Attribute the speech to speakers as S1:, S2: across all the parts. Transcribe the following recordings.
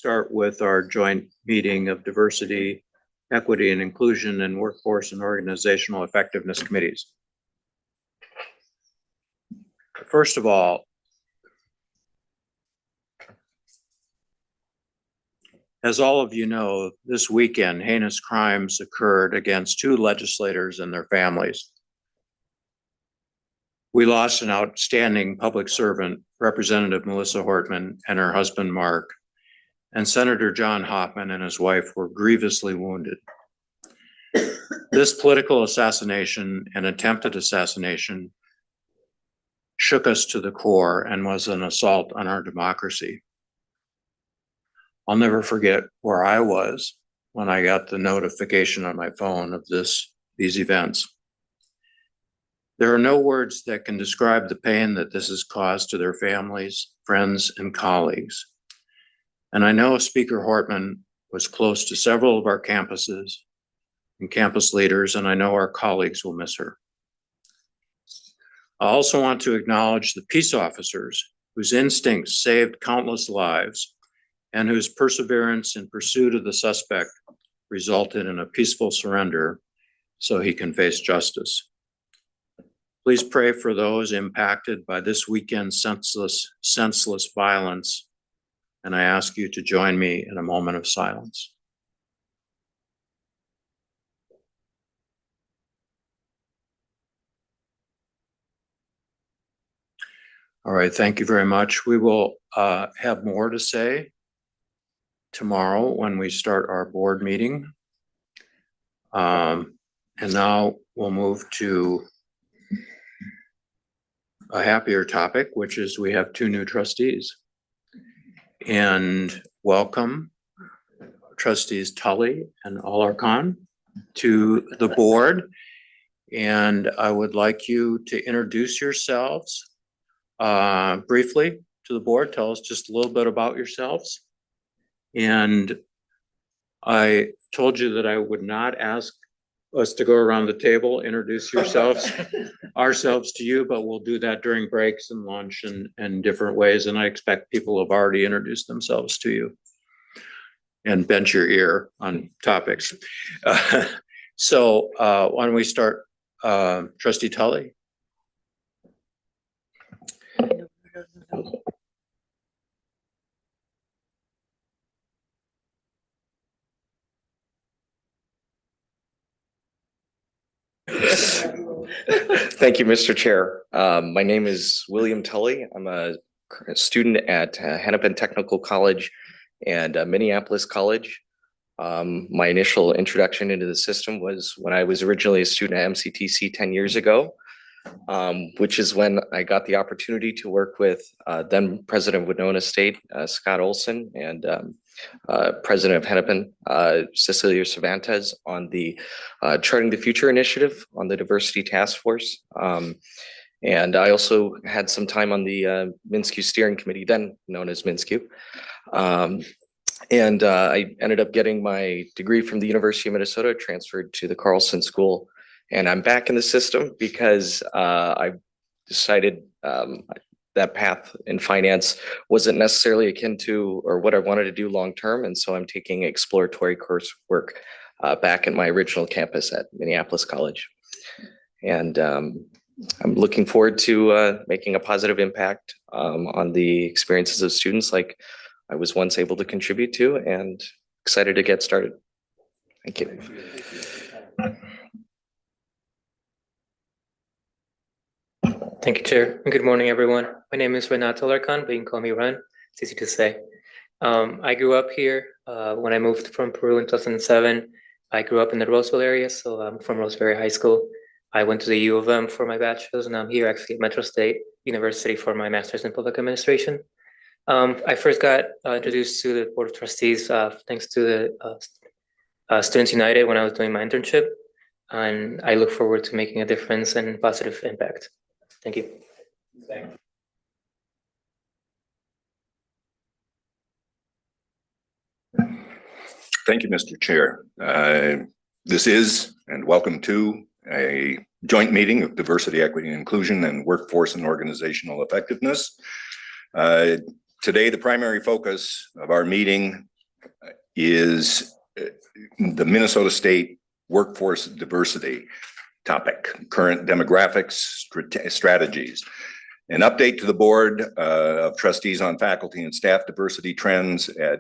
S1: start with our joint meeting of diversity, equity, and inclusion and workforce and organizational effectiveness committees. First of all, as all of you know, this weekend, heinous crimes occurred against two legislators and their families. We lost an outstanding public servant, Representative Melissa Hortman, and her husband, Mark, and Senator John Hoffman and his wife were grievously wounded. This political assassination and attempted assassination shook us to the core and was an assault on our democracy. I'll never forget where I was when I got the notification on my phone of these events. There are no words that can describe the pain that this has caused to their families, friends, and colleagues. And I know Speaker Hortman was close to several of our campuses and campus leaders, and I know our colleagues will miss her. I also want to acknowledge the peace officers whose instincts saved countless lives and whose perseverance in pursuit of the suspect resulted in a peaceful surrender so he can face justice. Please pray for those impacted by this weekend's senseless violence, and I ask you to join me in a moment of silence. All right, thank you very much. We will have more to say tomorrow when we start our board meeting. And now we'll move to a happier topic, which is we have two new trustees. And welcome Trustees Tully and Alarcon to the board. And I would like you to introduce yourselves briefly to the board. Tell us just a little bit about yourselves. And I told you that I would not ask us to go around the table, introduce ourselves to you, but we'll do that during breaks and lunch and different ways. And I expect people have already introduced themselves to you and bent your ear on topics. So why don't we start, Trustee Tully?
S2: Thank you, Mr. Chair. My name is William Tully. I'm a student at Hennepin Technical College and Minneapolis College. My initial introduction into the system was when I was originally a student at MCTC 10 years ago, which is when I got the opportunity to work with then President of Winona State, Scott Olson, and President of Hennepin, Cecilia Cervantes, on the Charting the Future initiative on the Diversity Task Force. And I also had some time on the MNSCU Steering Committee, then known as MNSCU. And I ended up getting my degree from the University of Minnesota, transferred to the Carlson School. And I'm back in the system because I decided that path in finance wasn't necessarily akin to or what I wanted to do long-term. And so I'm taking exploratory coursework back at my original campus at Minneapolis College. And I'm looking forward to making a positive impact on the experiences of students like I was once able to contribute to, and excited to get started. Thank you.
S3: Thank you, Chair. And good morning, everyone. My name is Renato Alarcon, but you can call me Ren. It's easy to say. I grew up here when I moved from Peru in 2007. I grew up in the Roseville area, so I'm from Roseberry High School. I went to the U of M for my bachelor's, and I'm here actually at Metro State University for my master's in public administration. I first got introduced to the Board of Trustees thanks to the Students United when I was doing my internship, and I look forward to making a difference and positive impact. Thank you.
S4: Thank you, Mr. Chair. This is, and welcome to, a joint meeting of Diversity, Equity, and Inclusion and Workforce and Organizational Effectiveness. Today, the primary focus of our meeting is the Minnesota State workforce diversity topic, current demographics, strategies. An update to the Board of Trustees on faculty and staff diversity trends at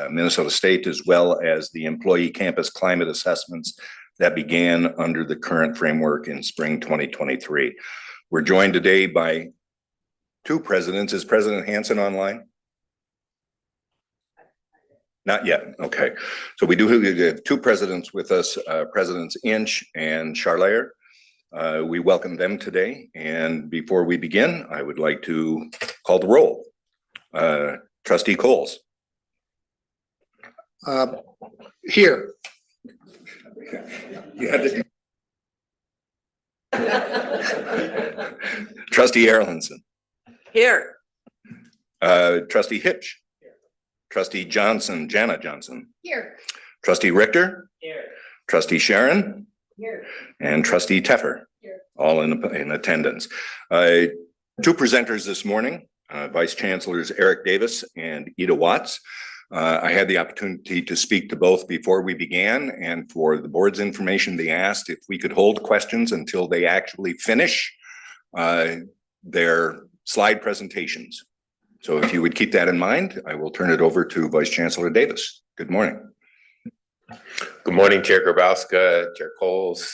S4: Minnesota State, as well as the employee campus climate assessments that began under the current framework in spring 2023. We're joined today by two presidents. Is President Hansen online? Not yet. Okay. So we do have two presidents with us, Presidents Inch and Charlier. We welcome them today. And before we begin, I would like to call the roll. Trustee Coles.
S5: Here.
S4: You had to Trustee Erlandson.
S6: Here.
S4: Trustee Hitch. Trustee Johnson, Jana Johnson.
S6: Here.
S4: Trustee Richter.
S6: Here.
S4: Trustee Sharon.
S6: Here.
S4: And Trustee Teffer.
S6: Here.
S4: All in attendance. Two presenters this morning, Vice Chancellors Eric Davis and Ida Watts. I had the opportunity to speak to both before we began, and for the board's information, they asked if we could hold questions until they actually finish their slide presentations. So if you would keep that in mind, I will turn it over to Vice Chancellor Davis. Good morning.
S7: Good morning, Chair Grabowska, Chair Coles,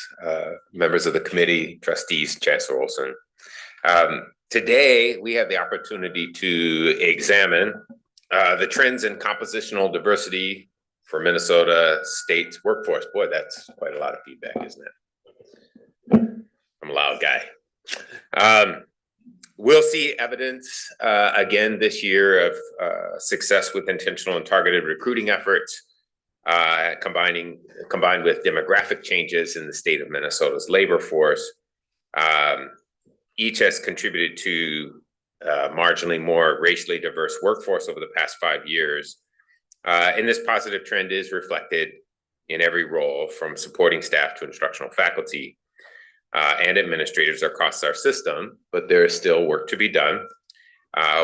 S7: members of the committee, trustees, Chancellor Olson. Today, we have the opportunity to examine the trends in compositional diversity for Minnesota State's workforce. Boy, that's quite a lot of feedback, isn't it? I'm a loud guy. We'll see evidence again this year of success with intentional and targeted recruiting efforts, combined with demographic changes in the state of Minnesota's labor force. Each has contributed to marginally more racially diverse workforce over the past 5 years. And this positive trend is reflected in every role, from supporting staff to instructional faculty and administrators across our system, but there is still work to be done.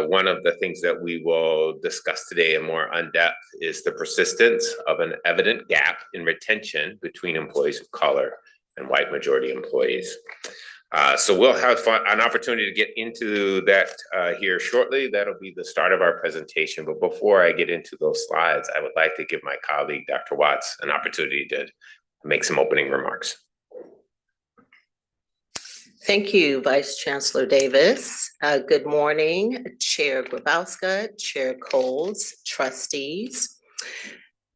S7: One of the things that we will discuss today in more in-depth is the persistence of an evident gap in retention between employees of color and white majority employees. So we'll have an opportunity to get into that here shortly. That'll be the start of our presentation. But before I get into those slides, I would like to give my colleague, Dr. Watts, an opportunity to make some opening remarks.
S6: Thank you, Vice Chancellor Davis. Good morning, Chair Grabowska, Chair Coles, trustees.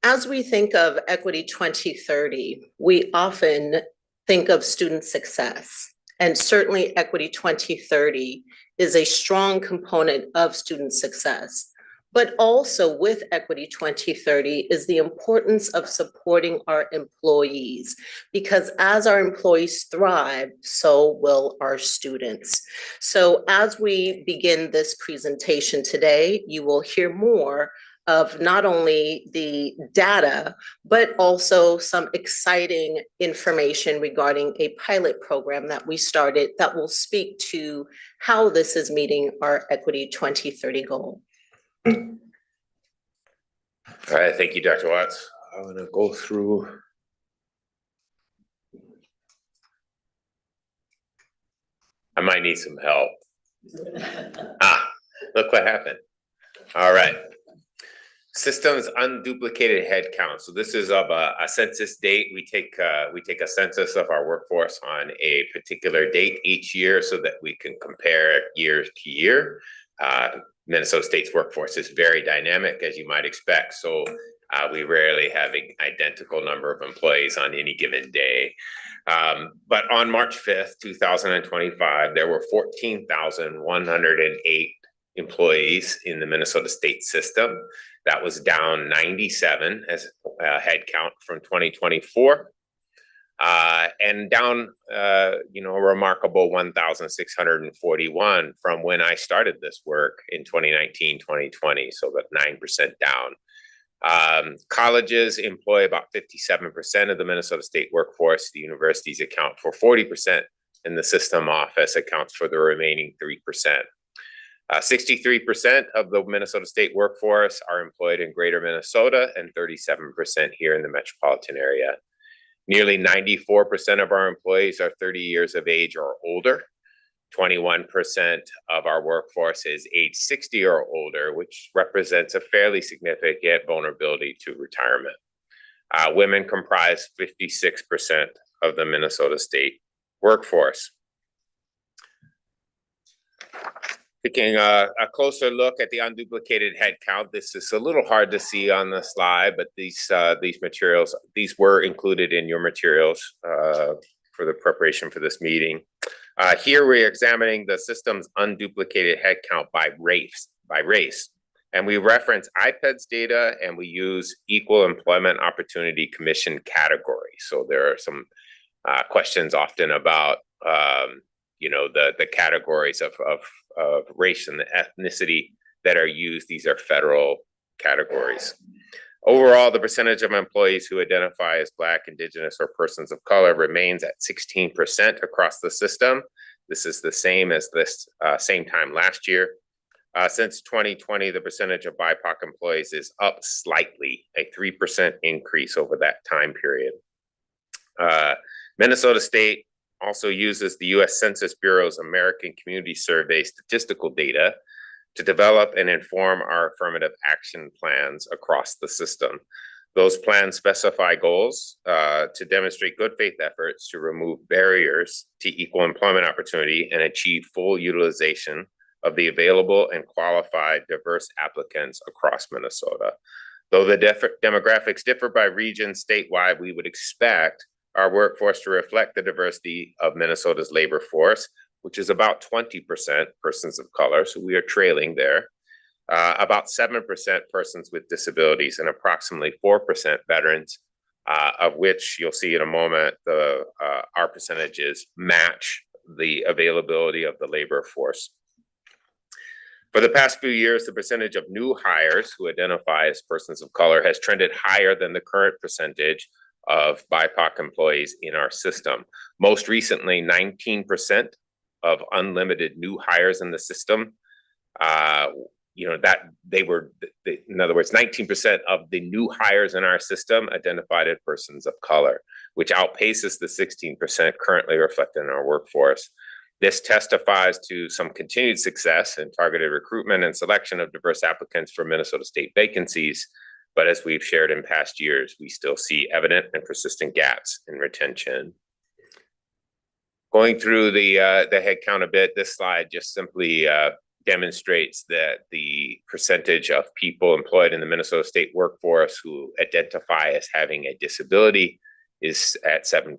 S6: As we think of Equity 2030, we often think of student success. And certainly Equity 2030 is a strong component of student success. But also with Equity 2030 is the importance of supporting our employees, because as our employees thrive, so will our students. So as we begin this presentation today, you will hear more of not only the data, but also some exciting information regarding a pilot program that we started that will speak to how this is meeting our Equity 2030 goal.
S7: All right, thank you, Dr. Watts. I'm gonna go through. I might need some help. Look what happened. All right. Systems unduplicated head count. So this is of a census date. We take a census of our workforce on a particular date each year so that we can compare year to year. Minnesota State's workforce is very dynamic, as you might expect. So we rarely have an identical number of employees on any given day. But on March 5th, 2025, there were 14,108 employees in the Minnesota State system. That was down 97 as a head count from 2024. And down, a remarkable 1,641 from when I started this work in 2019, 2020, so about 9% down. Colleges employ about 57% of the Minnesota State workforce. The universities account for 40%, and the system office accounts for the remaining 3%. 63% of the Minnesota state workforce are employed in greater Minnesota and 37% here in the metropolitan area. Nearly 94% of our employees are 30 years of age or older. 21% of our workforce is age 60 or older, which represents a fairly significant vulnerability to retirement. Women comprise 56% of the Minnesota state workforce. Taking a closer look at the unduplicated headcount, this is a little hard to see on the slide, but these materials, these were included in your materials for the preparation for this meeting. Here we're examining the system's unduplicated headcount by race. And we reference IPEDS data and we use Equal Employment Opportunity Commission categories. So there are some questions often about the categories of race and ethnicity that are used. These are federal categories. Overall, the percentage of employees who identify as Black, Indigenous, or persons of color remains at 16% across the system. This is the same as this same time last year. Since 2020, the percentage of BIPOC employees is up slightly, a 3% increase over that time period. Minnesota State also uses the U.S. Census Bureau's American Community Survey statistical data to develop and inform our affirmative action plans across the system. Those plans specify goals to demonstrate good faith efforts to remove barriers to equal employment opportunity and achieve full utilization of the available and qualified diverse applicants across Minnesota. Though the demographics differ by region statewide, we would expect our workforce to reflect the diversity of Minnesota's labor force, which is about 20% persons of color, so we are trailing there. About 7% persons with disabilities and approximately 4% veterans, of which you'll see in a moment, our percentages match the availability of the labor force. For the past few years, the percentage of new hires who identify as persons of color has trended higher than the current percentage of BIPOC employees in our system. Most recently, 19% of unlimited new hires in the system, in other words, 19% of the new hires in our system identified as persons of color, which outpaces the 16% currently reflected in our workforce. This testifies to some continued success in targeted recruitment and selection of diverse applicants for Minnesota state vacancies. But as we've shared in past years, we still see evident and persistent gaps in retention. Going through the headcount a bit, this slide just simply demonstrates that the percentage of people employed in the Minnesota state workforce who identify as having a disability is at 7%,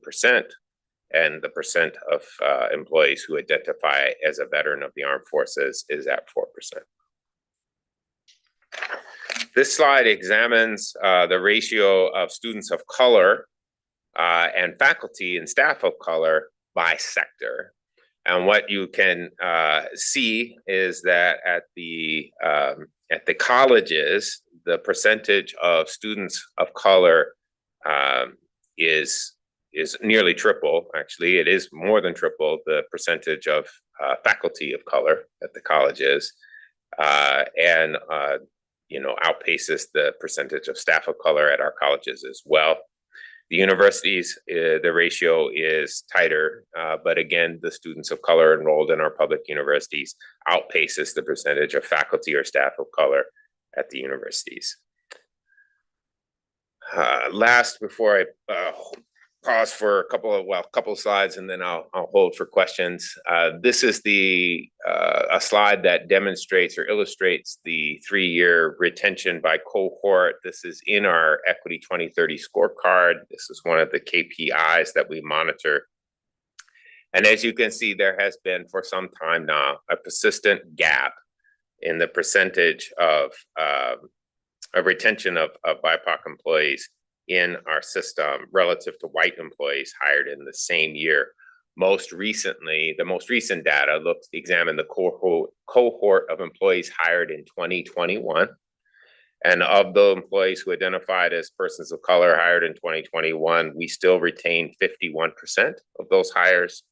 S7: and the percent of employees who identify as a veteran of the armed forces is at 4%. This slide examines the ratio of students of color and faculty and staff of color by sector. And what you can see is that at the colleges, the percentage of students of color is nearly triple. Actually, it is more than triple the percentage of faculty of color at the colleges, and outpaces the percentage of staff of color at our colleges as well. The universities, the ratio is tighter, but again, the students of color enrolled in our public universities outpaces the percentage of faculty or staff of color at the universities. Last, before I pause for a couple of slides, and then I'll hold for questions. This is a slide that demonstrates or illustrates the 3-year retention by cohort. This is in our Equity 2030 scorecard. This is one of the KPIs that we monitor. And as you can see, there has been for some time now a persistent gap in the percentage of retention of BIPOC employees in our system relative to white employees hired in the same year. Most recently, the most recent data examined the cohort of employees hired in 2021. And of the employees who identified as persons of color hired in 2021, we still retain 51% of those hires.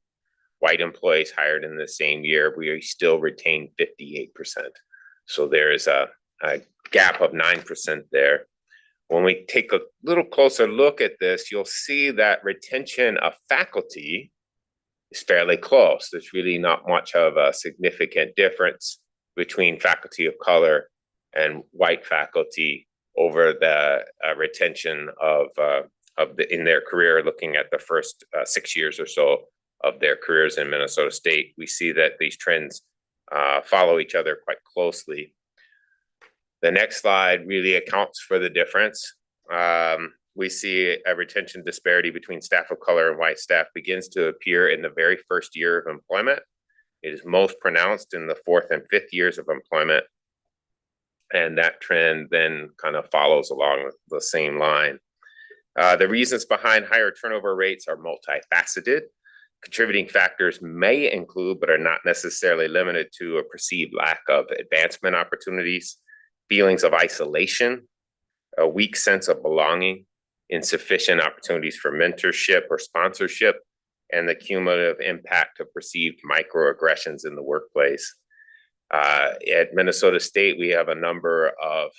S7: white employees hired in the same year, we still retain 58%. So there is a gap of 9% there. When we take a little closer look at this, you'll see that retention of faculty is fairly close. There's really not much of a significant difference between faculty of color and white faculty over the retention in their career, looking at the first 6 years or so of their careers in Minnesota State. We see that these trends follow each other quite closely. The next slide really accounts for the difference. We see a retention disparity between staff of color and white staff begins to appear in the very first year of employment. It is most pronounced in the 4th and 5th years of employment. And that trend then kind of follows along the same line. The reasons behind higher turnover rates are multifaceted. Contributing factors may include, but are not necessarily limited to, a perceived lack of advancement opportunities, feelings of isolation, a weak sense of belonging, insufficient opportunities for mentorship or sponsorship, and the cumulative impact of perceived microaggressions in the workplace. At Minnesota State, we have a number of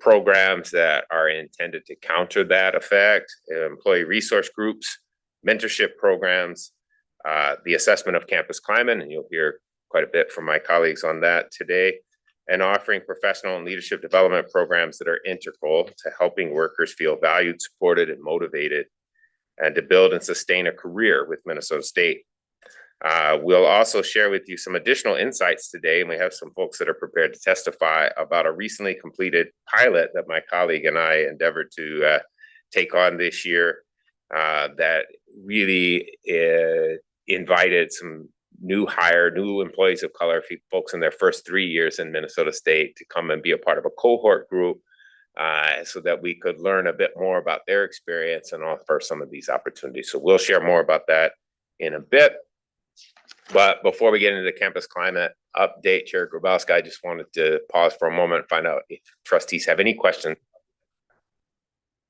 S7: programs that are intended to counter that effect: employee resource groups, mentorship programs, the assessment of campus climate, and you'll hear quite a bit from my colleagues on that today, and offering professional and leadership development programs that are integral to helping workers feel valued, supported, and motivated, and to build and sustain a career with Minnesota State. We'll also share with you some additional insights today, and we have some folks that are prepared to testify about a recently completed pilot that my colleague and I endeavored to take on this year that really invited some new employees of color, folks in their first 3 years in Minnesota State, to come and be a part of a cohort group so that we could learn a bit more about their experience and offer some of these opportunities. So we'll share more about that in a bit. But before we get into the campus climate update, Chair Grabowska, I just wanted to pause for a moment and find out if trustees have any questions.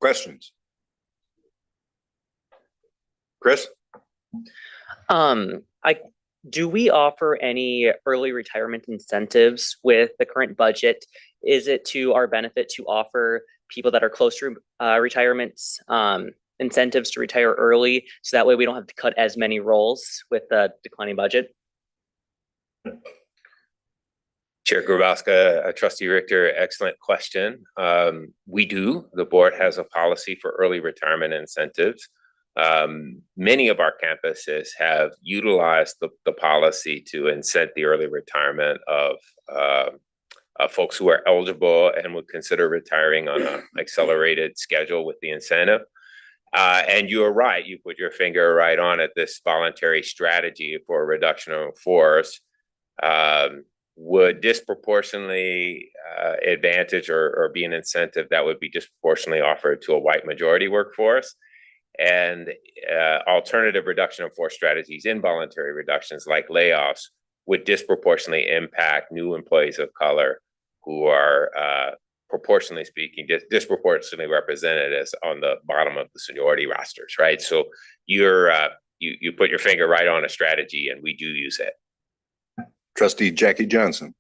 S4: Questions? Chris?
S8: Do we offer any early retirement incentives with the current budget? Is it to our benefit to offer people that are close to retirements incentives to retire early, so that way we don't have to cut as many roles with the declining budget?
S7: Chair Grabowska, Trustee Richter, excellent question. We do. The board has a policy for early retirement incentives. Many of our campuses have utilized the policy to incent the early retirement of folks who are eligible and would consider retiring on an accelerated schedule with the incentive. And you are right, you put your finger right on it. This voluntary strategy for a reduction of force would disproportionately advantage or be an incentive that would be disproportionately offered to a white majority workforce. And alternative reduction of force strategies, involuntary reductions like layoffs, would disproportionately impact new employees of color who are proportionally speaking, disproportionately represented as on the bottom of the seniority rosters, right? So you put your finger right on a strategy, and we do use it.
S4: Trustee Jackie Johnson.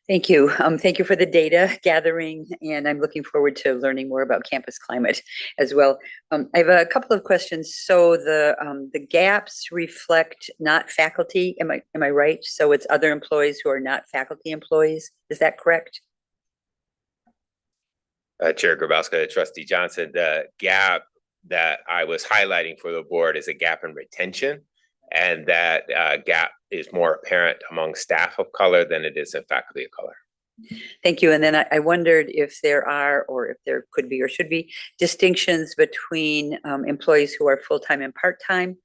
S9: Thank you. Thank you for the data gathering, and I'm looking forward to learning more about campus climate as well. I have a couple of questions. So the gaps reflect not faculty. Am I right? So it's other employees who are not faculty employees. Is that correct?
S7: Chair Grabowska, Trustee Johnson, the gap that I was highlighting for the board is a gap in retention, and that gap is more apparent among staff of color than it is in faculty of color.
S9: Thank you. And then I wondered if there are, or if there could be or should be, distinctions between employees who are full-time and part-time,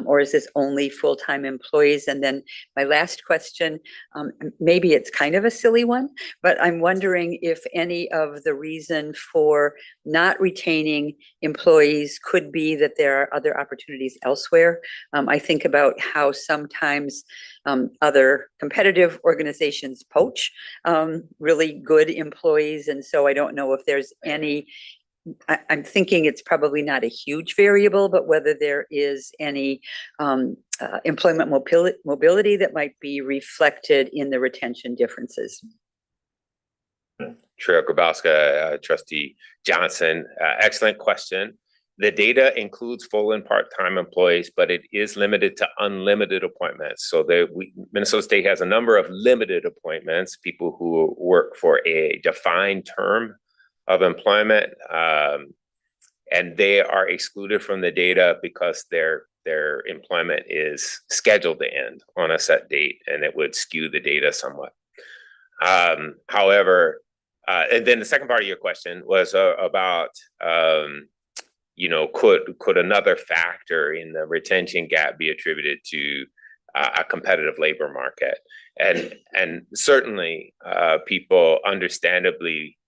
S9: or is this only full-time employees? And then my last question, maybe it's kind of a silly one, but I'm wondering if any of the reason for not retaining employees could be that there are other opportunities elsewhere. I think about how sometimes other competitive organizations poach really good employees. And so I don't know if there's any I'm thinking it's probably not a huge variable, but whether there is any employment mobility that might be reflected in the retention differences.
S7: Chair Grabowska, Trustee Johnson, excellent question. The data includes full and part-time employees, but it is limited to unlimited appointments. So Minnesota State has a number of limited appointments, people who work for a defined term of employment, and they are excluded from the data because their employment is scheduled to end on a set date, and it would skew the data somewhat. However, and then the second part of your question was about, could another factor in the retention gap be attributed to a competitive labor market? And certainly, people understandably,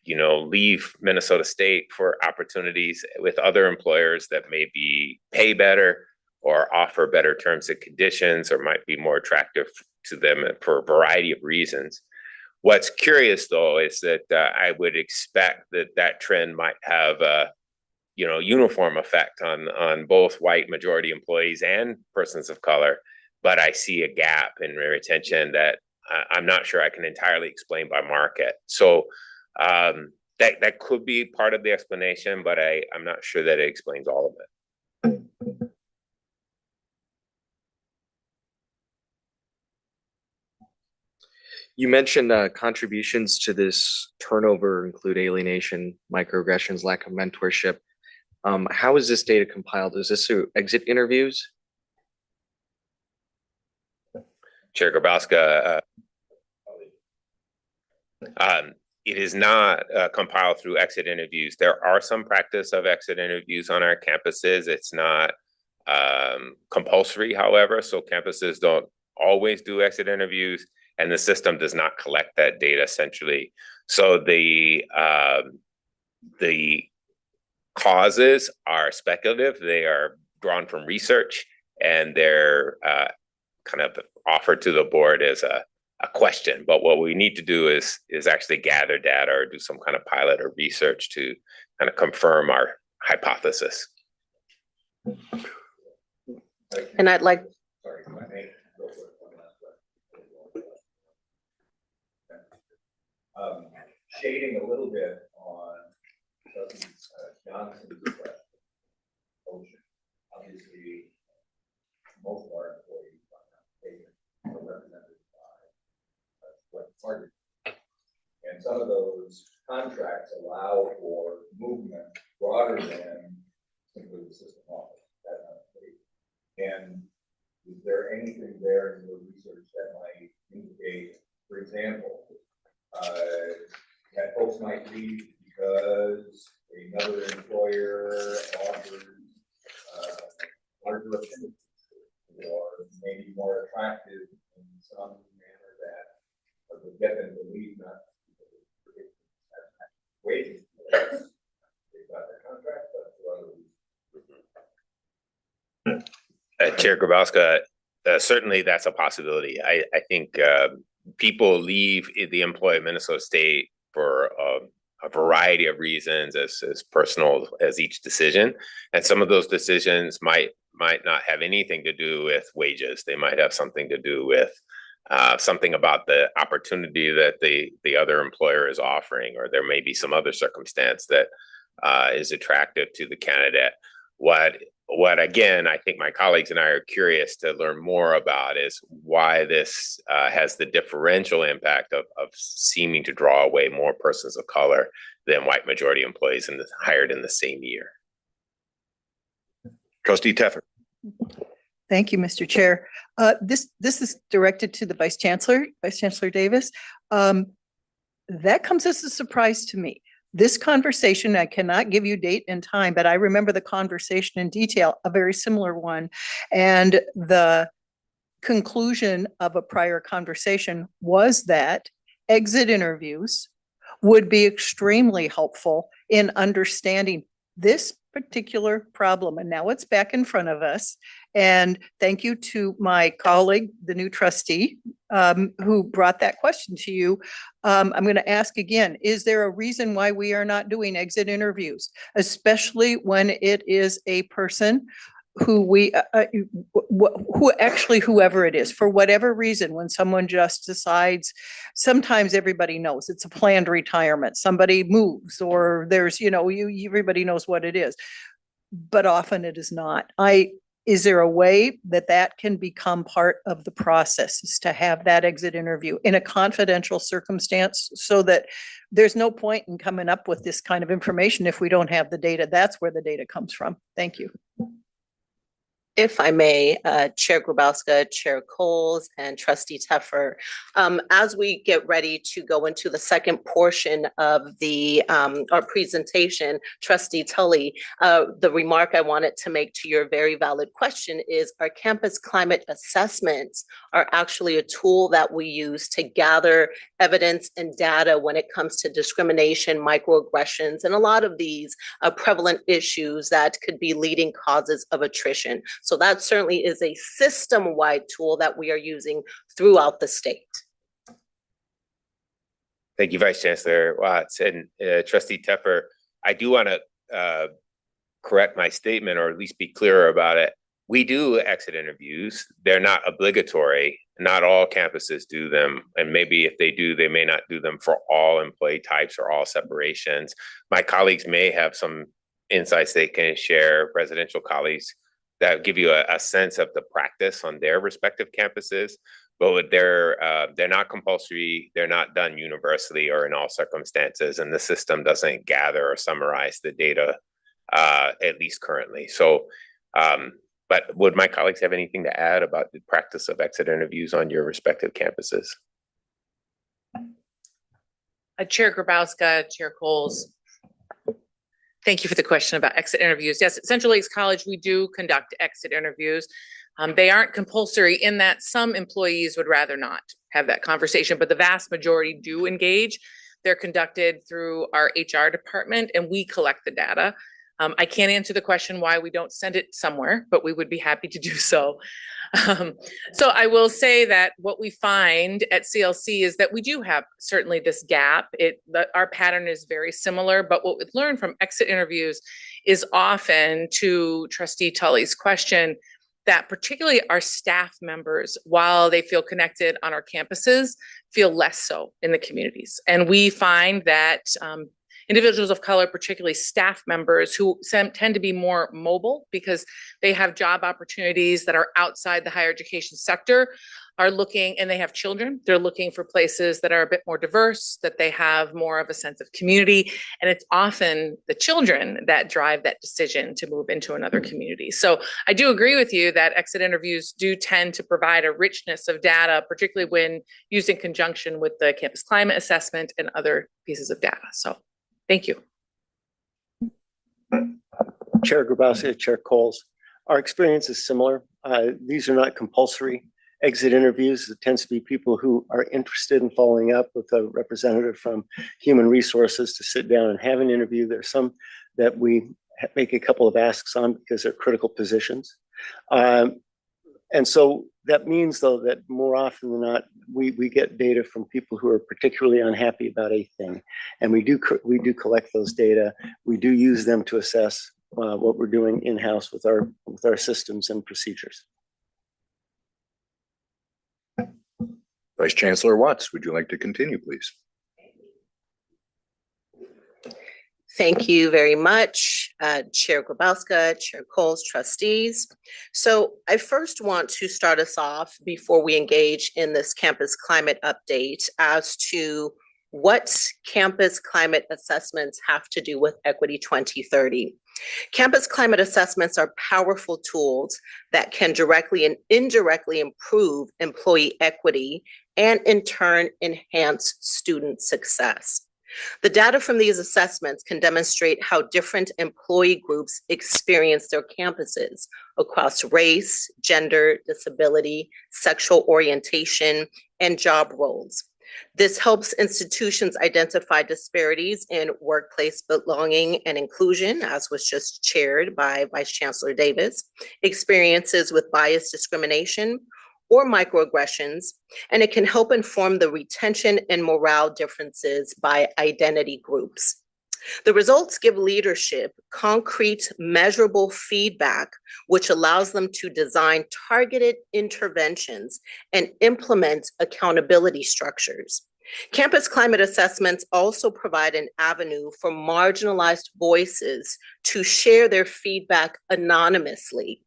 S7: leave Minnesota State for opportunities with other employers that maybe pay better or offer better terms and conditions, or might be more attractive to them for a variety of reasons. What's curious, though, is that I would expect that trend might have a uniform effect on both white majority employees and persons of color. But I see a gap in retention that I'm not sure I can entirely explain by market. So that could be part of the explanation, but I'm not sure that it explains all of it.
S2: You mentioned contributions to this turnover include alienation, microaggressions, lack of mentorship. How is this data compiled? Is this through exit interviews?
S7: Chair Grabowska, it is not compiled through exit interviews. There are some practice of exit interviews on our campuses. It's not compulsory, however, so campuses don't always do exit interviews, and the system does not collect that data centrally. So the causes are speculative. They are drawn from research, and they're kind of offered to the board as a question. But what we need to do is actually gather data or do some kind of pilot or research to kind of confirm our hypothesis.
S6: And I'd like,
S4: Shading a little bit on Johnson's question. Obviously, most of our employees are represented by target. And some of those contracts allow for movement broader than simply the system office. And is there anything there in your research that might indicate, for example, that folks might leave because another employer offers larger opportunities or maybe more attractive in some manner that would get them to leave, not wages. They've got their contract, but for other reasons.
S7: Chair Grabowska, certainly that's a possibility. I think people leave the employee of Minnesota State for a variety of reasons, as personal as each decision. And some of those decisions might not have anything to do with wages. They might have something to do with something about the opportunity that the other employer is offering, or there may be some other circumstance that is attractive to the candidate. What again, I think my colleagues and I are curious to learn more about is why this has the differential impact of seeming to draw away more persons of color than white majority employees hired in the same year.
S4: Trustee Teffer.
S10: Thank you, Mr. Chair. This is directed to the Vice Chancellor, Vice Chancellor Davis. That comes as a surprise to me. This conversation, I cannot give you date and time, but I remember the conversation in detail, a very similar one. And the conclusion of a prior conversation was that exit interviews would be extremely helpful in understanding this particular problem. And now it's back in front of us. And thank you to my colleague, the new trustee, who brought that question to you. I'm going to ask again, is there a reason why we are not doing exit interviews, especially when it is a person who who actually, whoever it is, for whatever reason, when someone just decides, sometimes everybody knows it's a planned retirement, somebody moves, or there's, everybody knows what it is, but often it is not. Is there a way that that can become part of the process, is to have that exit interview in a confidential circumstance, so that there's no point in coming up with this kind of information if we don't have the data? That's where the data comes from. Thank you.
S6: If I may, Chair Grabowska, Chair Coles, and Trustee Teffer, as we get ready to go into the second portion of our presentation, Trustee Tully, the remark I wanted to make to your very valid question is our campus climate assessments are actually a tool that we use to gather evidence and data when it comes to discrimination, microaggressions, and a lot of these prevalent issues that could be leading causes of attrition. So that certainly is a system-wide tool that we are using throughout the state.
S7: Thank you, Vice Chancellor Watts. And Trustee Teffer, I do want to correct my statement, or at least be clearer about it. We do exit interviews. They're not obligatory. Not all campuses do them. And maybe if they do, they may not do them for all employee types or all separations. My colleagues may have some insights they can share, residential colleagues, that give you a sense of the practice on their respective campuses, but they're not compulsory. They're not done universally or in all circumstances, and the system doesn't gather or summarize the data, at least currently. So, but would my colleagues have anything to add about the practice of exit interviews on your respective campuses?
S11: Chair Grabowska, Chair Coles. Thank you for the question about exit interviews. Yes, at Central Lakes College, we do conduct exit interviews. They aren't compulsory in that some employees would rather not have that conversation, but the vast majority do engage. They're conducted through our HR department, and we collect the data. I can't answer the question why we don't send it somewhere, but we would be happy to do so. So I will say that what we find at CLC is that we do have certainly this gap. Our pattern is very similar, but what we've learned from exit interviews is often, to Trustee Tully's question, that particularly our staff members, while they feel connected on our campuses, feel less so in the communities. And we find that individuals of color, particularly staff members who tend to be more mobile because they have job opportunities that are outside the higher education sector, are looking, and they have children, they're looking for places that are a bit more diverse, that they have more of a sense of community. And it's often the children that drive that decision to move into another community. So I do agree with you that exit interviews do tend to provide a richness of data, particularly when used in conjunction with the campus climate assessment and other pieces of data. So thank you.
S12: Chair Grabowska, Chair Coles. Our experience is similar. These are not compulsory exit interviews. It tends to be people who are interested in following up with a representative from Human Resources to sit down and have an interview. There's some that we make a couple of asks on because they're critical positions. And so that means, though, that more often than not, we get data from people who are particularly unhappy about a thing. And we do collect those data. We do use them to assess what we're doing in-house with our systems and procedures.
S4: Vice Chancellor Watts, would you like to continue, please?
S6: Thank you very much, Chair Grabowska, Chair Coles, trustees. So I first want to start us off before we engage in this campus climate update as to what campus climate assessments have to do with Equity 2030. Campus climate assessments are powerful tools that can directly and indirectly improve employee equity and in turn enhance student success. The data from these assessments can demonstrate how different employee groups experience their campuses across race, gender, disability, sexual orientation, and job roles. This helps institutions identify disparities in workplace belonging and inclusion, as was just chaired by Vice Chancellor Davis, experiences with bias discrimination or microaggressions, and it can help inform the retention and morale differences by identity groups. The results give leadership concrete, measurable feedback, which allows them to design targeted interventions and implement accountability structures. Campus climate assessments also provide an avenue for marginalized voices to share their feedback anonymously.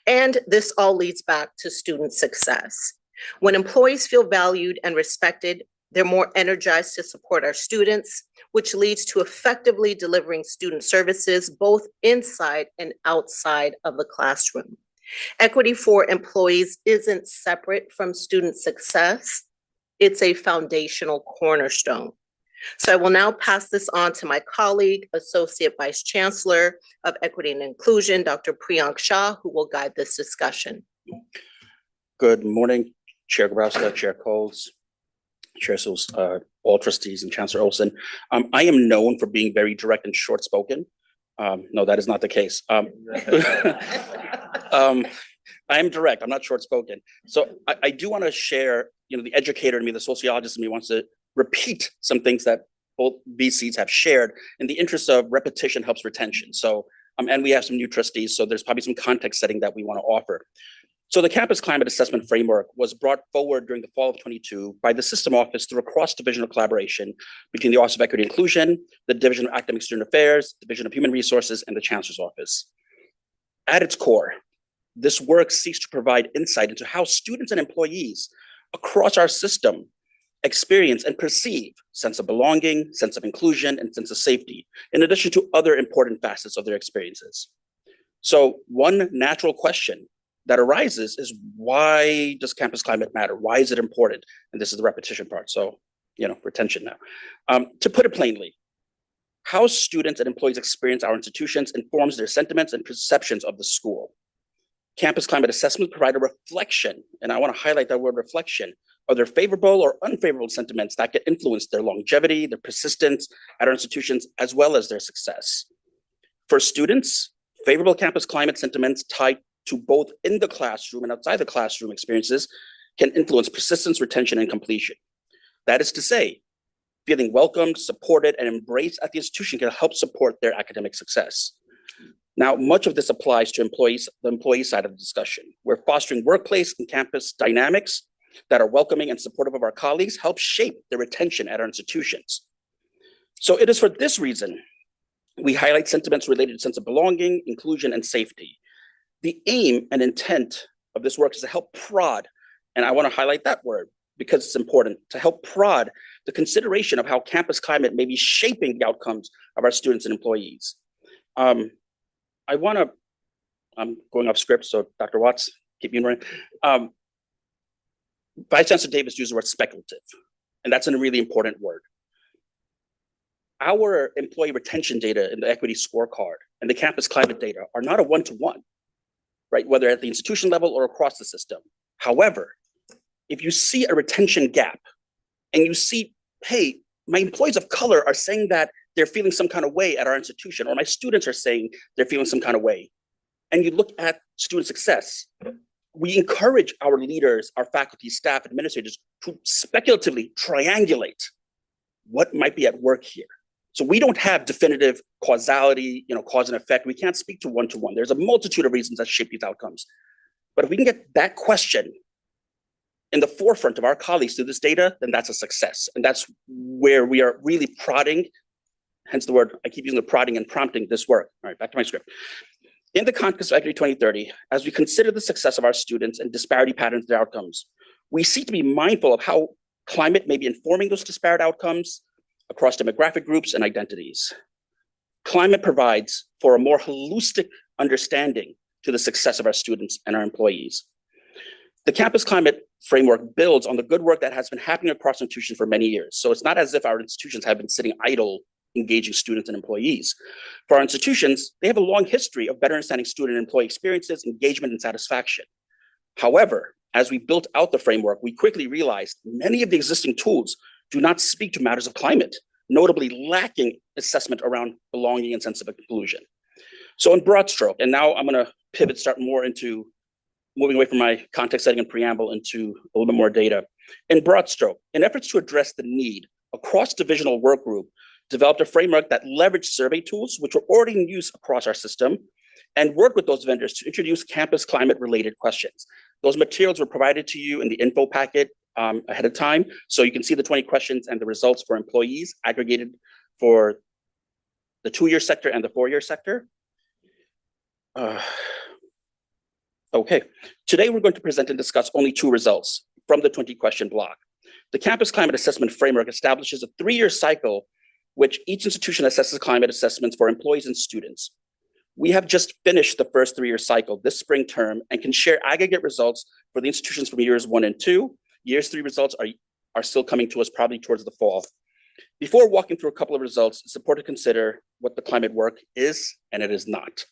S6: And this all leads back to student success. When employees feel valued and respected, they're more energized to support our students, which leads to effectively delivering student services both inside and outside of the classroom. Equity for employees isn't separate from student success. It's a foundational cornerstone. So I will now pass this on to my colleague, Associate Vice Chancellor of Equity and Inclusion, Dr. Priyank Shah, who will guide this discussion.
S13: Good morning, Chair Grabowska, Chair Coles, Chair all trustees, and Chancellor Olson. I am known for being very direct and short-spoken. No, that is not the case. I am direct. I'm not short-spoken. So I do want to share, the educator in me, the sociologist in me wants to repeat some things that both VCs have shared in the interest of repetition helps retention. So, and we have some new trustees, so there's probably some context setting that we want to offer. So the Campus Climate Assessment Framework was brought forward during the fall of 22 by the System Office through a cross-divisional collaboration between the Office of Equity and Inclusion, the Division of Academic Student Affairs, Division of Human Resources, and the Chancellor's Office. At its core, this work seeks to provide insight into how students and employees across our system experience and perceive sense of belonging, sense of inclusion, and sense of safety, in addition to other important facets of their experiences. So one natural question that arises is, why does campus climate matter? Why is it important? And this is the repetition part. So, retention now. To put it plainly, how students and employees experience our institutions informs their sentiments and perceptions of the school. Campus climate assessments provide a reflection, and I want to highlight that word reflection, of their favorable or unfavorable sentiments that can influence their longevity, their persistence at our institutions, as well as their success. For students, favorable campus climate sentiments tied to both in the classroom and outside the classroom experiences can influence persistence, retention, and completion. That is to say, feeling welcomed, supported, and embraced at the institution can help support their academic success. Now, much of this applies to the employee side of the discussion, where fostering workplace and campus dynamics that are welcoming and supportive of our colleagues help shape their retention at our institutions. So it is for this reason we highlight sentiments related to sense of belonging, inclusion, and safety. The aim and intent of this work is to help prod, and I want to highlight that word because it's important, to help prod the consideration of how campus climate may be shaping the outcomes of our students and employees. I'm going off script, so Dr. Watts, keep me in mind. Vice Chancellor Davis used the word speculative, and that's a really important word. Our employee retention data in the equity scorecard and the campus climate data are not a one-to-one, right? Whether at the institution level or across the system. However, if you see a retention gap and you see, hey, my employees of color are saying that they're feeling some kind of way at our institution, or my students are saying they're feeling some kind of way, and you look at student success, we encourage our leaders, our faculty, staff, administrators to speculatively triangulate what might be at work here. So we don't have definitive causality, cause and effect. We can't speak to one-to-one. There's a multitude of reasons that shape these outcomes. But if we can get that question in the forefront of our colleagues through this data, then that's a success. And that's where we are really prodding, hence the word, I keep using the prodding and prompting this work. All right, back to my script. In the context of Equity 2030, as we consider the success of our students and disparity patterns in their outcomes, we seek to be mindful of how climate may be informing those disparate outcomes across demographic groups and identities. Climate provides for a more holistic understanding to the success of our students and our employees. The campus climate framework builds on the good work that has been happening across institutions for many years. So it's not as if our institutions have been sitting idle engaging students and employees. For our institutions, they have a long history of better understanding student and employee experiences, engagement, and satisfaction. However, As we built out the framework, we quickly realized many of the existing tools do not speak to matters of climate, notably lacking assessment around belonging and sense of inclusion. So in broad stroke, and now I'm going to pivot, start more into moving away from my context setting and preamble into a little bit more data. In broad stroke, in efforts to address the need, a cross-divisional work group developed a framework that leveraged survey tools, which were already in use across our system, and worked with those vendors to introduce campus climate-related questions. Those materials were provided to you in the info packet ahead of time, so you can see the 20 questions and the results for employees aggregated for the 2-year sector and the 4-year sector. Okay, today we're going to present and discuss only 2 results from the 20 question block. The Campus Climate Assessment Framework establishes a 3-year cycle which each institution assesses climate assessments for employees and students. We have just finished the first 3-year cycle this spring term and can share aggregate results for the institutions from years 1 and 2. Years 3 results are still coming to us probably towards the fall. Before walking through a couple of results, it's important to consider what the climate work is and it is not.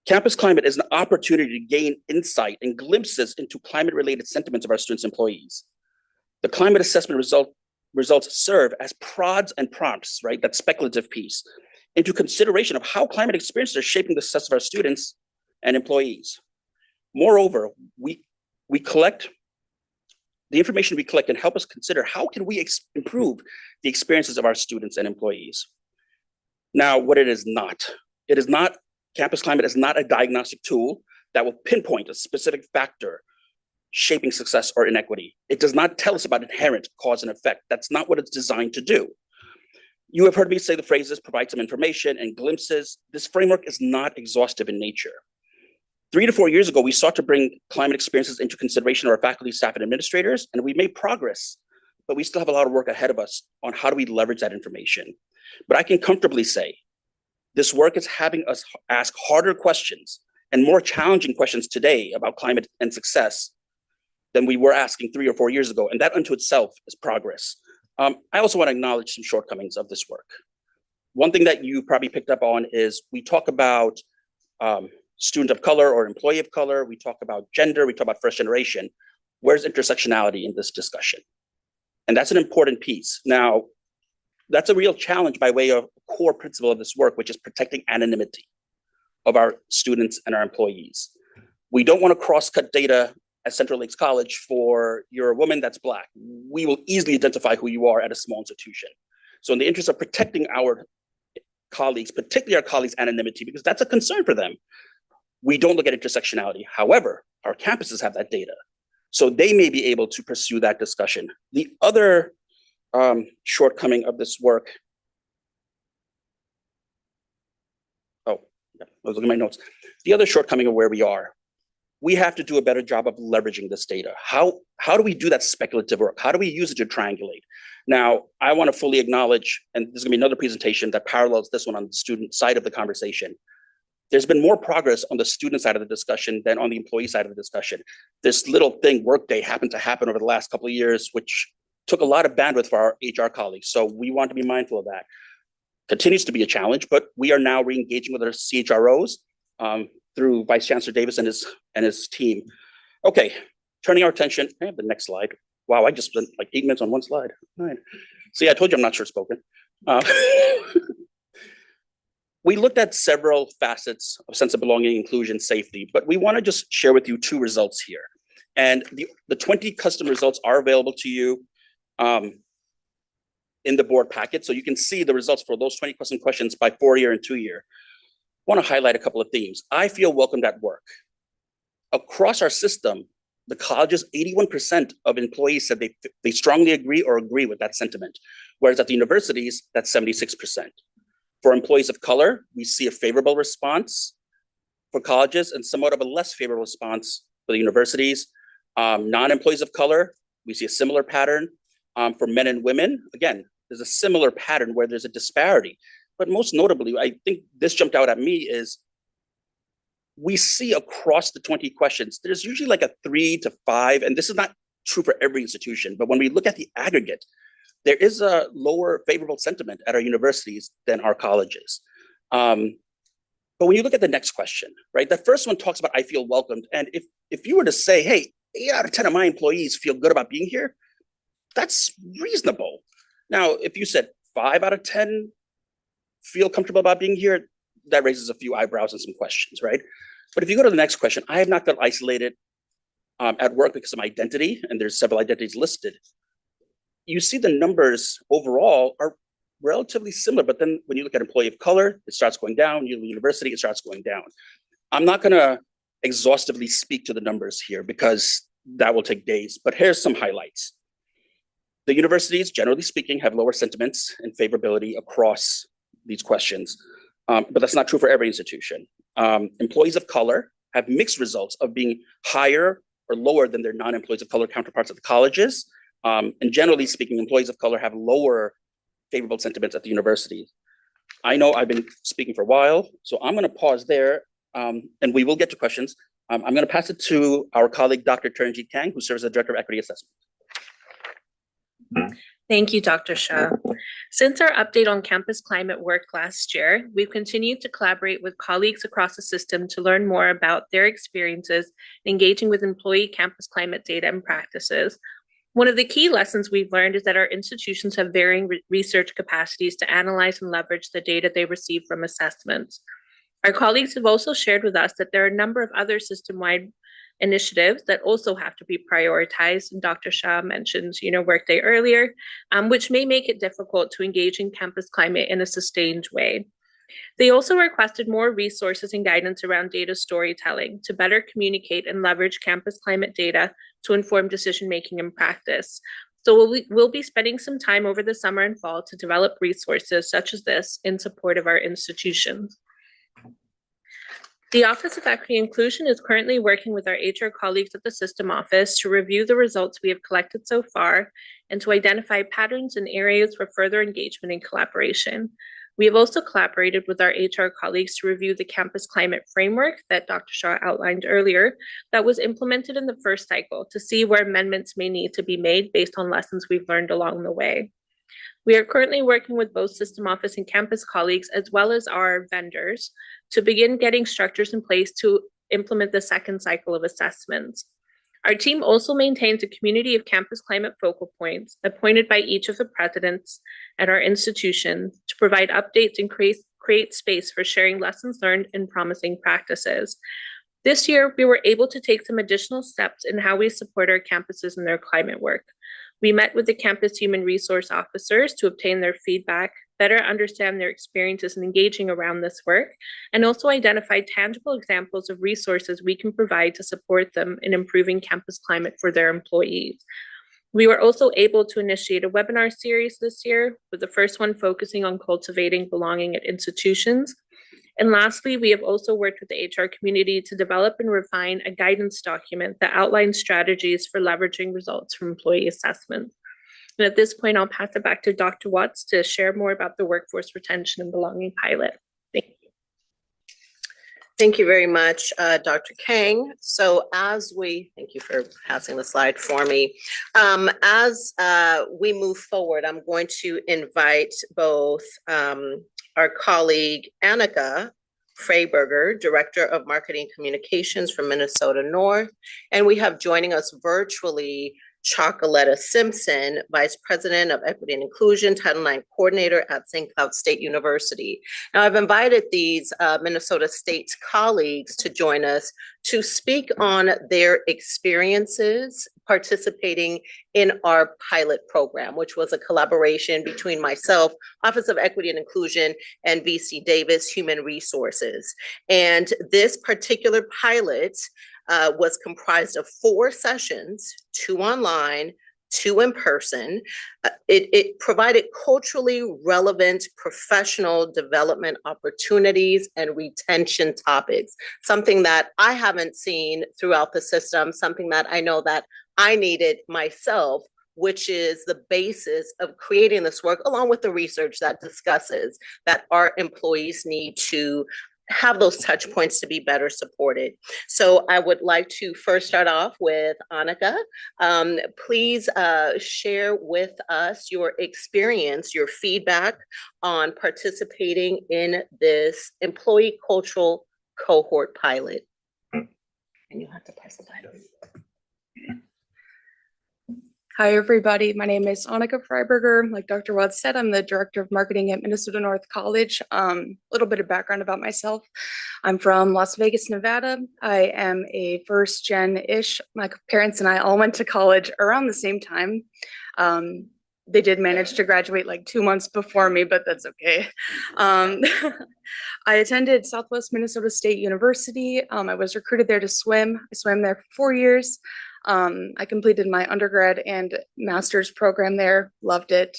S13: Campus climate is an opportunity to gain insight and glimpses into climate-related sentiments of our students and employees. The climate assessment results serve as prods and prompts, right? That speculative piece into consideration of how climate experiences are shaping the success of our students and employees. Moreover, we collect the information we collect and help us consider how can we improve the experiences of our students and employees. Now, what it is not, Campus Climate is not a diagnostic tool that will pinpoint a specific factor shaping success or inequity. It does not tell us about inherent cause and effect. That's not what it's designed to do. You have heard me say the phrases, provide some information and glimpses. This framework is not exhaustive in nature. 3 to 4 years ago, we sought to bring climate experiences into consideration of our faculty, staff, and administrators, and we made progress, but we still have a lot of work ahead of us on how do we leverage that information. But I can comfortably say, this work is having us ask harder questions and more challenging questions today about climate and success than we were asking 3 or 4 years ago. And that unto itself is progress. I also want to acknowledge some shortcomings of this work. One thing that you probably picked up on is we talk about student of color or employee of color. We talk about gender. We talk about first generation. Where's intersectionality in this discussion? And that's an important piece. Now, that's a real challenge by way of a core principle of this work, which is protecting anonymity of our students and our employees. We don't want to cross-cut data at Central Lakes College for you're a woman that's Black. We will easily identify who you are at a small institution. So in the interest of protecting our colleagues, particularly our colleagues' anonymity, because that's a concern for them, we don't look at intersectionality. However, our campuses have that data. So they may be able to pursue that discussion. The other shortcoming of this work. Oh, yeah, I was looking at my notes. The other shortcoming of where we are, we have to do a better job of leveraging this data. How do we do that speculative work? How do we use it to triangulate? Now, I want to fully acknowledge, and there's gonna be another presentation that parallels this one on the student side of the conversation. There's been more progress on the student side of the discussion than on the employee side of the discussion. This little thing, Workday, happened to happen over the last couple of years, which took a lot of bandwidth for our HR colleagues. So we want to be mindful of that. Continues to be a challenge, but we are now re-engaging with our CHROs through Vice Chancellor Davis and his team. Okay, turning our attention, I have the next slide. Wow, I just spent like 8 minutes on one slide. All right. See, I told you I'm not short-spoken. We looked at several facets of sense of belonging, inclusion, safety, but we want to just share with you 2 results here. And the 20 custom results are available to you in the board packet. So you can see the results for those 20 custom questions by 4-year and 2-year. Want to highlight a couple of themes. I feel welcomed at work. Across our system, the colleges, 81% of employees said they strongly agree or agree with that sentiment. Whereas at the universities, that's 76%. For employees of color, we see a favorable response for colleges and somewhat of a less favorable response for the universities. Non-employees of color, we see a similar pattern. For men and women, again, there's a similar pattern where there's a disparity. But most notably, I think this jumped out at me is we see across the 20 questions, there's usually like a 3 to 5, and this is not true for every institution, but when we look at the aggregate, there is a lower favorable sentiment at our universities than our colleges. But when you look at the next question, right, the first one talks about I feel welcomed. And if you were to say, hey, 8 out of 10 of my employees feel good about being here, that's reasonable. Now, if you said 5 out of 10 feel comfortable about being here, that raises a few eyebrows and some questions, right? But if you go to the next question, I have not felt isolated at work because of my identity, and there's several identities listed. You see the numbers overall are relatively similar, but then when you look at employee of color, it starts going down. University, it starts going down. I'm not gonna exhaustively speak to the numbers here because that will take days, but here's some highlights. The universities, generally speaking, have lower sentiments and favorability across these questions, but that's not true for every institution. Employees of color have mixed results of being higher or lower than their non-employees of color counterparts at the colleges. And generally speaking, employees of color have lower favorable sentiments at the university. I know I've been speaking for a while, so I'm gonna pause there, and we will get to questions. I'm gonna pass it to our colleague, Dr. Taranjeet Kang, who serves as Director of Equity Assessment.
S14: Thank you, Dr. Shah. Since our update on campus climate work last year, we've continued to collaborate with colleagues across the system to learn more about their experiences engaging with employee campus climate data and practices. One of the key lessons we've learned is that our institutions have varying research capacities to analyze and leverage the data they receive from assessments. Our colleagues have also shared with us that there are a number of other system-wide initiatives that also have to be prioritized. And Dr. Shah mentioned, Workday earlier, which may make it difficult to engage in campus climate in a sustained way. They also requested more resources and guidance around data storytelling to better communicate and leverage campus climate data to inform decision-making and practice. So we'll be spending some time over the summer and fall to develop resources such as this in support of our institutions. The Office of Equity and Inclusion is currently working with our HR colleagues at the System Office to review the results we have collected so far and to identify patterns and areas for further engagement and collaboration. We have also collaborated with our HR colleagues to review the campus climate framework that Dr. Shah outlined earlier that was implemented in the first cycle to see where amendments may need to be made based on lessons we've learned along the way. We are currently working with both System Office and campus colleagues, as well as our vendors, to begin getting structures in place to implement the second cycle of assessments. Our team also maintains a community of campus climate focal points appointed by each of the presidents at our institution to provide updates and create space for sharing lessons learned and promising practices. This year, we were able to take some additional steps in how we support our campuses in their climate work. We met with the campus human resource officers to obtain their feedback, better understand their experiences in engaging around this work, and also identify tangible examples of resources we can provide to support them in improving campus climate for their employees. We were also able to initiate a webinar series this year, with the first one focusing on cultivating belonging at institutions. And lastly, we have also worked with the HR community to develop and refine a guidance document that outlines strategies for leveraging results from employee assessments. And at this point, I'll pass it back to Dr. Watts to share more about the workforce retention and belonging pilot. Thank you.
S6: Thank you very much, Dr. Kang. So thank you for passing the slide for me. As we move forward, I'm going to invite both our colleague Annika Freiberger, Director of Marketing Communications from Minnesota North, and we have joining us virtually Chocoletta Simpson, Vice President of Equity and Inclusion, Title IX Coordinator at St. Cloud State University. Now, I've invited these Minnesota State colleagues to join us to speak on their experiences participating in our pilot program, which was a collaboration between myself, Office of Equity and Inclusion, and VC Davis Human Resources. And this particular pilot was comprised of 4 sessions, 2 online, 2 in person. It provided culturally relevant professional development opportunities and retention topics, something that I haven't seen throughout the system, something that I know that I needed myself, which is the basis of creating this work, along with the research that discusses that our employees need to have those touch points to be better supported. So I would like to first start off with Annika. Please share with us your experience, your feedback on participating in this employee cultural cohort pilot. And you have to press the button.
S15: Hi, everybody. My name is Annika Freiberger. Like Dr. Watts said, I'm the Director of Marketing at Minnesota North College. A little bit of background about myself. I'm from Las Vegas, Nevada. I am a first gen-ish. My parents and I all went to college around the same time. They did manage to graduate like 2 months before me, but that's okay. I attended Southwest Minnesota State University. I was recruited there to swim. I swam there for 4 years. I completed my undergrad and master's program there, loved it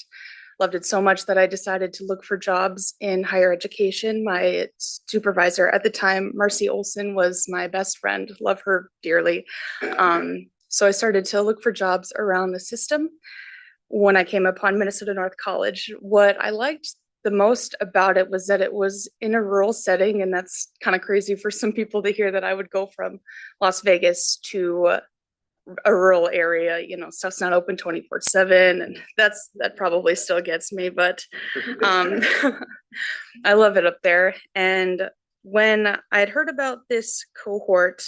S15: so much that I decided to look for jobs in higher education. My supervisor at the time, Marcy Olson, was my best friend, love her dearly. So I started to look for jobs around the system when I came upon Minnesota North College. What I liked the most about it was that it was in a rural setting, and that's kind of crazy for some people to hear that I would go from Las Vegas to a rural area. You know, stuff's not open 24/7, and that probably still gets me, but I love it up there. And when I'd heard about this cohort,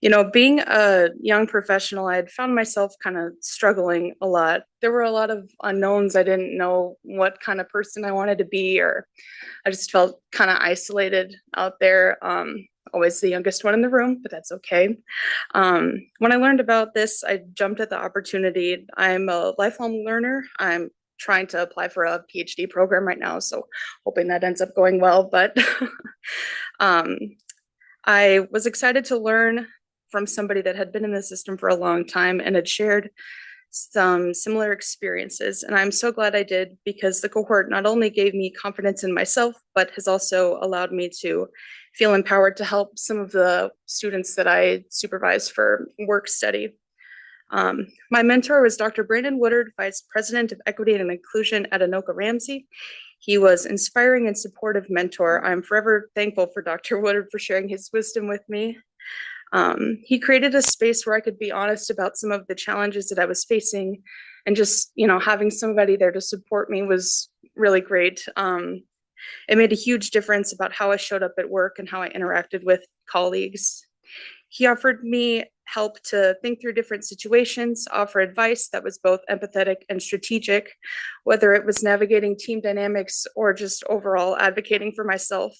S15: you know, being a young professional, I had found myself kind of struggling a lot. There were a lot of unknowns. I didn't know what kind of person I wanted to be, or I just felt kind of isolated out there. Always the youngest one in the room, but that's okay. When I learned about this, I jumped at the opportunity. I'm a lifelong learner. I'm trying to apply for a PhD program right now, so hoping that ends up going well. But I was excited to learn from somebody that had been in the system for a long time and had shared some similar experiences. And I'm so glad I did, because the cohort not only gave me confidence in myself, but has also allowed me to feel empowered to help some of the students that I supervise for work study. My mentor was Dr. Brandon Woodard, Vice President of Equity and Inclusion at Anoka Ramsey. He was inspiring and supportive mentor. I'm forever thankful for Dr. Woodard for sharing his wisdom with me. He created a space where I could be honest about some of the challenges that I was facing, and just, you know, having somebody there to support me was really great. It made a huge difference about how I showed up at work and how I interacted with colleagues. He offered me help to think through different situations, offer advice that was both empathetic and strategic, whether it was navigating team dynamics or just overall advocating for myself.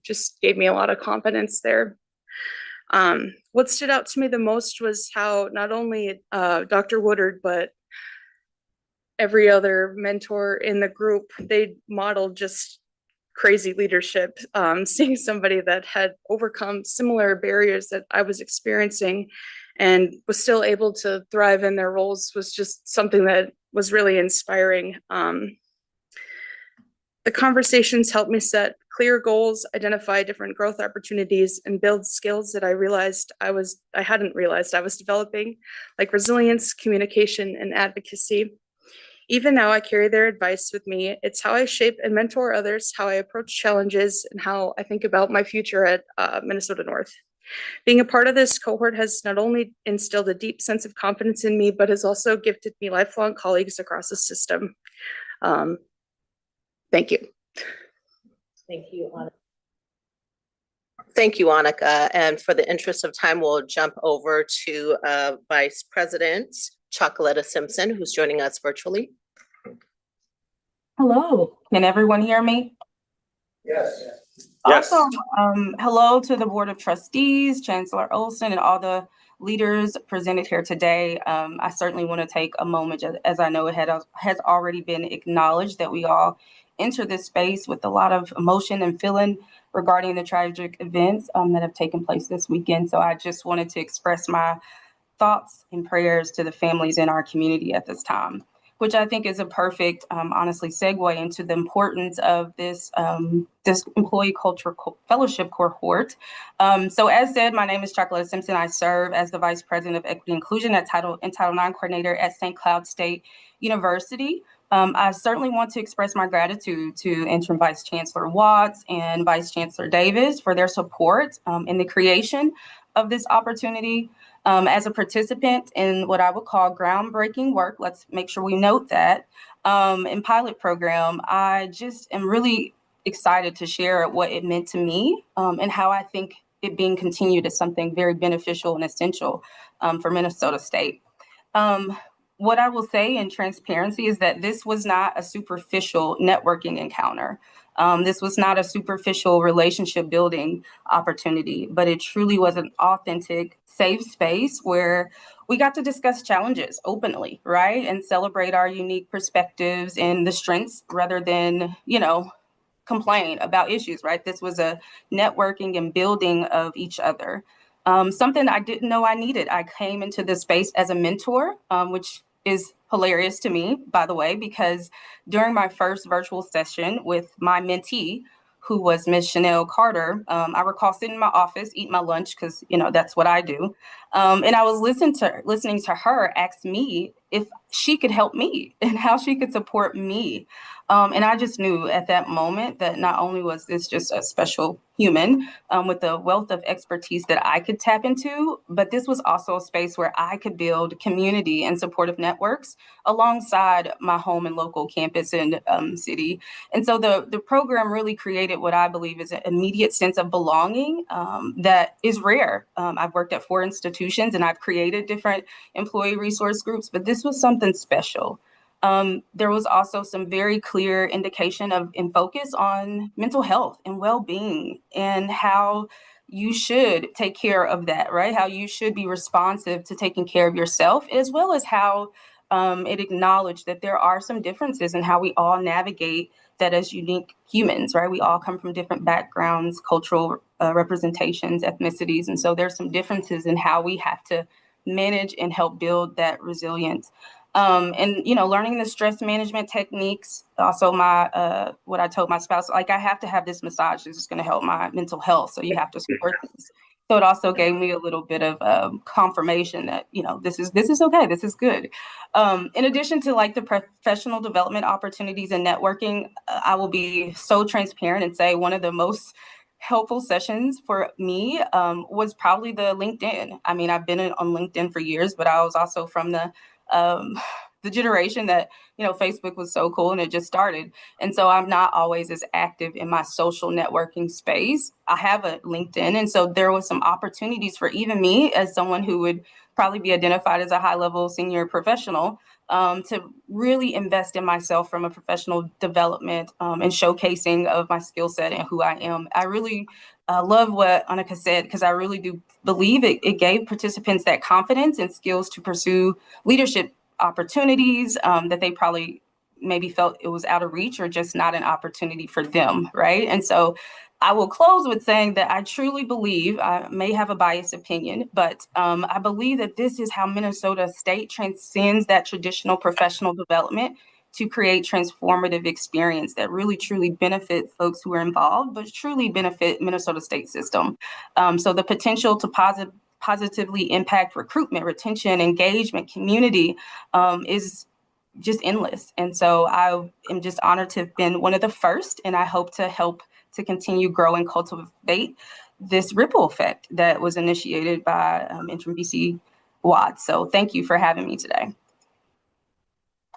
S15: Just gave me a lot of confidence there. What stood out to me the most was how not only Dr. Woodard, but every other mentor in the group, they modeled just crazy leadership. Seeing somebody that had overcome similar barriers that I was experiencing and was still able to thrive in their roles was just something that was really inspiring. The conversations helped me set clear goals, identify different growth opportunities, and build skills that I hadn't realized I was developing, like resilience, communication, and advocacy. Even now, I carry their advice with me. It's how I shape and mentor others, how I approach challenges, and how I think about my future at Minnesota North. Being a part of this cohort has not only instilled a deep sense of confidence in me, but has also gifted me lifelong colleagues across the system. Thank you.
S6: Thank you, Annika. Thank you, Annika. And for the interest of time, we'll jump over to Vice President Chocoletta Simpson, who's joining us virtually.
S16: Hello, can everyone hear me?
S4: Yes.
S16: Awesome. Hello to the Board of Trustees, Chancellor Olson, and all the leaders presented here today. I certainly want to take a moment, as I know it has already been acknowledged, that we all enter this space with a lot of emotion and feeling regarding the tragic events that have taken place this weekend. So I just wanted to express my thoughts and prayers to the families in our community at this time, which I think is a perfect, honestly, segue into the importance of this employee culture fellowship cohort. So as said, my name is Chancellor Simpson. I serve as the Vice President of Equity Inclusion and Title IX Coordinator at St. Cloud State University. I certainly want to express my gratitude to Interim Vice Chancellor Watts and Vice Chancellor Davis for their support in the creation of this opportunity. As a participant in what I would call groundbreaking work, let's make sure we note that, in pilot program, I just am really excited to share what it meant to me and how I think it being continued is something very beneficial and essential for Minnesota State. What I will say in transparency is that this was not a superficial networking encounter. This was not a superficial relationship building opportunity, but it truly was an authentic, safe space where we got to discuss challenges openly, right? And celebrate our unique perspectives and the strengths rather than, complain about issues, right? This was a networking and building of each other. Something I didn't know I needed. I came into this space as a mentor, which is hilarious to me, by the way, because during my first virtual session with my mentee, who was Miss Chanel Carter, I recall sitting in my office, eating my lunch, because that's what I do. And I was listening to her ask me if she could help me and how she could support me. And I just knew at that moment that not only was this just a special human with a wealth of expertise that I could tap into, but this was also a space where I could build community and supportive networks alongside my home and local campus and city. And so the program really created what I believe is an immediate sense of belonging that is rare. I've worked at 4 institutions and I've created different employee resource groups, but this was something special. There was also some very clear indication and focus on mental health and well-being and how you should take care of that, right? How you should be responsive to taking care of yourself, as well as how it acknowledged that there are some differences in how we all navigate that as unique humans, right? We all come from different backgrounds, cultural representations, ethnicities. And so there's some differences in how we have to manage and help build that resilience. And learning the stress management techniques. Also, what I told my spouse, like, I have to have this massage. This is going to help my mental health. So you have to support this. So it also gave me a little bit of confirmation that this is okay. This is good. In addition to like the professional development opportunities and networking, I will be so transparent and say one of the most helpful sessions for me was probably the LinkedIn. I mean, I've been on LinkedIn for years, but I was also from the generation that Facebook was so cool and it just started, and so I'm not always as active in my social networking space. I have a LinkedIn, and so there was some opportunities for even me as someone who would probably be identified as a high-level senior professional to really invest in myself from a professional development and showcasing of my skill set and who I am. I really love what Annika said, because I really do believe it gave participants that confidence and skills to pursue leadership opportunities that they probably maybe felt it was out of reach or just not an opportunity for them, right? And so I will close with saying that I truly believe, I may have a biased opinion, but I believe that this is how Minnesota State transcends that traditional professional development to create transformative experience that really truly benefit folks who are involved, but truly benefit Minnesota State system. So the potential to positively impact recruitment, retention, engagement, community is just endless. And so I am just honored to have been one of the first, and I hope to help to continue grow and cultivate this ripple effect that was initiated by Interim VC Watts. So thank you for having me today.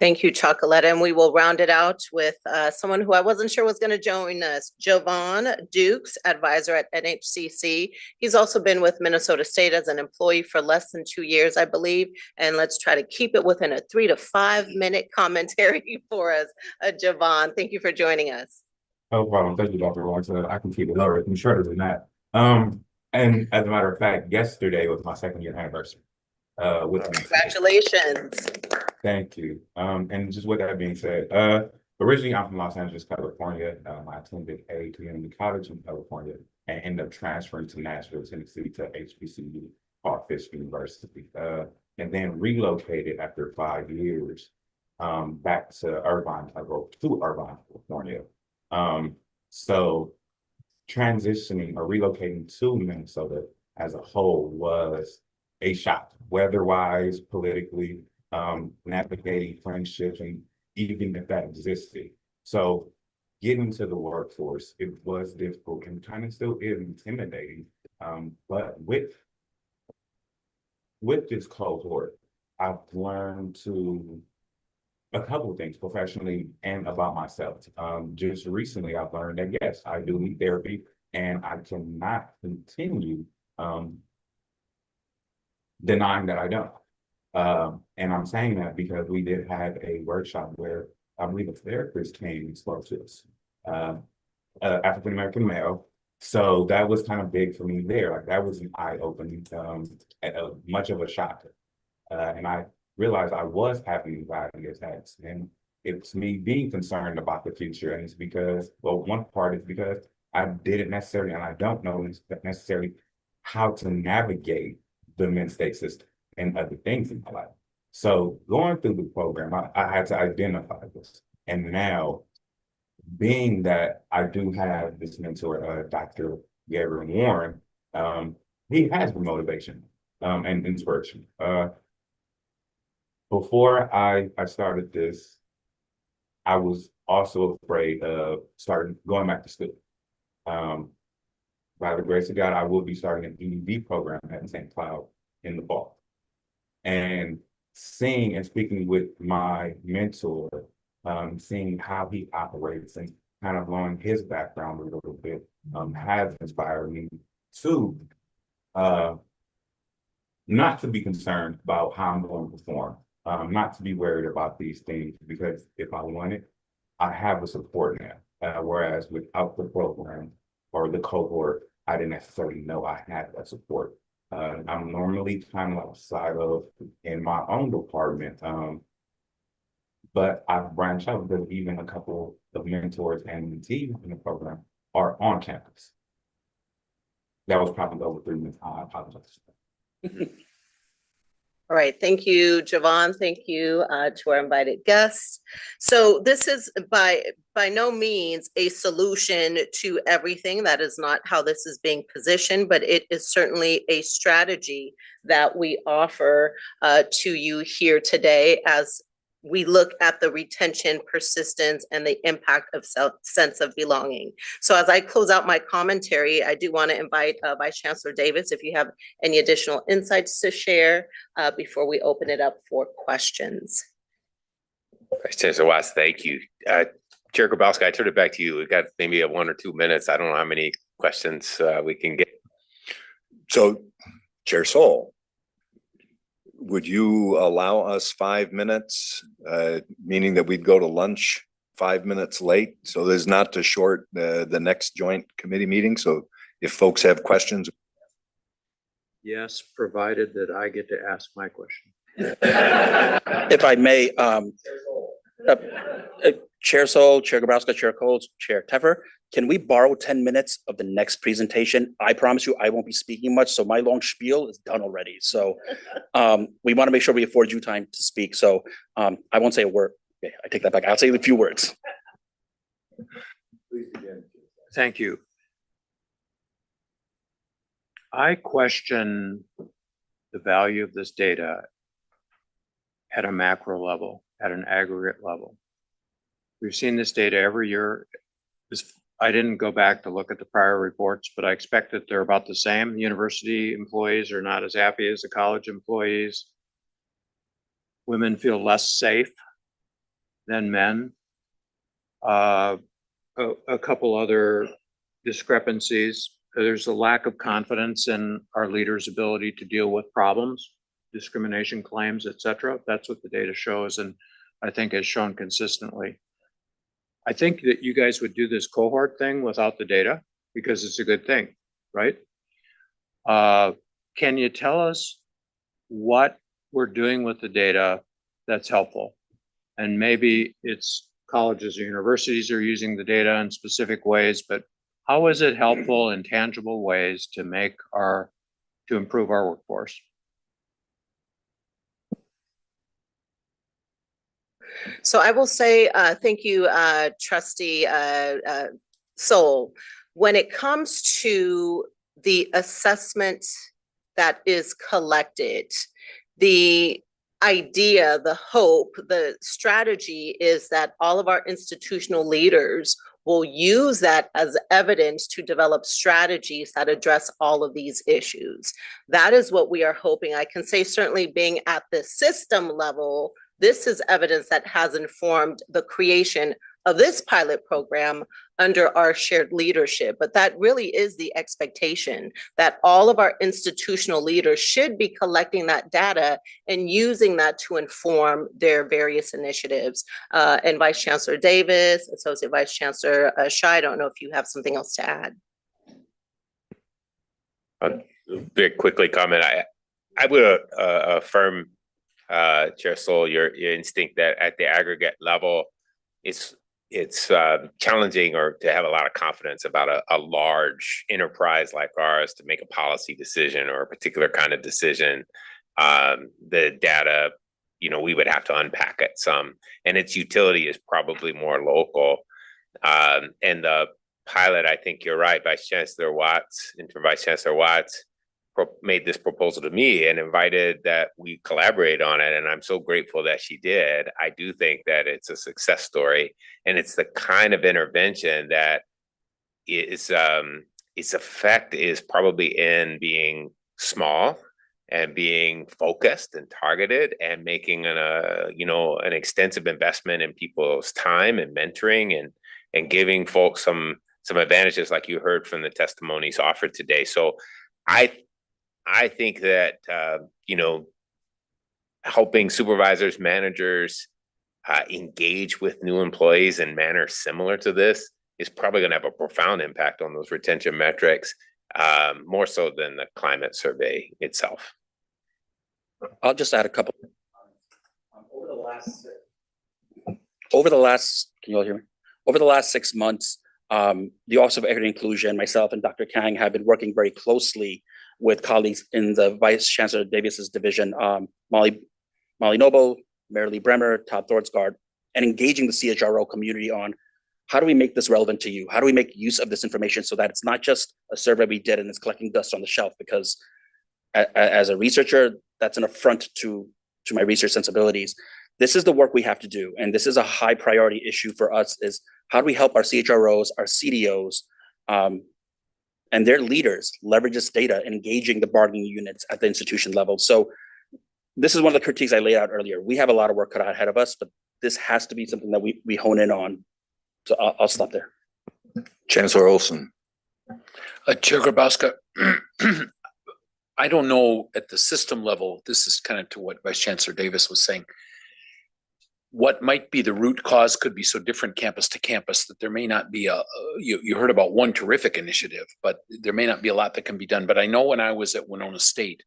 S6: Thank you, Chocoletta. And we will round it out with someone who I wasn't sure was going to join us, Jovan Dukes, advisor at NHCC. He's also been with Minnesota State as an employee for less than 2 years, I believe. And let's try to keep it within a 3 to 5 minute commentary for us. Jovan, thank you for joining us.
S17: No problem. Thank you, Dr. Ross. I can keep it lower and shorter than that. And as a matter of fact, yesterday was my 2nd year anniversary.
S6: Congratulations.
S17: Thank you. And just with that being said, originally I'm from Los Angeles, California. I attended a community college in California and ended up transferring to Nashville, Tennessee to HBCU called Fisk University. And then relocated after 5 years back to Irvine, California. So transitioning or relocating to Minnesota as a whole was a shock, weather-wise, politically, navigating friendships, and even if that existed. So getting to the workforce, it was difficult and kind of still is intimidating. But with this cohort, I've learned to a couple of things professionally and about myself. Just recently, I've learned that yes, I do need therapy, and I cannot continue denying that I don't. And I'm saying that because we did have a workshop where I believe a therapist came and spoke to us, African-American male. So that was kind of big for me there. Like that was an eye-opening, much of a shock. And I realized I was having anxiety attacks, and it's me being concerned about the future. And it's because, well, one part is because I didn't necessarily, and I don't know necessarily how to navigate the men's state system and other things in my life. So going through the program, I had to identify this. And now, being that I do have this mentor, Dr. Gabriel Warren, he has the motivation and inspiration. Before I started this, I was also afraid of going back to school. By the grace of God, I will be starting an EDD program at St. Cloud in the fall. And seeing and speaking with my mentor, seeing how he operates and kind of learning his background a little bit, has inspired me to not to be concerned about how I'm going to perform, not to be worried about these things, because if I want it, I have the support now. Whereas without the program or the cohort, I didn't necessarily know I had that support. I'm normally kind of outside of in my own department, but I've branched out because even a couple of mentors and mentees in the program are on campus. That was probably over 3 minutes. I apologize.
S6: All right, thank you, Javon. Thank you to our invited guests. So this is by no means a solution to everything. That is not how this is being positioned, but it is certainly a strategy that we offer to you here today as we look at the retention, persistence, and the impact of sense of belonging. So as I close out my commentary, I do want to invite Vice Chancellor Davis, if you have any additional insights to share before we open it up for questions.
S7: Vice Chancellor Watts, thank you. Chair Grabowski, I turn it back to you. We've got maybe 1 or 2 minutes. I don't know how many questions we can get.
S4: So, Chair Sol, would you allow us 5 minutes, meaning that we'd go to lunch 5 minutes late? So there's not to short the next joint committee meeting. So if folks have questions.
S1: Yes, provided that I get to ask my question.
S13: If I may, Chair Sol, Chair Grabowska, Chair Coles, Chair Teffer, can we borrow 10 minutes of the next presentation? I promise you, I won't be speaking much, so my long spiel is done already. So we want to make sure we afford you time to speak. So I won't say a word. Okay, I take that back. I'll say a few words.
S1: Thank you. I question the value of this data at a macro level, at an aggregate level. We've seen this data every year. I didn't go back to look at the prior reports, but I expect that they're about the same. University employees are not as happy as the college employees. Women feel less safe than men. A couple other discrepancies. There's a lack of confidence in our leaders' ability to deal with problems, discrimination claims, et cetera. That's what the data shows, and I think has shown consistently. I think that you guys would do this cohort thing without the data because it's a good thing, right? Can you tell us what we're doing with the data that's helpful? And maybe it's colleges or universities are using the data in specific ways, but how is it helpful in tangible ways to improve our workforce?
S6: So I will say, thank you, Trustee Sol. When it comes to the assessment that is collected, the idea, the hope, the strategy is that all of our institutional leaders will use that as evidence to develop strategies that address all of these issues. That is what we are hoping. I can say certainly being at the system level, this is evidence that has informed the creation of this pilot program under our shared leadership. But that really is the expectation, that all of our institutional leaders should be collecting that data and using that to inform their various initiatives. And Vice Chancellor Davis, Associate Vice Chancellor Shai, I don't know if you have something else to add.
S7: Very quickly comment. I would affirm, Chair Sol, your instinct that at the aggregate level, it's challenging or to have a lot of confidence about a large enterprise like ours to make a policy decision or a particular kind of decision. The data, we would have to unpack it some, and its utility is probably more local. And the pilot, I think you're right, Vice Chancellor Watts, Interim Vice Chancellor Watts, made this proposal to me and invited that we collaborate on it. And I'm so grateful that she did. I do think that it's a success story, and it's the kind of intervention that is, its effect is probably in being small and being focused and targeted and making an extensive investment in people's time and mentoring and giving folks some advantages like you heard from the testimonies offered today. So I think that, helping supervisors, managers engage with new employees in manners similar to this is probably going to have a profound impact on those retention metrics, more so than the climate survey itself.
S13: I'll just add a couple. Over the last, can you all hear me? Over the last 6 months, the Office of Equity and Inclusion, myself and Dr. Kang have been working very closely with colleagues in the Vice Chancellor Davis's division, Molly Noble, Marilee Bremer, Todd Thordsgaard, and engaging the CHRO community on how do we make this relevant to you? How do we make use of this information so that it's not just a survey we did and it's collecting dust on the shelf? Because as a researcher, that's an affront to my research sensibilities. This is the work we have to do. And this is a high priority issue for us, is how do we help our CHROs, our CDOs, and their leaders leverage this data, engaging the bargaining units at the institution level. So this is one of the critiques I laid out earlier. We have a lot of work cut out ahead of us, but this has to be something that we hone in on. So I'll stop there.
S4: Chancellor Olson.
S5: Chair Grabowska, I don't know at the system level, this is kind of to what Vice Chancellor Davis was saying. What might be the root cause could be so different campus to campus that there may not be you heard about one terrific initiative, but there may not be a lot that can be done. But I know when I was at Winona State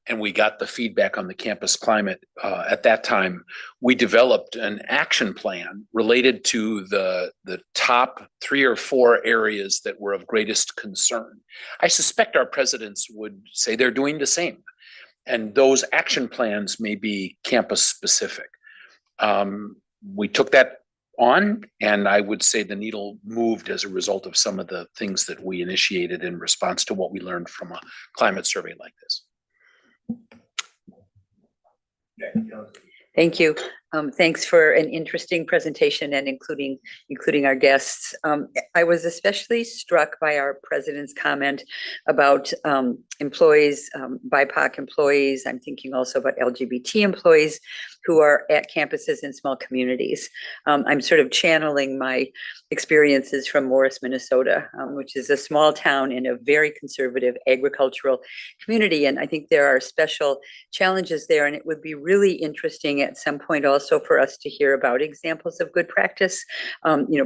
S5: and we got the feedback on the campus climate, at that time, we developed an action plan related to the top 3 or 4 areas that were of greatest concern. I suspect our presidents would say they're doing the same. And those action plans may be campus specific. We took that on, and I would say the needle moved as a result of some of the things that we initiated in response to what we learned from a climate survey like this.
S9: Thank you. Thanks for an interesting presentation and including our guests. I was especially struck by our president's comment about employees, BIPOC employees. I'm thinking also about LGBT employees who are at campuses in small communities. I'm sort of channeling my experiences from Morris, Minnesota, which is a small town in a very conservative agricultural community. And I think there are special challenges there. And it would be really interesting at some point also for us to hear about examples of good practice,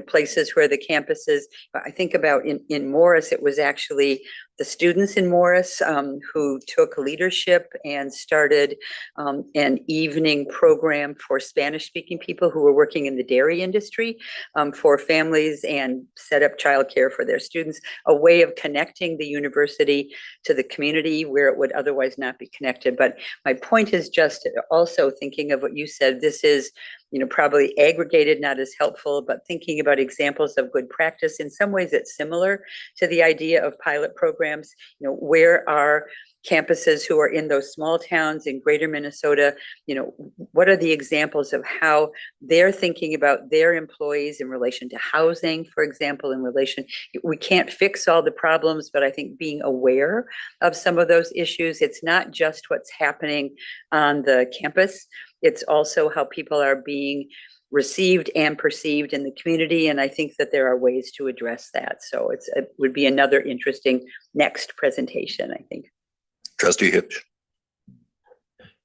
S9: places where the campuses, I think about in Morris, it was actually the students in Morris who took leadership and started an evening program for Spanish-speaking people who were working in the dairy industry for families and set up childcare for their students, a way of connecting the university to the community where it would otherwise not be connected. But my point is just also thinking of what you said, this is probably aggregated, not as helpful, but thinking about examples of good practice. In some ways, it's similar to the idea of pilot programs. Where are campuses who are in those small towns in greater Minnesota, what are the examples of how they're thinking about their employees in relation to housing, for example, we can't fix all the problems, but I think being aware of some of those issues, it's not just what's happening on the campus, it's also how people are being received and perceived in the community. And I think that there are ways to address that. So it would be another interesting next presentation, I think.
S4: Trustee Hitch.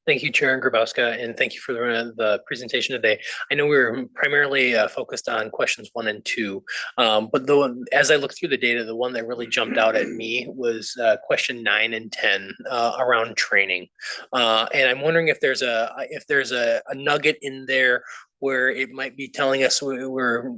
S18: Thank you, Chair Grabowska, and thank you for the presentation today. I know we were primarily focused on questions 1 and 2, but as I looked through the data, the one that really jumped out at me was question 9 and 10 around training. And I'm wondering if there's a nugget in there where it might be telling us we're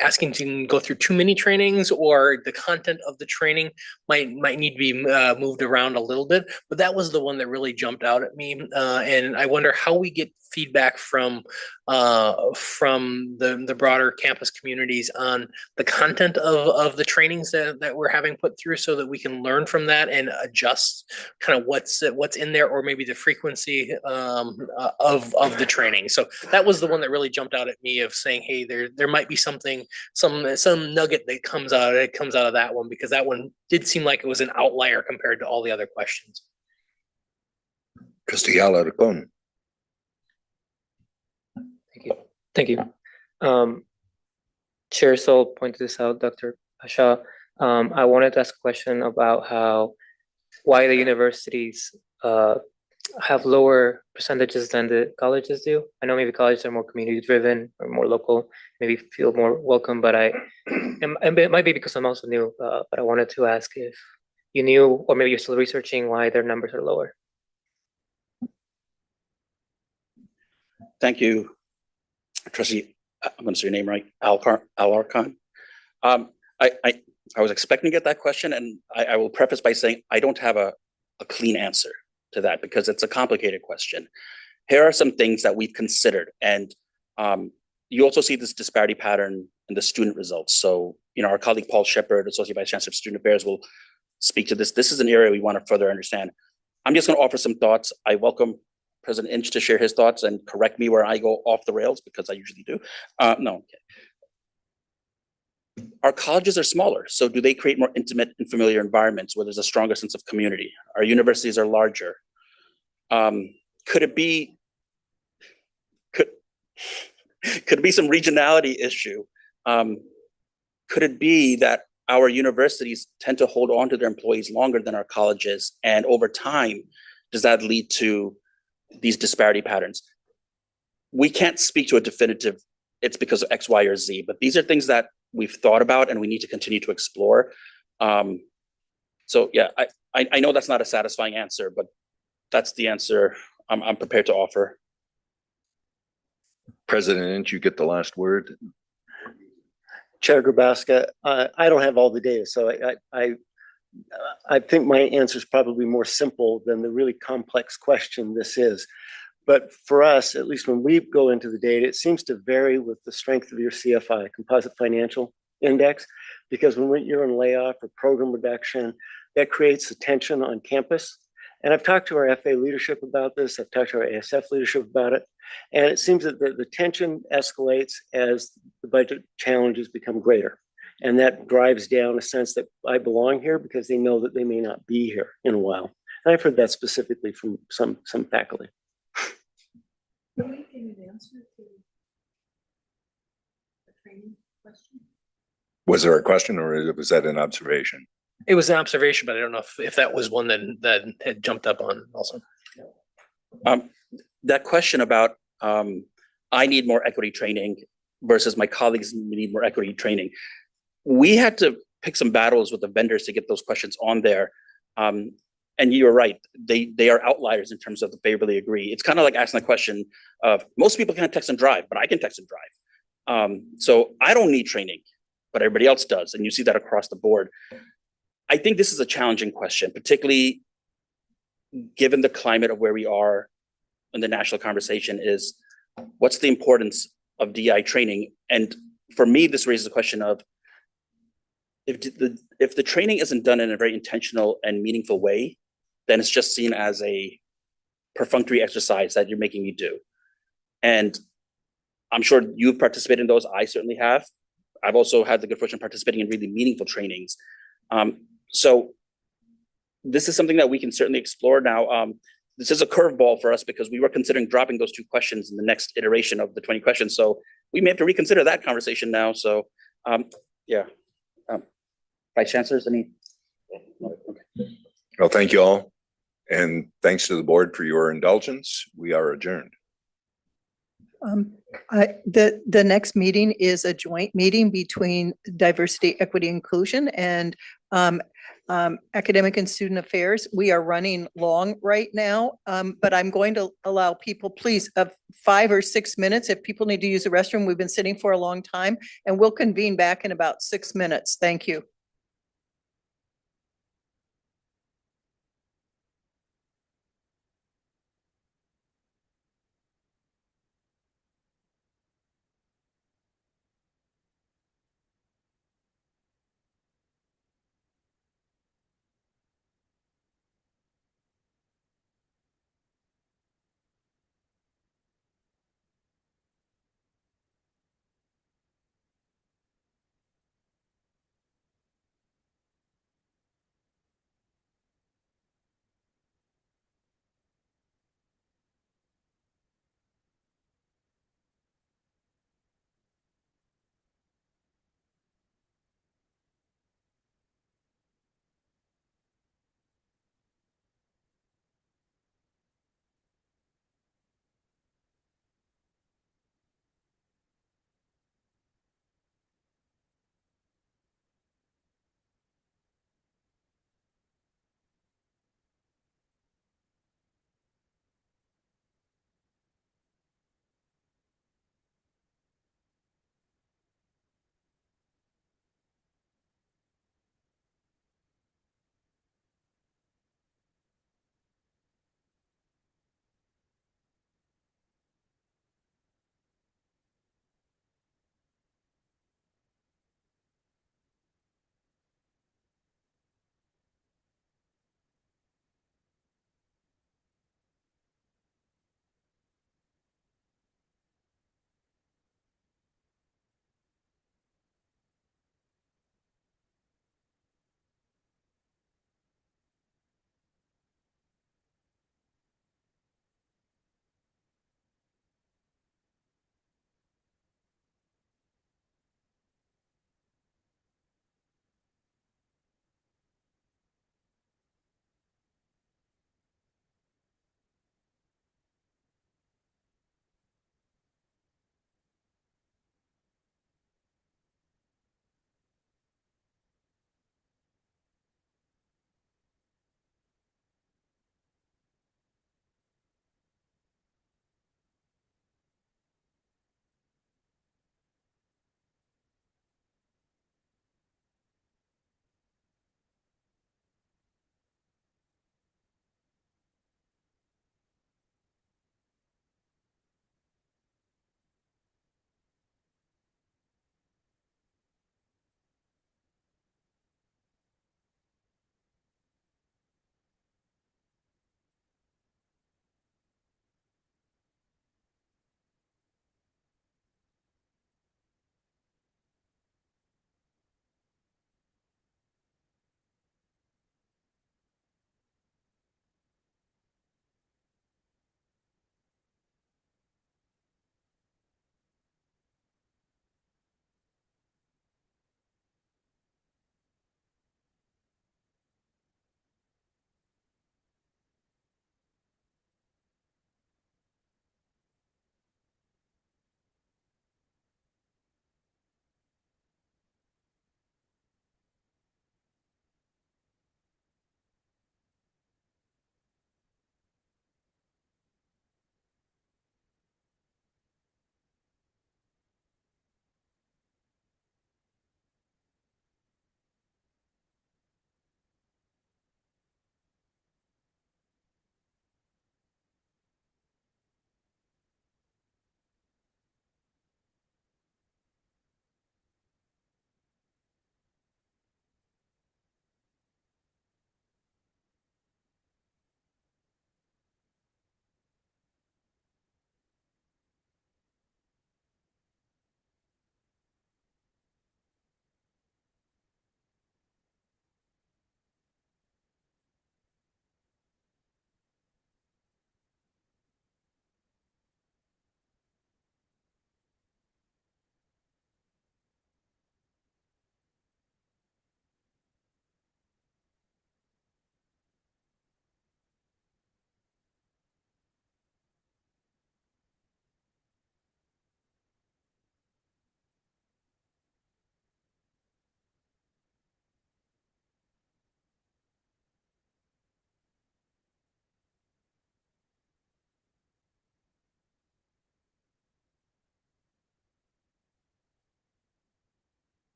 S18: asking to go through too many trainings, or the content of the training might need to be moved around a little bit. But that was the one that really jumped out at me, and I wonder how we get feedback from the broader campus communities on the content of the trainings that we're having put through, so that we can learn from that and adjust kind of what's in there, or maybe the frequency of the training. So that was the one that really jumped out at me, of saying, hey, there might be something, some nugget that comes out of that one, because that one did seem like it was an outlier compared to all the other questions.
S4: Trustee Alarcon.
S3: Thank you. Chair Sol pointed this out, Dr. Shah. I wanted to ask a question about why the universities have lower percentages than the colleges do. I know maybe colleges are more community driven or more local, maybe feel more welcome, but it might be because I'm also new, but I wanted to ask if you knew, or maybe you're still researching, why their numbers are lower.
S13: Thank you, Trustee, I'm going to say your name right, Alarcon. I was expecting to get that question, and I will preface by saying I don't have a clean answer to that, because it's a complicated question. Here are some things that we've considered, and you also see this disparity pattern in the student results. So, our colleague Paul Shepard, Associate Vice Chancellor of Student Affairs, will speak to this. This is an area we want to further understand. I'm just going to offer some thoughts. I welcome President Inch to share his thoughts and correct me where I go off the rails, because I usually do. No. Our colleges are smaller, so do they create more intimate and familiar environments where there's a stronger sense of community? Our universities are larger. Could it be some regionality issue? Could it be that our universities tend to hold on to their employees longer than our colleges, and over time, does that lead to these disparity patterns? We can't speak to a definitive, it's because of X, Y, or Z, but these are things that we've thought about and we need to continue to explore. So yeah, I know that's not a satisfying answer, but that's the answer I'm prepared to offer.
S4: President Inch, you get the last word.
S12: Chair Grabowska, I don't have all the data, so I think my answer is probably more simple than the really complex question this is. But for us, at least when we go into the data, it seems to vary with the strength of your CFI, Composite Financial Index, because when you're in layoff or program reduction, that creates a tension on campus. And I've talked to our FA leadership about this. I've talked to our ASF leadership about it. And it seems that the tension escalates as the budget challenges become greater. And that drives down a sense that I belong here, because they know that they may not be here in a while. And I've heard that specifically from some faculty.
S4: Was there a question, or was that an observation?
S18: It was an observation, but I don't know if that was one that had jumped up on also.
S13: That question about I need more equity training versus my colleagues need more equity training. We had to pick some battles with the vendors to get those questions on there. And you're right, they are outliers in terms of the favorably agree. It's kind of like asking the question of, most people can't text and drive, but I can text and drive. So I don't need training, but everybody else does. And you see that across the board. I think this is a challenging question, particularly given the climate of where we are in the national conversation, is what's the importance of DI training? And for me, this raises the question of, if the training isn't done in a very intentional and meaningful way, then it's just seen as a perfunctory exercise that you're making me do. And I'm sure you've participated in those. I certainly have. I've also had the good fortune of participating in really meaningful trainings. So this is something that we can certainly explore now. This is a curveball for us, because we were considering dropping those 2 questions in the next iteration of the 20 questions. So we may have to reconsider that conversation now. So, yeah. Vice Chancellors, any? Okay.
S4: Well, thank you all. And thanks to the board for your indulgence. We are adjourned.
S10: The next meeting is a joint meeting between Diversity, Equity, Inclusion and Academic and Student Affairs. We are running long right now, but I'm going to allow people, please, 5 or 6 minutes. If people need to use the restroom, we've been sitting for a long time, and we'll convene back in about 6 minutes. Thank you.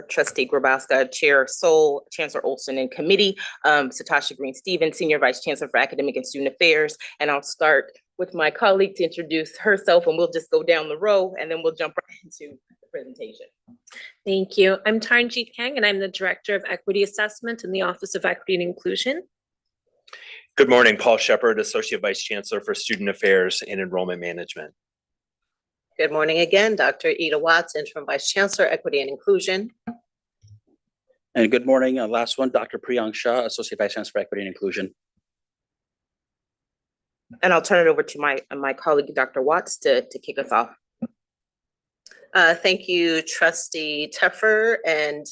S16: Trustee Grabowska, Chair Sol, Chancellor Olson, and Committee, Satasha Green Stevens, Senior Vice Chancellor for Academic and Student Affairs. And I'll start with my colleague to introduce herself, and we'll just go down the row and then we'll jump right into the presentation.
S14: Thank you. I'm Taranjeet Kang, and I'm the Director of Equity Assessment in the Office of Equity and Inclusion.
S19: Good morning, Paul Shepard, Associate Vice Chancellor for Student Affairs and Enrollment Management.
S6: Good morning again, Dr. Ida Watts, Interim Vice Chancellor, Equity and Inclusion.
S13: And good morning, last one, Dr. Priyank Shah, Associate Vice Chancellor for Equity and Inclusion.
S16: And I'll turn it over to my colleague, Dr. Watts, to kick us off.
S6: Thank you, Trustee Teffer and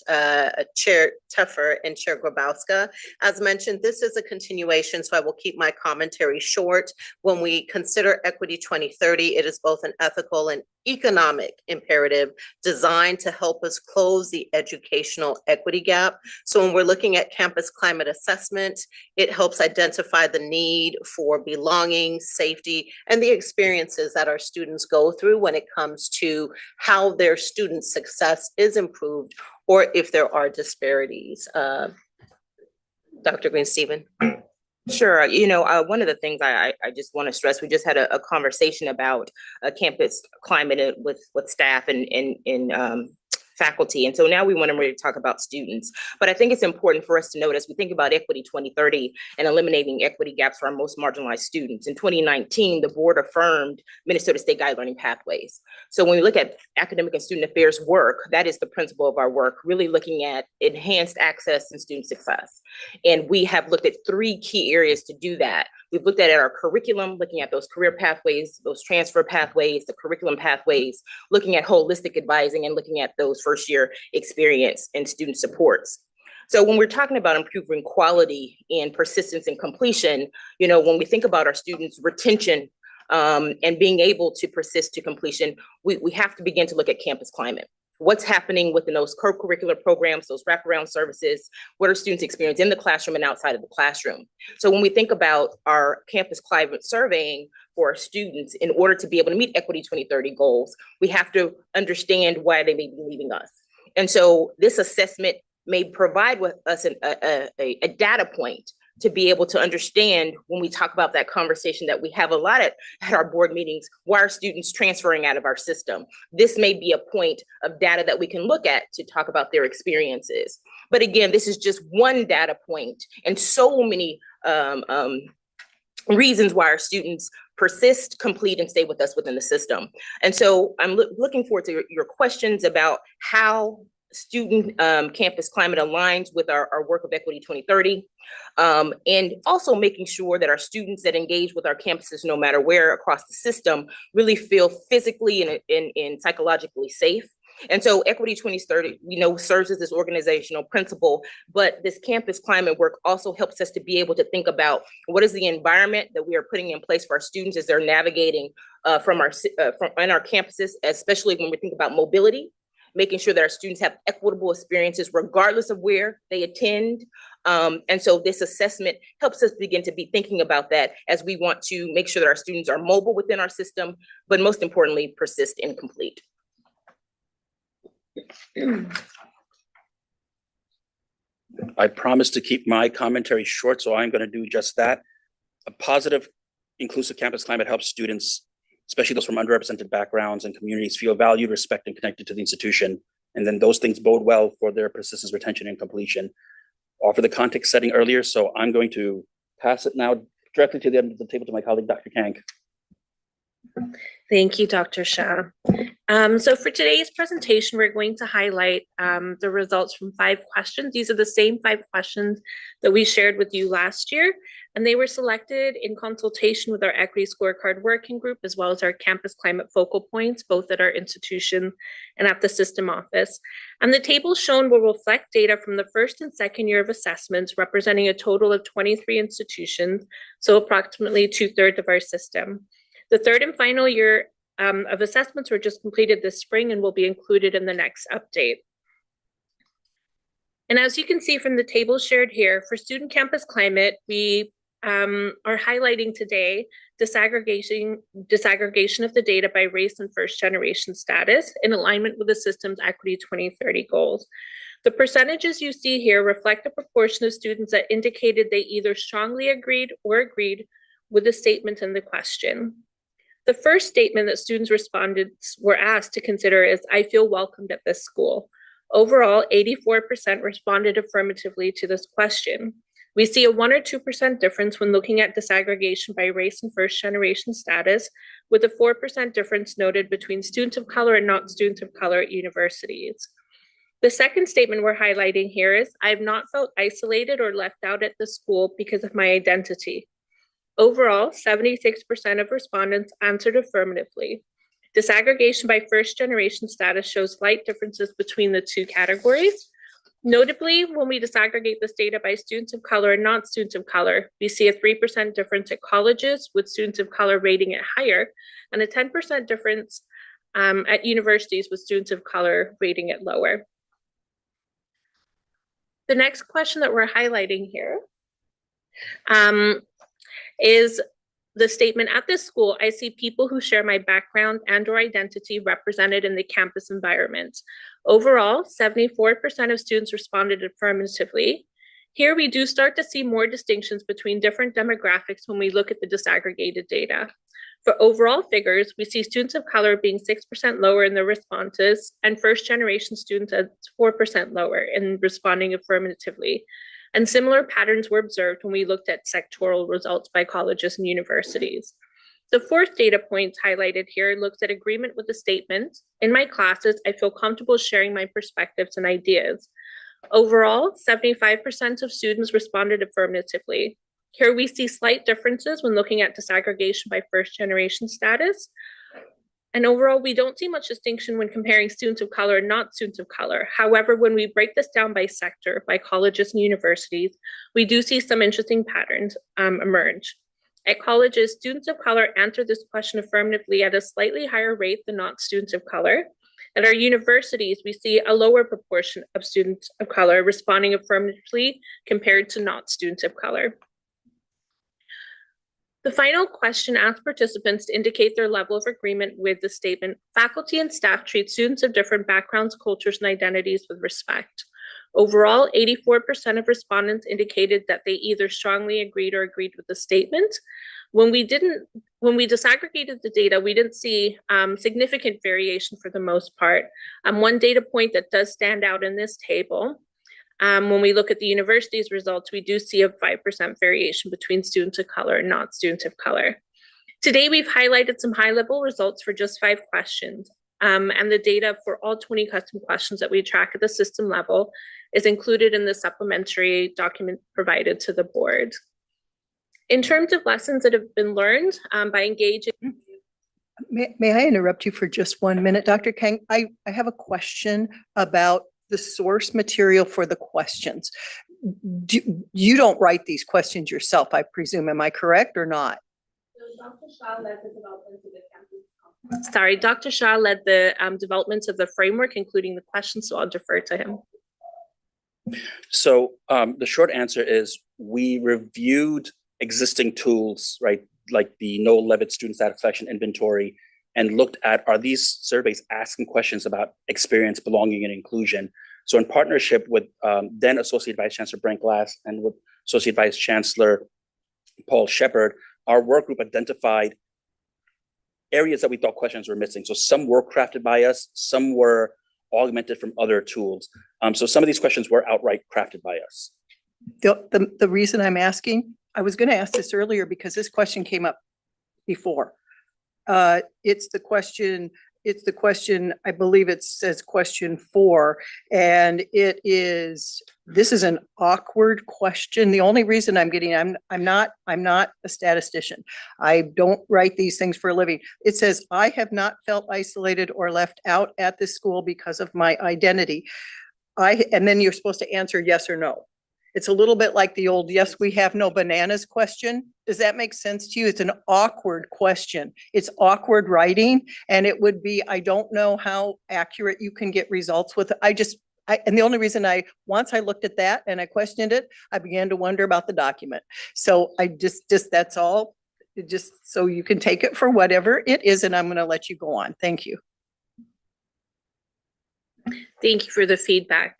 S6: Chair Teffer and Chair Grabowska. As mentioned, this is a continuation, so I will keep my commentary short. When we consider Equity 2030, it is both an ethical and economic imperative designed to help us close the educational equity gap. So when we're looking at campus climate assessment, it helps identify the need for belonging, safety, and the experiences that our students go through when it comes to how their student success is improved or if there are disparities. Dr. Green-Steven.
S16: Sure. One of the things I just want to stress, we just had a conversation about campus climate with staff and faculty. And so now we want to really talk about students. But I think it's important for us to note as we think about Equity 2030 and eliminating equity gaps for our most marginalized students. In 2019, the board affirmed Minnesota State Guide Learning Pathways. So when we look at academic and student affairs work, that is the principle of our work, really looking at enhanced access and student success. And we have looked at 3 key areas to do that. We've looked at our curriculum, looking at those career pathways, those transfer pathways, the curriculum pathways, looking at holistic advising and looking at those first year experience and student supports. So when we're talking about improving quality and persistence and completion, when we think about our students' retention and being able to persist to completion, we have to begin to look at campus climate. What's happening within those co-curricular programs, those wraparound services, what are students experience in the classroom and outside of the classroom? So when we think about our campus climate surveying for our students, in order to be able to meet Equity 2030 goals, we have to understand why they may be leaving us. And so this assessment may provide with us a data point to be able to understand when we talk about that conversation that we have a lot at our board meetings, why are students transferring out of our system? This may be a point of data that we can look at to talk about their experiences. But again, this is just one data point and so many reasons why our students persist, complete, and stay with us within the system. And so I'm looking forward to your questions about how student campus climate aligns with our work of Equity 2030, and also making sure that our students that engage with our campuses, no matter where across the system, really feel physically and psychologically safe. And so Equity 2030, serves as this organizational principle, but this campus climate work also helps us to be able to think about what is the environment that we are putting in place for our students as they're navigating from our campuses, especially when we think about mobility, making sure that our students have equitable experiences regardless of where they attend. And so this assessment helps us begin to be thinking about that as we want to make sure that our students are mobile within our system, but most importantly, persist and complete.
S13: I promise to keep my commentary short, so I'm going to do just that. A positive, inclusive campus climate helps students, especially those from underrepresented backgrounds and communities, feel valued, respected, and connected to the institution. And then those things bode well for their persistence, retention, and completion. Offer the context setting earlier, so I'm going to pass it now directly to the end of the table to my colleague, Dr. Kang.
S14: Thank you, Dr. Shah. So for today's presentation, we're going to highlight the results from 5 questions. These are the same 5 questions that we shared with you last year, and they were selected in consultation with our Equity Scorecard Working Group, as well as our campus climate focal points, both at our institution and at the system office. And the table shown will reflect data from the first and second year of assessments, representing a total of 23 institutions, so approximately 2/3 of our system. The third and final year of assessments were just completed this spring and will be included in the next update. And as you can see from the table shared here, for student campus climate, we are highlighting today disaggregation of the data by race and first generation status in alignment with the system's Equity 2030 goals. The percentages you see here reflect a proportion of students that indicated they either strongly agreed or agreed with the statement in the question. The first statement that students were asked to consider is, "I feel welcomed at this school." Overall, 84% responded affirmatively to this question. We see a 1 or 2% difference when looking at disaggregation by race and first generation status, with a 4% difference noted between students of color and not students of color at universities. The second statement we're highlighting here is, "I have not felt isolated or left out at the school because of my identity." Overall, 76% of respondents answered affirmatively. Disaggregation by first generation status shows slight differences between the two categories. Notably, when we disaggregate this data by students of color and not students of color, we see a 3% difference at colleges with students of color rating it higher, and a 10% difference at universities with students of color rating it lower. The next question that we're highlighting here is the statement, "At this school, I see people who share my background and/or identity represented in the campus environment." Overall, 74% of students responded affirmatively. Here, we do start to see more distinctions between different demographics when we look at the disaggregated data. For overall figures, we see students of color being 6% lower in their responses and first-generation students at 4% lower in responding affirmatively. And similar patterns were observed when we looked at sectoral results by colleges and universities. The fourth data point highlighted here looks at agreement with the statement, "In my classes, I feel comfortable sharing my perspectives and ideas." Overall, 75% of students responded affirmatively. Here we see slight differences when looking at disaggregation by first generation status. And overall, we don't see much distinction when comparing students of color and not students of color. However, when we break this down by sector, by colleges and universities, we do see some interesting patterns emerge. At colleges, students of color answer this question affirmatively at a slightly higher rate than not students of color. At our universities, we see a lower proportion of students of color responding affirmatively compared to not students of color. The final question asked participants to indicate their level of agreement with the statement, "Faculty and staff treat students of different backgrounds, cultures, and identities with respect." Overall, 84% of respondents indicated that they either strongly agreed or agreed with the statement. When we disaggregated the data, we didn't see significant variation for the most part. One data point that does stand out in this table, when we look at the university's results, we do see a 5% variation between students of color and not students of color. Today, we've highlighted some high-level results for just 5 questions, and the data for all 20 custom questions that we track at the system level is included in the supplementary document provided to the board. In terms of lessons that have been learned by engaging.
S10: May I interrupt you for just 1 minute, Dr. Kang? I have a question about the source material for the questions. You don't write these questions yourself, I presume. Am I correct or not?
S14: Dr. Shah led the development of the campus. Sorry, Dr. Shah led the development of the framework, including the questions, so I'll defer to him.
S13: So the short answer is we reviewed existing tools, right? Like the Noel Levitt Student Satisfaction Inventory, and looked at, are these surveys asking questions about experience, belonging, and inclusion? So in partnership with then Associate Vice Chancellor Brent Glass and with Associate Vice Chancellor Paul Shepard, our work group identified areas that we thought questions were missing. So some were crafted by us, some were augmented from other tools. So some of these questions were outright crafted by us.
S10: The reason I'm asking, I was going to ask this earlier because this question came up before. It's the question, I believe it says question 4, and this is an awkward question. The only reason I'm not a statistician. I don't write these things for a living. It says, "I have not felt isolated or left out at this school because of my identity." And then you're supposed to answer yes or no. It's a little bit like the old, "Yes, we have no bananas" question. Does that make sense to you? It's an awkward question. It's awkward writing, and it would be, I don't know how accurate you can get results with. and the only reason once I looked at that and I questioned it, I began to wonder about the document. So I just, that's all, just so you can take it for whatever it is, and I'm going to let you go on. Thank you.
S14: Thank you for the feedback.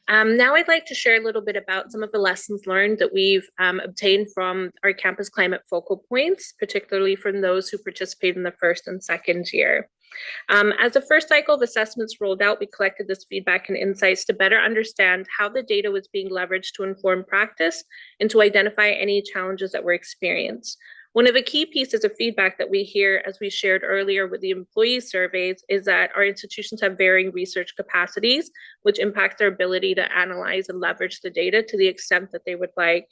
S14: Now I'd like to share a little bit about some of the lessons learned that we've obtained from our campus climate focal points, particularly from those who participate in the first and second year. As the first cycle of assessments rolled out, we collected this feedback and insights to better understand how the data was being leveraged to inform practice and to identify any challenges that were experienced. One of the key pieces of feedback that we hear, as we shared earlier with the employee surveys, is that our institutions have varying research capacities, which impacts their ability to analyze and leverage the data to the extent that they would like.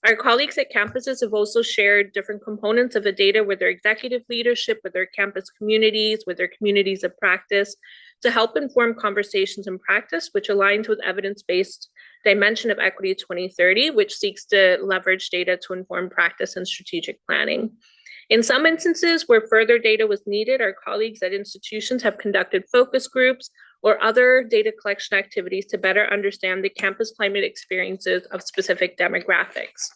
S14: Our colleagues at campuses have also shared different components of the data with their executive leadership, with their campus communities, with their communities of practice, to help inform conversations in practice, which aligns with evidence-based dimension of Equity 2030, which seeks to leverage data to inform practice and strategic planning. In some instances where further data was needed, our colleagues at institutions have conducted focus groups or other data collection activities to better understand the campus climate experiences of specific demographics.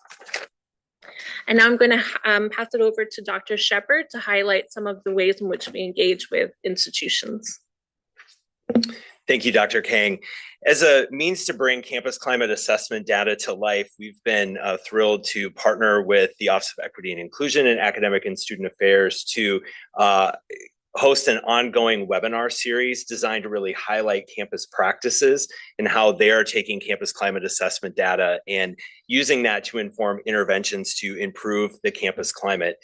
S14: And now I'm going to pass it over to Dr. Shepard to highlight some of the ways in which we engage with institutions.
S19: Thank you, Dr. Kang. As a means to bring campus climate assessment data to life, we've been thrilled to partner with the Office of Equity and Inclusion in Academic and Student Affairs to host an ongoing webinar series designed to really highlight campus practices and how they are taking campus climate assessment data and using that to inform interventions to improve the campus climate.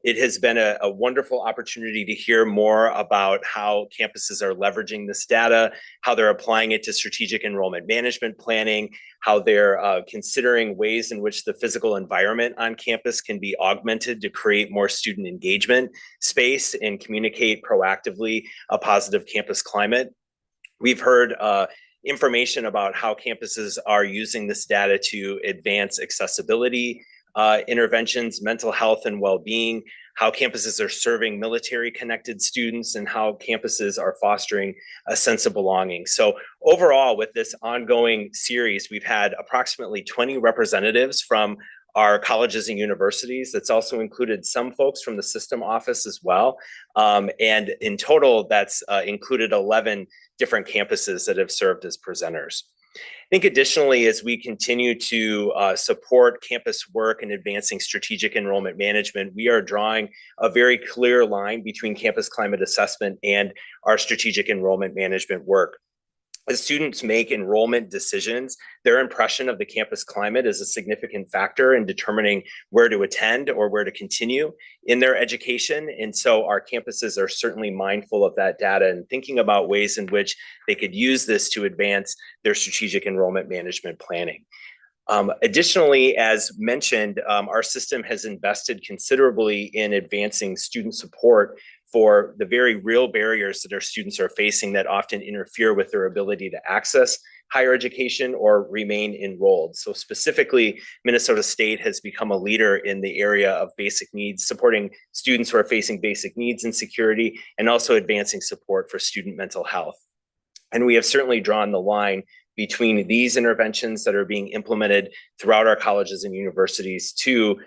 S19: It has been a wonderful opportunity to hear more about how campuses are leveraging this data, how they're applying it to strategic enrollment management planning, how they're considering ways in which the physical environment on campus can be augmented to create more student engagement space and communicate proactively a positive campus climate. We've heard information about how campuses are using this data to advance accessibility interventions, mental health and well-being, how campuses are serving military-connected students, and how campuses are fostering a sense of belonging. So overall, with this ongoing series, we've had approximately 20 representatives from our colleges and universities. That's also included some folks from the system office as well. And in total, that's included 11 different campuses that have served as presenters. I think additionally, as we continue to support campus work and advancing strategic enrollment management, we are drawing a very clear line between campus climate assessment and our strategic enrollment management work. As students make enrollment decisions, their impression of the campus climate is a significant factor in determining where to attend or where to continue in their education. And so our campuses are certainly mindful of that data and thinking about ways in which they could use this to advance their strategic enrollment management planning. Additionally, as mentioned, our system has invested considerably in advancing student support for the very real barriers that our students are facing that often interfere with their ability to access higher education or remain enrolled. So specifically, Minnesota State has become a leader in the area of basic needs, supporting students who are facing basic needs and security, and also advancing support for student mental health. And we have certainly drawn the line between these interventions that are being implemented throughout our colleges and universities to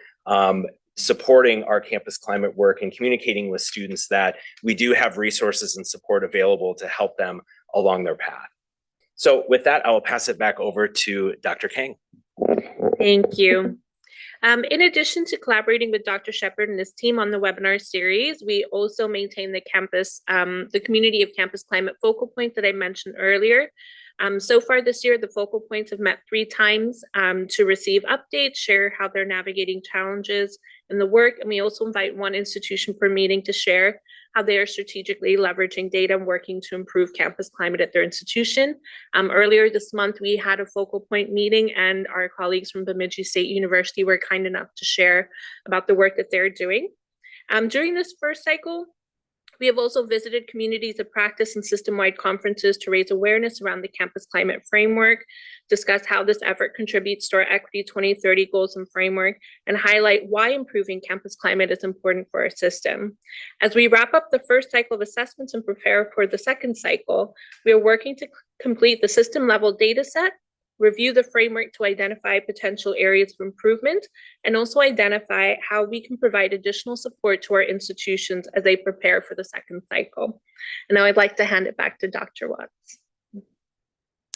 S19: supporting our campus climate work and communicating with students that we do have resources and support available to help them along their path. So with that, I will pass it back over to Dr. Kang.
S14: Thank you. In addition to collaborating with Dr. Shepard and his team on the webinar series, we also maintain the campus, the community of campus climate focal point that I mentioned earlier. So far this year, the focal points have met 3 times to receive updates, share how they're navigating challenges in the work, and we also invite one institution per meeting to share how they are strategically leveraging data and working to improve campus climate at their institution. Earlier this month, we had a focal point meeting, and our colleagues from Bemidji State University were kind enough to share about the work that they're doing. During this first cycle, We have also visited communities of practice and system-wide conferences to raise awareness around the campus climate framework, discuss how this effort contributes to our Equity 2030 goals and framework, and highlight why improving campus climate is important for our system. As we wrap up the first cycle of assessments and prepare for the second cycle, we are working to complete the system-level data set, review the framework to identify potential areas of improvement, and also identify how we can provide additional support to our institutions as they prepare for the second cycle. And now I'd like to hand it back to Dr. Watts.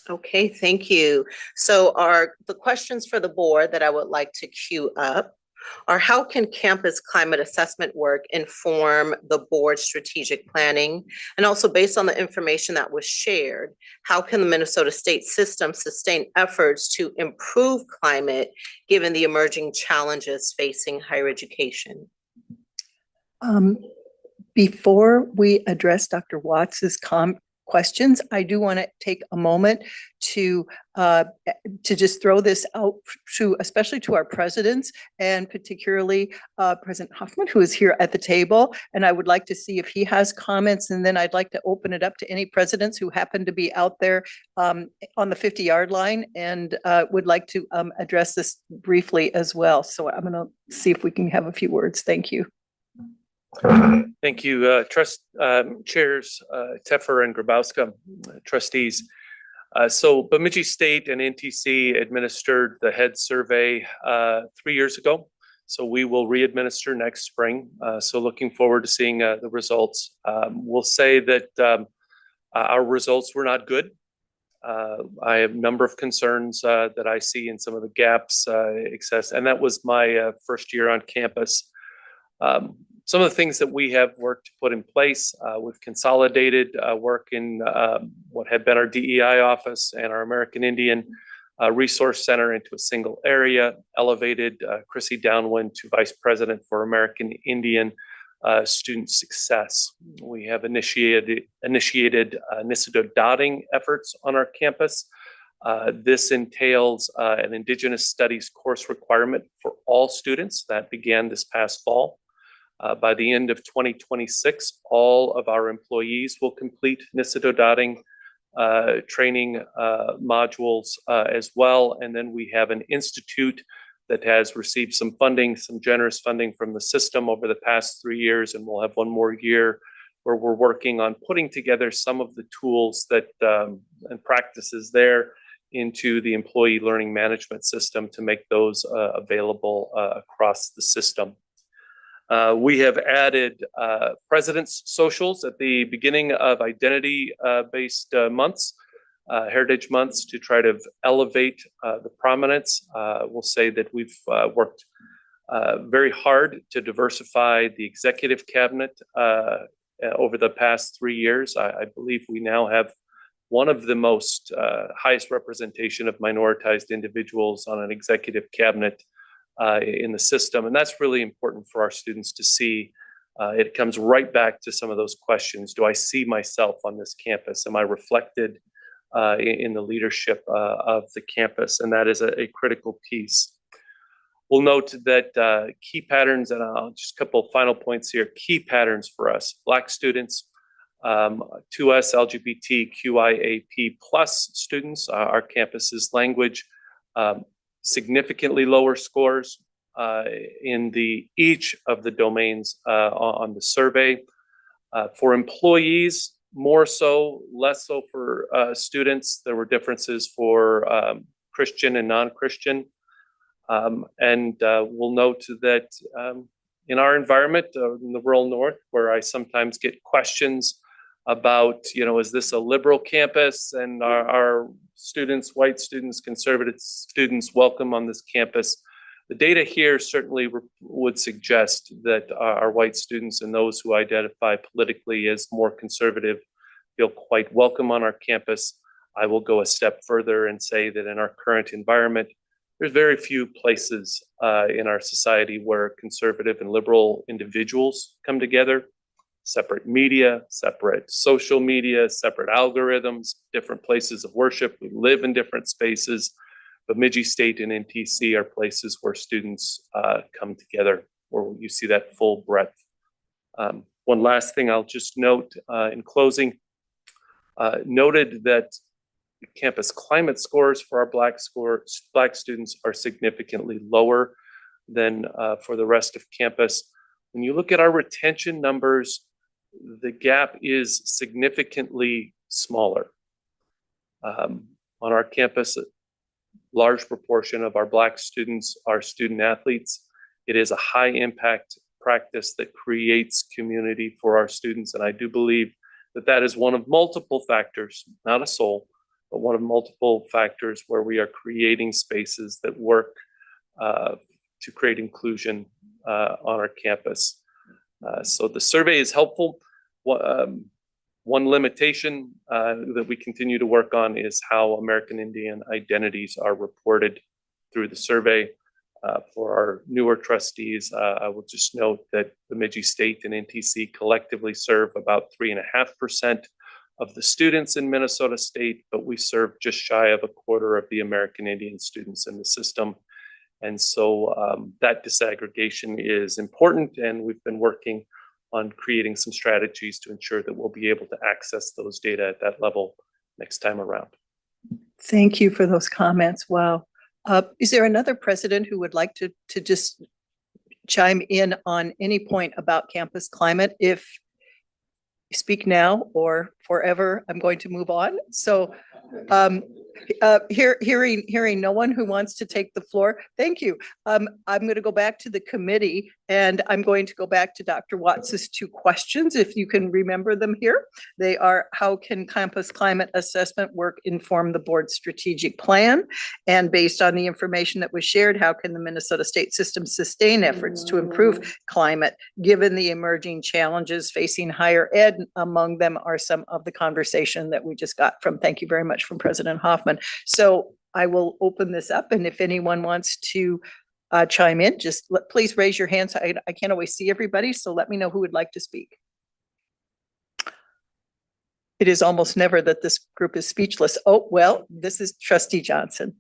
S6: Okay, thank you. So the questions for the board that I would like to queue up are, how can campus climate assessment work inform the board's strategic planning? And also, based on the information that was shared, how can the Minnesota state system sustain efforts to improve climate given the emerging challenges facing higher education?
S10: Before we address Dr. Watts's questions, I do want to take a moment to just throw this out to, especially to our presidents, and particularly President Hoffman, who is here at the table. And I would like to see if he has comments, and then I'd like to open it up to any presidents who happen to be out there on the 50-yard line and would like to address this briefly as well. So I'm going to see if we can have a few words. Thank you.
S20: Thank you, chairs Teffer and Grabowska, trustees. So Bemidji State and NTC administered the HEAD survey 3 years ago. So we will re-administer next spring. So looking forward to seeing the results. We'll say that our results were not good. I have a number of concerns that I see in some of the gaps, excess, and that was my first year on campus. Some of the things that we have worked to put in place, we've consolidated work in what had been our DEI office and our American Indian Resource Center into a single area, elevated Chrissy Downwind to Vice President for American Indian Student Success. We have initiated NISIDO dotting efforts on our campus. This entails an Indigenous Studies course requirement for all students that began this past fall. By the end of 2026, all of our employees will complete NISIDO dotting training modules as well. And then we have an institute that has received some funding, some generous funding from the system over the past 3 years, and we'll have one more year where we're working on putting together some of the tools that and practices there into the employee learning management system to make those available across the system. We have added president's socials at the beginning of identity-based months, heritage months, to try to elevate the prominence. We'll say that we've worked very hard to diversify the executive cabinet over the past 3 years. I believe we now have one of the most highest representation of minoritized individuals on an executive cabinet in the system. And that's really important for our students to see. It comes right back to some of those questions. Do I see myself on this campus? Am I reflected in the leadership of the campus? And that is a critical piece. We'll note that key patterns, and just a couple final points here, key patterns for us, Black students, to us, LGBTQIAP+ students, our campus's language, significantly lower scores in each of the domains on the survey. For employees, more so, less so for students. There were differences for Christian and non-Christian. And we'll note that in our environment, in the rural north, where I sometimes get questions about, is this a liberal campus, and our students, white students, conservative students, welcome on this campus? The data here certainly would suggest that our white students and those who identify politically as more conservative feel quite welcome on our campus. I will go a step further and say that in our current environment, there's very few places in our society where conservative and liberal individuals come together. Separate media, separate social media, separate algorithms, different places of worship. We live in different spaces. Bemidji State and NTC are places where students come together, where you see that full breadth. One One last thing I'll just note in closing, noted that the campus climate scores for our Black students are significantly lower than for the rest of campus. When you look at our retention numbers, the gap is significantly smaller. On our campus, a large proportion of our Black students are student athletes. It is a high impact practice that creates community for our students. And I do believe that that is one of multiple factors, not a sole, but one of multiple factors where we are creating spaces that work to create inclusion on our campus. So the survey is helpful. One limitation that we continue to work on is how American Indian identities are reported through the survey. For our newer trustees, I will just note that Bemidji State and NTC collectively serve about 3.5% of the students in Minnesota State, but we serve just shy of a quarter of the American Indian students in the system. And so that disaggregation is important, and we've been working on creating some strategies to ensure that we'll be able to access those data at that level next time around.
S10: Thank you for those comments. Wow. Is there another president who would like to just chime in on any point about campus climate? If you speak now or forever, I'm going to move on. So hearing no one who wants to take the floor, thank you. I'm going to go back to the committee, and I'm going to go back to Dr. Watts's 2 questions, if you can remember them here. They are, how can campus climate assessment work inform the board's strategic plan? And based on the information that was shared, how can the Minnesota state system sustain efforts to improve climate, given the emerging challenges facing higher ed? Among them are some of the conversation that we just got from, thank you very much, from President Hoffman. So I will open this up, and if anyone wants to chime in, just please raise your hands. I can't always see everybody, so let me know who would like to speak. It is almost never that this group is speechless. Oh, well, this is Trustee Johnson.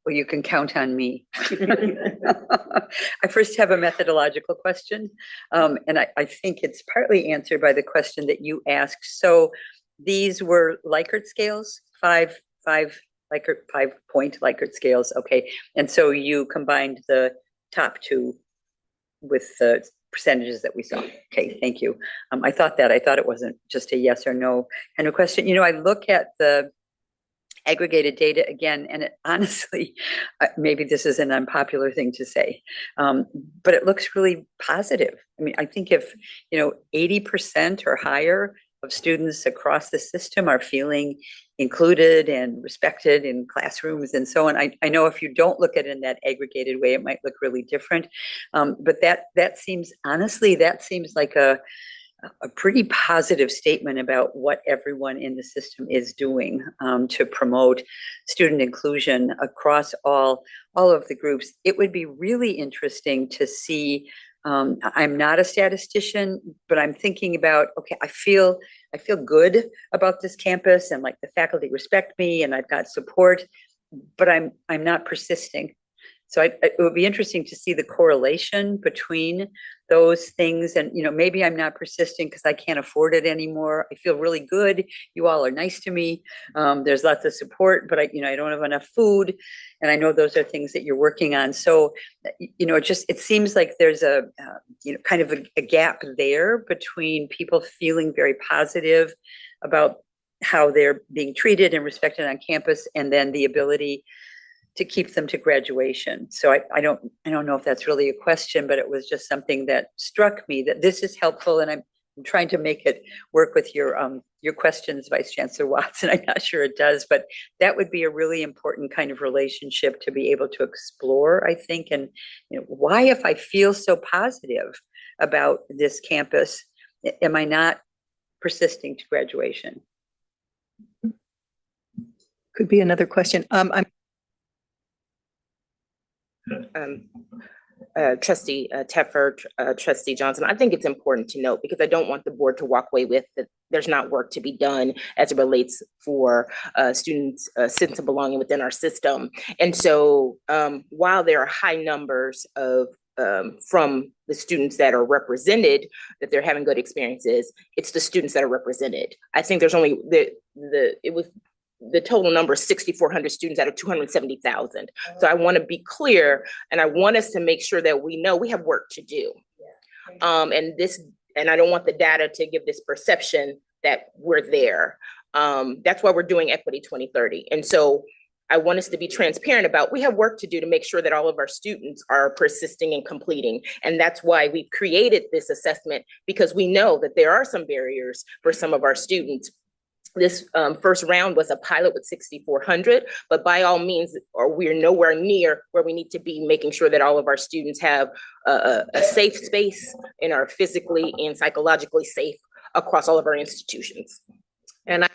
S9: Well, you can count on me. I first have a methodological question, and I think it's partly answered by the question that you asked. So these were Likert scales, five Likert, 5-point Likert scales. Okay. And so you combined the top 2 with the percentages that we saw. Okay. Thank you. I thought it wasn't just a yes or no kind of question. You know, I look at the aggregated data again, and it honestly, maybe this is an unpopular thing to say, but it looks really positive. I mean, I think if, 80% or higher of students across the system are feeling included and respected in classrooms and so on. I know if you don't look at it in that aggregated way, it might look really different. But that seems, honestly, like a pretty positive statement about what everyone in the system is doing to promote student inclusion across all of the groups. It would be really interesting to see. I'm not a statistician, but I'm thinking about, okay, I feel good about this campus, and like the faculty respect me, and I've got support, but I'm not persisting. So it would be interesting to see the correlation between those things. And, maybe I'm not persisting because I can't afford it anymore. I feel really good. You all are nice to me. There's lots of support, but I don't have enough food. And I know those are things that you're working on. So, it seems like there's a, kind of a gap there between people feeling very positive about how they're being treated and respected on campus, and then the ability to keep them to graduation. So I don't know if that's really a question, but it was just something that struck me that this is helpful, and I'm trying to make it work with your questions, Vice Chancellor Watson. I'm not sure it does, but that would be a really important kind of relationship to be able to explore, I think. And why, if I feel so positive about this campus, am I not persisting to graduation?
S10: Could be another question.
S21: Trustee Teffer, Trustee Johnson, I think it's important to note, because I don't want the board to walk away with that there's not work to be done as it relates for students' sense of belonging within our system. And so while there are high numbers of from the students that are represented, that they're having good experiences. It's the students that are represented. I think there's only the total number is 6,400 students out of 270,000. So I want to be clear, and I want us to make sure that we know we have work to do. And I don't want the data to give this perception that we're there. That's why we're doing Equity 2030. And so I want us to be transparent about, we have work to do to make sure that all of our students are persisting and completing. And that's why we've created this assessment, because we know that there are some barriers for some of our students. This first round was a pilot with 6,400, but by all means, we're nowhere near where we need to be, making sure that all of our students have a safe space and are physically and psychologically safe across all of our institutions.
S6: And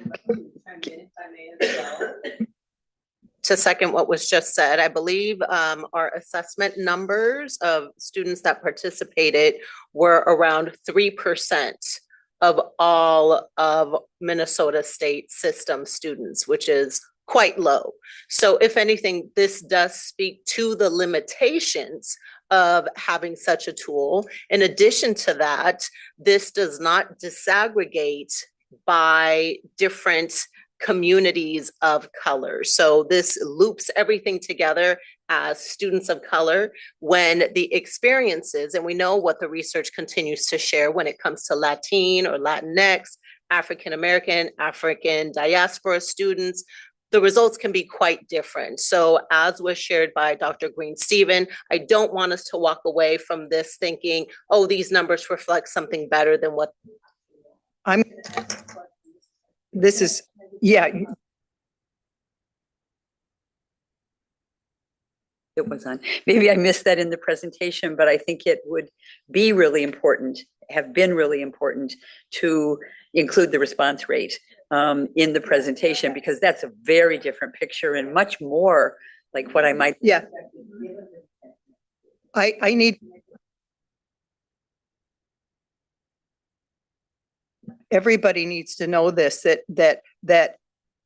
S6: to second what was just said, I believe our assessment numbers of students that participated were around 3% of all of Minnesota State system students, which is quite low. So if anything, this does speak to the limitations of having such a tool. In addition to that, this does not disaggregate by different communities of color. So this loops everything together as students of color, when the experiences, and we know what the research continues to share when it comes to Latin or Latinx, African American, African diaspora students, the results can be quite different. So as was shared by Dr. Green-Steven, I don't want us to walk away from this thinking, oh, these numbers reflect something better than what.
S10: Yeah.
S9: It was on. Maybe I missed that in the presentation, but I think it would be really important, have been really important to include the response rate in the presentation, because that's a very different picture and much more like what I might.
S10: Yeah. I need. Everybody needs to know this, that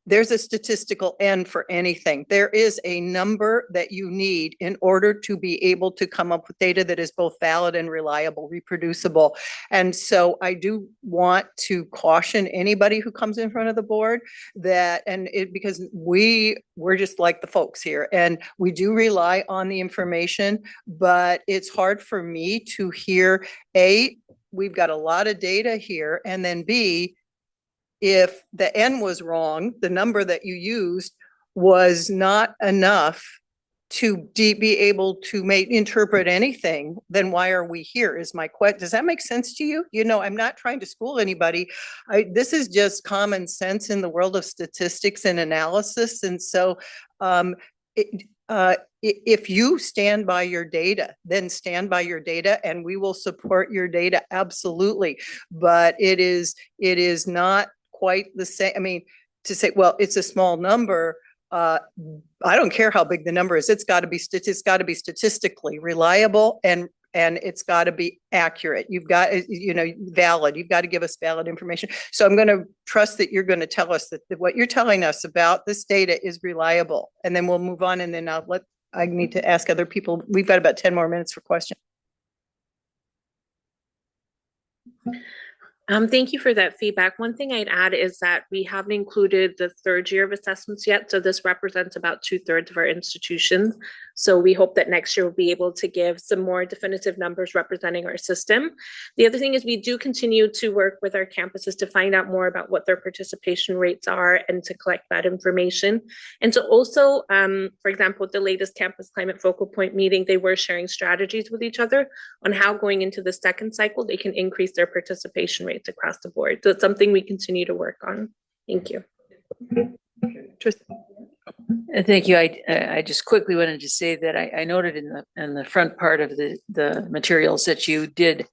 S10: there's a statistical end for anything. There is a number that you need in order to be able to come up with data that is both valid and reliable, reproducible. And so I do want to caution anybody who comes in front of the board that, because we're just like the folks here, and we do rely on the information, but it's hard for me to hear, A, we've got a lot of data here, and then B, if the N was wrong, the number that you used was not enough to be able to interpret anything, then why are we here is my question. Does that make sense to you? You know, I'm not trying to school anybody. This is just common sense in the world of statistics and analysis. And so if you stand by your data, then stand by your data, and we will support your data, absolutely. But it is not quite the same. I mean, to say, well, it's a small number. I don't care how big the number is. It's got to be statistically reliable, and it's got to be accurate. You've got, valid. You've got to give us valid information. So I'm going to trust that you're going to tell us that what you're telling us about this data is reliable, and then we'll move on. And then I need to ask other people. We've got about 10 more minutes for questions.
S14: Thank you for that feedback. One thing I'd add is that we haven't included the third year of assessments yet. So this represents about 2/3 of our institutions. So we hope that next year we'll be able to give some more definitive numbers representing our system. The other thing is we do continue to work with our campuses to find out more about what their participation rates are and to collect that information. And so also, for example, at the latest Campus Climate Focal Point meeting, they were sharing strategies with each other on how going into the second cycle, they can increase their participation rates across the board. So it's something we continue to work on. Thank you.
S8: Thank you. I just quickly wanted to say that I noted in the front part of the materials that you did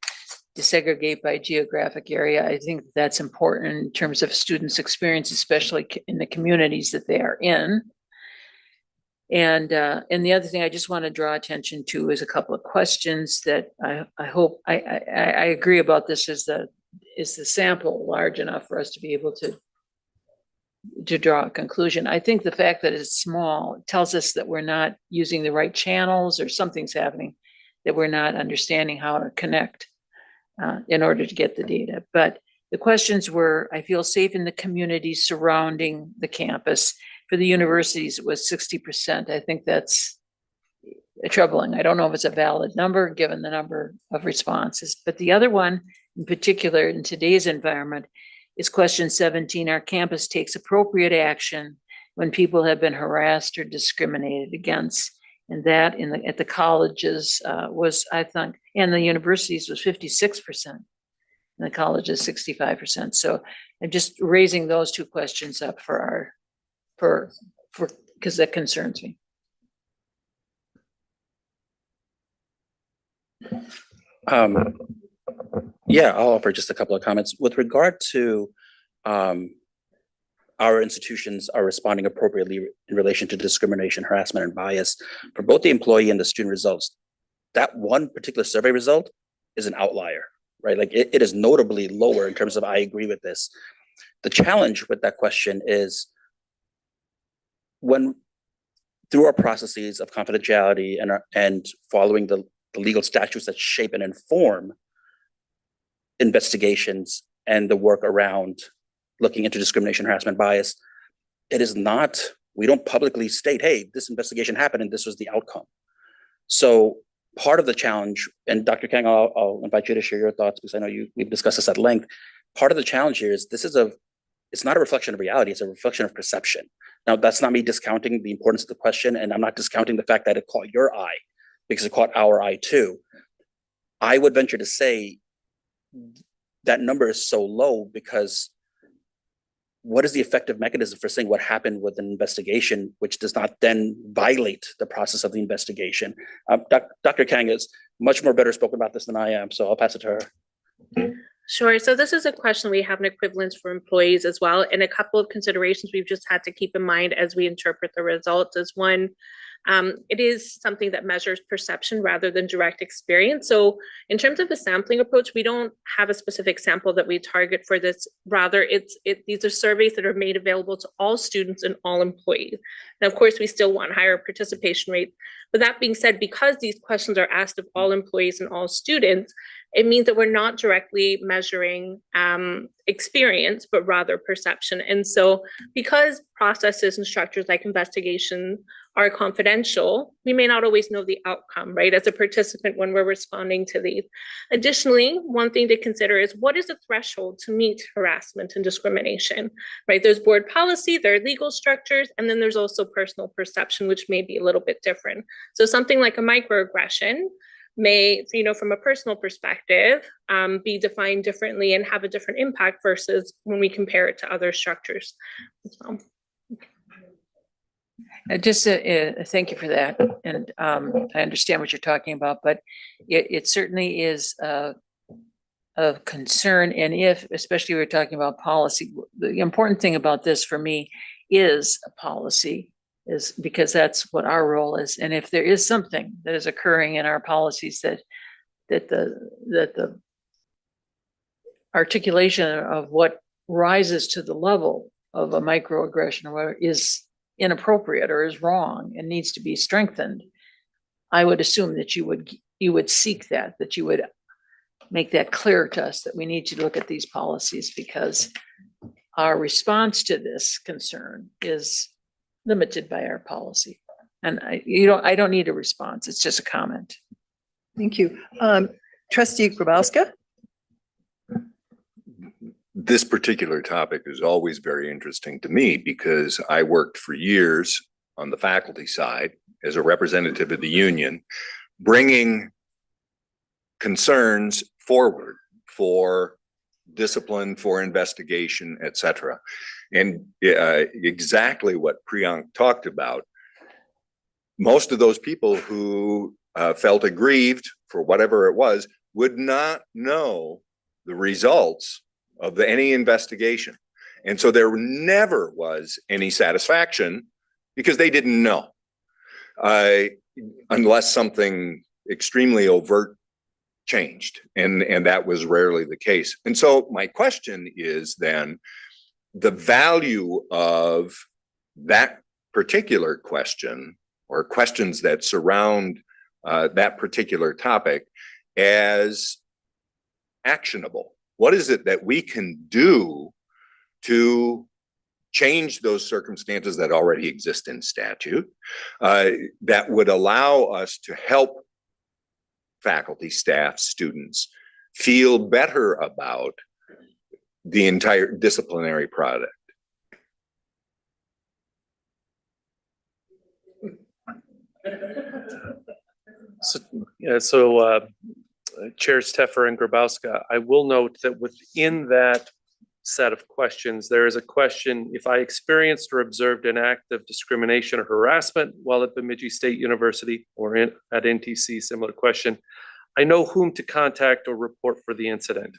S8: desegregate by geographic area. I think that's important in terms of students' experience, especially in the communities that they are in. And the other thing I just want to draw attention to is a couple of questions that I hope I agree about. This is the sample large enough for us to be able to draw a conclusion. I think the fact that it's small tells us that we're not using the right channels or something's happening that we're not understanding how to connect in order to get the data. But the questions were, I feel safe in the community surrounding the campus. For the universities, it was 60%. I think that's troubling. I don't know if it's a valid number, given the number of responses. But the other one, in particular, in today's environment, is question 17. Our campus takes appropriate action when people have been harassed or discriminated against. And that at the colleges was, I think, and the universities was 56%. And the colleges 65%. So I'm just raising those two questions up for because that concerns me.
S13: Yeah, I'll offer just a couple of comments with regard to our institutions are responding appropriately in relation to discrimination, harassment, and bias for both the employee and the student results. That one particular survey result is an outlier, right? Like it is notably lower in terms of I agree with this. The challenge with that question is when through our processes of confidentiality and following the legal statutes that shape and inform investigations and the work around looking into discrimination, harassment, bias, it is not, we don't publicly state, hey, this investigation happened and this was the outcome. So part of the challenge, and Dr. Kang, I'll invite you to share your thoughts because I know we've discussed this at length. Part of the challenge here is it's not a reflection of reality, it's a reflection of perception. Now, that's not me discounting the importance of the question, and I'm not discounting the fact that it caught your eye because it caught our eye too. I would venture to say that number is so low because what is the effective mechanism for saying what happened with an investigation, which does not then violate the process of the investigation? Dr. Kang is much more better spoken about this than I am, so I'll pass it to her.
S14: Sure. So this is a question we have an equivalence for employees as well. And a couple of considerations we've just had to keep in mind as we interpret the results is one, it is something that measures perception rather than direct experience. So in terms of the sampling approach, we don't have a specific sample that we target for this. Rather, these are surveys that are made available to all students and all employees. And of course, we still want higher participation rates. But that being said, because these questions are asked of all employees and all students, it means that we're not directly measuring experience, but rather perception. And so because processes and structures like investigation are confidential, we may not always know the outcome, right, as a participant when we're responding to these. Additionally, one thing to consider is what is the threshold to meet harassment and discrimination, right? There's board policy, there are legal structures, and then there's also personal perception, which may be a little bit different. So something like a microaggression may, from a personal perspective, be defined differently and have a different impact versus when we compare it to other structures. So.
S8: Thank you for that. And I understand what you're talking about, but it certainly is of concern. And especially we're talking about policy, the important thing about this for me is a policy, is because that's what our role is. And if there is something that is occurring in our policies that the articulation of what rises to the level of a microaggression or whatever is inappropriate or is wrong and needs to be strengthened, I would assume that you would seek that you would make that clear to us that we need to look at these policies because our response to this concern is limited by our policy. And I don't need a response. It's just a comment.
S10: Thank you. Trustee Grabowska.
S4: This particular topic is always very interesting to me because I worked for years on the faculty side as a representative of the union, bringing concerns forward for discipline, for investigation, et cetera. And exactly what Priyank talked about, most of those people who felt aggrieved for whatever it was would not know the results of any investigation. And so there never was any satisfaction because they didn't know, unless something extremely overt changed. And that was rarely the case. And so my question is then, the value of that particular question or questions that surround that particular topic as actionable. What is it that we can do to change those circumstances that already exist in statute that would allow us to help faculty, staff, students feel better about the entire disciplinary product?
S20: So Chairs Teffer and Grabowska, I will note that within that set of questions, there is a question: if I experienced or observed an act of discrimination or harassment while at Bemidji State University or at NTC, similar question, I know whom to contact or report for the incident.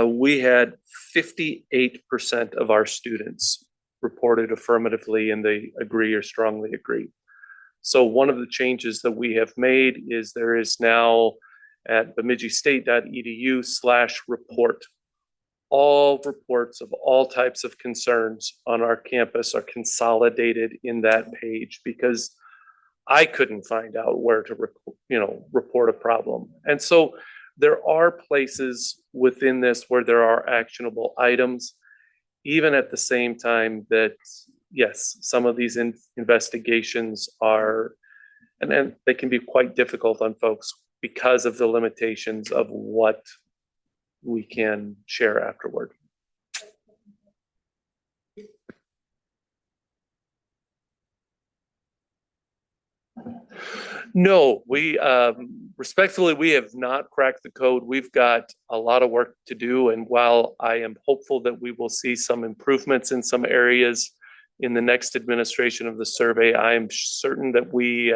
S20: We had 58% of our students reported affirmatively, and they agree or strongly agree. So one of the changes that we have made is there is now at bemidjistate.edu/report, all reports of all types of concerns on our campus are consolidated in that page, because I couldn't find out where to report a problem. And so there are places within this where there are actionable items, even at the same time that, yes, some of these investigations are, and then they can be quite difficult on folks because of the limitations of what we can share afterward. No, we respectfully, we have not cracked the code. We've got a lot of work to do. And while I am hopeful that we will see some improvements in some areas in the next administration of the survey, I am certain that we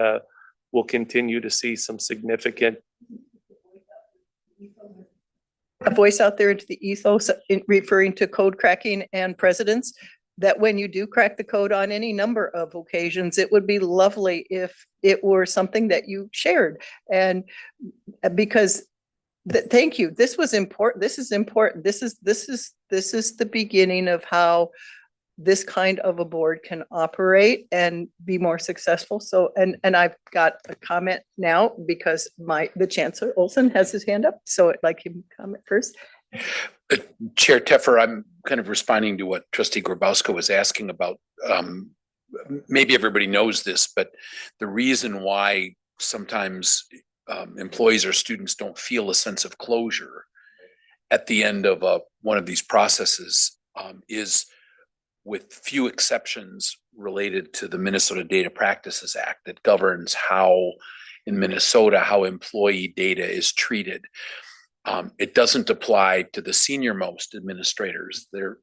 S20: will continue to see some significant.
S10: A voice out there into the ethos, referring to code cracking and precedents, that when you do crack the code on any number of occasions, it would be lovely if it were something that you shared. And because thank you, this was important. This is important. This is the beginning of how this kind of a board can operate and be more successful. So, and I've got a comment now because the Chancellor Olson has his hand up. So I'd like him to comment first.
S5: Chair Teffer, I'm kind of responding to what Trustee Grabowska was asking about. Maybe everybody knows this, but the reason why sometimes employees or students don't feel a sense of closure at the end of one of these processes is, with few exceptions, related to the Minnesota Data Practices Act that governs how, in Minnesota, how employee data is treated. It doesn't apply to the senior-most administrators. They're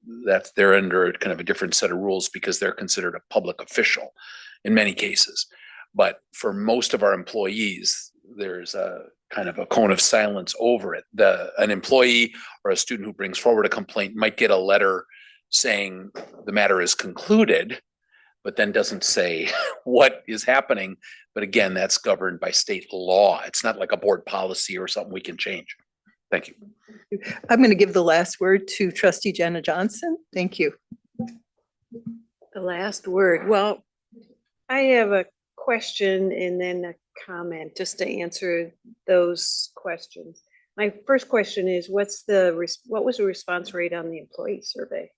S5: under kind of a different set of rules because they're considered a public official in many cases. But for most of our employees, there's a kind of a cone of silence over it. An employee or a student who brings forward a complaint might get a letter saying the matter is concluded, but then doesn't say what is happening. But again, that's governed by state law. It's not like a board policy or something we can change. Thank you.
S10: I'm going to give the last word to Trustee Jenna Johnson. Thank you.
S2: The last word. Well, I have a question and then a comment just to answer those questions. My first question is, what was the response rate on the employee survey?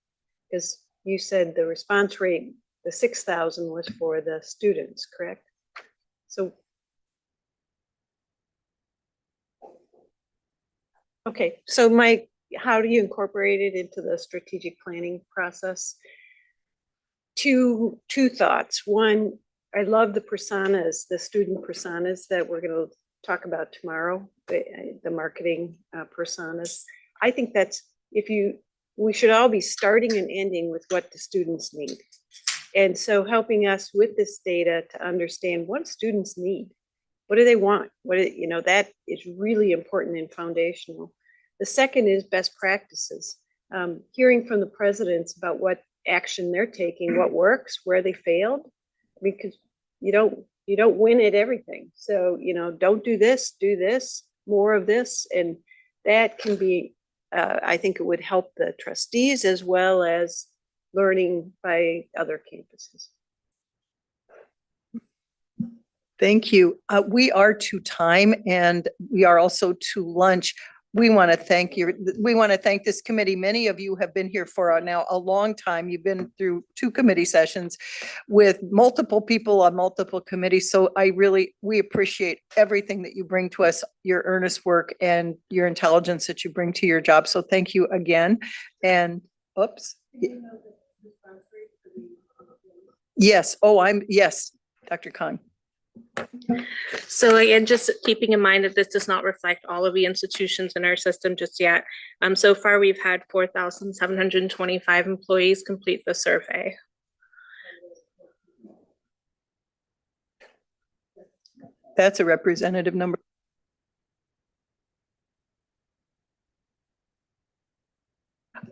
S2: Because you said the response rate, the 6,000 was for the students, correct? So, okay, so how do you incorporate it into the strategic planning process? Two thoughts. One, I love the personas, the student personas that we're going to talk about tomorrow, the marketing personas. I think that's, we should all be starting and ending with what the students need. And so helping us with this data to understand what students need. What do they want? That is really important and foundational. The second is best practices. Hearing from the presidents about what action they're taking, what works, where they failed, because you don't win at everything. So, don't do this, more of this. And that can be, I think it would help the trustees as well as learning by other campuses.
S10: Thank you. We are to time and we are also to lunch. We want to thank you. We want to thank this committee. Many of you have been here for now a long time. You've been through 2 committee sessions with multiple people on multiple committees. So we appreciate everything that you bring to us, your earnest work and your intelligence that you bring to your job. So thank you again. And oops. Yes. Oh, yes, Dr. Khan.
S14: So again, just keeping in mind that this does not reflect all of the institutions in our system just yet. So far, we've had 4,725 employees complete the survey.
S10: That's a representative number.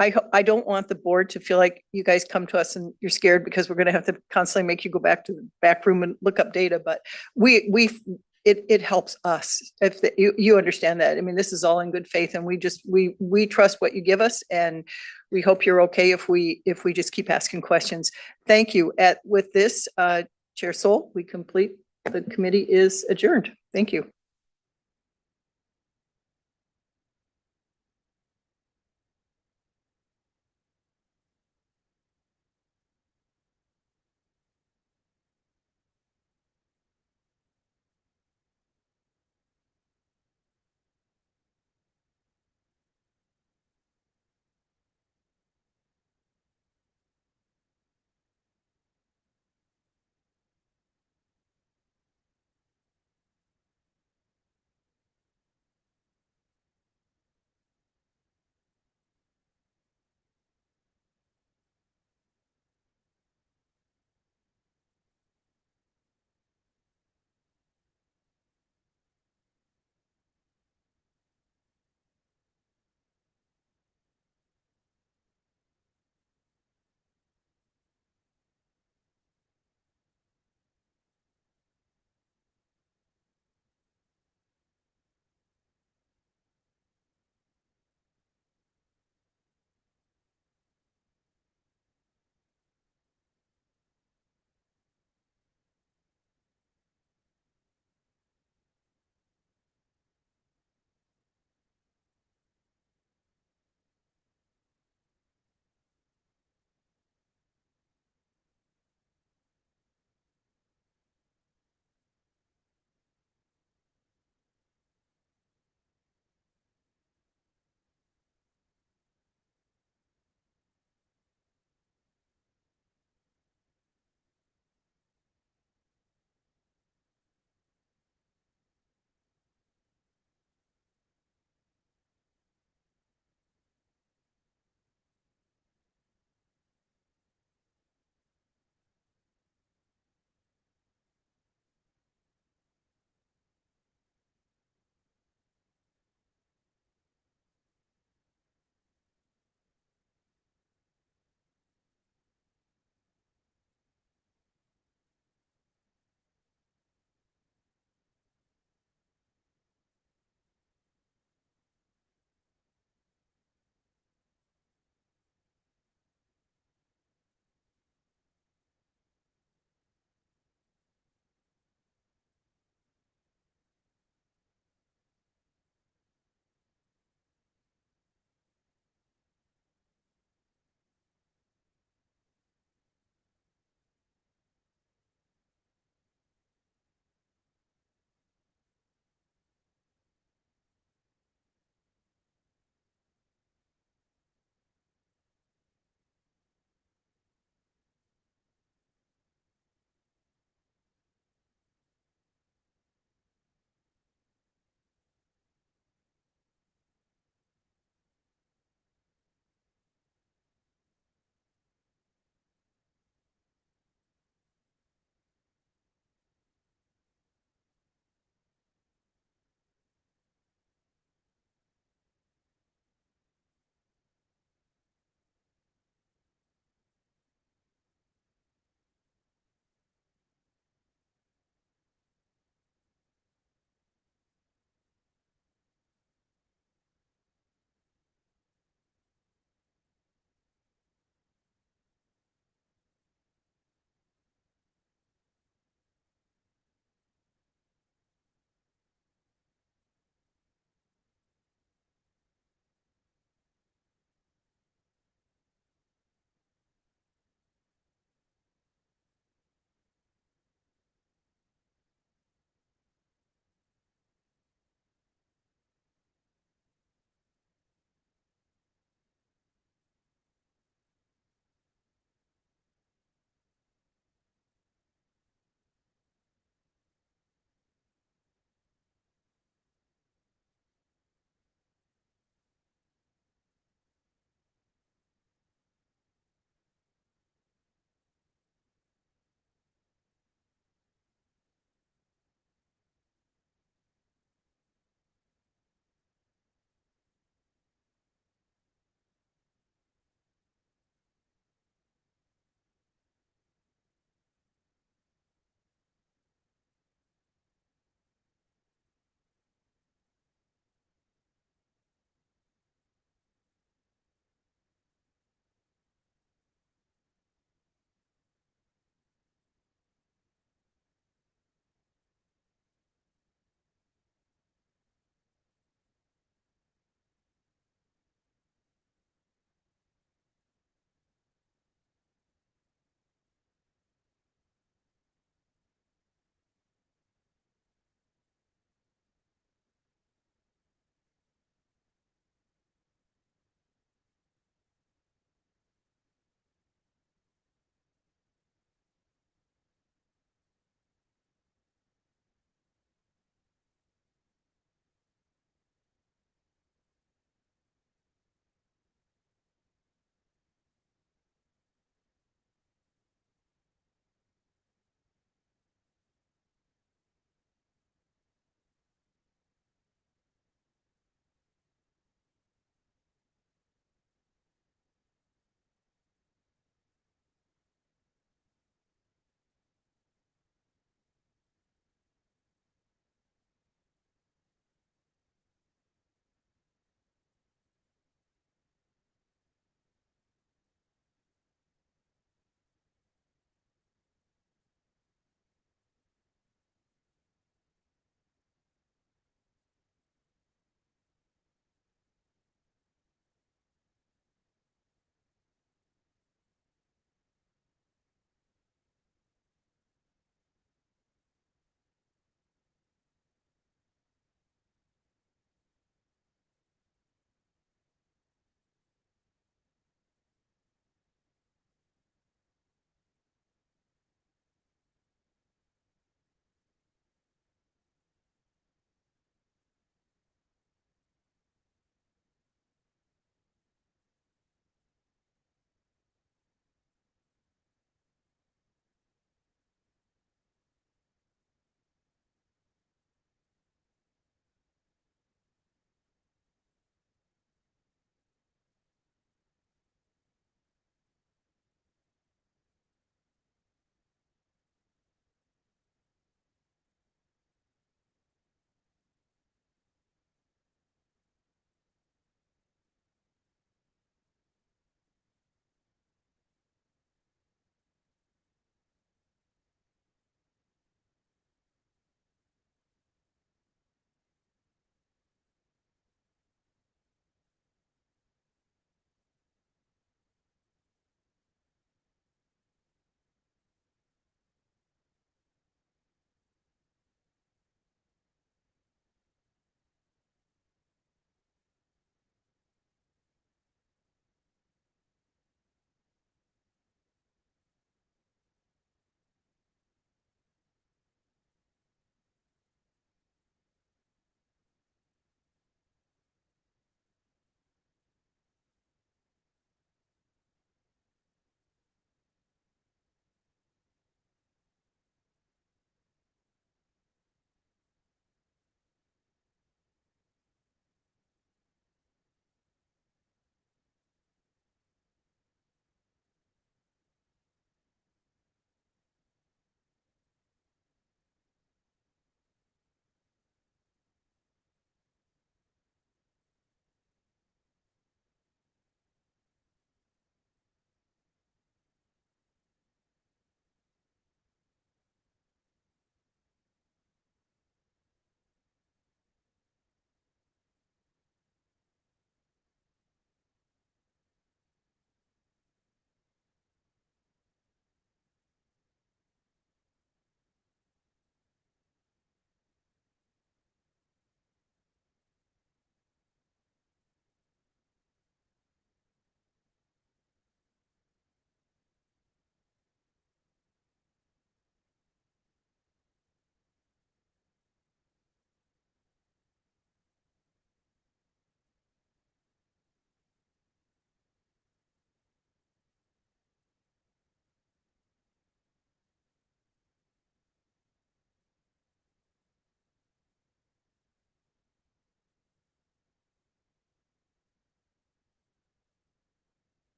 S10: I don't want the board to feel like you guys come to us and you're scared because we're gonna have to constantly make you go back to the back room and look up data, but it helps us. If you understand that. I mean, this is all in good faith and we trust what you give us and we hope you're okay if we just keep asking questions. Thank you. With this, Chair Soul, we complete, the committee is adjourned. Thank you.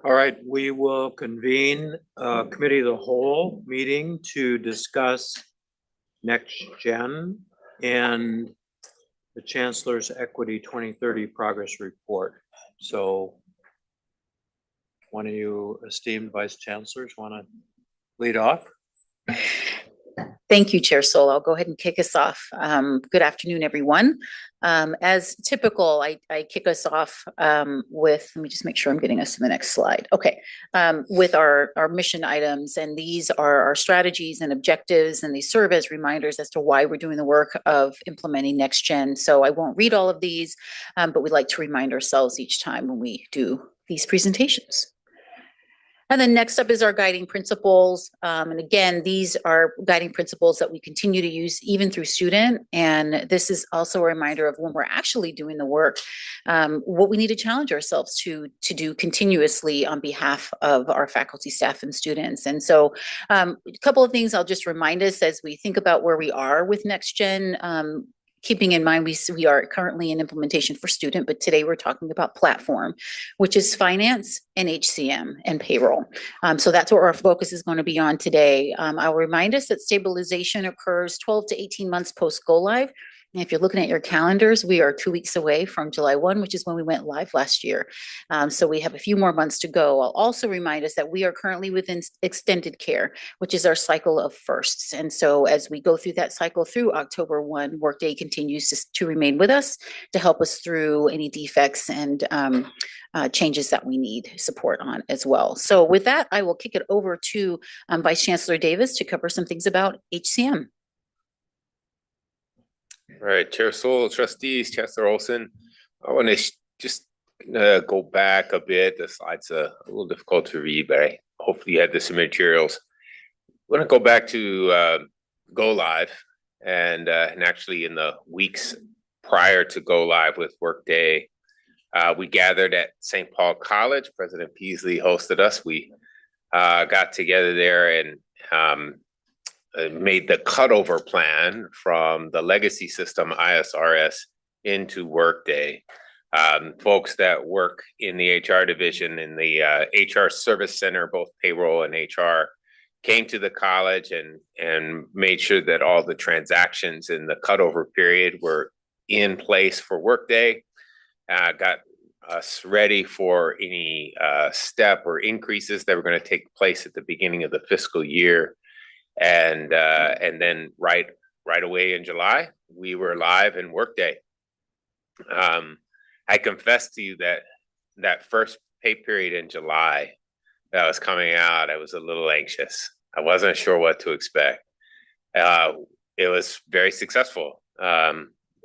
S1: All right, we will convene a committee of the whole meeting to discuss NextGen and the Chancellor's Equity 2030 Progress Report. So one of you esteemed vice chancellors want to lead off?
S11: Thank you, Chair Sol. I'll go ahead and kick us off. Good afternoon, everyone. As typical, I kick us off with, let me just make sure I'm getting us to the next slide. Okay, with our mission items, and these are our strategies and objectives, and they serve as reminders as to why we're doing the work of implementing NextGen. So I won't read all of these, but we'd like to remind ourselves each time when we do these presentations. And then next up is our guiding principles. And again, these are guiding principles that we continue to use even through student. And this is also a reminder of when we're actually doing the work, what we need to challenge ourselves to do continuously on behalf of our faculty, staff, and students. And so a couple of things I'll just remind us as we think about where we are with NextGen. Keeping in mind, we are currently in implementation for student, but today we're talking about platform, which is finance and HCM and payroll. So that's what our focus is going to be on today. I'll remind us that stabilization occurs 12 to 18 months post go live. And if you're looking at your calendars, we are 2 weeks away from July 1, which is when we went live last year. So we have a few more months to go. I'll also remind us that we are currently within extended care, which is our cycle of firsts. And so as we go through that cycle through October 1, Workday continues to remain with us to help us through any defects and changes that we need support on as well. So with that, I will kick it over to Vice Chancellor Davis to cover some things about HCM.
S7: All right, Chair Sol, trustees, Chancellor Olson. I want to just go back a bit. The slides are a little difficult to read, but hopefully you had the some materials. I want to go back to go live, and actually in the weeks prior to go live with Workday, we gathered at St. Paul College. President Peasley hosted us. We got together there and made the cutover plan from the legacy system ISRS into Workday. Folks that work in the HR division, in the HR service center, both payroll and HR, came to the college and made sure that all the transactions in the cutover period were in place for Workday. Got us ready for any step or increases that were going to take place at the beginning of the fiscal year. And then right away in July, we were live in Workday. I confess to you that first pay period in July that was coming out, I was a little anxious. I wasn't sure what to expect. It was very successful.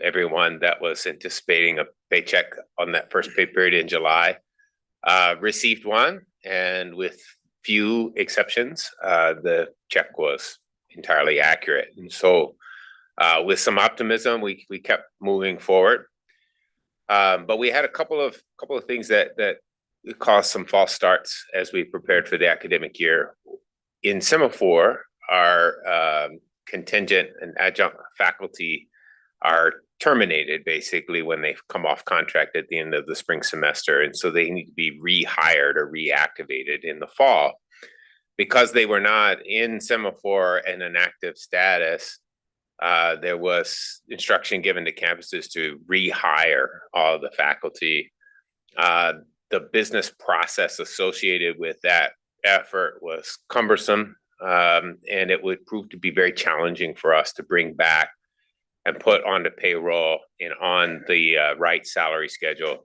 S7: Everyone that was anticipating a paycheck on that first pay period in July received one, and with few exceptions, the check was entirely accurate. And so with some optimism, we kept moving forward. But we had a couple of things that caused some false starts as we prepared for the academic year. In Semaphore, our contingent and adjunct faculty are terminated basically when they come off contract at the end of the spring semester. And so they need to be rehired or reactivated in the fall. Because they were not in Semaphore and an active status, there was instruction given to campuses to rehire all of the faculty. The business process associated with that effort was cumbersome, and it would prove to be very challenging for us to bring back and put onto payroll and on the right salary schedule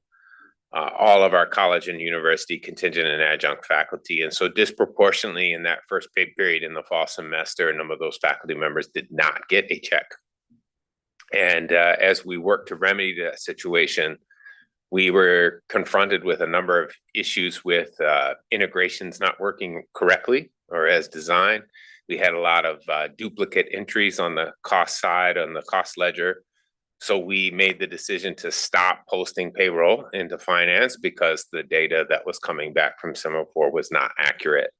S7: all of our college and university contingent and adjunct faculty. And so disproportionately in that first pay period in the fall semester, a number of those faculty members did not get a check. And as we worked to remedy that situation, we were confronted with a number of issues with integrations not working correctly or as designed. We had a lot of duplicate entries on the cost side, on the cost ledger. So we made the decision to stop posting payroll into finance because the data that was coming back from Semaphore was not accurate.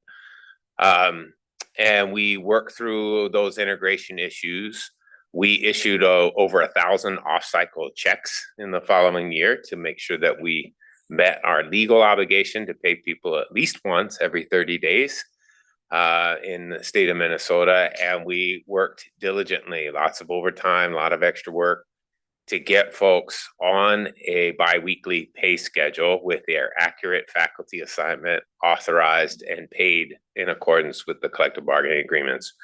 S7: And we worked through those integration issues. We issued over 1,000 off-cycle checks in the following year to make sure that we met our legal obligation to pay people at least once every 30 days in the state of Minnesota. And we worked diligently, lots of overtime, a lot of extra work to get folks on a biweekly pay schedule with their accurate faculty assignment authorized and paid in accordance with the collective bargaining agreements.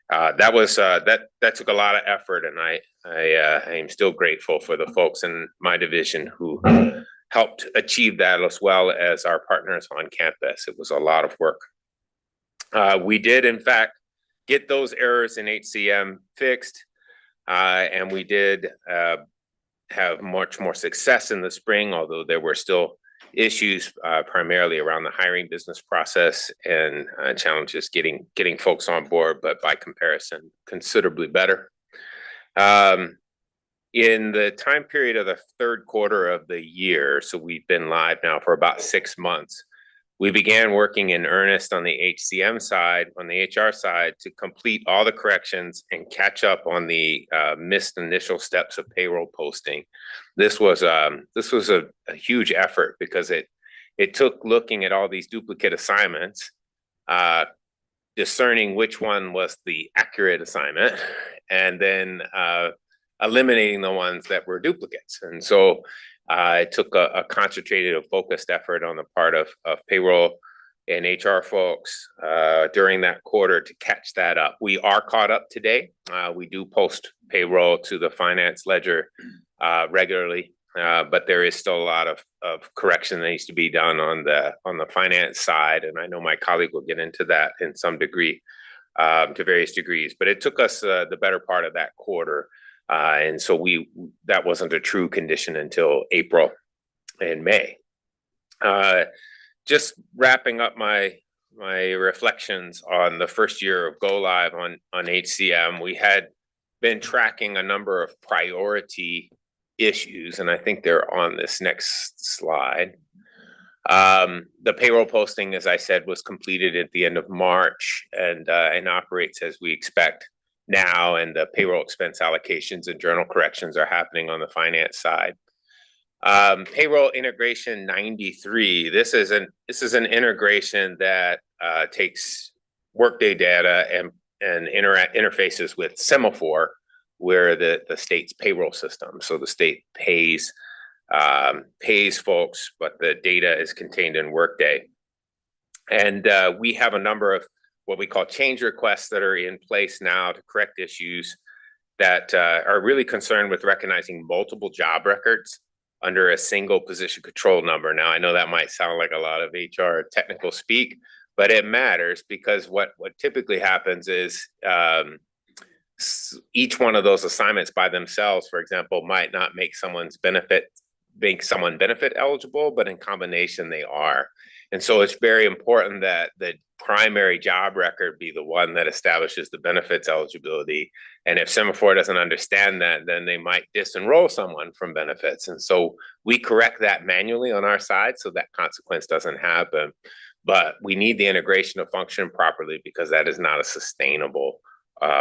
S7: That took a lot of effort, and I am still grateful for the folks in my division who helped achieve that, as well as our partners on campus. It was a lot of work. We did, in fact, get those errors in HCM fixed, and we did have much more success in the spring, although there were still issues primarily around the hiring business process and challenges getting folks on board, but by comparison, considerably better. In the time period of the third quarter of the year, so we've been live now for about 6 months, we began working in earnest on the HCM side, on the HR side, to complete all the corrections and catch up on the missed initial steps of payroll posting. This was a huge effort because it took looking at all these duplicate assignments, discerning which one was the accurate assignment, and then eliminating the ones that were duplicates. And so it took a concentrated and focused effort on the part of payroll and HR folks during that quarter to catch that up. We are caught up today. We do post payroll to the finance ledger regularly, but there is still a lot of correction that needs to be done on the finance side. And I know my colleague will get into that in some degree, to various degrees, but it took us the better part of that quarter. And so that wasn't a true condition until April and May. Just wrapping up my reflections on the first year of Go Live on HCM, we had been tracking a number of priority issues, and I think they're on this next slide. The payroll posting, as I said, was completed at the end of March and operates as we expect now, and the payroll expense allocations and journal corrections are happening on the finance side. Payroll integration 93. This is an integration that takes Workday data and interfaces with Semaphore, where the state's payroll system. So the state pays folks, but the data is contained in Workday. And we have a number of what we call change requests that are in place now to correct issues that are really concerned with recognizing multiple job records under a single position control number. Now, I know that might sound like a lot of HR technical speak, but it matters because what typically happens is each one of those assignments by themselves, for example, might not make someone benefit eligible, but in combination they are. And so it's very important that the primary job record be the one that establishes the benefits eligibility. And if Semaphore doesn't understand that, then they might disenroll someone from benefits. And so we correct that manually on our side so that consequence doesn't happen. But we need the integration to function properly because that is not a sustainable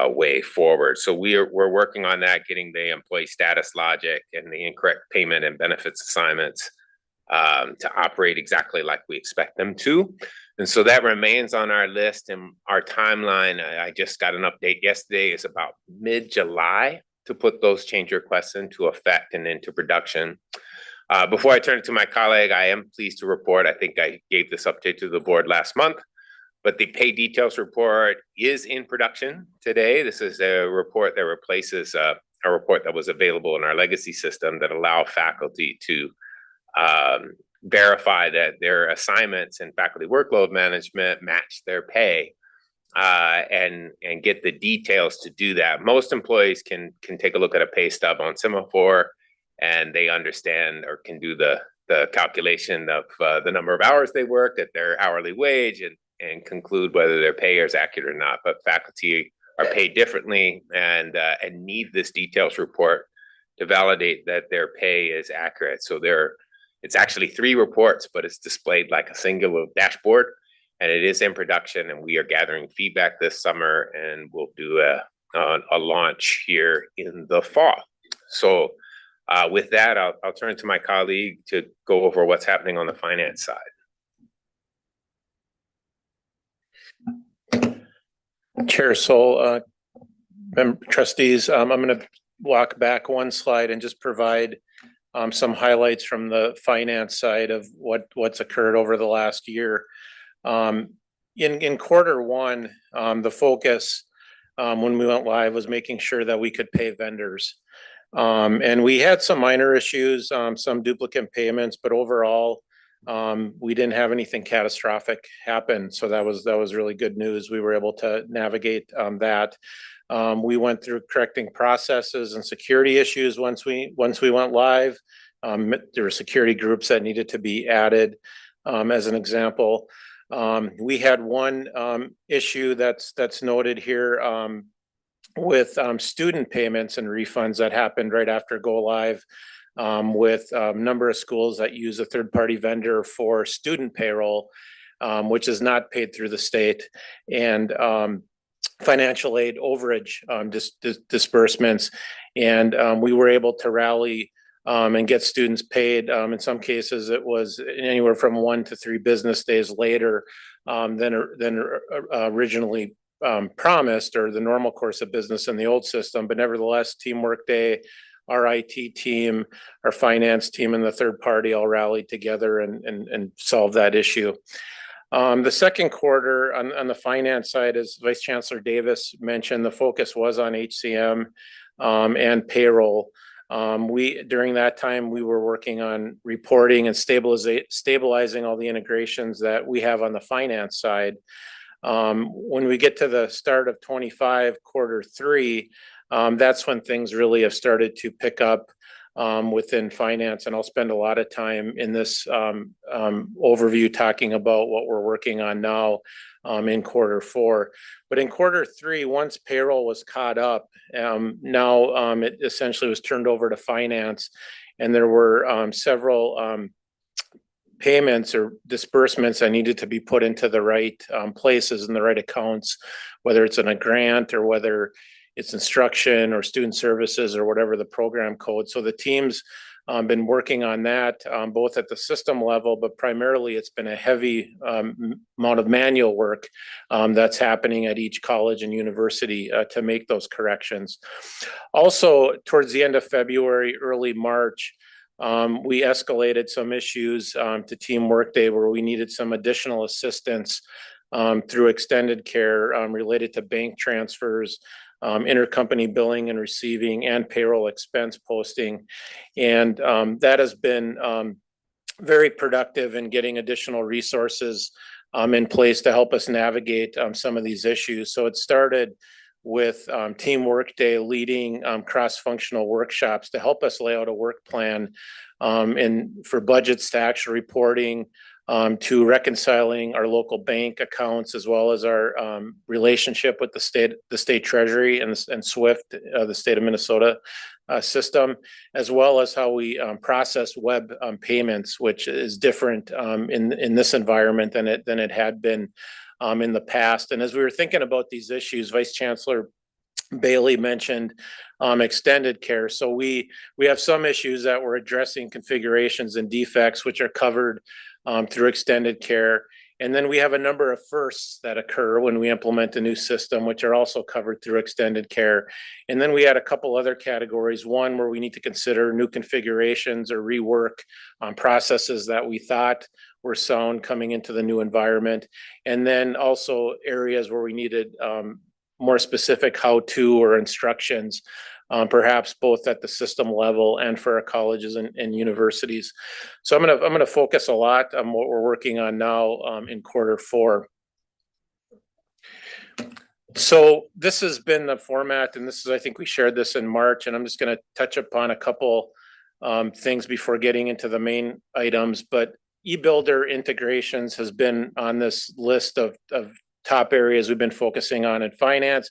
S7: way forward. So we're working on that, getting the employee status logic and the incorrect payment and benefits assignments to operate exactly like we expect them to. And so that remains on our list, and our timeline, I just got an update yesterday, is about mid-July to put those change requests into effect and into production. Before I turn it to my colleague, I am pleased to report, I think I gave this update to the board last month, but the pay details report is in production today. This is a report that replaces a report that was available in our legacy system that allow faculty to verify that their assignments in faculty workload management match their pay and get the details to do that. Most employees can take a look at a pay stub on Semaphore and they understand or can do the calculation of the number of hours they worked at their hourly wage and conclude whether their pay is accurate or not. But faculty are paid differently and need this details report to validate that their pay is accurate. So it's actually 3 reports, but it's displayed like a singular dashboard, and it is in production, and we are gathering feedback this summer, and we'll do a launch here in the fall. So With that, I'll turn to my colleague to go over what's happening on the finance side.
S20: Chair Sol, trustees, I'm going to walk back one slide and just provide some highlights from the finance side of what's occurred over the last year. In quarter one, the focus when we went live was making sure that we could pay vendors. And we had some minor issues, some duplicate payments, but overall, we didn't have anything catastrophic happen. So that was really good news. We were able to navigate that. We went through correcting processes and security issues once we went live. There were security groups that needed to be added, as an example. We had one issue that's noted here with student payments and refunds that happened right after go live, with a number of schools that use a third-party vendor for student payroll, which is not paid through the state, and financial aid overage disbursements. And we were able to rally and get students paid. In some cases, it was anywhere from 1 to 3 business days later than originally promised, or the normal course of business in the old system. But nevertheless, Teamwork Day, our IT team, our finance team, and the third party all rallied together and solved that issue. The second quarter on the finance side, as Vice Chancellor Davis mentioned, the focus was on HCM and payroll. During that time, we were working on reporting and stabilizing all the integrations that we have on the finance side. When we get to the start of 25, quarter 3, that's when things really have started to pick up within finance. And I'll spend a lot of time in this overview talking about what we're working on now in quarter 4. But in quarter 3, once payroll was caught up, now it essentially was turned over to finance, and there were several payments or disbursements that needed to be put into the right places in the right accounts, whether it's in a grant or whether it's instruction or student services or whatever the program code. So the team's been working on that both at the system level, but primarily it's been a heavy amount of manual work that's happening at each college and university to make those corrections. Also, towards the end of February, early March, we escalated some issues to Teamwork Day where we needed some additional assistance through extended care related to bank transfers, intercompany billing and receiving, and payroll expense posting. And that has been very productive in getting additional resources in place to help us navigate some of these issues. So it started with Teamwork Day leading cross-functional workshops to help us lay out a work plan and for budgets to actual reporting, to reconciling our local bank accounts, as well as our relationship with the state treasury and SWIFT, the state of Minnesota system, as well as how we process web payments, which is different in this environment than it had been in the past. And as we were thinking about these issues, Vice Chancellor Bailey mentioned extended care. So we have some issues that we're addressing, configurations and defects, which are covered through extended care. And then we have a number of firsts that occur when we implement a new system, which are also covered through extended care. And then we had a couple other categories, one where we need to consider new configurations or rework on processes that we thought were sound coming into the new environment. And then also areas where we needed more specific how-to or instructions, perhaps both at the system level and for our colleges and universities. So I'm gonna focus a lot on what we're working on now in quarter 4. So this has been the format, and I think we shared this in March, and I'm just gonna touch upon a couple things before getting into the main items. But eBuilder integrations has been on this list of top areas we've been focusing on in finance.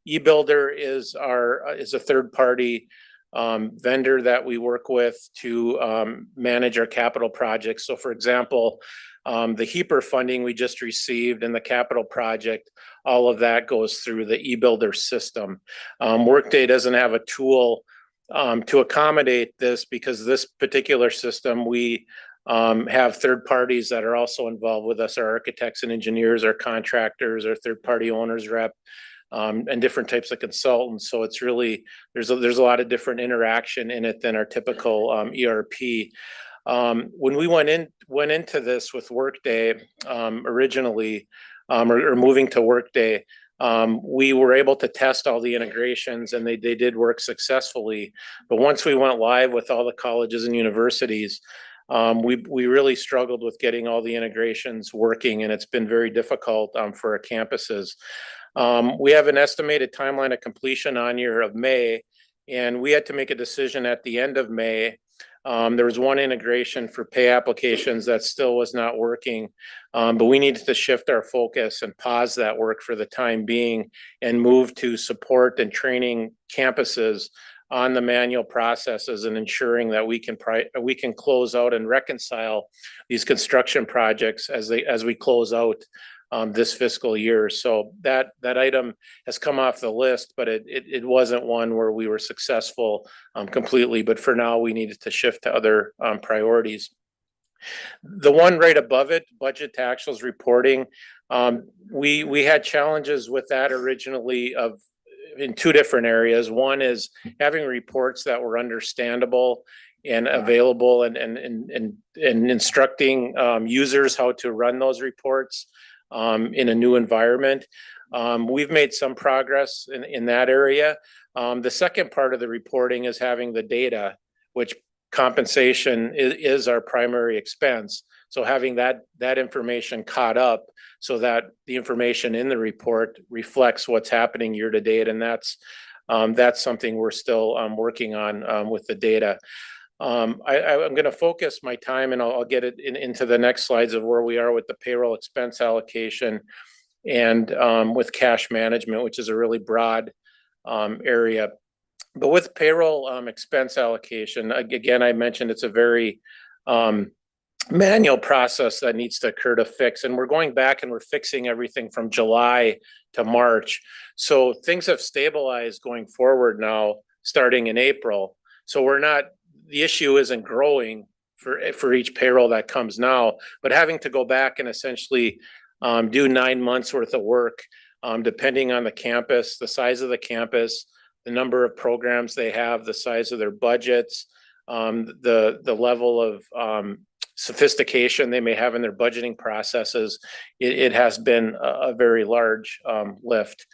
S20: eBuilder is a third-party vendor that we work with to manage our capital projects. So, for example, the HEAPR funding we just received and the capital project, all of that goes through the eBuilder system. Workday doesn't have a tool to accommodate this, because this particular system, we have third parties that are also involved with us, our architects and engineers, our contractors, our third-party owners rep, and different types of consultants. So it's really, there's a lot of different interaction in it than our typical ERP. When we went into this with Workday originally, or moving to Workday, we were able to test all the integrations, and they did work successfully. But once we went live with all the colleges and universities, we really struggled with getting all the integrations working, and it's been very difficult for our campuses. We have an estimated timeline of completion on year of May, and we had to make a decision at the end of May. There was one integration for pay applications that still was not working, but we needed to shift our focus and pause that work for the time being and move to support and training campuses on the manual processes and ensuring that we can close out and reconcile these construction projects as we close out this fiscal year. So that item has come off the list, but it wasn't one where we were successful completely. But for now, we needed to shift to other priorities. The one right above it, budget to actuals reporting, we had challenges with that originally in two different areas. One is having reports that were understandable and available, and instructing users how to run those reports in a new environment. We've made some progress in that area. The second part of the reporting is having the data, which compensation is our primary expense. So having that information caught up so that the information in the report reflects what's happening year to date. And that's something we're still working on with the data. I'm going to focus my time, and I'll get it into the next slides of where we are with the payroll expense allocation and with cash management, which is a really broad area. But with payroll expense allocation, again, I mentioned it's a very manual process that needs to occur to fix. And we're going back and we're fixing everything from July to March. So things have stabilized going forward now, starting in April. So the issue isn't growing for each payroll that comes now, but having to go back and essentially do 9 months worth of work, depending on the campus, the size of the campus, the number of programs they have, the size of their budgets, the level of sophistication they may have in their budgeting processes. It has been a very large lift.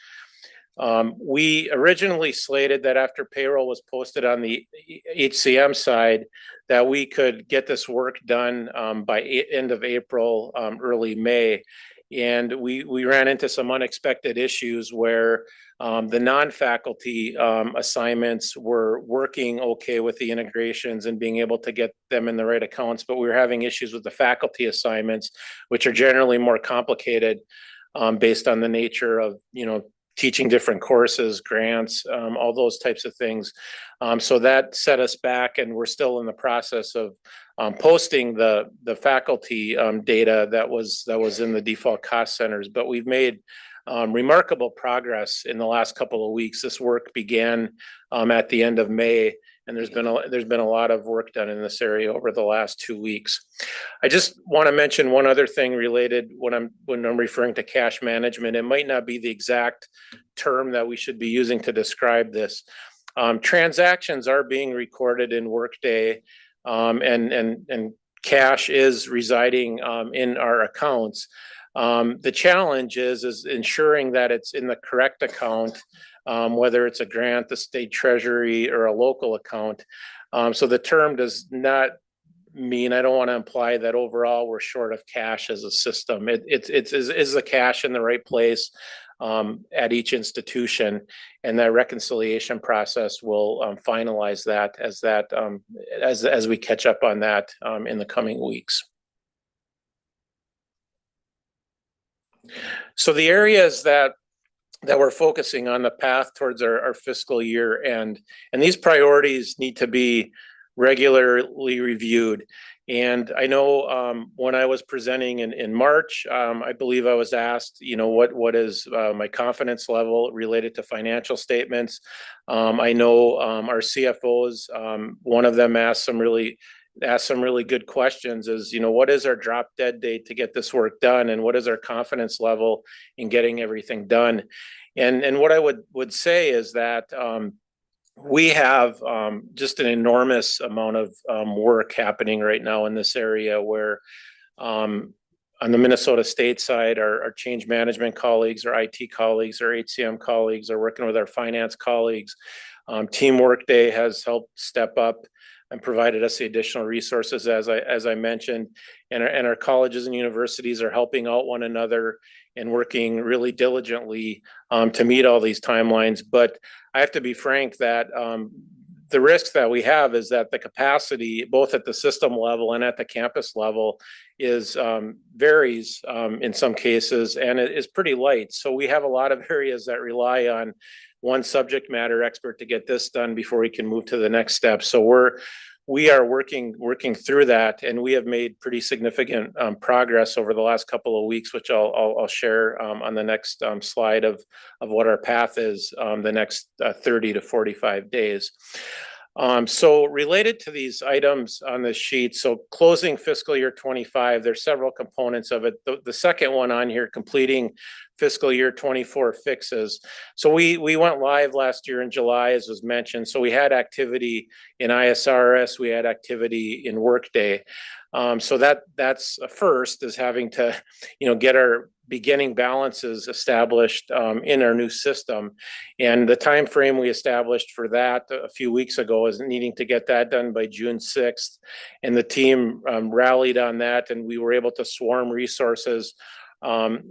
S20: We originally slated that after payroll was posted on the HCM side, that we could get this work done by end of April, early May. And we ran into some unexpected issues where the non-faculty assignments were working okay with the integrations and being able to get them in the right accounts, but we were having issues with the faculty assignments, which are generally more complicated based on the nature of, teaching different courses, grants, all those types of things. So that set us back, and we're still in the process of posting the faculty data that was in the default cost centers. But we've made remarkable progress in the last couple of weeks. This work began at the end of May, and there's been a lot of work done in this area over the last 2 weeks. I just want to mention one other thing related when I'm referring to cash management. It might not be the exact term that we should be using to describe this. Transactions are being recorded in Workday, and cash is residing in our accounts. The challenge is ensuring that it's in the correct account, whether it's a grant, the state treasury, or a local account. So the term does not mean, I don't want to imply that overall we're short of cash as a system. Is the cash in the right place at each institution, and that reconciliation process will finalize that as we catch up on that in the coming weeks. So the areas that we're focusing on the path towards our fiscal year end, and these priorities need to be regularly reviewed. And I know when I was presenting in March, I believe I was asked, what is my confidence level related to financial statements. I know our CFOs, one of them asked some really good questions is, what is our drop dead date to get this work done? And what is our confidence level in getting everything done? And what I would say is that we have just an enormous amount of work happening right now in this area where on the Minnesota State side, our change management colleagues, our IT colleagues, our HCM colleagues are working with our finance colleagues. Team Workday has helped step up and provided us the additional resources, as I mentioned, and our colleges and universities are helping out one another and working really diligently to meet all these timelines. But I have to be frank that the risks that we have is that the capacity, both at the system level and at the campus level, is varies in some cases, and it is pretty light. So we have a lot of areas that rely on one subject matter expert to get this done before we can move to the next step. So we are working through that, and we have made pretty significant progress over the last couple of weeks, which I'll share on the next slide of what our path is the next 30 to 45 days. So related to these items on this sheet, so closing fiscal year 25, there's several components of it. The second one on here, completing fiscal year 24 fixes. So we went live last year in July, as was mentioned. So we had activity in ISRS, we had activity in Workday. So that's a first, is having to, get our beginning balances established in our new system. And the time frame we established for that a few weeks ago is needing to get that done by June 6th. And the team rallied on that, and we were able to swarm resources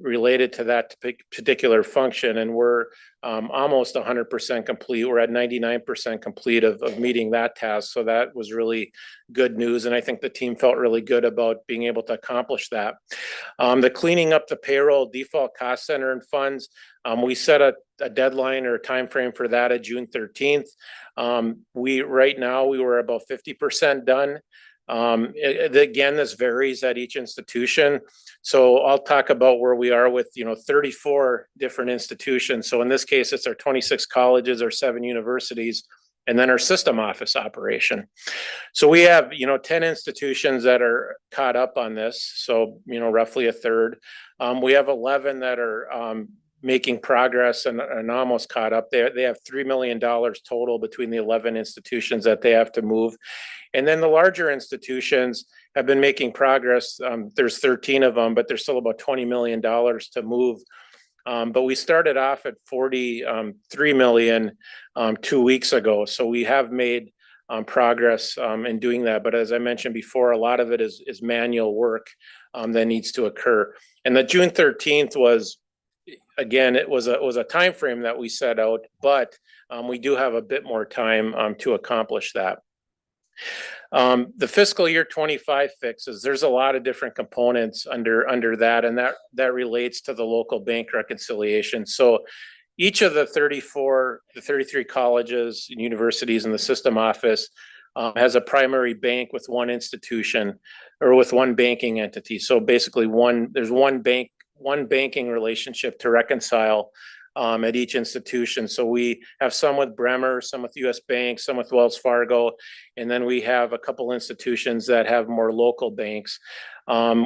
S20: related to that particular function. And we're almost 100% complete. We're at 99% complete of meeting that task. So that was really good news. And I think the team felt really good about being able to accomplish that. The cleaning up the payroll, default cost center and funds, we set a deadline or a time frame for that at June 13th. Right now we were about 50% done. Again, this varies at each institution. So I'll talk about where we are with, 34 different institutions. So in this case, it's our 26 colleges, our 7 universities, and then our system office operation. So we have, 10 institutions that are caught up on this. So, roughly a third. We have 11 that are making progress and almost caught up. They have $3 million total between the 11 institutions that they have to move. And then the larger institutions have been making progress. There's 13 of them, but there's still about $20 million to move. But we started off at 43 million 2 weeks ago. So we have made progress in doing that. But as I mentioned before, a lot of it is manual work that needs to occur. And the June 13th was, again, it was a time frame that we set out, but we do have a bit more time to accomplish that. The fiscal year 25 fixes, there's a lot of different components under that, and that relates to the local bank reconciliation. So each of the 33 colleges and universities in the system office has a primary bank with one institution or with one banking entity. So basically there's one banking relationship to reconcile at each institution. So we have some with Bremer, some with US Bank, some with Wells Fargo, and then we have a couple institutions that have more local banks.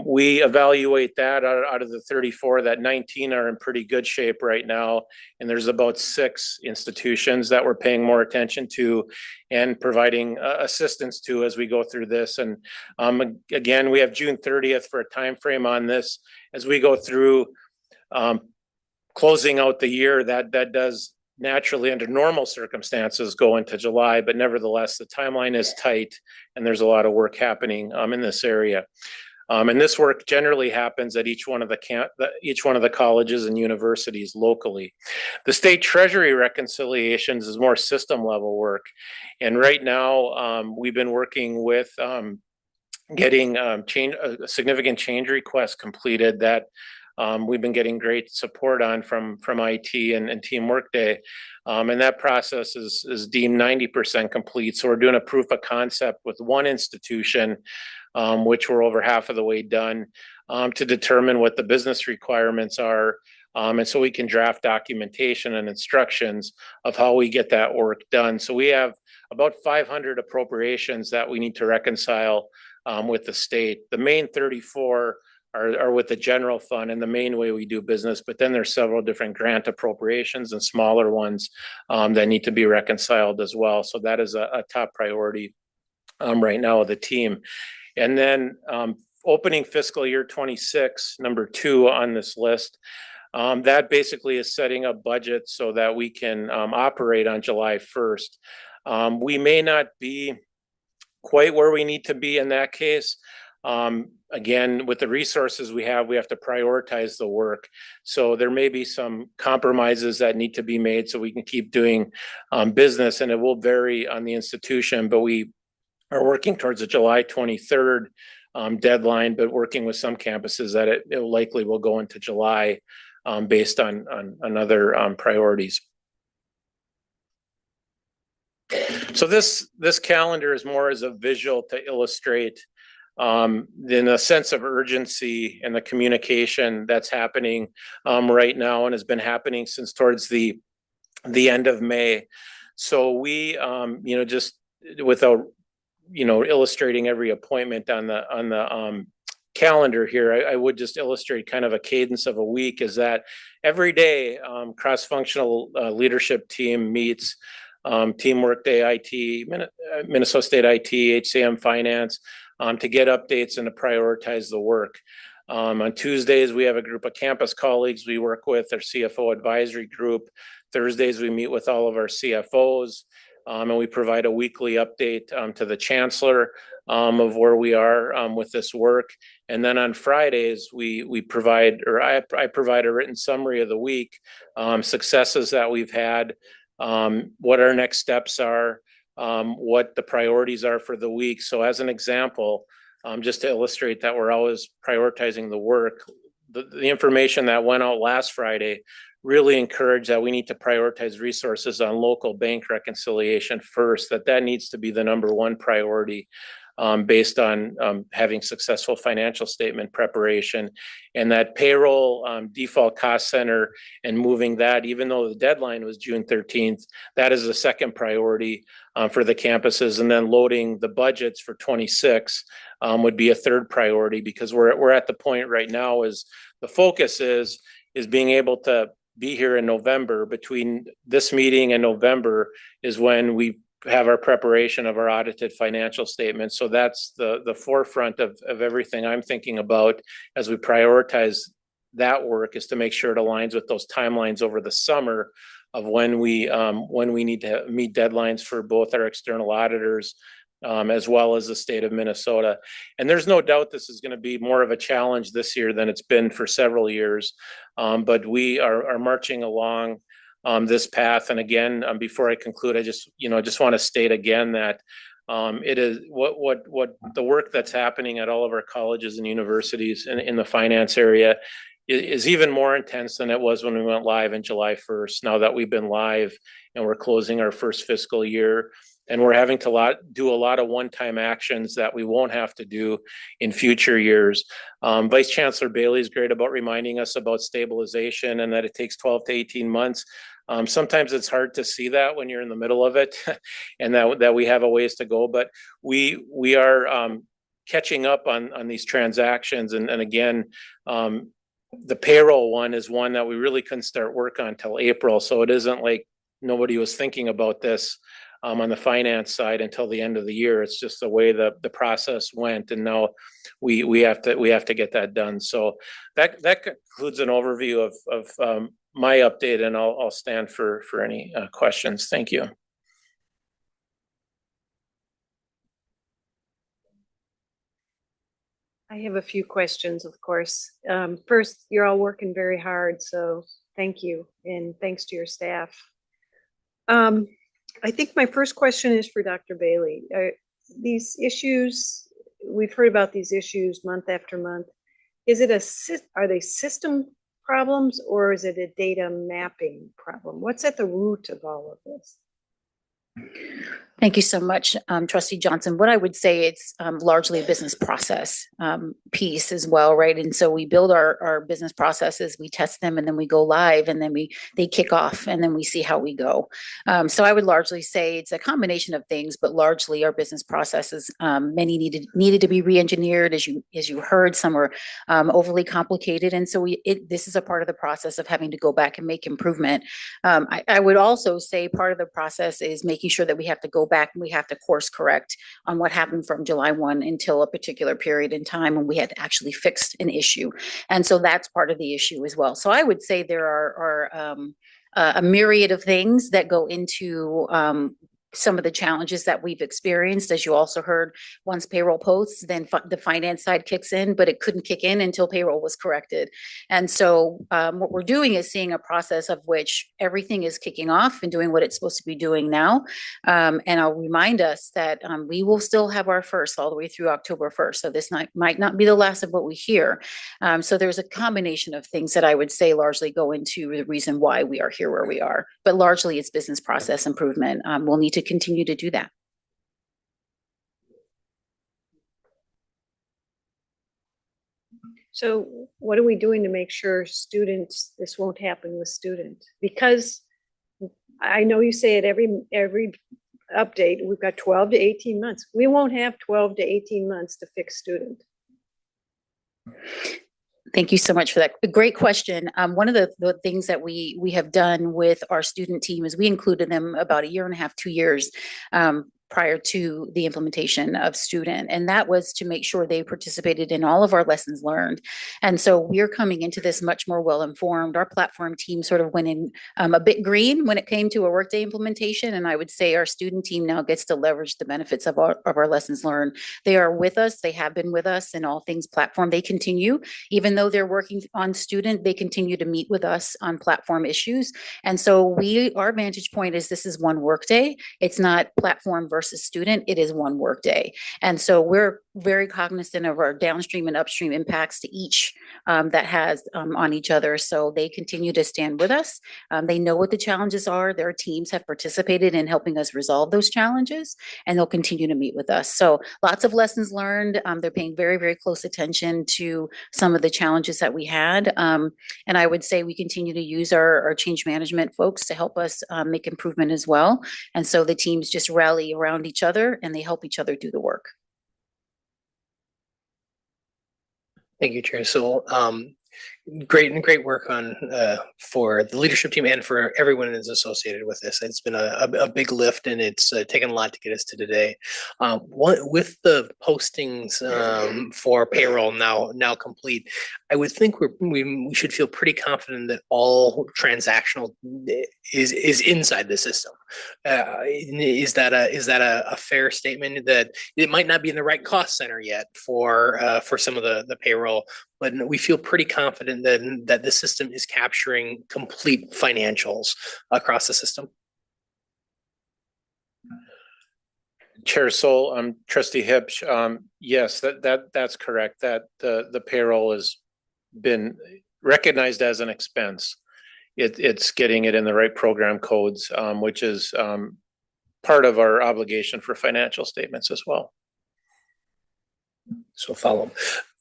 S20: We evaluate that out of the 34, that 19 are in pretty good shape right now. And there's about 6 institutions that we're paying more attention to and providing assistance to as we go through this. And again, we have June 30th for a time frame on this. As we go through closing out the year, that does naturally, under normal circumstances, go into July, but nevertheless, the timeline is tight and there's a lot of work happening in this area. And this work generally happens at each one of the colleges and universities locally. The state treasury reconciliations is more system level work. And right now, we've been working with getting a significant change request completed that we've been getting great support on from IT and Team Workday. And that process is deemed 90% complete. So we're doing a proof of concept with one institution which we're over half of the way done, to determine what the business requirements are. And so we can draft documentation and instructions of how we get that work done. So we have about 500 appropriations that we need to reconcile with the state. The main 34 are with the general fund and the main way we do business, but then there's several different grant appropriations and smaller ones that need to be reconciled as well. So that is a top priority right now of the team. And then opening fiscal year 26, number 2 on this list, that basically is setting up budgets so that we can operate on July 1st. We may not be quite where we need to be in that case. Again, with the resources we have to prioritize the work. So there may be some compromises that need to be made so we can keep doing business, and it will vary on the institution, but we are working towards a July 23rd deadline, but working with some campuses that it likely will go into July based on other priorities. So this calendar is more as a visual to illustrate in a sense of urgency and the communication that's happening right now and has been happening since towards the end of May. So we, just without, illustrating every appointment on the calendar here, I would just illustrate kind of a cadence of a week is that every day cross-functional leadership team meets, Teamwork Day IT, Minnesota State IT, HCM Finance, to get updates and to prioritize the work. On Tuesdays, we have a group of campus colleagues we work with, our CFO advisory group. Thursdays, we meet with all of our CFOs, and we provide a weekly update to the Chancellor of where we are with this work. And then on Fridays, we provide, or I provide a written summary of the week, successes that we've had, what our next steps are, what the priorities are for the week. So as an example, just to illustrate that we're always prioritizing the work, the information that went out last Friday really encouraged that we need to prioritize resources on local bank reconciliation first, that needs to be the number one priority based on having successful financial statement preparation, and that payroll default cost center and moving that, even though the deadline was June 13th, that is the second priority for the campuses. And then loading the budgets for 26 would be a third priority, because we're at the point right now is the focus is being able to be here in November. Between this meeting and November is when we have our preparation of our audited financial statements. So that's the forefront of everything I'm thinking about as we prioritize that work, is to make sure it aligns with those timelines over the summer of when we need to meet deadlines for both our external auditors as well as the state of Minnesota. And there's no doubt this is going to be more of a challenge this year than it's been for several years. But we are marching along this path. And again, before I conclude, I just want to state again that it is what the work that's happening at all of our colleges and universities in the finance area is even more intense than it was when we went live in July 1st. Now that we've been live and we're closing our first fiscal year, and we're having to do a lot of one-time actions that we won't have to do in future years. Vice Chancellor Bailey is great about reminding us about stabilization and that it takes 12 to 18 months. Sometimes it's hard to see that when you're in the middle of it and that we have a ways to go, but we are catching up on these transactions. And again, the payroll one is one that we really couldn't start work on till April. So it isn't like nobody was thinking about this on the finance side until the end of the year. It's just the way the process went, and now we have to get that done. So that concludes an overview of my update, and I'll stand for any questions. Thank you.
S2: I have a few questions, of course. First, you're all working very hard, so thank you, and thanks to your staff. I think my first question is for Dr. Bailey. These issues, we've heard about these issues month after month. Are they system problems, or is it a data mapping problem? What's at the root of all of this?
S11: Thank you so much, Trustee Johnson. What I would say, it's largely a business process piece as well, right? And so we build our business processes, we test them, and then we go live, and then they kick off, and then we see how we go. So I would largely say it's a combination of things, but largely our business processes, many needed to be re-engineered, as you heard. Some are overly complicated, and so this is a part of the process of having to go back and make improvement. I would also say part of the process is making sure that we have to go back and we have to course correct on what happened from July 1 until a particular period in time when we had actually fixed an issue. And so that's part of the issue as well. So I would say there are a myriad of things that go into some of the challenges that we've experienced. As you also heard, once payroll posts, then the finance side kicks in, but it couldn't kick in until payroll was corrected. And so what we're doing is seeing a process of which everything is kicking off and doing what it's supposed to be doing now. And I'll remind us that we will still have our first all the way through October 1st. So this might not be the last of what we hear. So there's a combination of things that I would say largely go into the reason why we are here where we are. But largely it's business process improvement. We'll need to continue to do that.
S2: So what are we doing to make sure this won't happen with students? Because I know you say it every update, we've got 12 to 18 months. We won't have 12 to 18 months to fix student.
S11: Thank you so much for that. A great question. One of the things that we have done with our student team is we included them about 1.5 years, 2 years prior to the implementation of student. And that was to make sure they participated in all of our lessons learned. And so we're coming into this much more well-informed. Our platform team sort of went in a bit green when it came to a Workday implementation. And I would say our student team now gets to leverage the benefits of our lessons learned. They are with us. They have been with us in all things platform. They continue, even though they're working on student, they continue to meet with us on platform issues. And so our vantage point is this is one Workday. It's not platform versus student, it is one Workday. And so we're very cognizant of our downstream and upstream impacts to each that has on each other. So they continue to stand with us. They know what the challenges are. Their teams have participated in helping us resolve those challenges, and they'll continue to meet with us. So lots of lessons learned. They're paying very, very close attention to some of the challenges that we had. And I would say we continue to use our change management folks to help us make improvement as well. And so the teams just rally around each other and they help each other do the work.
S18: Thank you, Chair. So great work on for the leadership team and for everyone that's associated with this. It's been a big lift, and it's taken a lot to get us to today. With the postings for payroll now complete, I would think we should feel pretty confident that all transactional is inside the system. Is that a fair statement that it might not be in the right cost center yet for some of the payroll, but we feel pretty confident that the system is capturing complete financials across the system?
S20: Chair Sol, Trustee Hipsch, yes, that's correct. That the payroll has been recognized as an expense. It's getting it in the right program codes, which is part of our obligation for financial statements as well.
S18: So follow.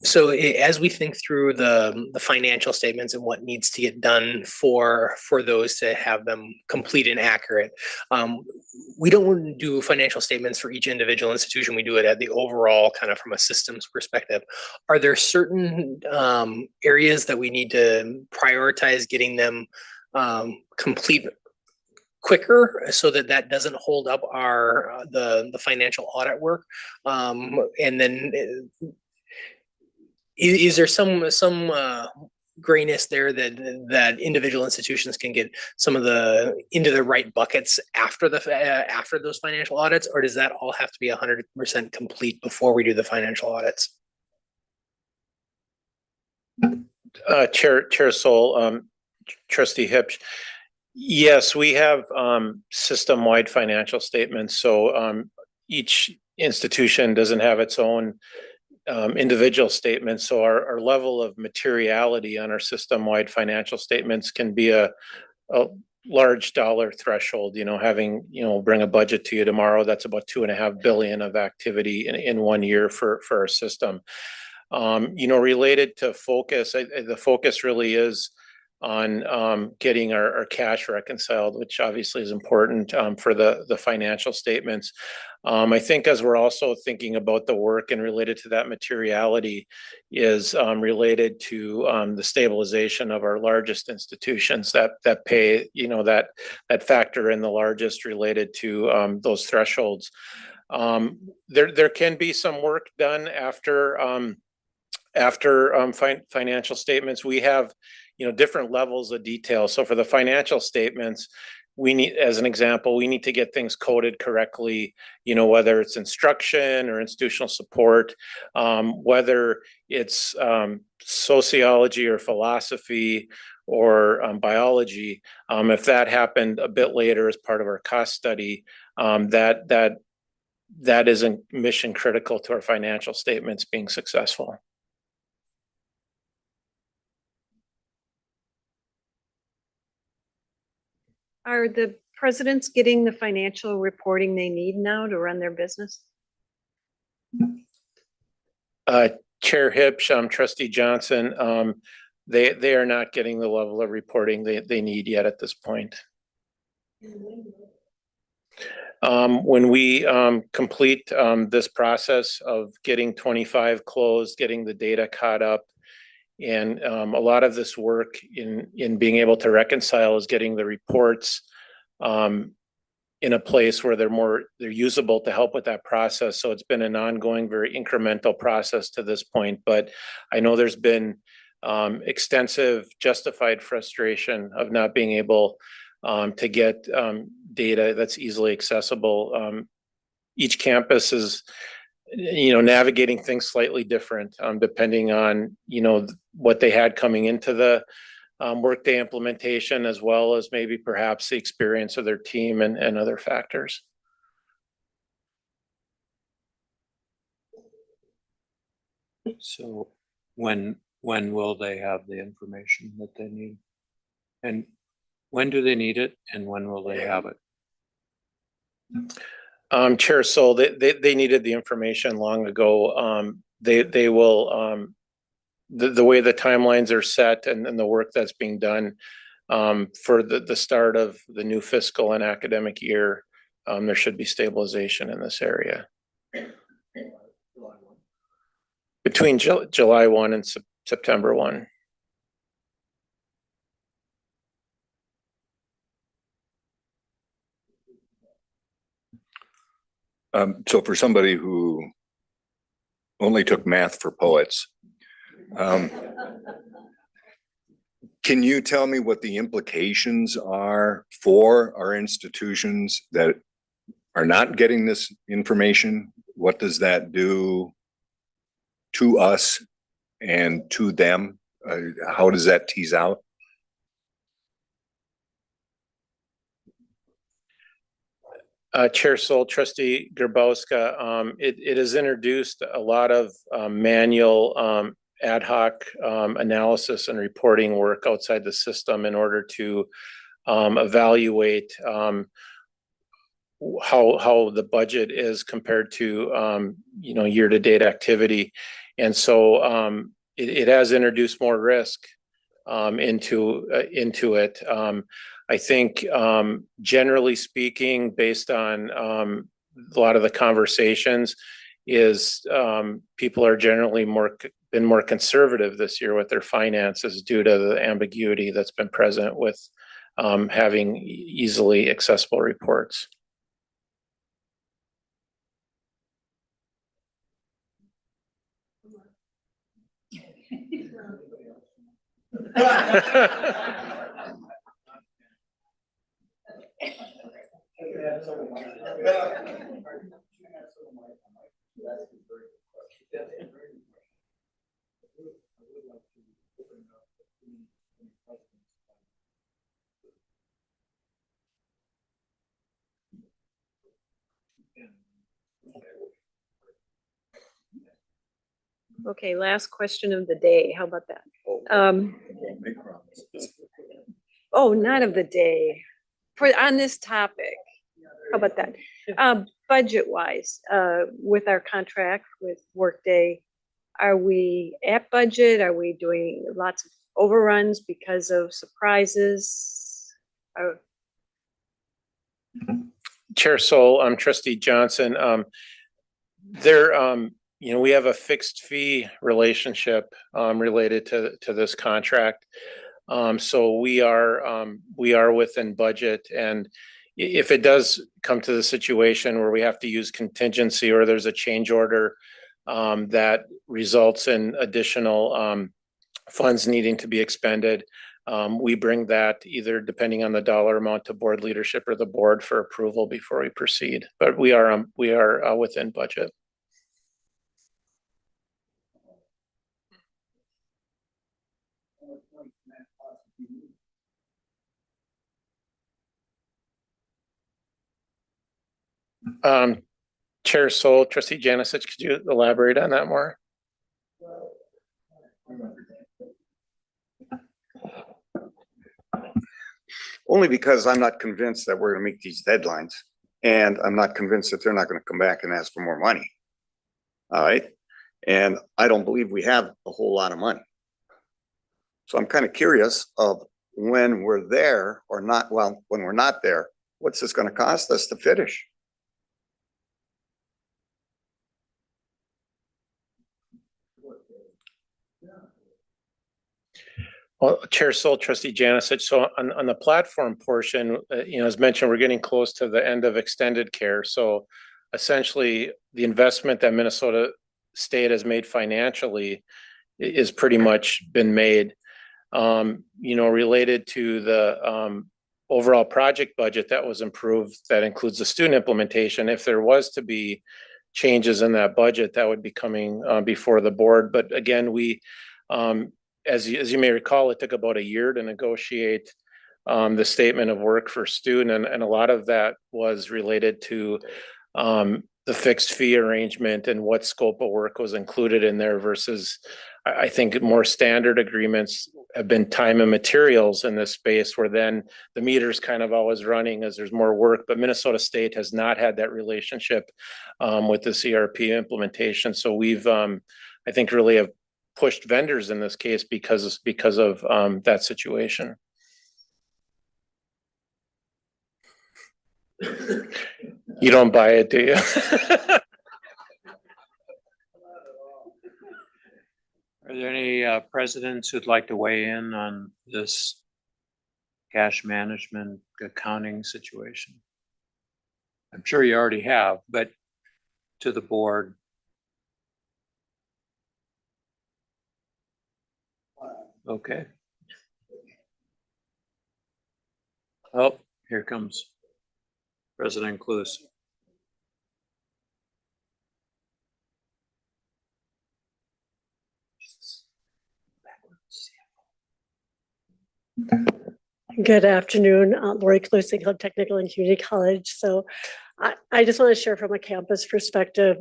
S18: So as we think through the financial statements and what needs to get done for those to have them complete and accurate, we don't do financial statements for each individual institution. We do it at the overall kind of from a systems perspective. Are there certain areas that we need to prioritize getting them complete quicker so that doesn't hold up the financial audit work? And then is there some grayness there that individual institutions can get some of into the right buckets after those financial audits, or does that all have to be 100% complete before we do the financial audits?
S20: Chair Sol, Trustee Hipsch, yes, we have system-wide financial statements. So each institution doesn't have its own individual statements. So our level of materiality on our system-wide financial statements can be a large dollar threshold, having, bring a budget to you tomorrow, that's about 2.5 billion of activity in 1 year for our system. Related to focus, the focus really is on getting our cash reconciled, which obviously is important for the financial statements. I think as we're also thinking about the work and related to that materiality is related to the stabilization of our largest institutions that pay, that factor in the largest related to those thresholds. There can be some work done after financial statements. We have different levels of detail. So for the financial statements, we need, as an example, we need to get things coded correctly, whether it's instruction or institutional support, whether it's sociology or philosophy or biology. If that happened a bit later as part of our cost study, that isn't mission critical to our financial statements being successful.
S2: Are the presidents getting the financial reporting they need now to run their business?
S20: Chair Hipsch, Trustee Johnson, they are not getting the level of reporting they need yet at this point. When we complete this process of getting 25 closed, getting the data caught up, and a lot of this work in being able to reconcile is getting the reports in a place where they're usable to help with that process. So it's been an ongoing, very incremental process to this point. But I know there's been extensive justified frustration of not being able to get data that's easily accessible. Each campus is navigating things slightly different depending on what they had coming into the Workday implementation, as well as maybe perhaps the experience of their team and other factors.
S1: So when will they have the information that they need? And when do they need it, and when will they have it?
S20: Chair Sol, they needed the information long ago. They will, the way the timelines are set and the work that's being done for the start of the new fiscal and academic year, there should be stabilization in this area. Between July 1 and September 1.
S4: So for somebody who only took math for poets, can you tell me what the implications are for our institutions that are not getting this information? What does that do to us and to them? How does that tease out?
S20: Chair Sol, Trustee Grabowska, it has introduced a lot of manual ad hoc analysis and reporting work outside the system in order to evaluate how the budget is compared to year-to-date activity. And so it has introduced more risk into it. I think generally speaking, based on a lot of the conversations, is people are generally been more conservative this year with their finances due to the ambiguity that's been present with having easily accessible reports.
S2: Okay, last question of the day. How about that? Oh, not of the day. on this topic, how about that? Budget wise, with our contract with Workday, are we at budget? Are we doing lots of overruns because of surprises?
S20: Chair Sol, I'm Trustee Johnson. We have a fixed fee relationship related to this contract. So we are within budget, and if it does come to the situation where we have to use contingency or there's a change order that results in additional funds needing to be expended, we bring that either depending on the dollar amount to board leadership or the board for approval before we proceed. But we are within budget. Chair Sol, Trustee Janicic, could you elaborate on that more?
S15: Only because I'm not convinced that we're gonna meet these deadlines, and I'm not convinced that they're not gonna come back and ask for more money. All right, and I don't believe we have a whole lot of money. So I'm kind of curious of when we're there or not, well, when we're not there, what's this gonna cost us to finish?
S20: Well, Chair Sol, Trustee Janicic, so on the platform portion, as mentioned, we're getting close to the end of extended care. So essentially, the investment that Minnesota State has made financially is pretty much been made. Related to the overall project budget that was improved, that includes the student implementation. If there was to be changes in that budget, that would be coming before the board. But again, we as you may recall, it took about a year to negotiate the statement of work for student, and a lot of that was related to the fixed fee arrangement and what scope of work was included in there versus, I think, more standard agreements have been time and materials in this space, where then the meter's kind of always running as there's more work. But Minnesota State has not had that relationship with the CRP implementation. So we've, I think, really have pushed vendors in this case because of that situation. You don't buy it, do you?
S1: Are there any presidents who'd like to weigh in on this cash management accounting situation? I'm sure you already have, but to the board. Okay. Oh, here comes President Clues.
S22: Good afternoon, Lori Clues, Technical and Community College. So I just want to share from a campus perspective.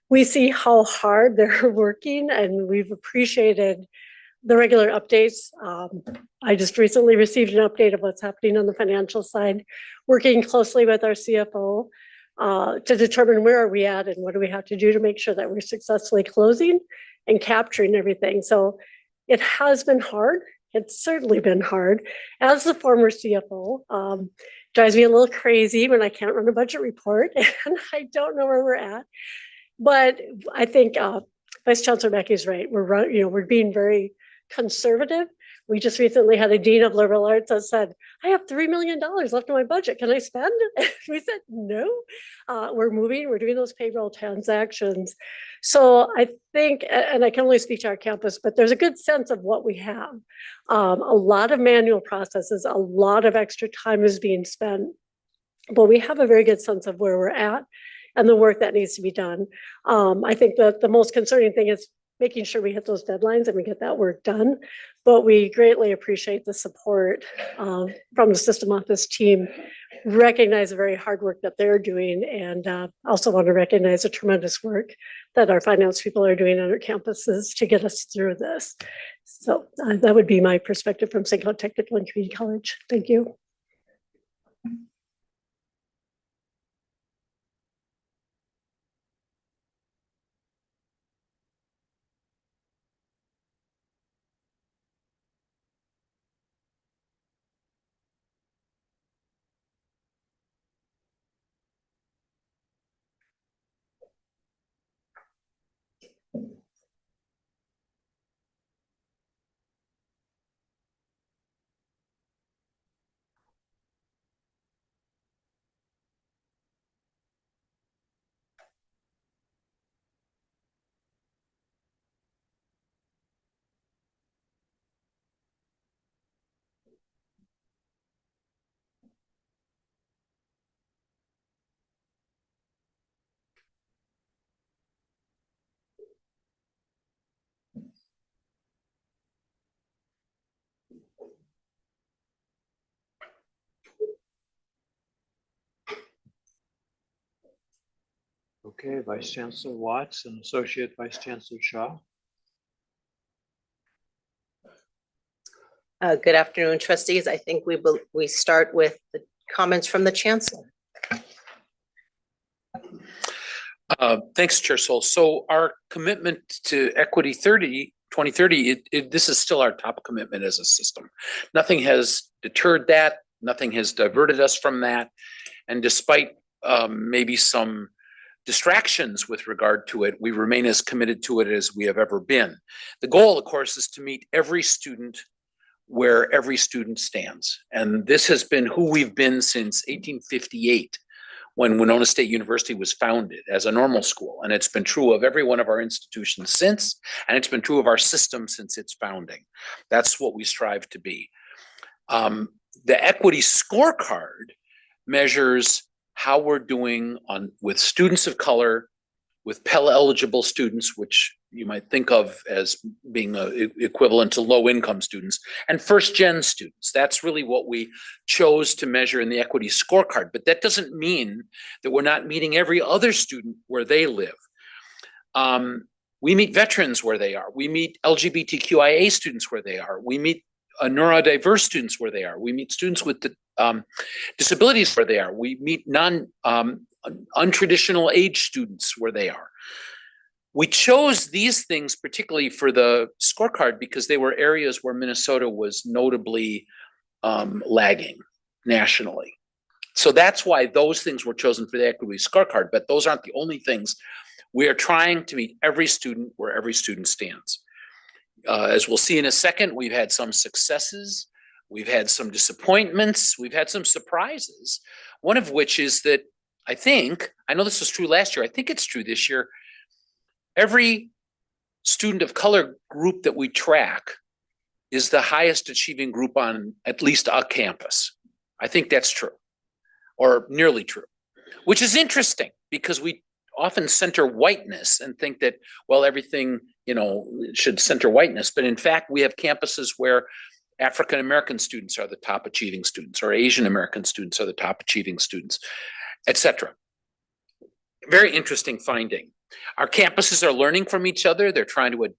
S22: We see how hard they're working, and we've appreciated the regular updates. I just recently received an update of what's happening on the financial side, working closely with our CFO to determine where are we at and what do we have to do to make sure that we're successfully closing and capturing everything. So it has been hard. It's certainly been hard. As the former CFO, drives me a little crazy when I can't run a budget report and I don't know where we're at. But I think Vice Chancellor Mackey is right. We're being very conservative. We just recently had a dean of liberal arts that said, I have $3 million left in my budget. Can I spend? We said, no, we're doing those payroll transactions. So I think, and I can only speak to our campus, but there's a good sense of what we have. A lot of manual processes, a lot of extra time is being spent, but we have a very good sense of where we're at and the work that needs to be done. I think that the most concerning thing is making sure we hit those deadlines and we get that work done. But we greatly appreciate the support from the system office team, recognize the very hard work that they're doing, and also want to recognize the tremendous work that our finance people are doing on our campuses to get us through this. So that would be my perspective from St. Cloud Technical and Community College. Thank you.
S1: Okay, Vice Chancellor Watts and Associate Vice Chancellor Shaw.
S6: Good afternoon, trustees. I think we start with the comments from the Chancellor.
S5: Thanks, Chair Sol. So our commitment to Equity 2030, this is still our top commitment as a system. Nothing has deterred that. Nothing has diverted us from that. And despite maybe some distractions with regard to it, we remain as committed to it as we have ever been. The goal, of course, is to meet every student where every student stands. And this has been who we've been since 1858, when Winona State University was founded as a normal school. And it's been true of every one of our institutions since, and it's been true of our system since its founding. That's what we strive to be. The equity scorecard measures how we're doing with students of color, with Pell eligible students, which you might think of as being equivalent to low income students, and first gen students. That's really what we chose to measure in the equity scorecard. But that doesn't mean that we're not meeting every other student where they live. We meet veterans where they are. We meet LGBTQIA students where they are. We meet neurodiverse students where they are. We meet students with disabilities where they are. We meet untraditional age students where they are. We chose these things particularly for the scorecard because they were areas where Minnesota was notably lagging nationally. So that's why those things were chosen for the equity scorecard, but those aren't the only things. We are trying to meet every student where every student stands. As we'll see in a second, we've had some successes, we've had some disappointments, we've had some surprises, one of which is that I know this was true last year, I think it's true this year, every student of color group that we track is the highest achieving group on at least a campus. I think that's true, or nearly true, which is interesting because we often center whiteness and think that, well, everything, should center whiteness. But in fact, we have campuses where African-American students are the top achieving students, or Asian-American students are the top achieving students, etc. Very interesting finding. Our campuses are learning from each other. They're trying to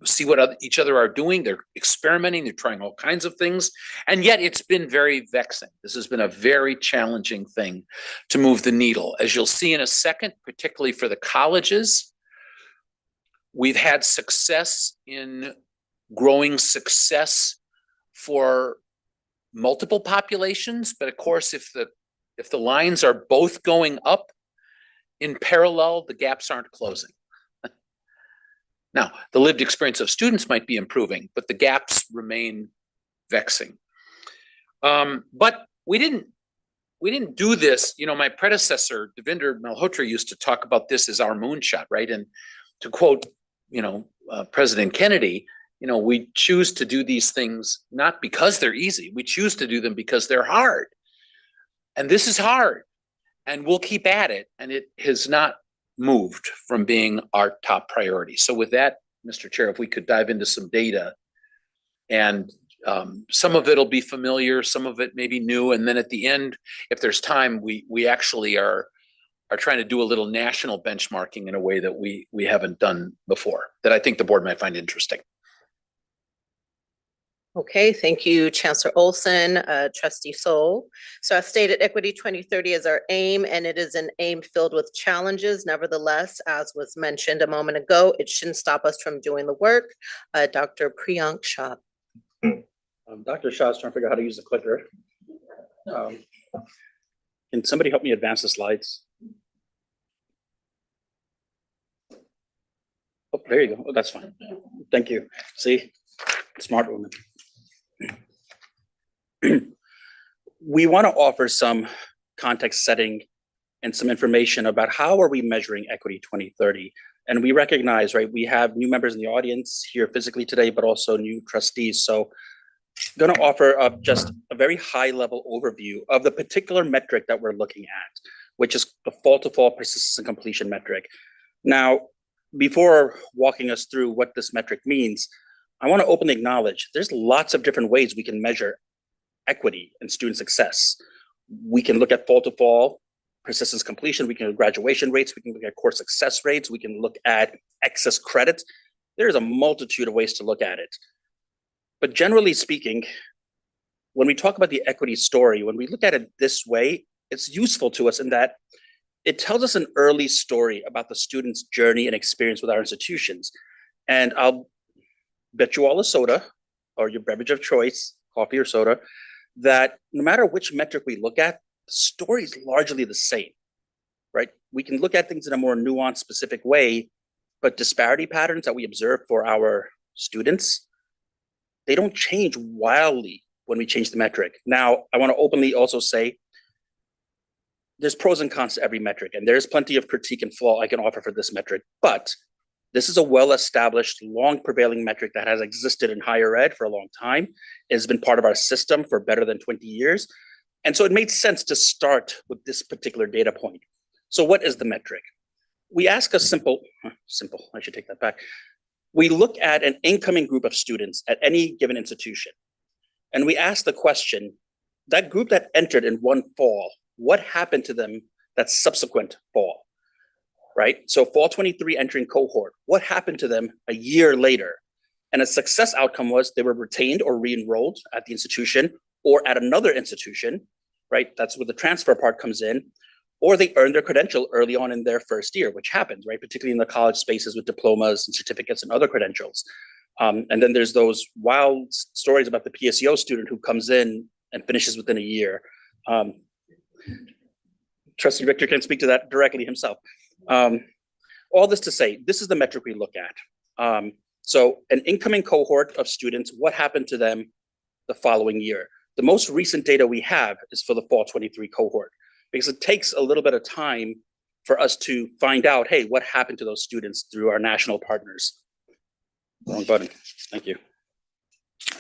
S5: see what each other are doing. They're experimenting. They're trying all kinds of things. And yet it's been very vexing. This has been a very challenging thing to move the needle. As you'll see in a second, particularly for the colleges, we've had success in growing success for multiple populations. But of course, if the lines are both going up in parallel, the gaps aren't closing. Now, the lived experience of students might be improving, but the gaps remain vexing. But we didn't do this. My predecessor, Devinder Malhotra, used to talk about this as our moonshot, right? And to quote, President Kennedy, we choose to do these things not because they're easy. We choose to do them because they're hard. And this is hard. And we'll keep at it. And it has not moved from being our top priority. So with that, Mr. Chair, if we could dive into some data, and some of it'll be familiar, some of it may be new. And then at the end, if there's time, we actually are trying to do a little national benchmarking in a way that we haven't done before, that I think the board might find interesting.
S6: Okay, thank you, Chancellor Olson, Trustee Sol. So I stated Equity 2030 is our aim, and it is an aim filled with challenges. Nevertheless, as was mentioned a moment ago, it shouldn't stop us from doing the work. Dr. Priyank Shah.
S13: Dr. Shah's trying to figure out how to use the clicker. Can somebody help me advance the slides? Oh, there you go. Oh, that's fine. Thank you. See, smart woman. We want to offer some context setting and some information about how are we measuring Equity 2030. And we recognize, right, we have new members in the audience here physically today, but also new trustees. So I'm going to offer up just a very high level overview of the particular metric that we're looking at, which is the fall to fall persistence and completion metric. Now, before walking us through what this metric means, I want to openly acknowledge there's lots of different ways we can measure equity and student success. We can look at fall to fall, persistence completion, we can look at graduation rates, we can look at course success rates, we can look at excess credits. There's a multitude of ways to look at it. But generally speaking, when we talk about the equity story, when we look at it this way, it's useful to us in that it tells us an early story about the student's journey and experience with our institutions. And I'll bet you all a soda or your beverage of choice, coffee or soda, that no matter which metric we look at, the story is largely the same, right? We can look at things in a more nuanced, specific way, but disparity patterns that we observe for our students, they don't change wildly when we change the metric. Now, I want to openly also say, there's pros and cons to every metric, and there's plenty of critique and flaw I can offer for this metric, but this is a well-established, long prevailing metric that has existed in higher ed for a long time. It has been part of our system for better than 20 years. And so it made sense to start with this particular data point. So what is the metric? We ask a simple, I should take that back. We look at an incoming group of students at any given institution, and we ask the question, that group that entered in one fall, what happened to them that subsequent fall, right? So fall 23 entering cohort, what happened to them a year later? And a success outcome was they were retained or re-enrolled at the institution or at another institution, right? That's where the transfer part comes in, or they earned their credential early on in their first year, which happens, right? Particularly in the college spaces with diplomas and certificates and other credentials. And then there's those wild stories about the PSEO student who comes in and finishes within a year. Trustee Victor can speak to that directly himself. All this to say, this is the metric we look at. So an incoming cohort of students, what happened to them the following year? The most recent data we have is for the fall 23 cohort, because it takes a little bit of time for us to find out, hey, what happened to those students through our national partners? Wrong button, thank you.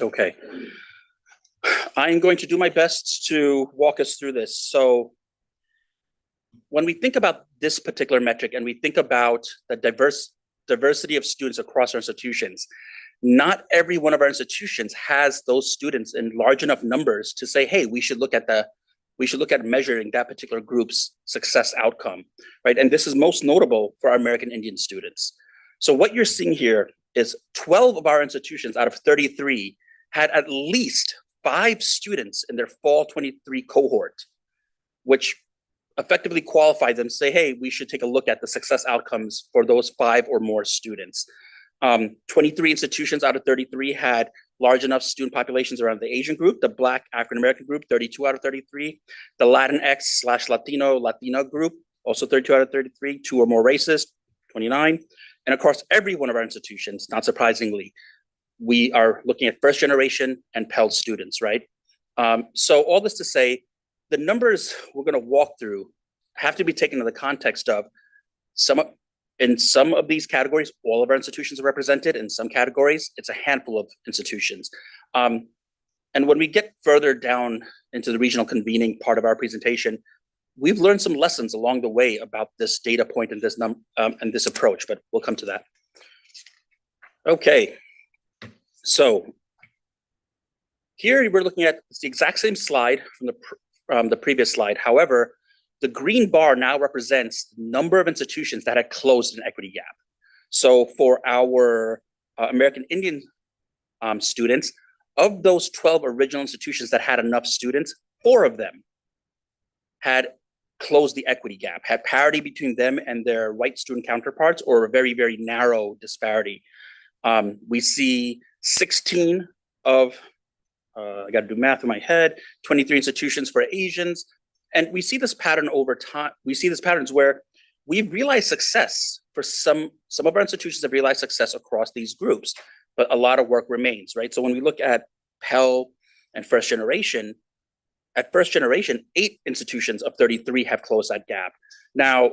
S13: Okay. I'm going to do my best to walk us through this. So when we think about this particular metric and we think about the diversity of students across our institutions, not every one of our institutions has those students in large enough numbers to say, hey, we should look at measuring that particular group's success outcome, right? And this is most notable for our American Indian students. So what you're seeing here is 12 of our institutions out of 33 had at least 5 students in their fall 23 cohort, which effectively qualify them, say, hey, we should take a look at the success outcomes for those 5 or more students. 23 institutions out of 33 had large enough student populations around the Asian group, the Black African-American group, 32 out of 33, the Latinx/Latina group, also 32 out of 33, 2 or more races, 29. And across every one of our institutions, not surprisingly, we are looking at first generation and Pell students, right? So all this to say, the numbers we're going to walk through have to be taken in the context of in some of these categories, all of our institutions are represented. In some categories, it's a handful of institutions. And when we get further down into the regional convening part of our presentation, we've learned some lessons along the way about this data point and this approach, but we'll come to that. Okay, so here we're looking at the exact same slide from the previous slide. However, the green bar now represents the number of institutions that had closed an equity gap. So for our American Indian students, of those 12 original institutions that had enough students, 4 of them had closed the equity gap, had parity between them and their white student counterparts, or a very, very narrow disparity. We see 16 of, I got to do math in my head, 23 institutions for Asians. And we see this pattern over time. We see these patterns where we've realized success for some of our institutions have realized success across these groups, but a lot of work remains, right? So when we look at Pell and first generation, at first generation, 8 institutions of 33 have closed that gap. Now,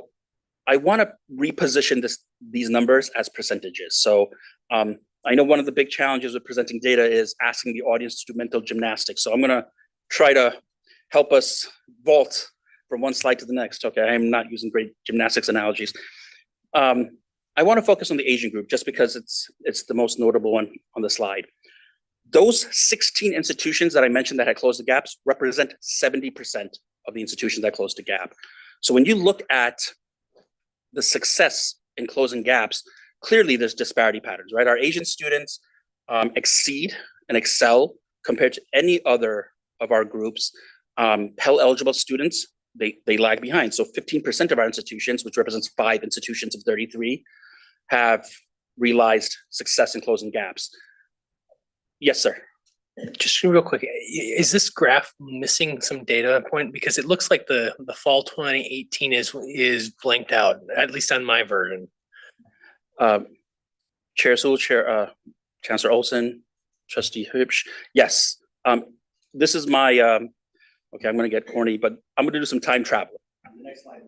S13: I want to reposition these numbers as percentages. So I know one of the big challenges with presenting data is asking the audience to do mental gymnastics. So I'm going to try to help us vault from one slide to the next. Okay, I am not using great gymnastics analogies. I want to focus on the Asian group just because it's the most notable one on the slide. Those 16 institutions that I mentioned that had closed the gaps represent 70% of the institutions that closed the gap. So when you look at the success in closing gaps, clearly there's disparity patterns, right? Our Asian students exceed and excel compared to any other of our groups. Pell eligible students, they lag behind. So 15% of our institutions, which represents 5 institutions of 33, have realized success in closing gaps. Yes, sir.
S18: Just real quick, is this graph missing some data point? Because it looks like the fall 2018 is blanked out, at least on my version.
S13: Chair Sewell, Chancellor Olson, Trustee Hübsch. Yes, this is my, okay, I'm gonna get corny, but I'm gonna do some time travel. Next slide.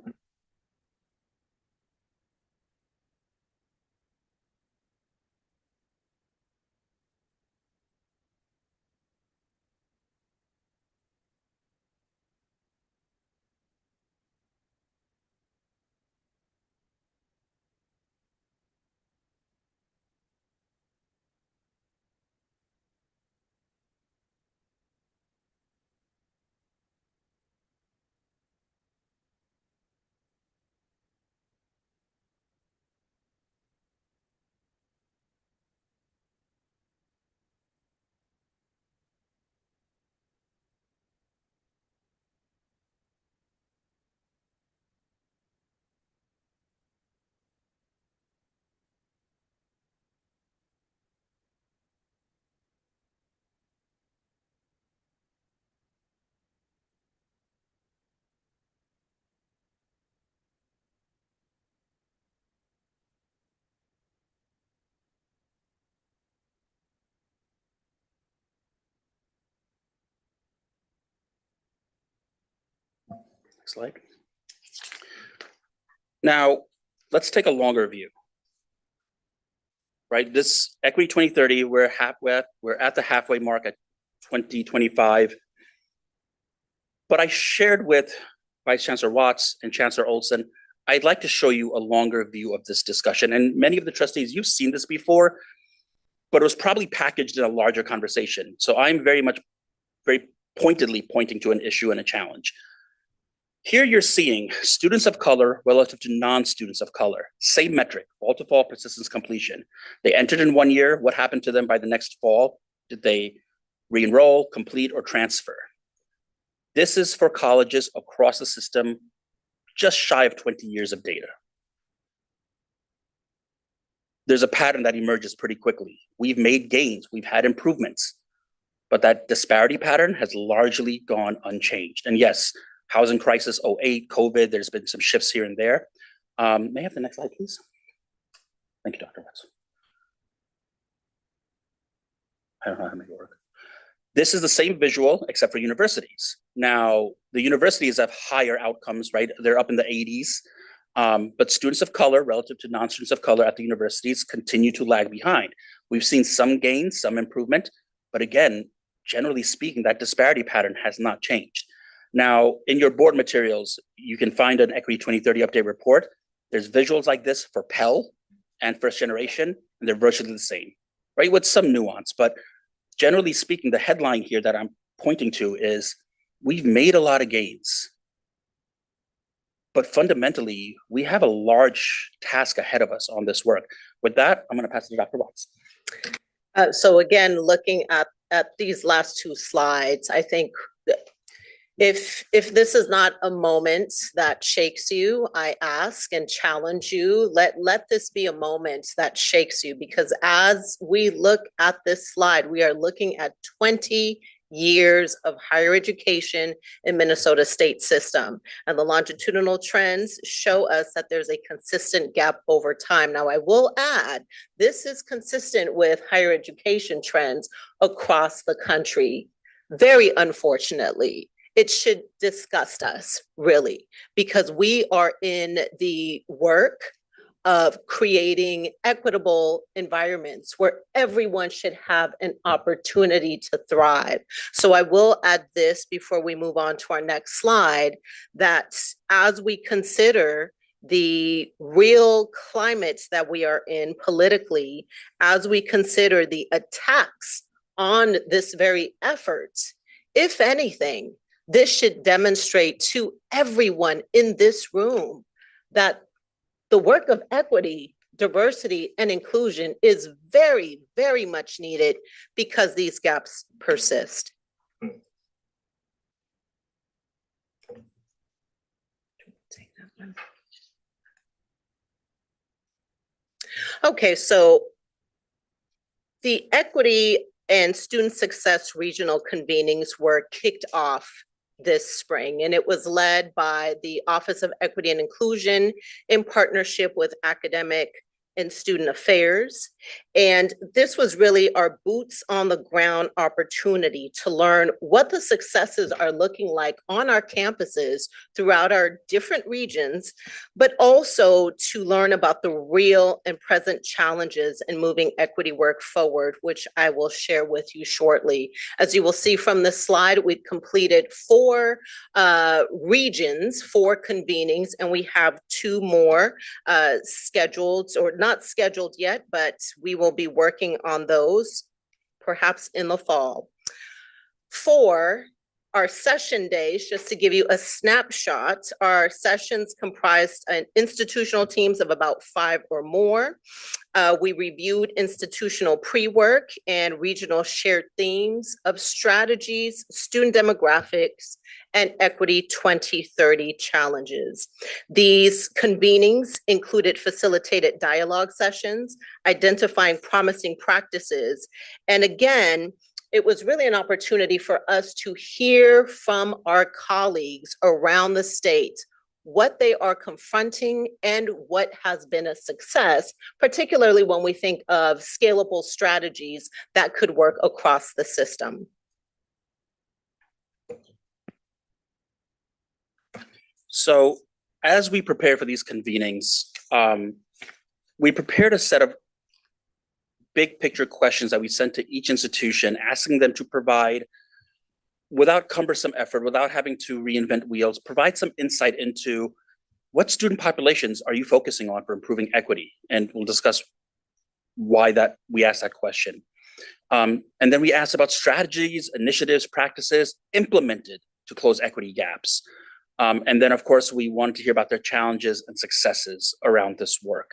S13: Next slide. Now, let's take a longer view. Right, this Equity 2030, we're at the halfway mark at 2025. But I shared with Vice Chancellor Watts and Chancellor Olson, I'd like to show you a longer view of this discussion. And many of the trustees, you've seen this before, but it was probably packaged in a larger conversation. So I'm very pointedly pointing to an issue and a challenge. Here you're seeing students of color relative to non-students of color. Same metric, fall to fall persistence completion. They entered in 1 year. What happened to them by the next fall? Did they re-enroll, complete, or transfer? This is for colleges across the system, just shy of 20 years of data. There's a pattern that emerges pretty quickly. We've made gains, we've had improvements, but that disparity pattern has largely gone unchanged. And yes, housing crisis, 08, COVID, there's been some shifts here and there. May I have the next slide, please? Thank you, Dr. Watts. I don't know how to make it work. This is the same visual except for universities. Now, the universities have higher outcomes, right? They're up in the 80s, but students of color relative to non-students of color at the universities continue to lag behind. We've seen some gains, some improvement, but again, generally speaking, that disparity pattern has not changed. Now, in your board materials, you can find an Equity 2030 update report. There's visuals like this for Pell and first generation, and they're virtually the same, right? With some nuance, but generally speaking, the headline here that I'm pointing to is we've made a lot of gains, but fundamentally, we have a large task ahead of us on this work. With that, I'm gonna pass it to Dr. Watts.
S6: So again, looking at these last 2 slides, I think that if this is not a moment that shakes you, I ask and challenge you, let this be a moment that shakes you, because as we look at this slide, we are looking at 20 years of higher education in Minnesota state system. And the longitudinal trends show us that there's a consistent gap over time. Now, I will add, this is consistent with higher education trends across the country. Very unfortunately, it should disgust us, really, because we are in the work of creating equitable environments where everyone should have an opportunity to thrive. So I will add this before we move on to our next slide, that as we consider the real climate that we are in politically, as we consider the attacks on this very effort, if anything, This should demonstrate to everyone in this room that the work of equity, diversity, and inclusion is very, very much needed because these gaps persist. Okay, so the equity and student success regional convenings were kicked off this spring, and it was led by the Office of Equity and Inclusion in partnership with Academic and Student Affairs. And this was really our boots on the ground opportunity to learn what the successes are looking like on our campuses throughout our different regions, but also to learn about the real and present challenges in moving equity work forward, which I will share with you shortly. As you will see from this slide, we've completed 4 regions, 4 convenings, and we have 2 more scheduled, or not scheduled yet, but we will be working on those perhaps in the fall. For our session days, just to give you a snapshot, our sessions comprised institutional teams of about 5 or more. We reviewed institutional pre-work and regional shared themes of strategies, student demographics, and Equity 2030 challenges. These convenings included facilitated dialogue sessions, identifying promising practices, and again, it was really an opportunity for us to hear from our colleagues around the state what they are confronting and what has been a success, particularly when we think of scalable strategies that could work across the system.
S13: So as we prepare for these convenings, we prepared a set of big picture questions that we sent to each institution, asking them to provide, without cumbersome effort, without having to reinvent wheels, provide some insight into what student populations are you focusing on for improving equity? And we'll discuss why that we asked that question. And then we asked about strategies, initiatives, practices implemented to close equity gaps. And then, of course, we wanted to hear about their challenges and successes around this work.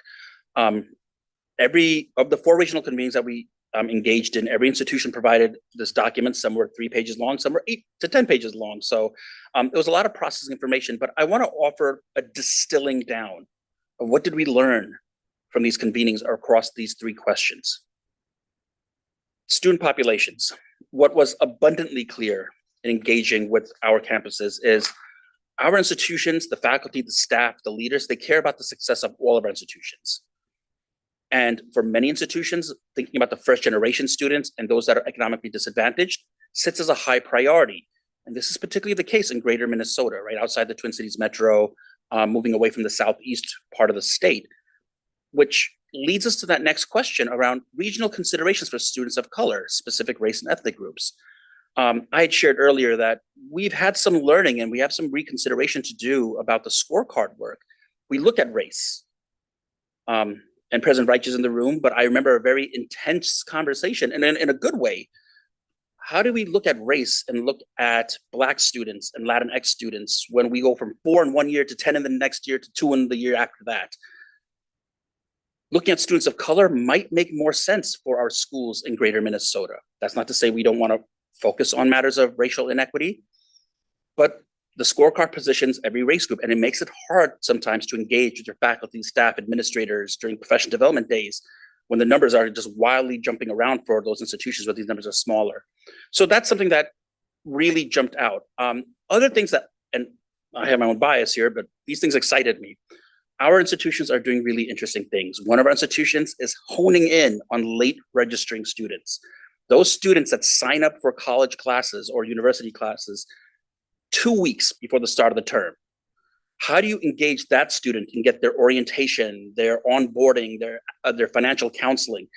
S13: Every of the 4 regional convenings that we engaged in, every institution provided this document. Some were 3 pages long, some were 8 to 10 pages long. So it was a lot of processing information, but I want to offer a distilling down of what did we learn from these convenings across these 3 questions. Student populations. What was abundantly clear in engaging with our campuses is our institutions, the faculty, the staff, the leaders, they care about the success of all of our institutions. And for many institutions, thinking about the first generation students and those that are economically disadvantaged sits as a high priority. And this is particularly the case in greater Minnesota, right outside the Twin Cities metro, moving away from the southeast part of the state, which leads us to that next question around regional considerations for students of color, specific race and ethnic groups. I had shared earlier that we've had some learning and we have some reconsideration to do about the scorecard work. We look at race. And President Reich is in the room, but I remember a very intense conversation, and in a good way. How do we look at race and look at Black students and Latinx students when we go from 4 in one year to 10 in the next year to 2 in the year after that? Looking at students of color might make more sense for our schools in greater Minnesota. That's not to say we don't want to focus on matters of racial inequity, but the scorecard positions every race group, and it makes it hard sometimes to engage with your faculty, staff, administrators during professional development days when the numbers are just wildly jumping around for those institutions where these numbers are smaller. So that's something that really jumped out. Other things that, and I have my own bias here, but these things excited me. Our institutions are doing really interesting things. One of our institutions is honing in on late registering students. Those students that sign up for college classes or university classes 2 weeks before the start of the term. How do you engage that student and get their orientation, their onboarding, their financial counseling?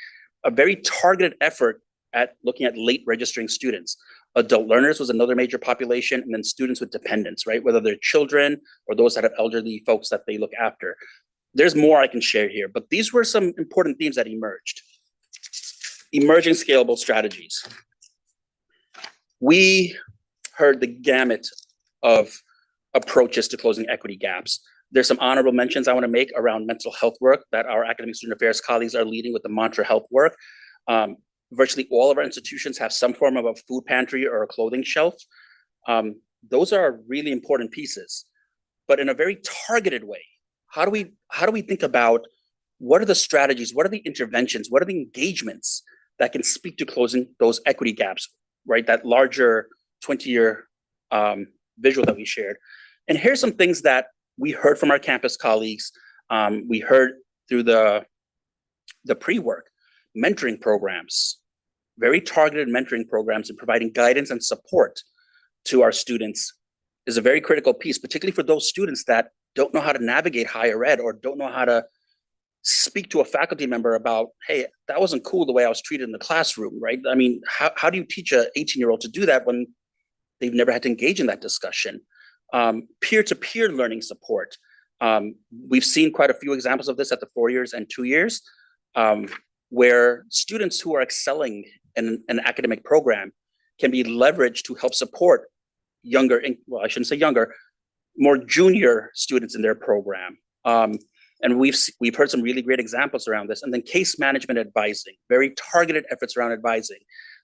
S13: A very targeted effort at looking at late registering students. Adult learners was another major population, and then students with dependents, right? Whether they're children or those that have elderly folks that they look after. There's more I can share here, but these were some important themes that emerged. Emerging scalable strategies. We heard the gamut of approaches to closing equity gaps. There's some honorable mentions I want to make around mental health work that our academic student affairs colleagues are leading with the mantra health work. Virtually all of our institutions have some form of a food pantry or a clothing shelf. Those are really important pieces, but in a very targeted way. How do we think about what are the strategies, what are the interventions, what are the engagements that can speak to closing those equity gaps, right? That larger 20-year visual that we shared. And here's some things that we heard from our campus colleagues. We heard through the pre-work, mentoring programs, very targeted mentoring programs, and providing guidance and support to our students is a very critical piece, particularly for those students that don't know how to navigate higher ed or don't know how to speak to a faculty member about, hey, that wasn't cool the way I was treated in the classroom, right? I mean, how do you teach a 18-year-old to do that when they've never had to engage in that discussion? Peer-to-peer learning support. We've seen quite a few examples of this at the 4 years and 2 years, where students who are excelling in an academic program can be leveraged to help support younger, well, I shouldn't say younger, more junior students in their program. And we've heard some really great examples around this. And then case management advising, very targeted efforts around advising.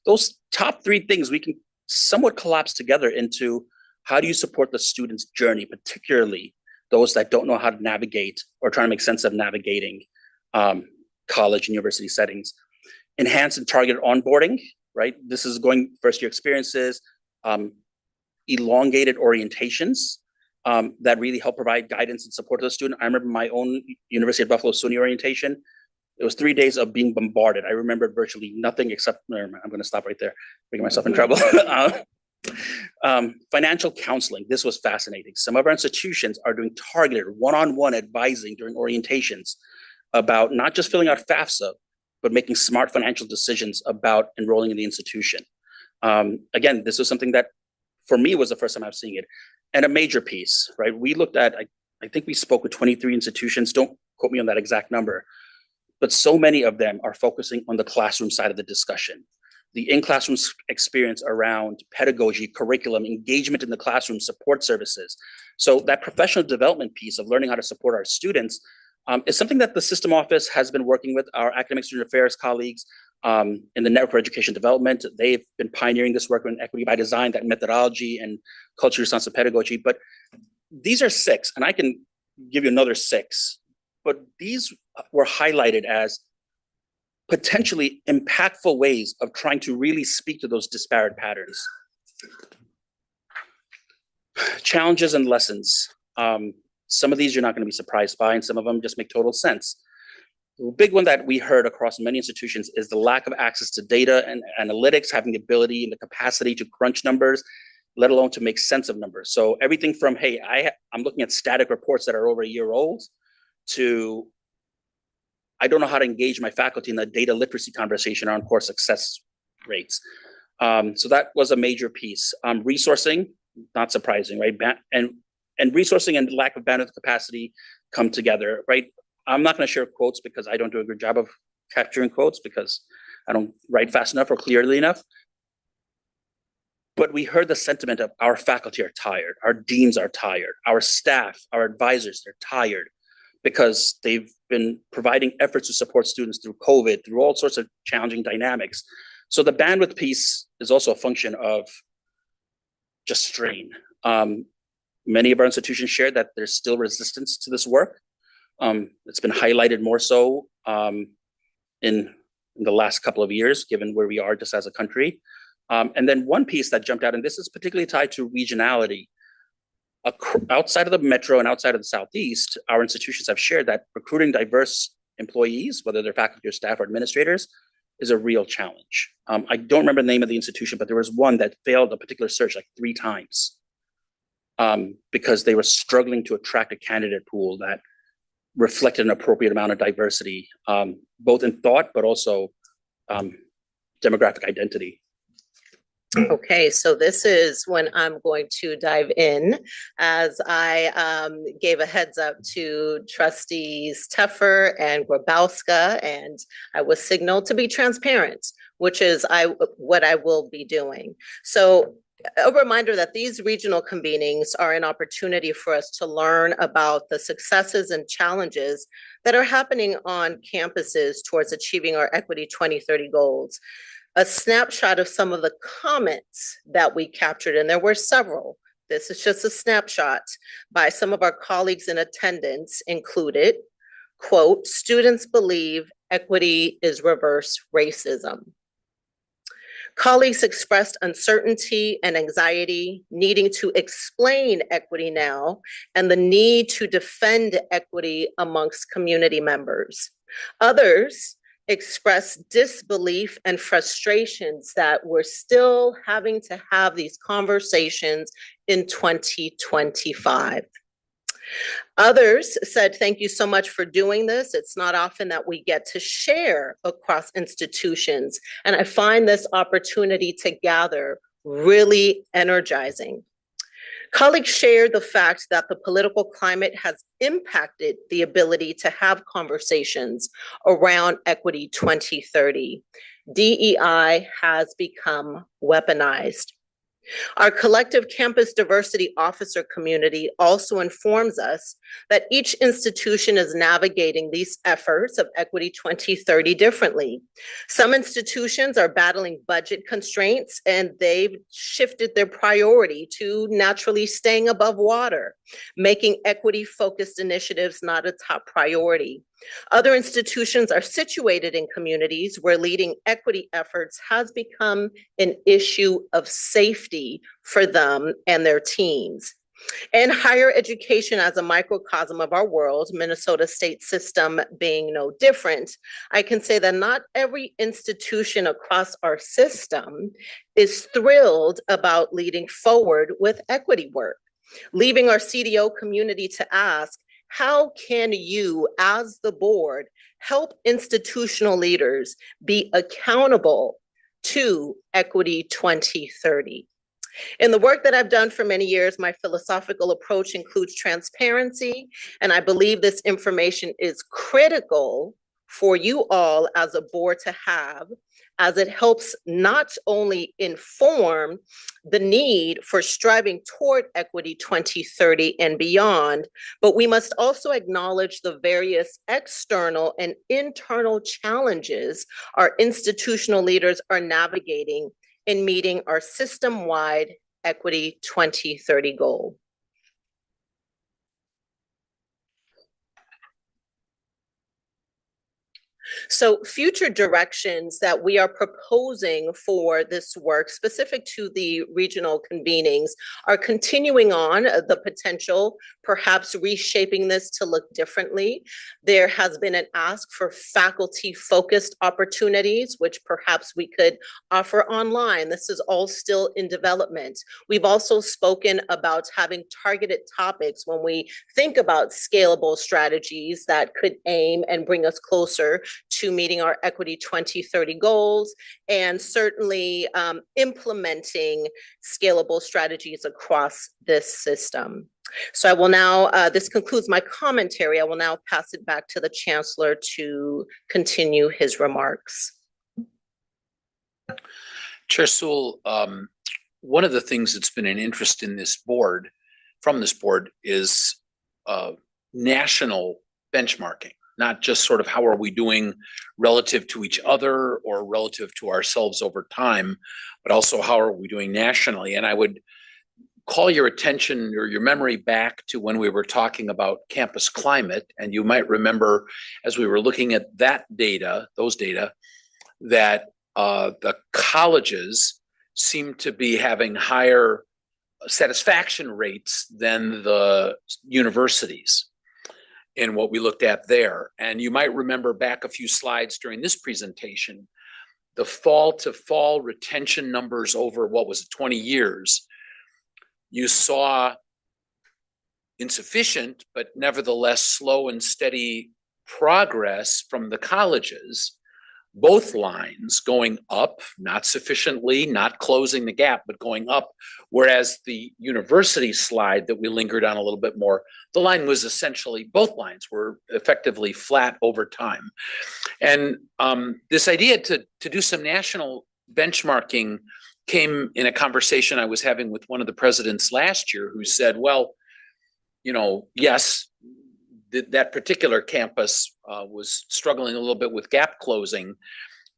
S13: Those top three things we can somewhat collapse together into how do you support the student's journey, particularly those that don't know how to navigate or trying to make sense of navigating college and university settings. Enhanced and targeted onboarding, right? This is going first year experiences, elongated orientations that really help provide guidance and support to the student. I remember my own University of Buffalo SUNY orientation. It was 3 days of being bombarded. I remembered virtually nothing except, I'm going to stop right there, making myself in trouble. Financial counseling. This was fascinating. Some of our institutions are doing targeted one-on-one advising during orientations about not just filling out FAFSA, but making smart financial decisions about enrolling in the institution. Again, this was something that for me was the first time I've seen it. And a major piece, right? We looked at, I think we spoke with 23 institutions. Don't quote me on that exact number, but so many of them are focusing on the classroom side of the discussion. The in-classroom experience around pedagogy, curriculum, engagement in the classroom, support services. So that professional development piece of learning how to support our students is something that the system office has been working with our academic student affairs colleagues in the Network for Education Development. They've been pioneering this work in Equity by Design, that methodology and culture responsive pedagogy. But these are 6, and I can give you another 6, but these were highlighted as potentially impactful ways of trying to really speak to those disparate patterns. Challenges and lessons. Some of these you're not going to be surprised by, and some of them just make total sense. The big one that we heard across many institutions is the lack of access to data and analytics, having the ability and the capacity to crunch numbers, let alone to make sense of numbers. So everything from, hey, I'm looking at static reports that are over a year old, to I don't know how to engage my faculty in the data literacy conversation on course success rates. So that was a major piece. Resourcing, not surprising, right? And resourcing and lack of bandwidth capacity come together, right? I'm not going to share quotes because I don't do a good job of capturing quotes because I don't write fast enough or clearly enough. But we heard the sentiment of our faculty are tired, our deans are tired, our staff, our advisors, they're tired because they've been providing efforts to support students through COVID, through all sorts of challenging dynamics. So the bandwidth piece is also a function of just strain. Many of our institutions shared that there's still resistance to this work. It's been highlighted more so in the last couple of years, given where we are just as a country. And then one piece that jumped out, and this is particularly tied to regionality. Outside of the metro and outside of the Southeast, our institutions have shared that recruiting diverse employees, whether they're faculty or staff or administrators, is a real challenge. I don't remember the name of the institution, but there was one that failed a particular search like 3 times because they were struggling to attract a candidate pool that reflected an appropriate amount of diversity, both in thought, but also demographic identity.
S6: Okay, so this is when I'm going to dive in, as I gave a heads up to trustees Teffer and Grabowska, and I was signaled to be transparent, which is what I will be doing. So A reminder that these regional convenings are an opportunity for us to learn about the successes and challenges that are happening on campuses towards achieving our Equity 2030 goals. A snapshot of some of the comments that we captured, and there were several. This is just a snapshot by some of our colleagues in attendance included, quote, "Students believe equity is reverse racism." Colleagues expressed uncertainty and anxiety, needing to explain equity now, and the need to defend equity amongst community members. Others expressed disbelief and frustrations that we're still having to have these conversations in 2025. Others said, "Thank you so much for doing this. It's not often that we get to share across institutions, and I find this opportunity to gather really energizing." Colleagues shared the fact that the political climate has impacted the ability to have conversations around Equity 2030. DEI has become weaponized. Our collective campus diversity officer community also informs us that each institution is navigating these efforts of Equity 2030 differently. Some institutions are battling budget constraints, and they've shifted their priority to naturally staying above water, making equity-focused initiatives not a top priority. Other institutions are situated in communities where leading equity efforts has become an issue of safety for them and their teams. And higher education as a microcosm of our world, Minnesota state system being no different, I can say that not every institution across our system is thrilled about leading forward with equity work, leaving our CDO community to ask, how can you, as the board, help institutional leaders be accountable to Equity 2030? In the work that I've done for many years, my philosophical approach includes transparency, and I believe this information is critical for you all as a board to have, as it helps not only inform the need for striving toward Equity 2030 and beyond, but we must also acknowledge the various external and internal challenges our institutional leaders are navigating in meeting our system-wide Equity 2030 goal. So future directions that we are proposing for this work specific to the regional convenings are continuing on the potential, perhaps reshaping this to look differently. There has been an ask for faculty-focused opportunities, which perhaps we could offer online. This is all still in development. We've also spoken about having targeted topics when we think about scalable strategies that could aim and bring us closer to meeting our Equity 2030 goals, and certainly implementing scalable strategies across this system. So I will now, this concludes my commentary. I will now pass it back to the Chancellor to continue his remarks.
S5: Chair Sewell, one of the things that's been an interest in this board, from this board, is national benchmarking. Not just sort of how are we doing relative to each other or relative to ourselves over time, but also how are we doing nationally. And I would call your attention or your memory back to when we were talking about campus climate. And you might remember, as we were looking at that data, those data, that the colleges seem to be having higher satisfaction rates than the universities in what we looked at there. And you might remember back a few slides during this presentation, the fall to fall retention numbers over, what was it, 20 years, you saw insufficient, but nevertheless slow and steady progress from the colleges, both lines going up, not sufficiently, not closing the gap, but going up. Whereas the university slide that we lingered on a little bit more, the line was essentially, both lines were effectively flat over time. And this idea to do some national benchmarking came in a conversation I was having with one of the presidents last year who said, well, yes, that particular campus was struggling a little bit with gap closing,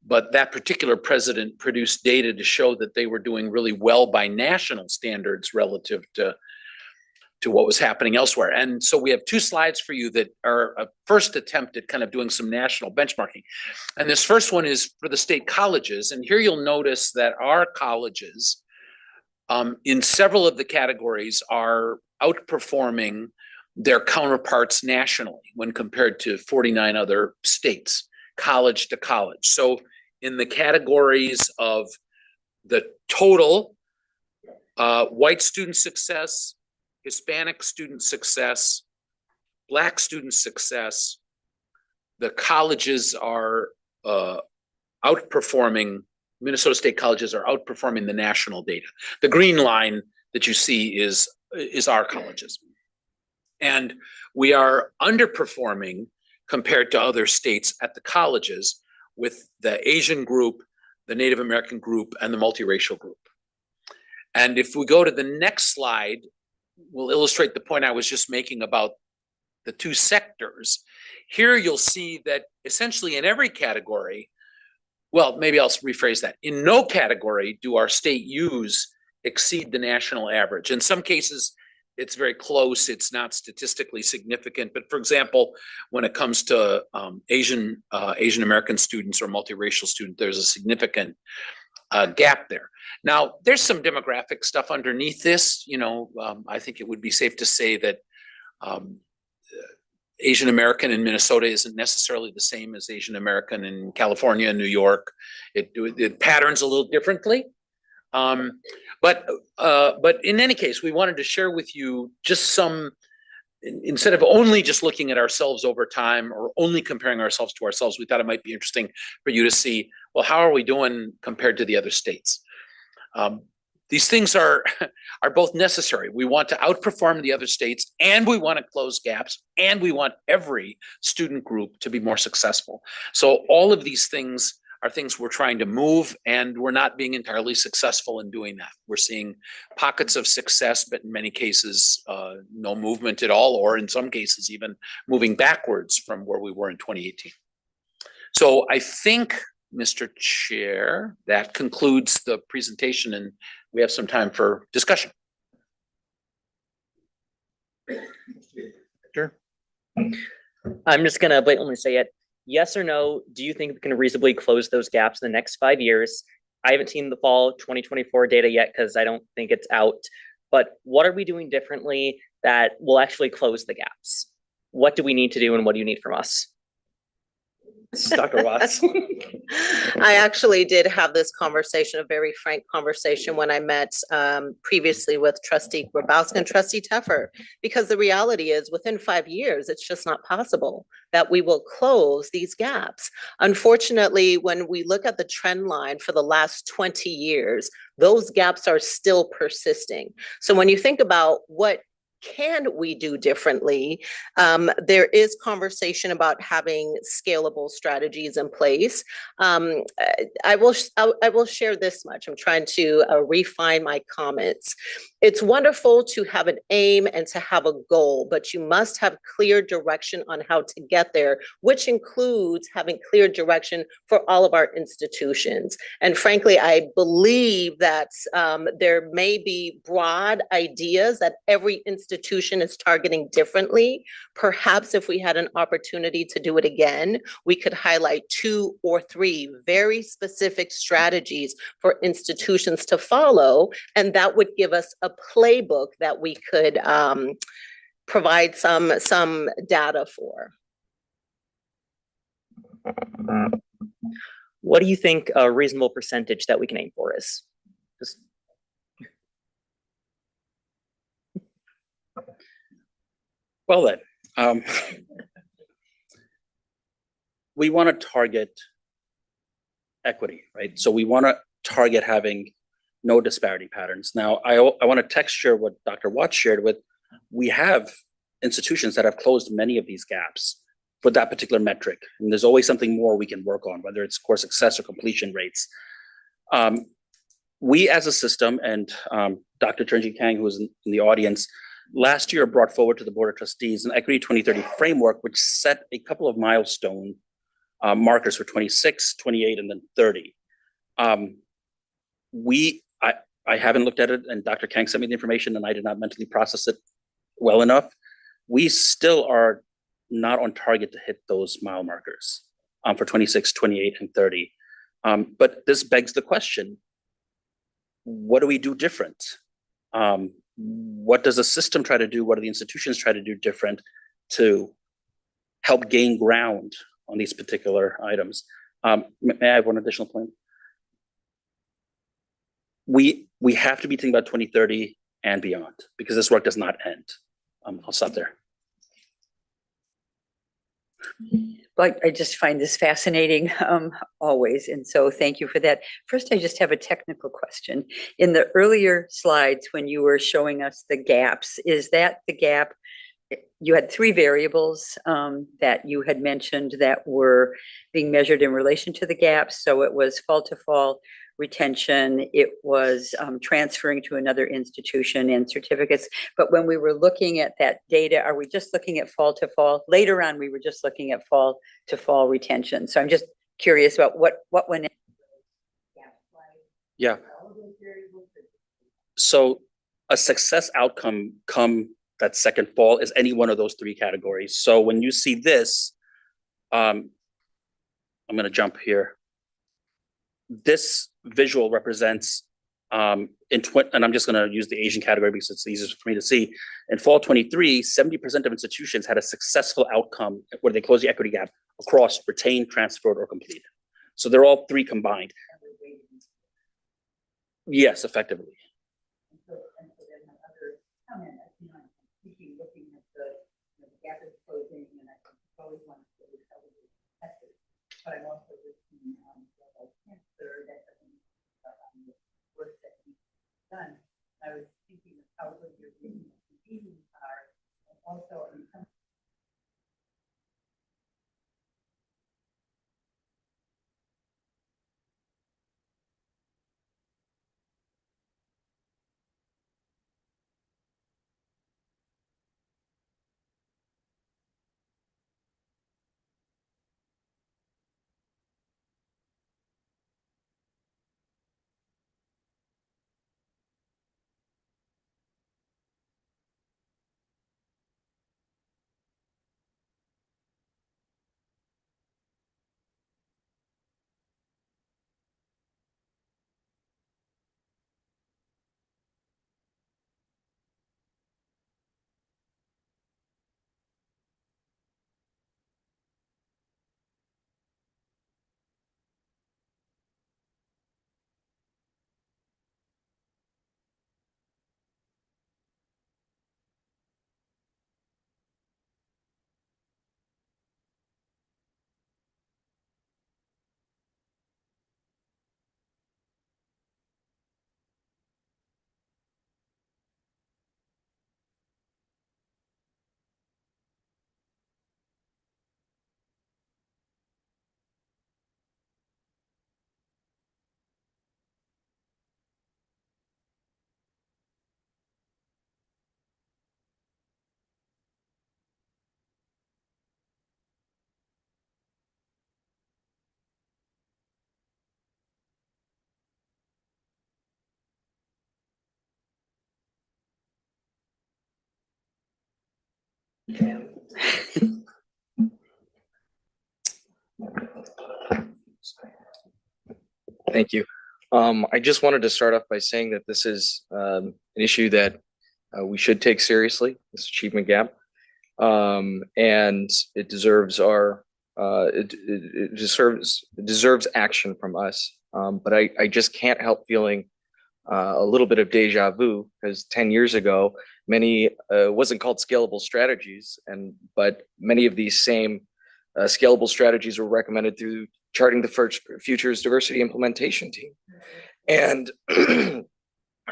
S5: but that particular president produced data to show that they were doing really well by national standards relative to what was happening elsewhere. And so we have 2 slides for you that are a first attempt at kind of doing some national benchmarking. And this first one is for the state colleges. And here you'll notice that our colleges in several of the categories are outperforming their counterparts nationally when compared to 49 other states, college to college. So in the categories of the total white student success, Hispanic student success, Black student success, the colleges are outperforming, Minnesota State colleges are outperforming the national data. The green line that you see is our colleges. And we are underperforming compared to other states at the colleges with the Asian group, the Native American group, and the multiracial group. And if we go to the next slide, we'll illustrate the point I was just making about the 2 sectors. Here you'll see that essentially in every category, well, maybe I'll rephrase that. In no category do our state U's exceed the national average. In some cases, it's very close. It's not statistically significant. But for example, when it comes to Asian American students or multiracial students, there's a significant gap there. Now, there's some demographic stuff underneath this. I think it would be safe to say that Asian American in Minnesota isn't necessarily the same as Asian American in California and New York. It patterns a little differently. But in any case, we wanted to share with you just some, instead of only just looking at ourselves over time or only comparing ourselves to ourselves, we thought it might be interesting for you to see, well, how are we doing compared to the other states? These things are both necessary. We want to outperform the other states, and we want to close gaps, and we want every student group to be more successful. So all of these things are things we're trying to move, and we're not being entirely successful in doing that. We're seeing pockets of success, but in many cases, no movement at all, or in some cases, even moving backwards from where we were in 2018. So I think, Mr. Chair, that concludes the presentation, and we have some time for discussion.
S3: Sure. I'm just gonna blatantly say it. Yes or no, do you think we can reasonably close those gaps in the next 5 years? I haven't seen the fall 2024 data yet because I don't think it's out. But what are we doing differently that will actually close the gaps? What do we need to do and what do you need from us? Dr. Watts.
S6: I actually did have this conversation, a very frank conversation when I met previously with Trustee Grabowska and Trustee Teffer, because the reality is within 5 years, it's just not possible that we will close these gaps. Unfortunately, when we look at the trend line for the last 20 years, those gaps are still persisting. So when you think about what can we do differently? There is conversation about having scalable strategies in place. I will share this much. I'm trying to refine my comments. It's wonderful to have an aim and to have a goal, but you must have clear direction on how to get there, which includes having clear direction for all of our institutions. And frankly, I believe that there may be broad ideas that every institution is targeting differently. Perhaps if we had an opportunity to do it again, we could highlight 2 or 3 very specific strategies for institutions to follow, and that would give us a playbook that we could provide some data for.
S3: What do you think a reasonable percentage that we can aim for is? Just
S13: Well then, we want to target equity, right? So we want to target having no disparity patterns. Now, I want to texture what Dr. Watts shared with, we have institutions that have closed many of these gaps for that particular metric. And there's always something more we can work on, whether it's course success or completion rates. we as a system, and Dr. Turnji Kang, who was in the audience, last year brought forward to the Board of Trustees an Equity 2030 framework, which set a couple of milestone markers for 26, 28, and then 30. I haven't looked at it, and Dr. Kang sent me the information, and I did not mentally process it well enough. We still are not on target to hit those mile markers for 26, 28, and 30. But this begs the question, what do we do different? What does the system try to do? What do the institutions try to do different to help gain ground on these particular items? May I have one additional point? We have to be thinking about 2030 and beyond, because this work does not end. I'll stop there.
S9: But I just find this fascinating always, and so thank you for that. First, I just have a technical question. In the earlier slides, when you were showing us the gaps, is that the gap? You had three variables that you had mentioned that were being measured in relation to the gaps. So it was fall to fall retention, it was transferring to another institution, and certificates. But when we were looking at that data, are we just looking at fall to fall? Later on, we were just looking at fall to fall retention. So I'm just curious about what went in.
S13: Yeah. So a success outcome come that second fall is any one of those three categories. So when you see this, I'm going to jump here. This visual represents and I'm just going to use the Asian category because it's easiest for me to see. In fall 23, 70% of institutions had a successful outcome where they closed the equity gap across retained, transferred, or completed. So they're all three combined. Yes, effectively.
S9: But I'm also looking at Chancellor, that work that he's done. I was thinking of how good your meetings are, and also in some
S12: Thank you. I just wanted to start off by saying that this is an issue that we should take seriously, this achievement gap. And it deserves it deserves action from us. But I just can't help feeling a little bit of deja vu, because 10 years ago, many wasn't called scalable strategies, but many of these same scalable strategies were recommended through charting the Futures Diversity Implementation Team. And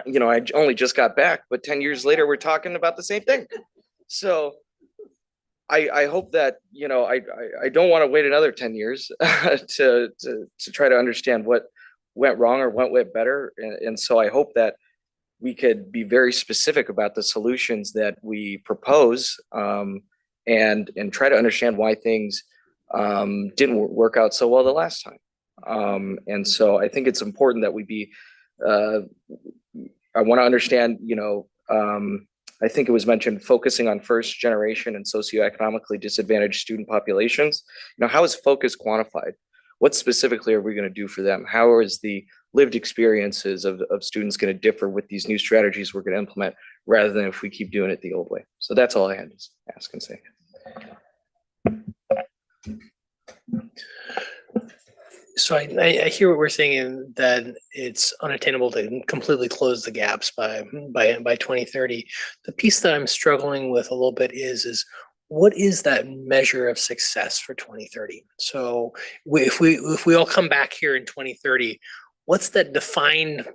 S12: you know, I only just got back, but 10 years later, we're talking about the same thing. So I hope that, you know, I don't want to wait another 10 years to try to understand went wrong or what went better. And so I hope that we could be very specific about the solutions that we propose, and try to understand why things didn't work out so well the last time. And so I think it's important that we be, I want to understand, I think it was mentioned focusing on first generation and socioeconomically disadvantaged student populations. How is focus quantified? What specifically are we going to do for them? How is the lived experiences of students going to differ with these new strategies we're going to implement, rather than if we keep doing it the old way? So that's all I had to ask and say.
S18: So I hear what we're saying, in that it's unattainable to completely close the gaps by 2030. The piece that I'm struggling with a little bit is what is that measure of success for 2030? So if we all come back here in 2030, what's that defined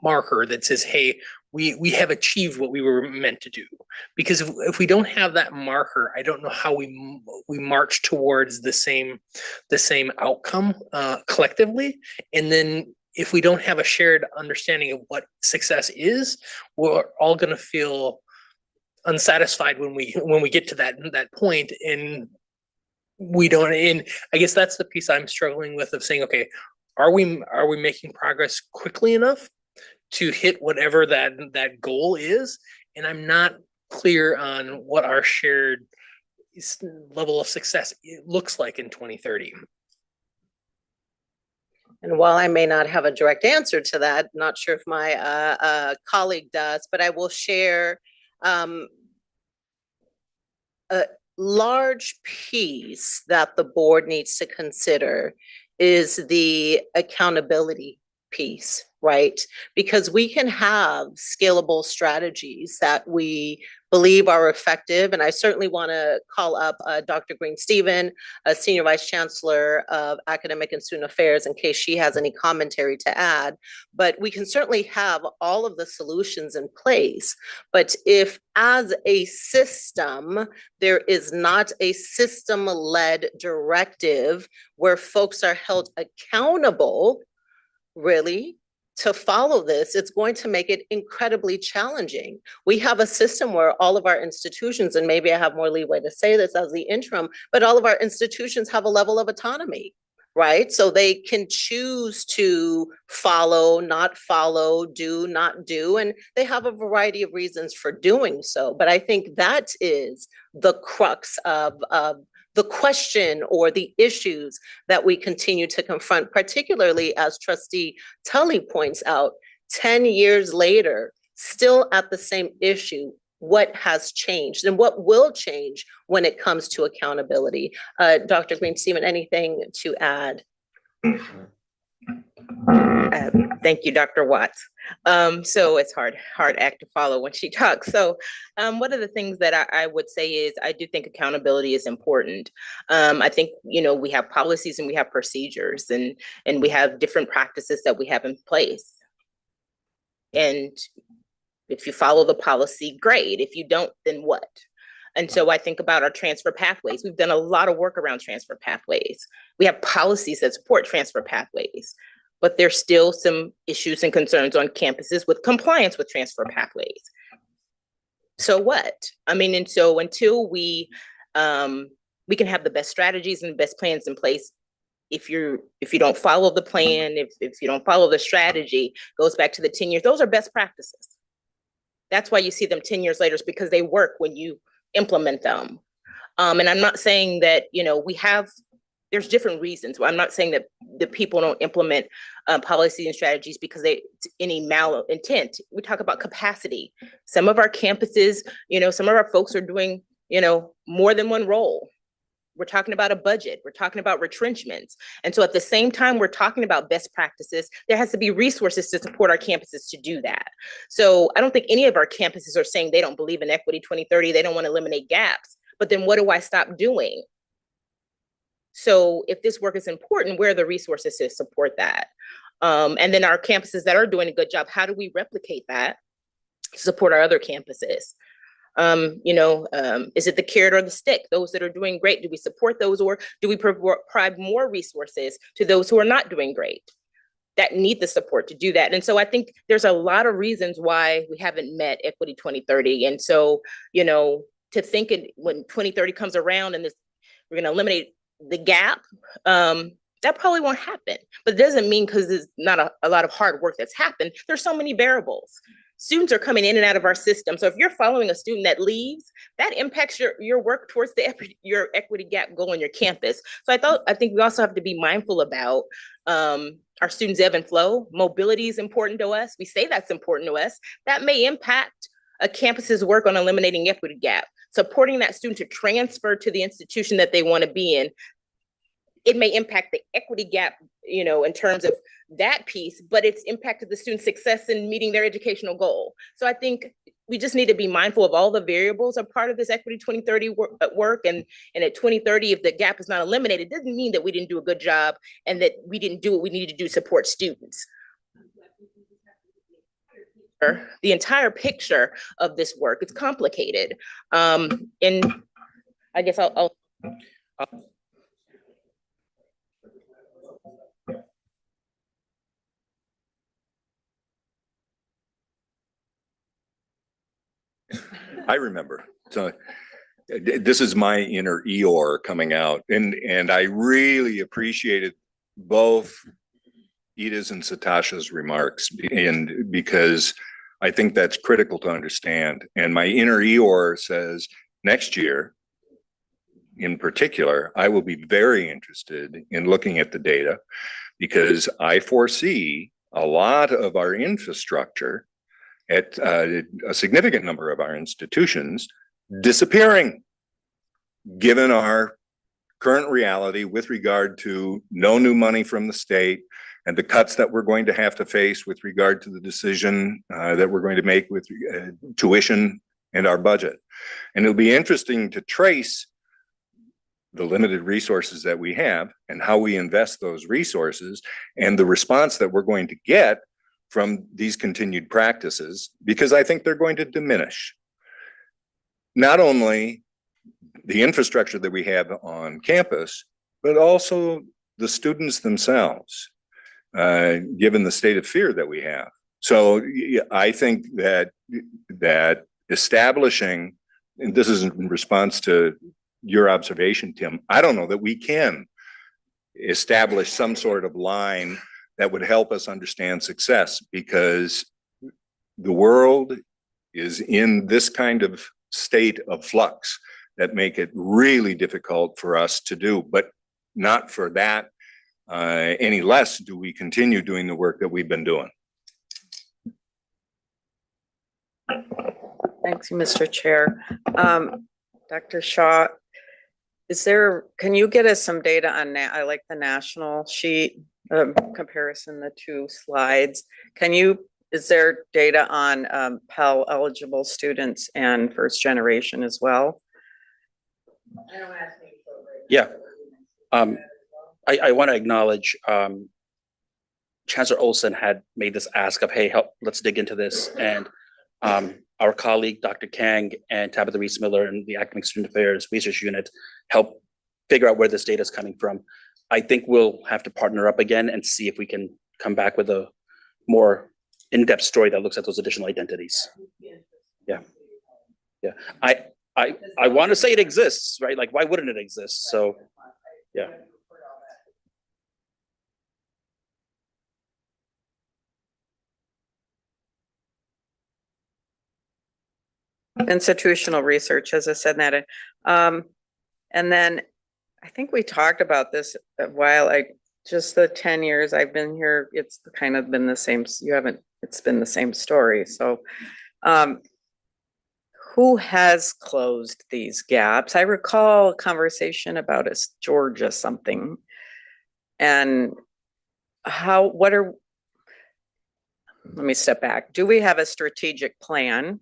S18: marker that says, hey, we have achieved what we were meant to do? Because if we don't have that marker, I don't know how we march towards the same outcome collectively. And then if we don't have a shared understanding of what success is, we're all going to feel unsatisfied when we get to that point, and we don't. And I guess that's the piece I'm struggling with, of saying, okay, are we making progress quickly enough to hit whatever that goal is? And I'm not clear on what our shared level of success looks like in 2030.
S6: And while I may not have a direct answer to that, not sure if my colleague does, but I will share a large piece that the board needs to consider is the accountability piece, right? Because we can have scalable strategies that we believe are effective. And I certainly want to call up Dr. Green-Steven, a Senior Vice Chancellor of Academic and Student Affairs, in case she has any commentary to add. But we can certainly have all of the solutions in place. But if as a system, there is not a system-led directive where folks are held accountable, really, to follow this, it's going to make it incredibly challenging. We have a system where all of our institutions, and maybe I have more leeway to say this as the interim, but all of our institutions have a level of autonomy, right? So they can choose to follow, not follow, do, not do, and they have a variety of reasons for doing so. But I think that is the crux of the question or the issues that we continue to confront, particularly as Trustee Tully points out, 10 years later, still at the same issue. What has changed and what will change when it comes to accountability? Dr. Green-Steven, anything to add?
S21: Thank you, Dr. Watts. So it's hard act to follow when she talks. So one of the things that I would say is I do think accountability is important. I think, we have policies and we have procedures and we have different practices that we have in place. And if you follow the policy, great. If you don't, then what? And so I think about our transfer pathways. We've done a lot of work around transfer pathways. We have policies that support transfer pathways, but there's still some issues and concerns on campuses with compliance with transfer pathways. So what? I mean, and so until we can have the best strategies and the best plans in place, if you don't follow the plan, if you don't follow the strategy, goes back to the 10 years, those are best practices. That's why you see them 10 years later, is because they work when you implement them. And I'm not saying that, there's different reasons. I'm not saying that the people don't implement policies and strategies because any malintent. We talk about capacity. Some of our campuses, some of our folks are doing, more than one role. We're talking about a budget. We're talking about retrenchments. And so at the same time, we're talking about best practices. There has to be resources to support our campuses to do that. So I don't think any of our campuses are saying they don't believe in Equity 2030. They don't want to eliminate gaps. But then what do I stop doing? So if this work is important, where are the resources to support that? And then our campuses that are doing a good job, how do we replicate that to support our other campuses? Is it the carrot or the stick? Those that are doing great, do we support those, or do we provide more resources to those who are not doing great? that need the support to do that. And so I think there's a lot of reasons why we haven't met Equity 2030. And so, you know, to think when 2030 comes around and we're going to eliminate the gap, that probably won't happen. But it doesn't mean because there's not a lot of hard work that's happened. There's so many variables. Students are coming in and out of our system. So if you're following a student that leaves, that impacts your work towards your equity gap goal on your campus. So I think we also have to be mindful about our students' ebb and flow. Mobility is important to us. We say that's important to us. That may impact a campus's work on eliminating equity gap. Supporting that student to transfer to the institution that they want to be in, it may impact the equity gap, you know, in terms of that piece, but it's impacted the student's success in meeting their educational goal. So I think we just need to be mindful of all the variables are part of this Equity 2030 work. And at 2030, if the gap is not eliminated, it doesn't mean that we didn't do a good job and that we didn't do what we needed to do to support students. The entire picture of this work, it's complicated. And I guess I'll
S4: I remember. So this is my inner Eeyore coming out, and I really appreciated both Ida's and Satasha's remarks, and because I think that's critical to understand. And my inner Eeyore says next year, in particular, I will be very interested in looking at the data because I foresee a lot of our infrastructure at a significant number of our institutions disappearing, given our current reality with regard to no new money from the state and the cuts that we're going to have to face with regard to the decision that we're going to make with tuition and our budget. And it'll be interesting to trace the limited resources that we have and how we invest those resources and the response that we're going to get from these continued practices, because I think they're going to diminish not only the infrastructure that we have on campus, but also the students themselves, given the state of fear that we have. So I think that establishing, and this is in response to your observation, Tim, I don't know that we can establish some sort of line that would help us understand success, because the world is in this kind of state of flux that make it really difficult for us to do. But not for that any less do we continue doing the work that we've been doing.
S16: Thanks, Mr. Chair. Dr. Shaw, can you get us some data on I like the national sheet comparison, the two slides. Is there data on Pell eligible students and first generation as well?
S13: Yeah. I want to acknowledge Chancellor Olson had made this ask of, hey, let's dig into this. And our colleague, Dr. Kang and Tabitha Reese-Miller and the Academic Student Affairs Research Unit helped figure out where this data is coming from. I think we'll have to partner up again and see if we can come back with a more in-depth story that looks at those additional identities. Yeah. Yeah. I want to say it exists, right? Like, why wouldn't it exist? So, yeah.
S16: Institutional research, as I said that. And then I think we talked about this a while. Just the 10 years I've been here, it's kind of been the same. It's been the same story. So who has closed these gaps? I recall a conversation about Georgia something. And let me step back. Do we have a strategic plan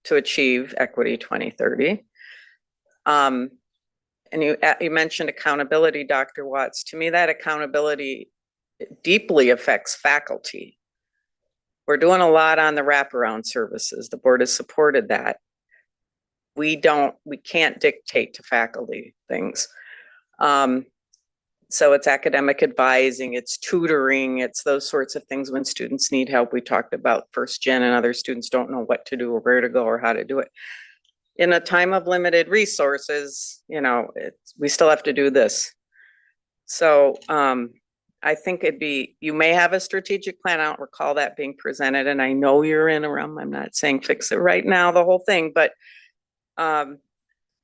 S16: to achieve Equity 2030? And you mentioned accountability, Dr. Watts. To me, that accountability deeply affects faculty. We're doing a lot on the wraparound services. The board has supported that. We can't dictate to faculty things. So it's academic advising, it's tutoring, it's those sorts of things when students need help. We talked about first gen and other students don't know what to do or where to go or how to do it. In a time of limited resources, you know, we still have to do this. So I think you may have a strategic plan. I don't recall that being presented, and I know you're in a room. I'm not saying fix it right now, the whole thing, but to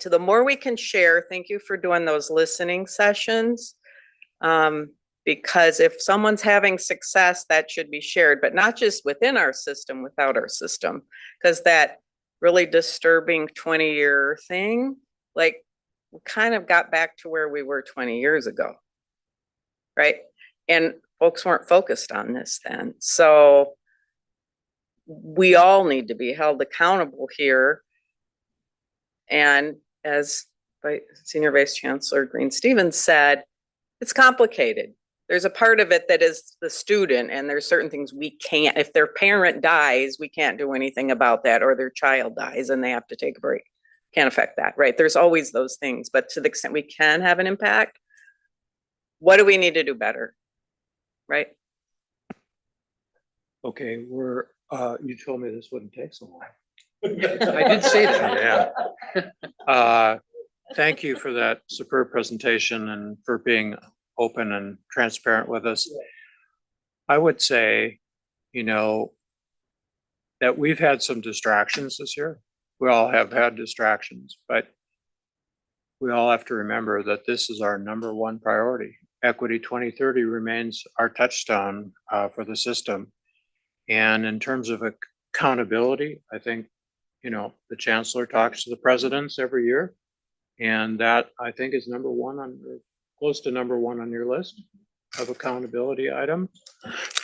S16: the more we can share, thank you for doing those listening sessions. Because if someone's having success, that should be shared, but not just within our system, without our system, because that really disturbing 20-year thing, like we kind of got back to where we were 20 years ago, right? And folks weren't focused on this then. So we all need to be held accountable here. And as Senior Vice Chancellor Green-Stevens said, it's complicated. There's a part of it that is the student, and there's certain things we can't, if their parent dies, we can't do anything about that, or their child dies and they have to take a break. Can't affect that, right? There's always those things, but to the extent we can have an impact, what do we need to do better, right?
S1: Okay, you told me this wouldn't take so long.
S18: I did say that.
S1: Yeah. Thank you for that superb presentation and for being open and transparent with us. I would say, you know, that we've had some distractions this year. We all have had distractions, but we all have to remember that this is our number one priority. Equity 2030 remains our touchstone for the system. And in terms of accountability, I think, you know, the Chancellor talks to the presidents every year. And that, I think, is number one close to number one on your list of accountability item.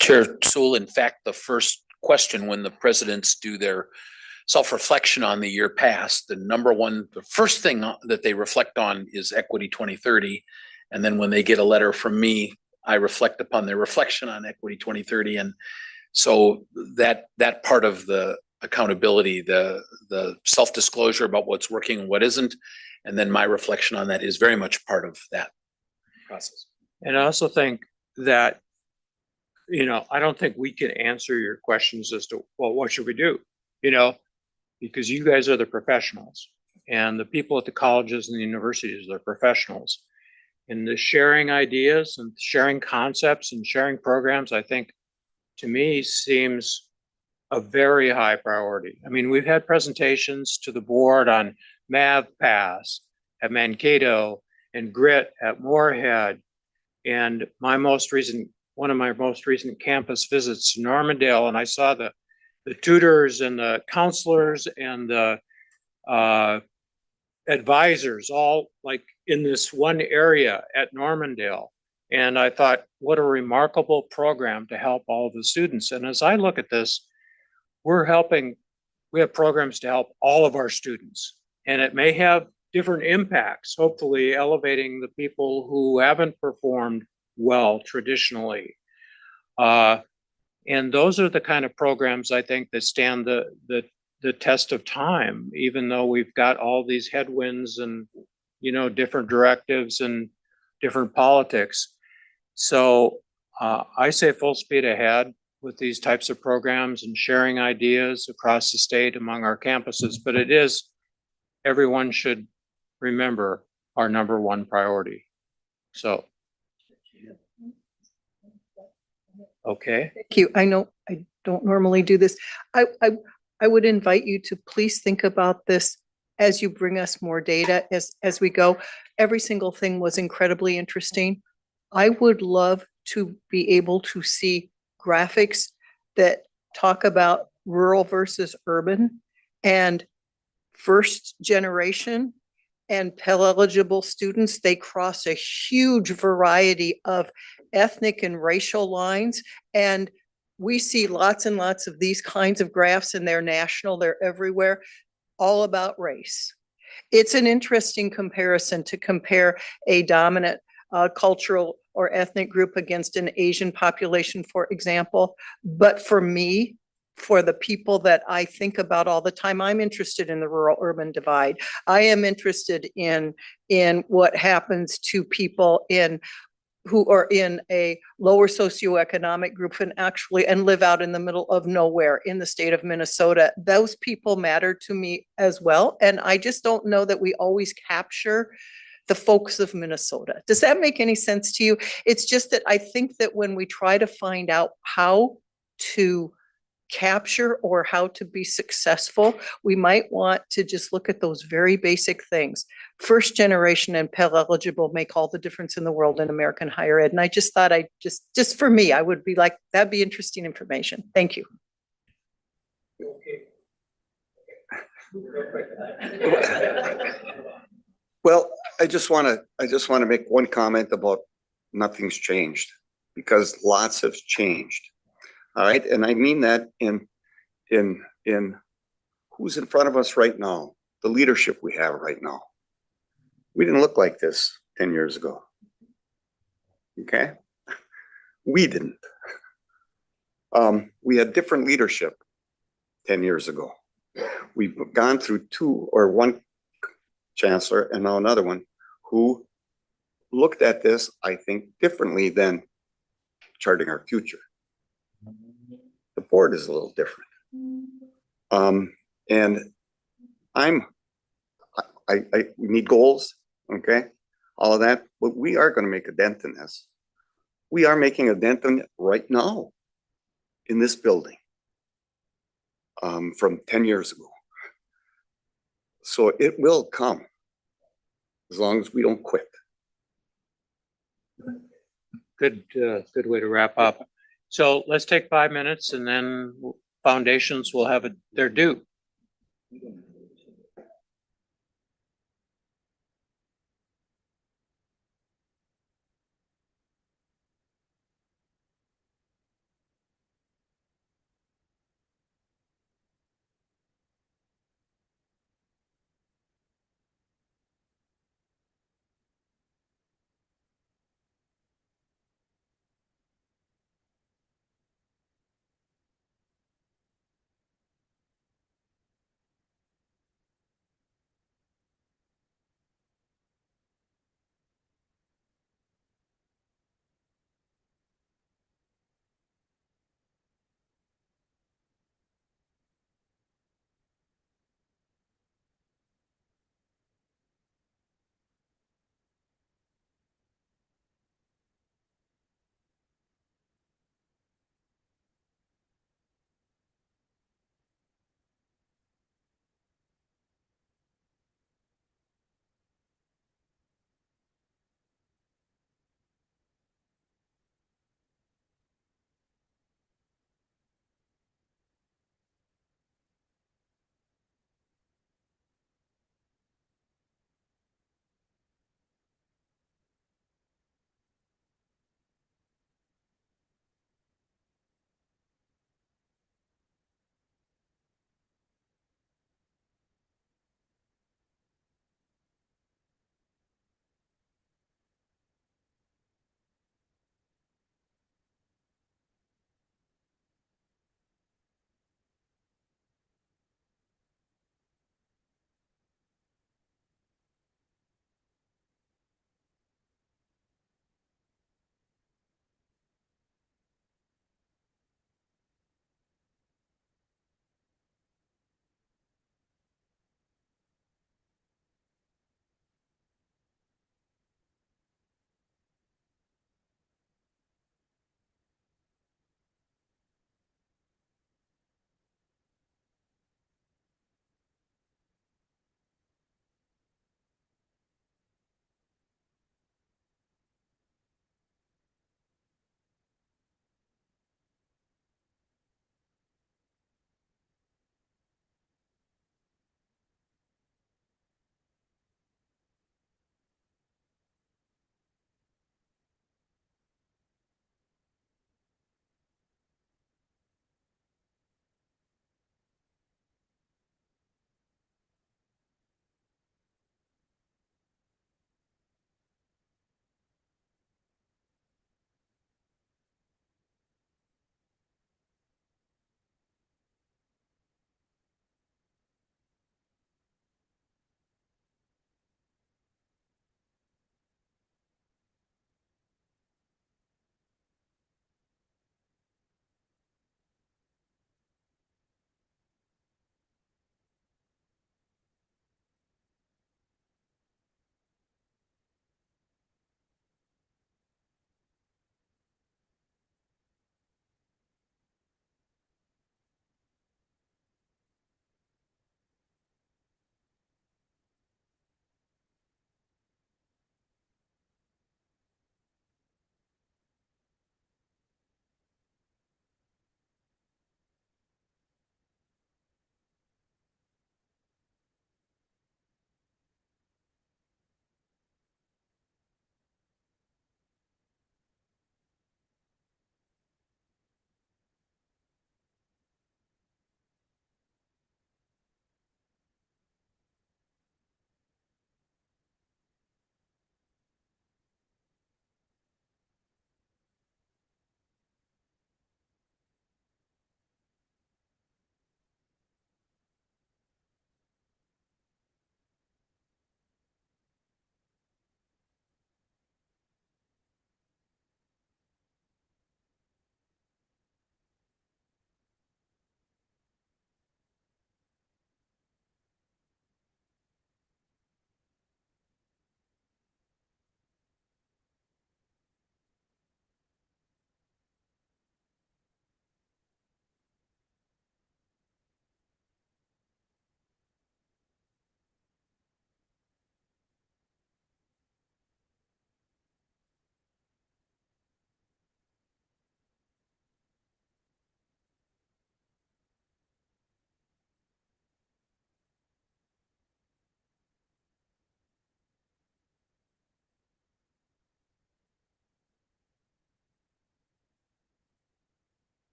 S5: Chair Sewell, in fact, the first question when the presidents do their self-reflection on the year past, the first thing that they reflect on is Equity 2030. And then when they get a letter from me, I reflect upon their reflection on Equity 2030. And so that part of the accountability, the self-disclosure about what's working and what isn't, and then my reflection on that is very much part of that process.
S1: And I also think that, you know, I don't think we can answer your questions as to, well, what should we do? You know, because you guys are the professionals, and the people at the colleges and the universities are the professionals. And the sharing ideas and sharing concepts and sharing programs, I think, to me, seems a very high priority. I mean, we've had presentations to the board on MavPass at Mankato and GRIT at Moorhead. And one of my most recent campus visits to Normandale, and I saw the tutors and the counselors and the advisors all like in this one area at Normandale. And I thought, what a remarkable program to help all the students. And as I look at this, we have programs to help all of our students. And it may have different impacts, hopefully elevating the people who haven't performed well traditionally. And those are the kind of programs I think that stand the test of time, even though we've got all these headwinds and, you know, different directives and different politics. So I say full speed ahead with these types of programs and sharing ideas across the state among our campuses, but it is, everyone should remember, our number one priority. So. Okay.
S10: Thank you. I know I don't normally do this. I would invite you to please think about this as you bring us more data as we go. Every single thing was incredibly interesting. I would love to be able to see graphics that talk about rural versus urban and first generation and Pell eligible students. They cross a huge variety of ethnic and racial lines. And we see lots and lots of these kinds of graphs, and they're national, they're everywhere, all about race. It's an interesting comparison to compare a dominant cultural or ethnic group against an Asian population, for example. But for me, for the people that I think about all the time, I'm interested in the rural-urban divide. I am interested in what happens to people in who are in a lower socioeconomic group and live out in the middle of nowhere in the state of Minnesota. Those people matter to me as well. And I just don't know that we always capture the folks of Minnesota. Does that make any sense to you? It's just that I think that when we try to find out how to capture or how to be successful, we might want to just look at those very basic things. First generation and Pell eligible make all the difference in the world in American higher ed. And I just thought just for me, I would be like, that'd be interesting information. Thank you.
S15: Well, I just want to make one comment about nothing's changed, because lots have changed. All right, and I mean that in who's in front of us right now, the leadership we have right now. We didn't look like this 10 years ago. Okay? We didn't. We had different leadership 10 years ago. We've gone through one chancellor and now another one who looked at this, I think, differently than charting our future. The board is a little different. And we need goals, okay? All of that, but we are going to make a dent in this. We are making a dent in it right now in this building from 10 years ago. So it will come as long as we don't quit.
S1: Good way to wrap up. So let's take 5 minutes and then foundations will have their due.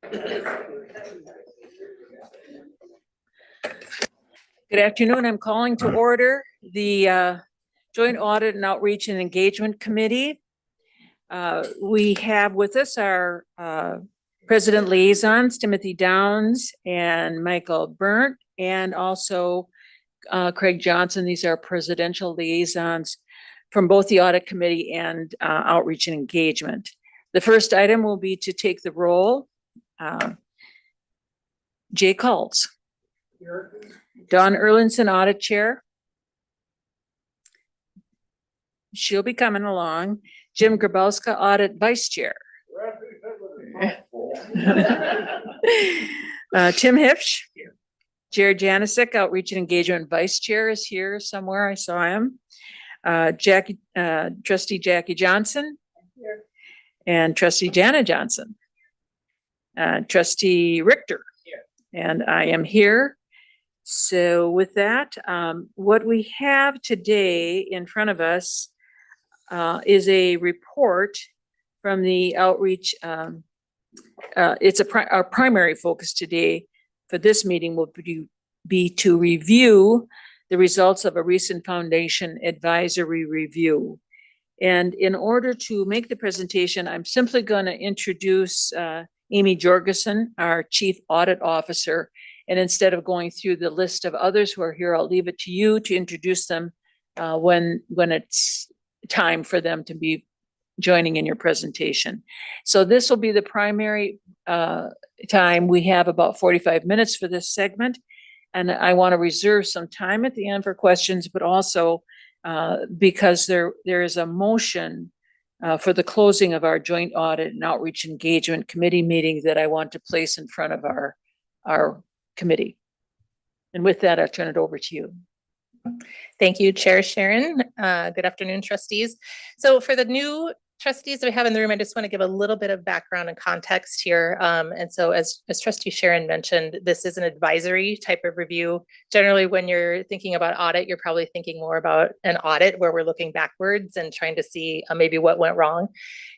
S8: Good afternoon. I'm calling to order the Joint Audit and Outreach and Engagement Committee. We have with us our President Liaisons, Timothy Downs and Michael Burnt, and also Craig Johnson. These are presidential liaisons from both the Audit Committee and Outreach and Engagement. The first item will be to take the roll. Jay Culls. Dawn Erlinson, Audit Chair. She'll be coming along. Jim Grabowska, Audit Vice Chair. Tim Hipsch. Jared Janasek, Outreach and Engagement Vice Chair, is here somewhere. I saw him. Trustee Jackie Johnson. And Trustee Jana Johnson. Trustee Richter. And I am here. So with that, what we have today in front of us is a report from the outreach. It's our primary focus today for this meeting will be to review the results of a recent foundation advisory review. And in order to make the presentation, I'm simply going to introduce Amy Jorgensen, our Chief Audit Officer. And instead of going through the list of others who are here, I'll leave it to you to introduce them when it's time for them to be joining in your presentation. So this will be the primary time. We have about 45 minutes for this segment. And I want to reserve some time at the end for questions, but also because there is a motion for the closing of our Joint Audit and Outreach Engagement Committee meeting that I want to place in front of our committee. And with that, I'll turn it over to you.
S17: Thank you, Chair Sharon. Good afternoon, trustees. So for the new trustees that we have in the room, I just want to give a little bit of background and context here. And so as Trustee Sharon mentioned, this is an advisory type of review. Generally, when you're thinking about audit, you're probably thinking more about an audit where we're looking backwards and trying to see maybe what went wrong.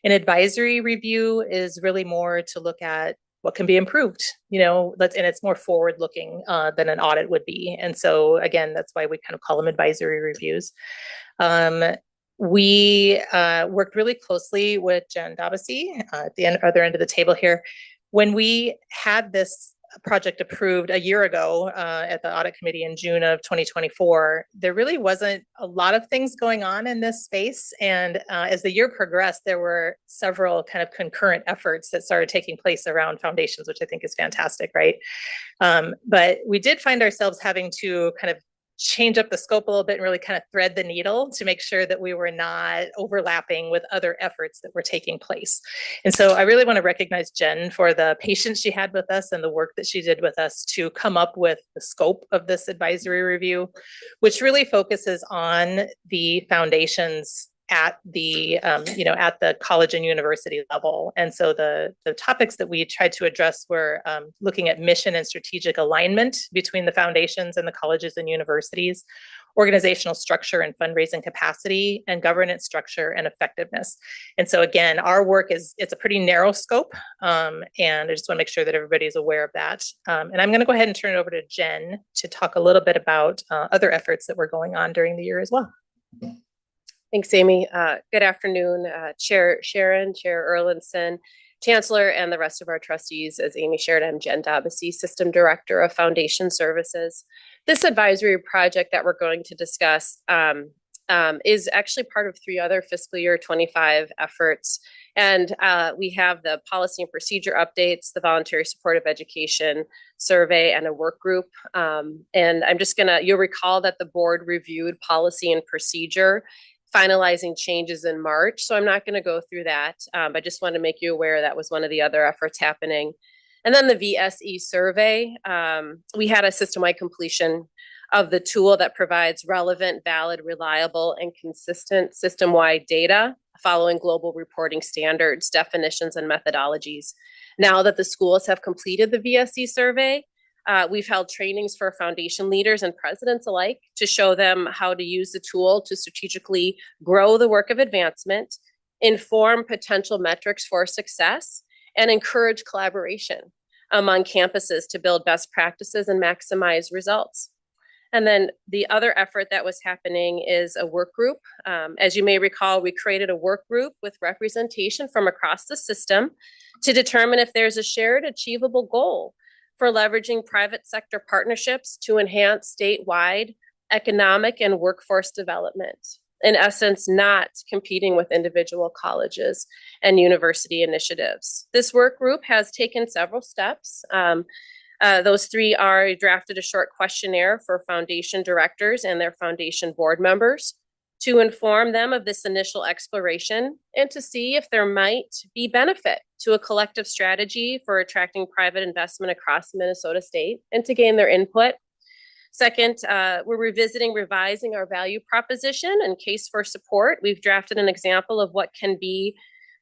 S17: An advisory review is really more to look at what can be improved, and it's more forward looking than an audit would be. And so again, that's why we kind of call them advisory reviews. We worked really closely with Jen Dabasi at the other end of the table here. When we had this project approved a year ago at the Audit Committee in June of 2024, there really wasn't a lot of things going on in this space. And as the year progressed, there were several kind of concurrent efforts that started taking place around foundations, which I think is fantastic, right? But we did find ourselves having to kind of change up the scope a little bit and really kind of thread the needle to make sure that we were not overlapping with other efforts that were taking place. And so I really want to recognize Jen for the patience she had with us and the work that she did with us to come up with the scope of this advisory review, which really focuses on the foundations at the at the college and university level. And so the topics that we tried to address were looking at mission and strategic alignment between the foundations and the colleges and universities, organizational structure and fundraising capacity, and governance structure and effectiveness. And so again, our work it's a pretty narrow scope, and I just want to make sure that everybody is aware of that. And I'm going to go ahead and turn it over to Jen to talk a little bit about other efforts that were going on during the year as well.
S19: Thanks, Amy. Good afternoon, Chair Sharon, Chair Erlinson, Chancellor, and the rest of our trustees. As Amy shared, I'm Jen Dabasi, System Director of Foundation Services. This advisory project that we're going to discuss is actually part of 3 other fiscal year 25 efforts. And we have the policy and procedure updates, the voluntary supportive education survey, and a work group. And I'm just you'll recall that the board reviewed policy and procedure, finalizing changes in March. So I'm not going to go through that. I just want to make you aware that was one of the other efforts happening. And then the VSE survey, we had a system-wide completion of the tool that provides relevant, valid, reliable, and consistent system-wide data following global reporting standards, definitions, and methodologies. Now that the schools have completed the VSE survey, we've held trainings for foundation leaders and presidents alike to show them how to use the tool to strategically grow the work of advancement, inform potential metrics for success, and encourage collaboration among campuses to build best practices and maximize results. And then the other effort that was happening is a work group. As you may recall, we created a work group with representation from across the system to determine if there's a shared achievable goal for leveraging private sector partnerships to enhance statewide economic and workforce development. In essence, not competing with individual colleges and university initiatives. This work group has taken several steps. Those three are drafted a short questionnaire for foundation directors and their foundation board members to inform them of this initial exploration and to see if there might be benefit to a collective strategy for attracting private investment across Minnesota State and to gain their input. Second, we're revising our value proposition and case for support. We've drafted an example of what can be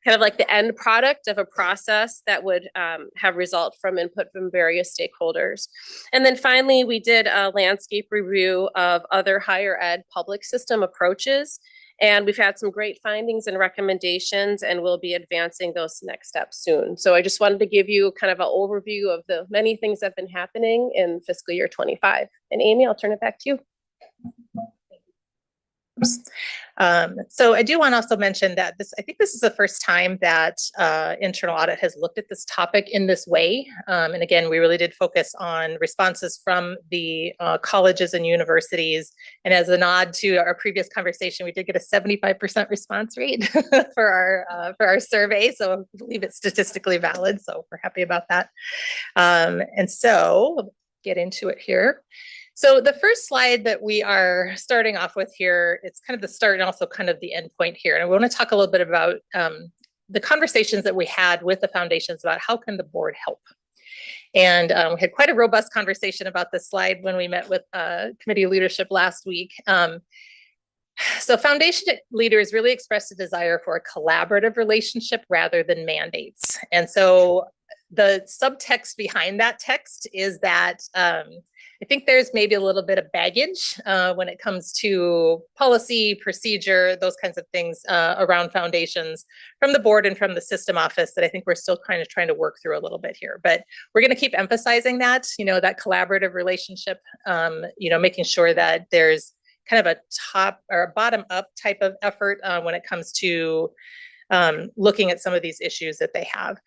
S19: kind of like the end product of a process that would have result from input from various stakeholders. And then finally, we did a landscape review of other higher ed public system approaches. And we've had some great findings and recommendations, and we'll be advancing those next steps soon. So I just wanted to give you kind of an overview of the many things that have been happening in fiscal year 25. And Amy, I'll turn it back to you.
S17: So I do want to also mention that I think this is the first time that internal audit has looked at this topic in this way. And again, we really did focus on responses from the colleges and universities. And as a nod to our previous conversation, we did get a 75% response rate for our survey. So I believe it's statistically valid. So we're happy about that. And so we'll get into it here. So the first slide that we are starting off with here, it's kind of the start and also kind of the end point here. And I want to talk a little bit about the conversations that we had with the foundations about how can the board help. And we had quite a robust conversation about this slide when we met with committee leadership last week. So foundation leaders really expressed a desire for a collaborative relationship rather than mandates. And so the subtext behind that text is that I think there's maybe a little bit of baggage when it comes to policy, procedure, those kinds of things around foundations from the board and from the system office that I think we're still kind of trying to work through a little bit here. But we're going to keep emphasizing that, that collaborative relationship, making sure that there's kind of a top or a bottom up type of effort when it comes to looking at some of these issues that they have.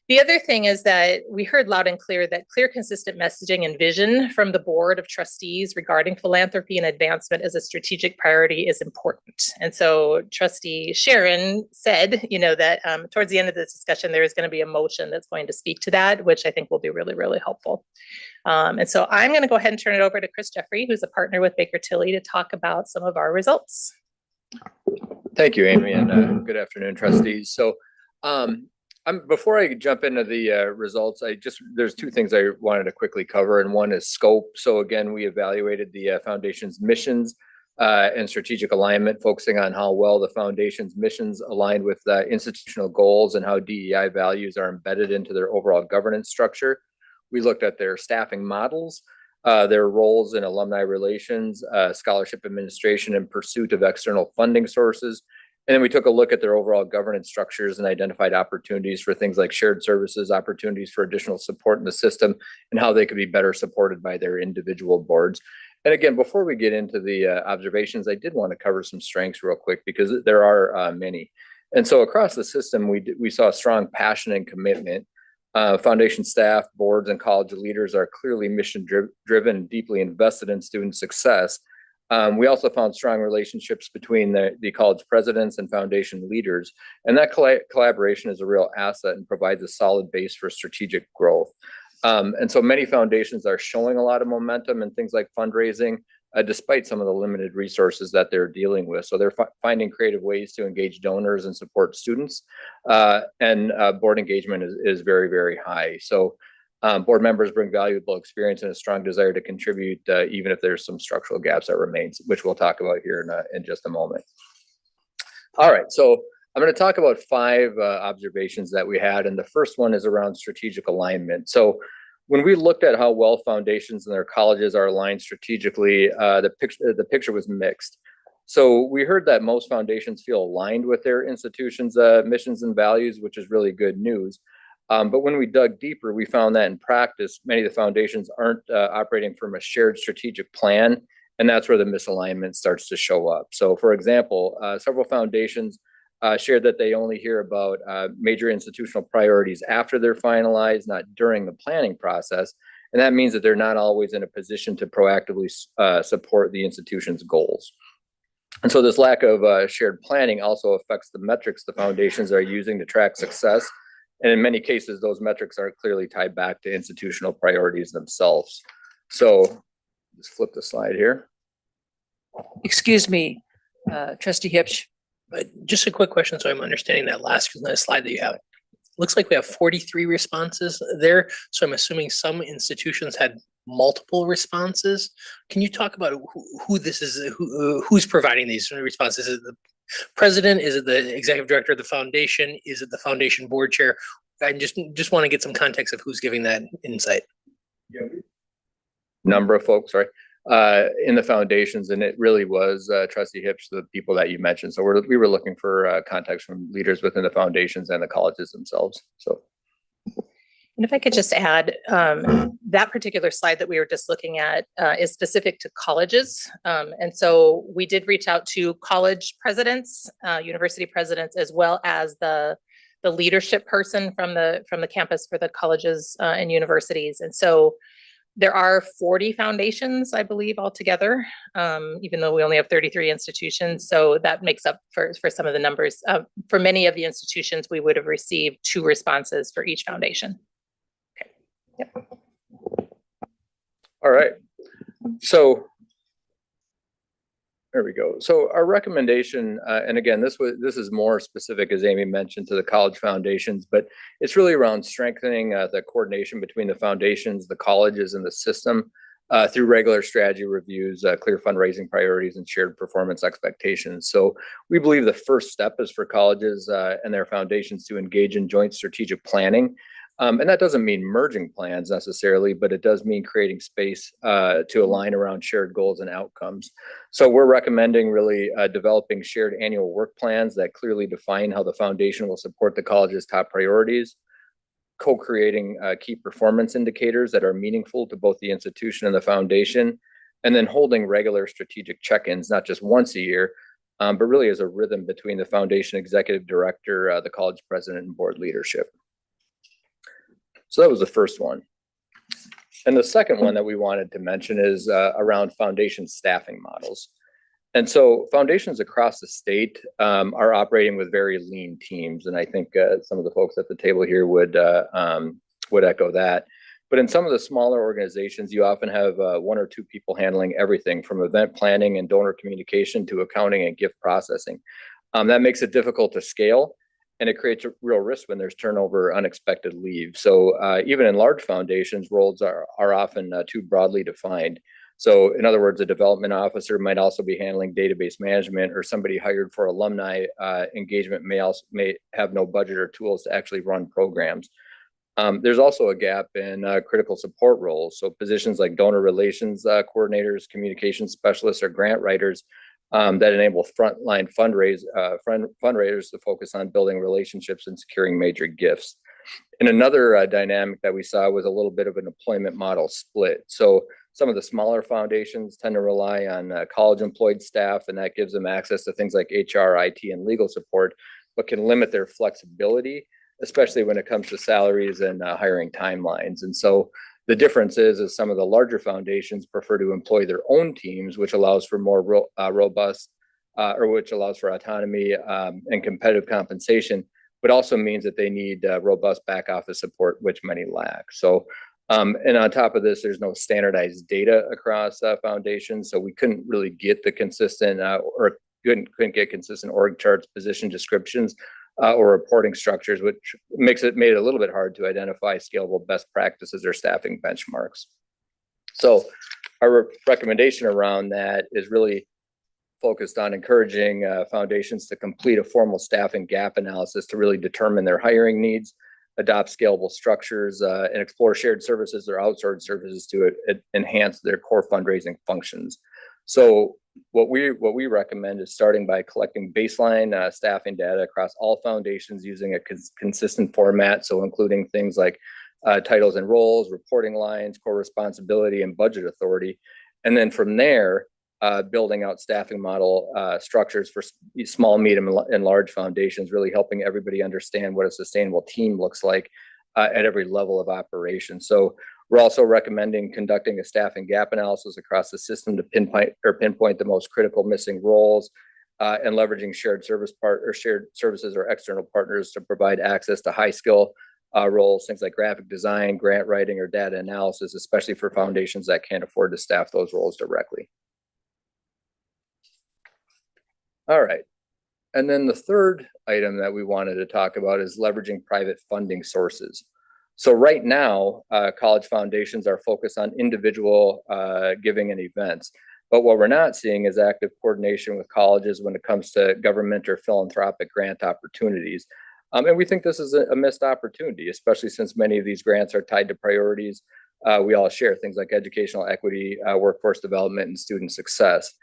S17: The other thing is that we heard loud and clear that clear, consistent messaging and vision from the Board of Trustees regarding philanthropy and advancement as a strategic priority is important. And so Trustee Sharon said, that towards the end of this discussion, there is going to be a motion that's going to speak to that, which I think will be really, really helpful. And so I'm going to go ahead and turn it over to Chris Jeffrey, who's a partner with Baker Tilly, to talk about some of our results.
S7: Thank you, Amy, and good afternoon, trustees. So before I jump into the results, there's two things I wanted to quickly cover, and one is scope. So again, we evaluated the foundation's missions and strategic alignment, focusing on how well the foundation's missions aligned with institutional goals and how DEI values are embedded into their overall governance structure. We looked at their staffing models, their roles in alumni relations, scholarship administration, and pursuit of external funding sources. And then we took a look at their overall governance structures and identified opportunities for things like shared services, opportunities for additional support in the system, and how they could be better supported by their individual boards. And again, before we get into the observations, I did want to cover some strengths real quick because there are many. And so across the system, we saw strong passion and commitment. Foundation staff, boards, and college leaders are clearly mission driven and deeply invested in student success. We also found strong relationships between the college presidents and foundation leaders, and that collaboration is a real asset and provides a solid base for strategic growth. And so many foundations are showing a lot of momentum in things like fundraising, despite some of the limited resources that they're dealing with. So they're finding creative ways to engage donors and support students, and board engagement is very, very high. So board members bring valuable experience and a strong desire to contribute, even if there's some structural gaps that remain, which we'll talk about here in just a moment. All right, so I'm going to talk about 5 observations that we had, and the first one is around strategic alignment. So when we looked at how well foundations and their colleges are aligned strategically, the picture was mixed. So we heard that most foundations feel aligned with their institutions' missions and values, which is really good news. But when we dug deeper, we found that in practice, many of the foundations aren't operating from a shared strategic plan, and that's where the misalignment starts to show up. So for example, several foundations shared that they only hear about major institutional priorities after they're finalized, not during the planning process. And that means that they're not always in a position to proactively support the institution's goals. And so this lack of shared planning also affects the metrics the foundations are using to track success. And in many cases, those metrics are clearly tied back to institutional priorities themselves. So just flip the slide here.
S8: Excuse me, trustee Hipsch.
S18: Just a quick question, so I'm understanding that last slide that you have. Looks like we have 43 responses there, so I'm assuming some institutions had multiple responses. Can you talk about who this is, who's providing these responses? Is it the president? Is it the executive director of the foundation? Is it the foundation board chair? I just want to get some context of who's giving that insight.
S7: Number of folks, sorry, in the foundations, and it really was trustee Hipsch, the people that you mentioned. So we were looking for context from leaders within the foundations and the colleges themselves. So.
S17: And if I could just add, that particular slide that we were just looking at is specific to colleges. And so we did reach out to college presidents, university presidents, as well as the leadership person from the campus for the colleges and universities. And so there are 40 foundations, I believe, altogether, even though we only have 33 institutions. So that makes up for some of the numbers. For many of the institutions, we would have received 2 responses for each foundation. Yep.
S7: All right. So there we go. So our recommendation, and again, this is more specific, as Amy mentioned, to the college foundations, but it's really around strengthening the coordination between the foundations, the colleges, and the system through regular strategy reviews, clear fundraising priorities, and shared performance expectations. So we believe the first step is for colleges and their foundations to engage in joint strategic planning. And that doesn't mean merging plans necessarily, but it does mean creating space to align around shared goals and outcomes. So we're recommending really developing shared annual work plans that clearly define how the foundation will support the college's top priorities, co-creating key performance indicators that are meaningful to both the institution and the foundation, and then holding regular strategic check-ins, not just once a year, but really as a rhythm between the foundation executive director, the college president, and board leadership. So that was the first one. And the second one that we wanted to mention is around foundation staffing models. And so foundations across the state are operating with very lean teams. And I think some of the folks at the table here would echo that. But in some of the smaller organizations, you often have 1 or 2 people handling everything from event planning and donor communication to accounting and gift processing. That makes it difficult to scale. And it creates a real risk when there's turnover, unexpected leave. So even in large foundations, roles are often too broadly defined. So in other words, a development officer might also be handling database management, or somebody hired for alumni engagement may have no budget or tools to actually run programs. There's also a gap in critical support roles. So positions like donor relations coordinators, communication specialists, or grant writers that enable frontline fundraisers to focus on building relationships and securing major gifts. And another dynamic that we saw was a little bit of an employment model split. So some of the smaller foundations tend to rely on college employed staff, and that gives them access to things like HR, IT, and legal support, but can limit their flexibility, especially when it comes to salaries and hiring timelines. And so the difference is some of the larger foundations prefer to employ their own teams, which allows for more robust, or which allows for autonomy and competitive compensation, but also means that they need robust back office support, which many lack. So, and on top of this, there's no standardized data across foundations, so we couldn't really get the consistent or couldn't get consistent org charts, position descriptions, or reporting structures, which made it a little bit hard to identify scalable best practices or staffing benchmarks. So our recommendation around that is really focused on encouraging foundations to complete a formal staffing gap analysis to really determine their hiring needs, adopt scalable structures, and explore shared services or outsourced services to enhance their core fundraising functions. So what we recommend is starting by collecting baseline staffing data across all foundations using a consistent format. So including things like titles and roles, reporting lines, core responsibility, and budget authority. And then from there, building out staffing model structures for small, medium, and large foundations, really helping everybody understand what a sustainable team looks like at every level of operation. So we're also recommending conducting a staffing gap analysis across the system to pinpoint the most critical missing roles, and leveraging shared services or external partners to provide access to high skill roles, things like graphic design, grant writing, or data analysis, especially for foundations that can't afford to staff those roles directly. All right. And then the third item that we wanted to talk about is leveraging private funding sources. So right now, college foundations are focused on individual giving and events. But what we're not seeing is active coordination with colleges when it comes to government or philanthropic grant opportunities. And we think this is a missed opportunity, especially since many of these grants are tied to priorities we all share, things like educational equity, workforce development, and student success.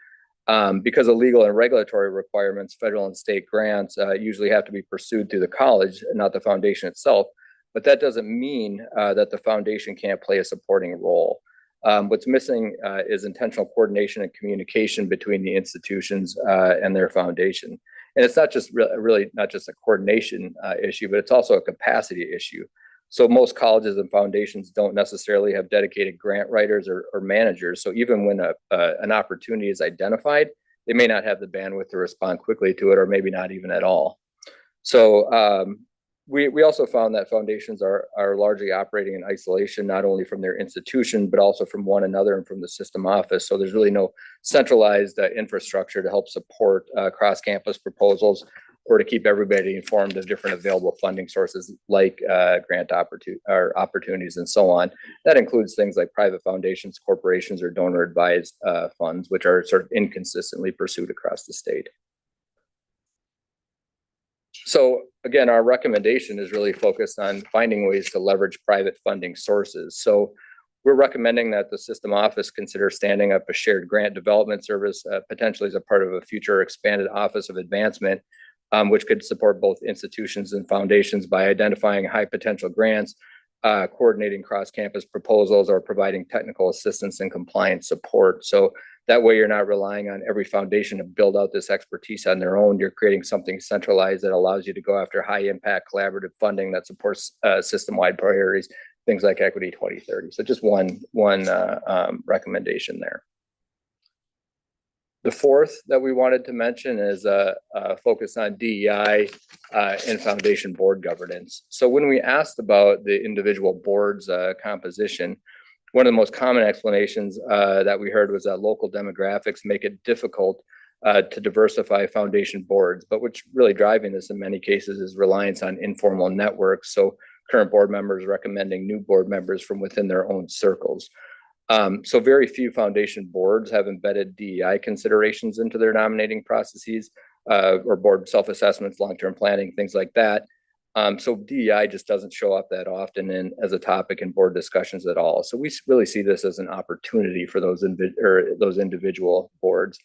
S7: Because of legal and regulatory requirements, federal and state grants usually have to be pursued through the college and not the foundation itself. But that doesn't mean that the foundation can't play a supporting role. What's missing is intentional coordination and communication between the institutions and their foundation. And it's not just really not just a coordination issue, but it's also a capacity issue. So most colleges and foundations don't necessarily have dedicated grant writers or managers. So even when an opportunity is identified, they may not have the bandwidth to respond quickly to it, or maybe not even at all. So we also found that foundations are largely operating in isolation, not only from their institution, but also from one another and from the system office. So there's really no centralized infrastructure to help support cross-campus proposals or to keep everybody informed of different available funding sources like grant opportunities and so on. That includes things like private foundations, corporations, or donor advised funds, which are sort of inconsistently pursued across the state. So again, our recommendation is really focused on finding ways to leverage private funding sources. So we're recommending that the system office consider standing up a shared grant development service, potentially as a part of a future expanded Office of Advancement, which could support both institutions and foundations by identifying high potential grants, coordinating cross-campus proposals, or providing technical assistance and compliance support. So that way you're not relying on every foundation to build out this expertise on their own. You're creating something centralized that allows you to go after high impact collaborative funding that supports system-wide priorities, things like Equity 2030. So just one recommendation there. The fourth that we wanted to mention is a focus on DEI and foundation board governance. So when we asked about the individual board's composition, one of the most common explanations that we heard was that local demographics make it difficult to diversify foundation boards, but what's really driving this in many cases is reliance on informal networks. So current board members recommending new board members from within their own circles. So very few foundation boards have embedded DEI considerations into their nominating processes or board self-assessments, long-term planning, things like that. So DEI just doesn't show up that often as a topic in board discussions at all. So we really see this as an opportunity for those individual boards.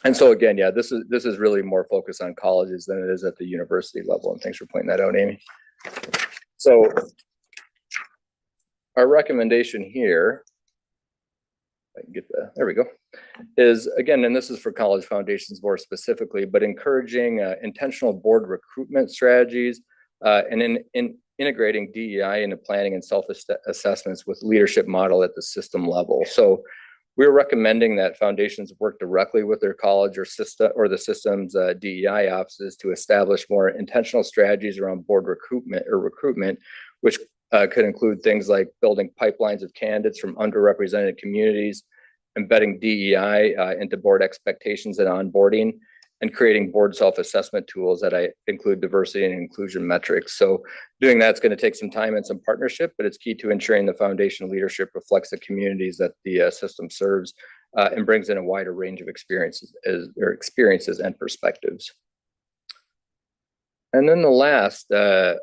S7: And so again, yeah, this is really more focused on colleges than it is at the university level. And thanks for pointing that out, Amy. So our recommendation here, I can get there we go, is again, and this is for college foundations more specifically, but encouraging intentional board recruitment strategies and in integrating DEI into planning and self-assessments with leadership model at the system level. So we're recommending that foundations work directly with their college or the system's DEI offices to establish more intentional strategies around board recruitment, which could include things like building pipelines of candidates from underrepresented communities, embedding DEI into board expectations and onboarding, and creating board self-assessment tools that include diversity and inclusion metrics. So doing that's going to take some time and some partnership, but it's key to ensuring the foundation leadership reflects the communities that the system serves and brings in a wider range of experiences and perspectives. And then the last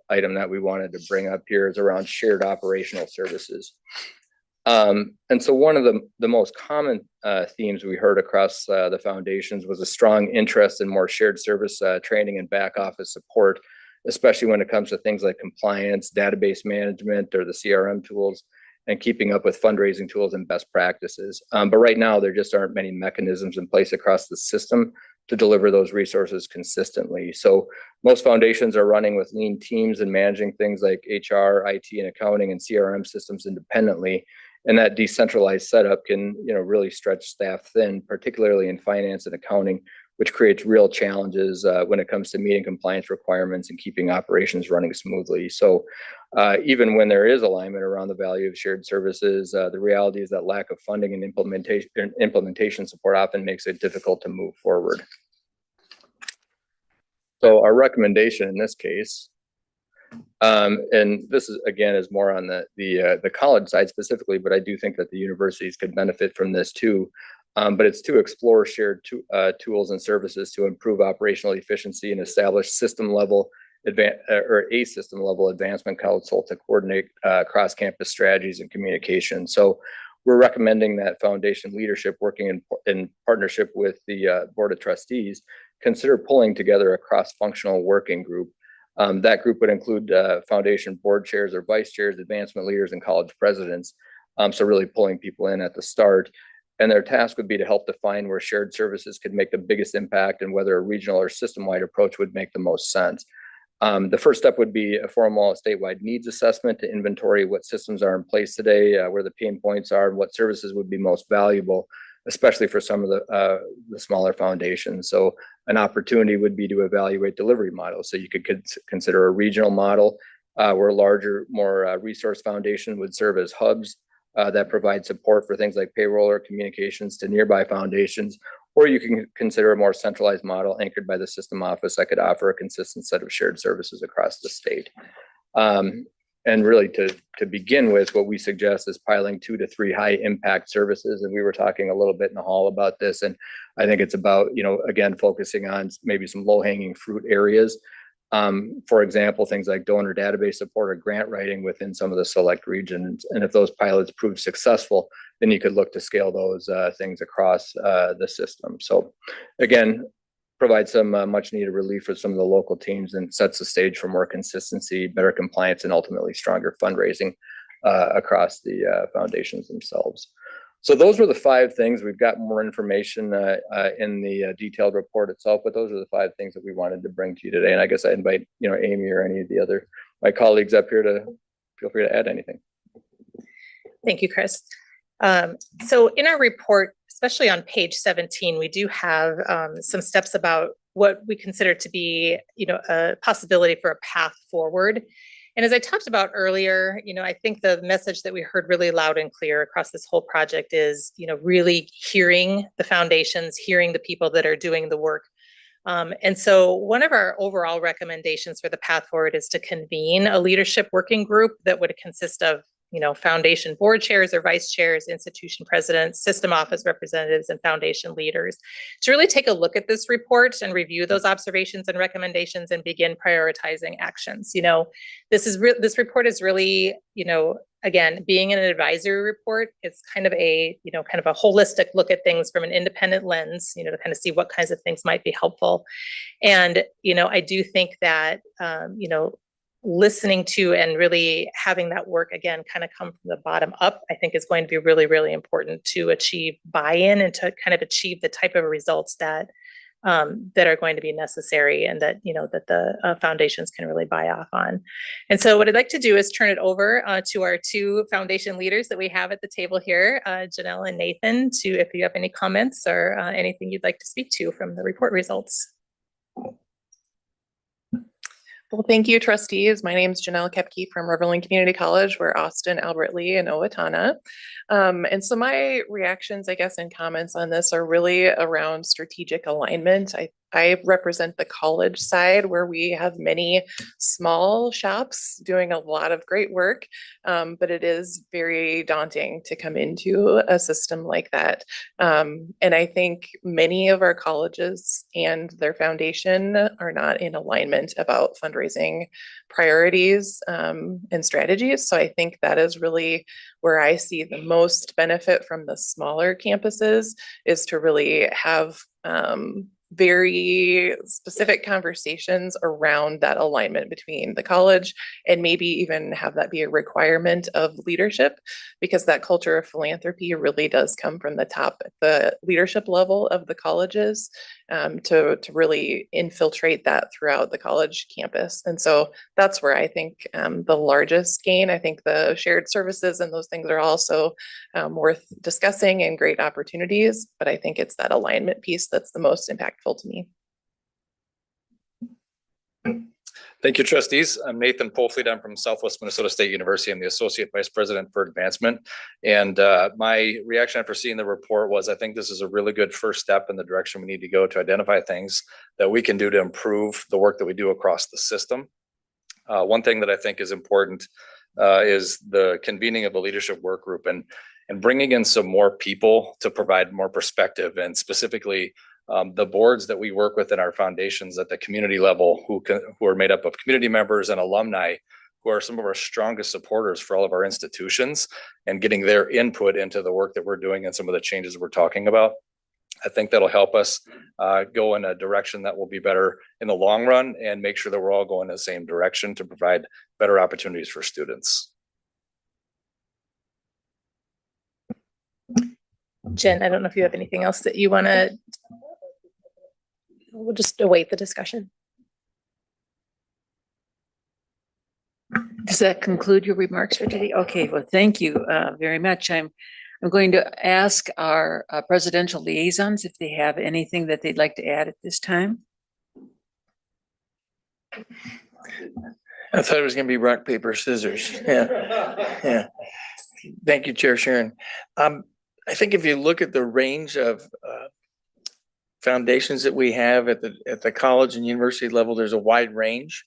S7: item that we wanted to bring up here is around shared operational services. And so one of the most common themes we heard across the foundations was a strong interest in more shared service training and back office support, especially when it comes to things like compliance, database management, or the CRM tools, and keeping up with fundraising tools and best practices. But right now, there just aren't many mechanisms in place across the system to deliver those resources consistently. So most foundations are running with lean teams and managing things like HR, IT, and accounting and CRM systems independently. And that decentralized setup can, really stretch staff thin, particularly in finance and accounting, which creates real challenges when it comes to meeting compliance requirements and keeping operations running smoothly. So even when there is alignment around the value of shared services, the reality is that lack of funding and implementation support often makes it difficult to move forward. So our recommendation in this case, and this is again is more on the college side specifically, but I do think that the universities could benefit from this too. But it's to explore shared tools and services to improve operational efficiency and establish system level advancement council to coordinate cross-campus strategies and communication. So we're recommending that foundation leadership working in partnership with the Board of Trustees consider pulling together a cross-functional working group. That group would include foundation board chairs or vice chairs, advancement leaders, and college presidents. So really pulling people in at the start. And their task would be to help define where shared services could make the biggest impact and whether a regional or system-wide approach would make the most sense. The first step would be a formal statewide needs assessment to inventory what systems are in place today, where the pain points are, and what services would be most valuable, especially for some of the smaller foundations. So an opportunity would be to evaluate delivery models. So you could consider a regional model where a larger, more resource foundation would serve as hubs that provide support for things like payroll or communications to nearby foundations, or you can consider a more centralized model anchored by the system office that could offer a consistent set of shared services across the state. And really to begin with, what we suggest is piling 2 to 3 high impact services. And we were talking a little bit in the hall about this. And I think it's about, again, focusing on maybe some low hanging fruit areas. For example, things like donor database support or grant writing within some of the select regions. And if those pilots prove successful, then you could look to scale those things across the system. So again, provide some much needed relief for some of the local teams and sets the stage for more consistency, better compliance, and ultimately stronger fundraising across the foundations themselves. So those were the 5 things. We've got more information in the detailed report itself, but those are the 5 things that we wanted to bring to you today. And I guess I invite, Amy or any of the other, my colleagues up here to feel free to add anything.
S17: Thank you, Chris. So in our report, especially on page 17, we do have some steps about what we consider to be, a possibility for a path forward. And as I talked about earlier, I think the message that we heard really loud and clear across this whole project is, really hearing the foundations, hearing the people that are doing the work. And so one of our overall recommendations for the path forward is to convene a leadership working group that would consist of foundation board chairs or vice chairs, institution presidents, system office representatives, and foundation leaders to really take a look at this report and review those observations and recommendations and begin prioritizing actions. This report is really, again, being an advisory report, it's kind of a holistic look at things from an independent lens, to kind of see what kinds of things might be helpful. And, I do think that, listening to and really having that work again kind of come from the bottom up, I think is going to be really, really important to achieve buy-in and to kind of achieve the type of results that that are going to be necessary and that that the foundations can really buy off on. And so what I'd like to do is turn it over to our 2 foundation leaders that we have at the table here, Janelle and Nathan, to if you have any comments or anything you'd like to speak to from the report results.
S11: Well, thank you, trustees. My name is Janelle Kepke from Riverland Community College. We're Austin, Albert Lee, and Owatonna. And so my reactions, I guess, and comments on this are really around strategic alignment. I represent the college side where we have many small shops doing a lot of great work. But it is very daunting to come into a system like that. And I think many of our colleges and their foundation are not in alignment about fundraising priorities and strategies. So I think that is really where I see the most benefit from the smaller campuses, is to really have very specific conversations around that alignment between the college, and maybe even have that be a requirement of leadership, because that culture of philanthropy really does come from the top, the leadership level of the colleges, to really infiltrate that throughout the college campus. And so that's where I think the largest gain. I think the shared services and those things are also worth discussing and great opportunities, but I think it's that alignment piece that's the most impactful to me.
S2: Thank you, trustees. I'm Nathan Polfleet. I'm from Southwest Minnesota State University. I'm the Associate Vice President for Advancement. And my reaction after seeing the report was, I think this is a really good first step in the direction we need to go to identify things that we can do to improve the work that we do across the system. One thing that I think is important is the convening of a leadership work group and bringing in some more people to provide more perspective, and specifically the boards that we work with in our foundations at the community level, who are made up of community members and alumni, who are some of our strongest supporters for all of our institutions, and getting their input into the work that we're doing and some of the changes we're talking about. I think that'll help us go in a direction that will be better in the long run, and make sure that we're all going in the same direction to provide better opportunities for students.
S11: Jen, I don't know if you have anything else that you want to. We'll just await the discussion.
S8: Does that conclude your remarks for today? Okay, well, thank you very much. I'm going to ask our presidential liaisons if they have anything that they'd like to add at this time.
S14: I thought it was going to be rock, paper, scissors. Yeah. Thank you, Chair Sharon. I think if you look at the range of foundations that we have at the college and university level, there's a wide range.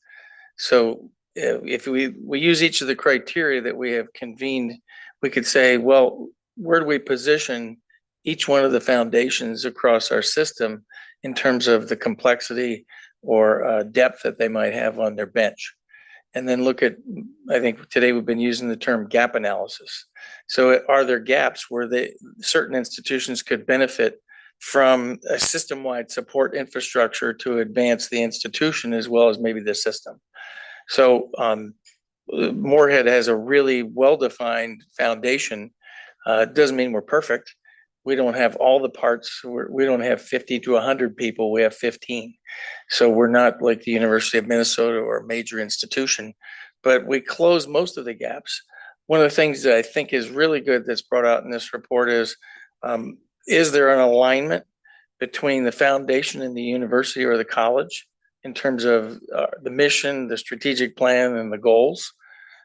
S14: So if we use each of the criteria that we have convened, we could say, well, where do we position each one of the foundations across our system in terms of the complexity or depth that they might have on their bench? And then look at, I think today we've been using the term gap analysis. So are there gaps where certain institutions could benefit from a system-wide support infrastructure to advance the institution as well as maybe the system? So Moorhead has a really well-defined foundation. It doesn't mean we're perfect. We don't have all the parts. We don't have 50 to 100 people. We have 15. So we're not like the University of Minnesota or a major institution, but we close most of the gaps. One of the things that I think is really good that's brought out in this report is there an alignment between the foundation and the university or the college in terms of the mission, the strategic plan, and the goals?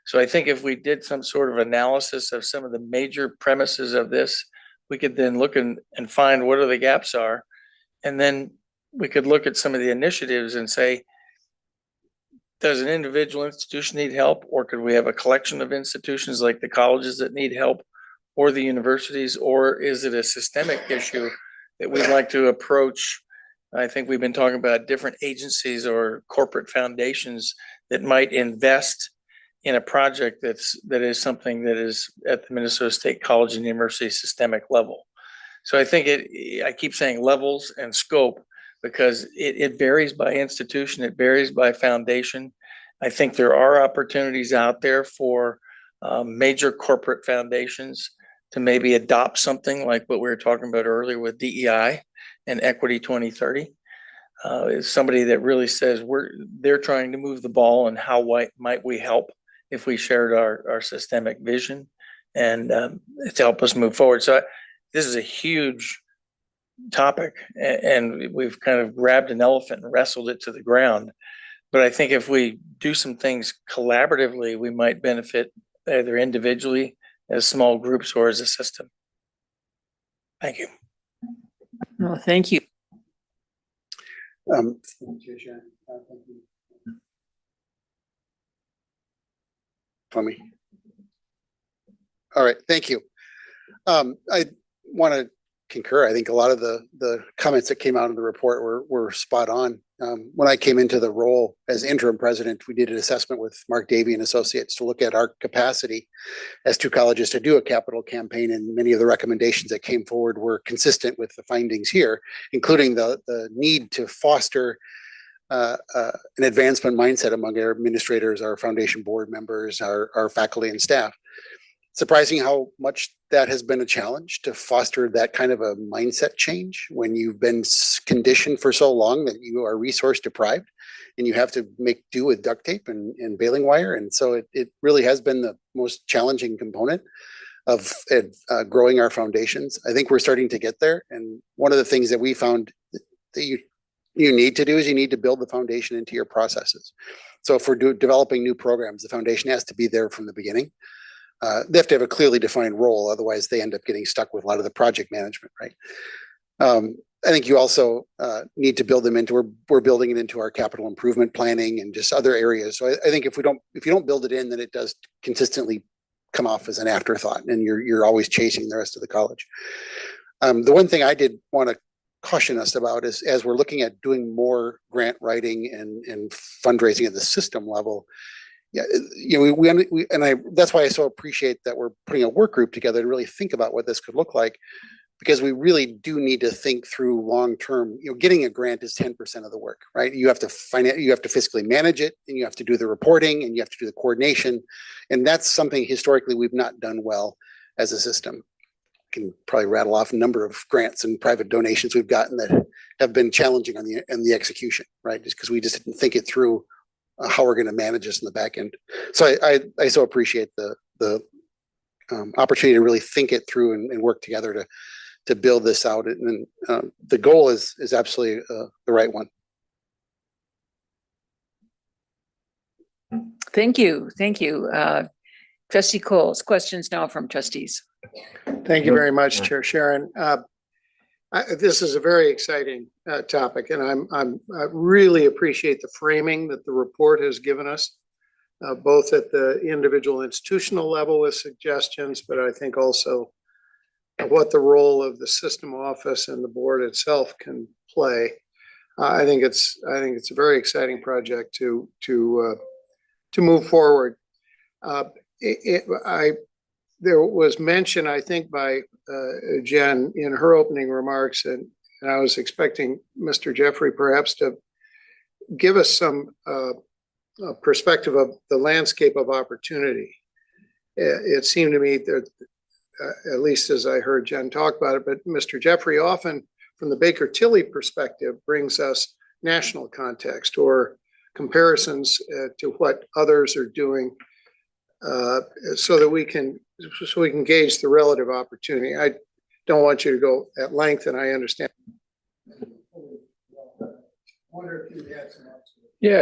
S14: So I think if we did some sort of analysis of some of the major premises of this, we could then look and find what the gaps are. And then we could look at some of the initiatives and say, does an individual institution need help? Or could we have a collection of institutions like the colleges that need help, or the universities? Or is it a systemic issue that we'd like to approach? I think we've been talking about different agencies or corporate foundations that might invest in a project that is something that is at the Minnesota State College and University systemic level. So I think I keep saying levels and scope because it varies by institution, it varies by foundation. I think there are opportunities out there for major corporate foundations to maybe adopt something like what we were talking about earlier with DEI and Equity 2030. Is somebody that really says they're trying to move the ball, and how might we help if we shared our systemic vision and to help us move forward. So this is a huge topic, and we've kind of grabbed an elephant and wrestled it to the ground. But I think if we do some things collaboratively, we might benefit either individually, as small groups, or as a system. Thank you.
S8: Well, thank you.
S20: For me. All right, thank you. I want to concur. I think a lot of the comments that came out of the report were spot on. When I came into the role as interim president, we did an assessment with Mark Davey and Associates to look at our capacity as two colleges to do a capital campaign, and many of the recommendations that came forward were consistent with the findings here, including the need to foster an advancement mindset among our administrators, our foundation board members, our faculty and staff. Surprising how much that has been a challenge to foster that kind of a mindset change when you've been conditioned for so long that you are resource deprived and you have to make do with duct tape and baling wire. And so it really has been the most challenging component of growing our foundations. I think we're starting to get there. And one of the things that we found that you need to do is you need to build the foundation into your processes. So if we're developing new programs, the foundation has to be there from the beginning. They have to have a clearly defined role, otherwise they end up getting stuck with a lot of the project management, right? I think you also need to build them into, we're building it into our capital improvement planning and just other areas. So I think if you don't build it in, then it does consistently come off as an afterthought, and you're always chasing the rest of the college. The one thing I did want to caution us about is, as we're looking at doing more grant writing and fundraising at the system level, yeah, that's why I so appreciate that we're putting a work group together to really think about what this could look like, because we really do need to think through long term. Getting a grant is 10% of the work, right? You have to you have to fiscally manage it, and you have to do the reporting, and you have to do the coordination, and that's something historically we've not done well as a system. I can probably rattle off a number of grants and private donations we've gotten that have been challenging on the execution, right? Just because we just didn't think it through how we're going to manage this in the back end. So I so appreciate the opportunity to really think it through and work together to build this out. And the goal is absolutely the right one.
S8: Thank you. Thank you. Trustee Coles, questions now from trustees.
S22: Thank you very much, Chair Sharon. This is a very exciting topic, and I really appreciate the framing that the report has given us, both at the individual institutional level with suggestions, but I think also what the role of the system office and the board itself can play. I think it's a very exciting project to move forward. There was mention, I think, by Jen in her opening remarks, and I was expecting Mr. Jeffrey perhaps to give us some perspective of the landscape of opportunity. It seemed to me that, at least as I heard Jen talk about it, but Mr. Jeffrey often, from the Baker-Tilly perspective, brings us national context or comparisons to what others are doing, so that we can gauge the relative opportunity. I don't want you to go at length, and I understand. Wonder if you had some.
S7: Yeah,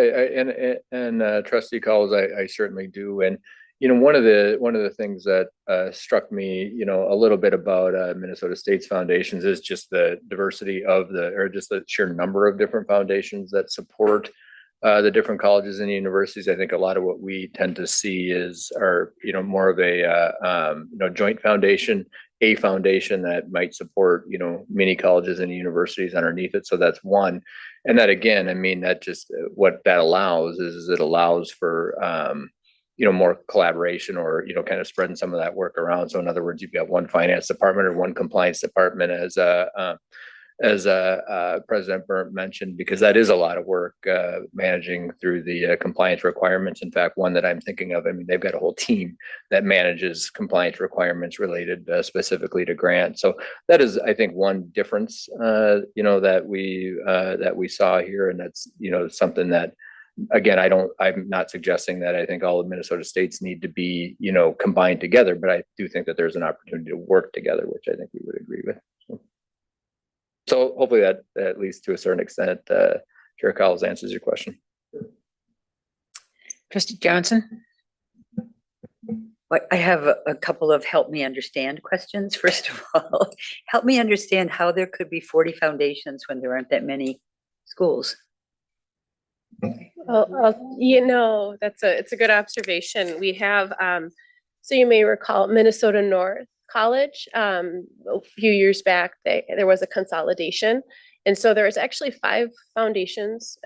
S7: and Trustee Coles, I certainly do. And one of the things that struck me, a little bit about Minnesota State's foundations is just the diversity of just the sheer number of different foundations that support the different colleges and universities. I think a lot of what we tend to see are more of a joint foundation, a foundation that might support many colleges and universities underneath it. So that's one. And that, again, I mean, that just what that allows is it allows for more collaboration, or kind of spreading some of that work around. So in other words, you've got one finance department or one compliance department, as President Burnt mentioned, because that is a lot of work managing through the compliance requirements. In fact, one that I'm thinking of, I mean, they've got a whole team that manages compliance requirements related specifically to grants. So that is, I think, one difference, that we saw here, and that's something that, again, I'm not suggesting that I think all of Minnesota states need to be combined together, but I do think that there's an opportunity to work together, which I think we would agree with. So hopefully that, at least to a certain extent, Chair Cowles answers your question.
S8: Trustee Johnson?
S9: I have a couple of help me understand questions. First of all, help me understand how there could be 40 foundations when there aren't that many schools?
S19: It's a good observation. We have, so you may recall Minnesota North College, a few years back, there was a consolidation. And so there's actually 5 foundations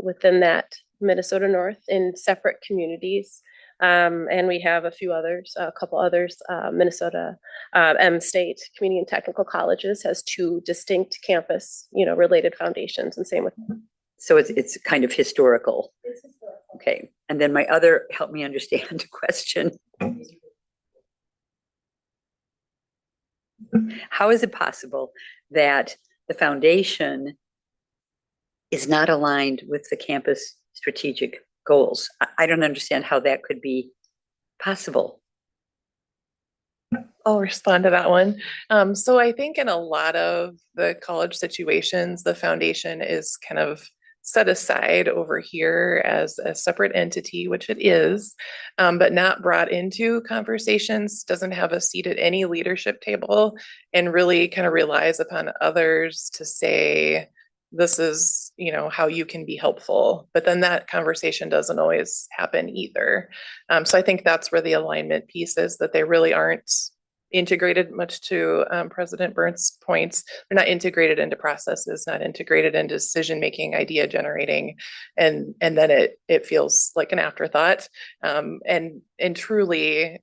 S19: within that Minnesota North in separate communities. And we have a few others, a couple others. Minnesota M State Community and Technical Colleges has 2 distinct campus, related foundations, and same with.
S9: So it's kind of historical. Okay, and then my other, help me understand question. How is it possible that the foundation is not aligned with the campus strategic goals? I don't understand how that could be possible.
S11: I'll respond to that one. So I think in a lot of the college situations, the foundation is kind of set aside over here as a separate entity, which it is, but not brought into conversations, doesn't have a seat at any leadership table, and really kind of relies upon others to say, this is, how you can be helpful. But then that conversation doesn't always happen either. So I think that's where the alignment piece is, that they really aren't integrated, much to President Burns' points. They're not integrated into processes, not integrated into decision-making, idea generating, and then it feels like an afterthought. And truly,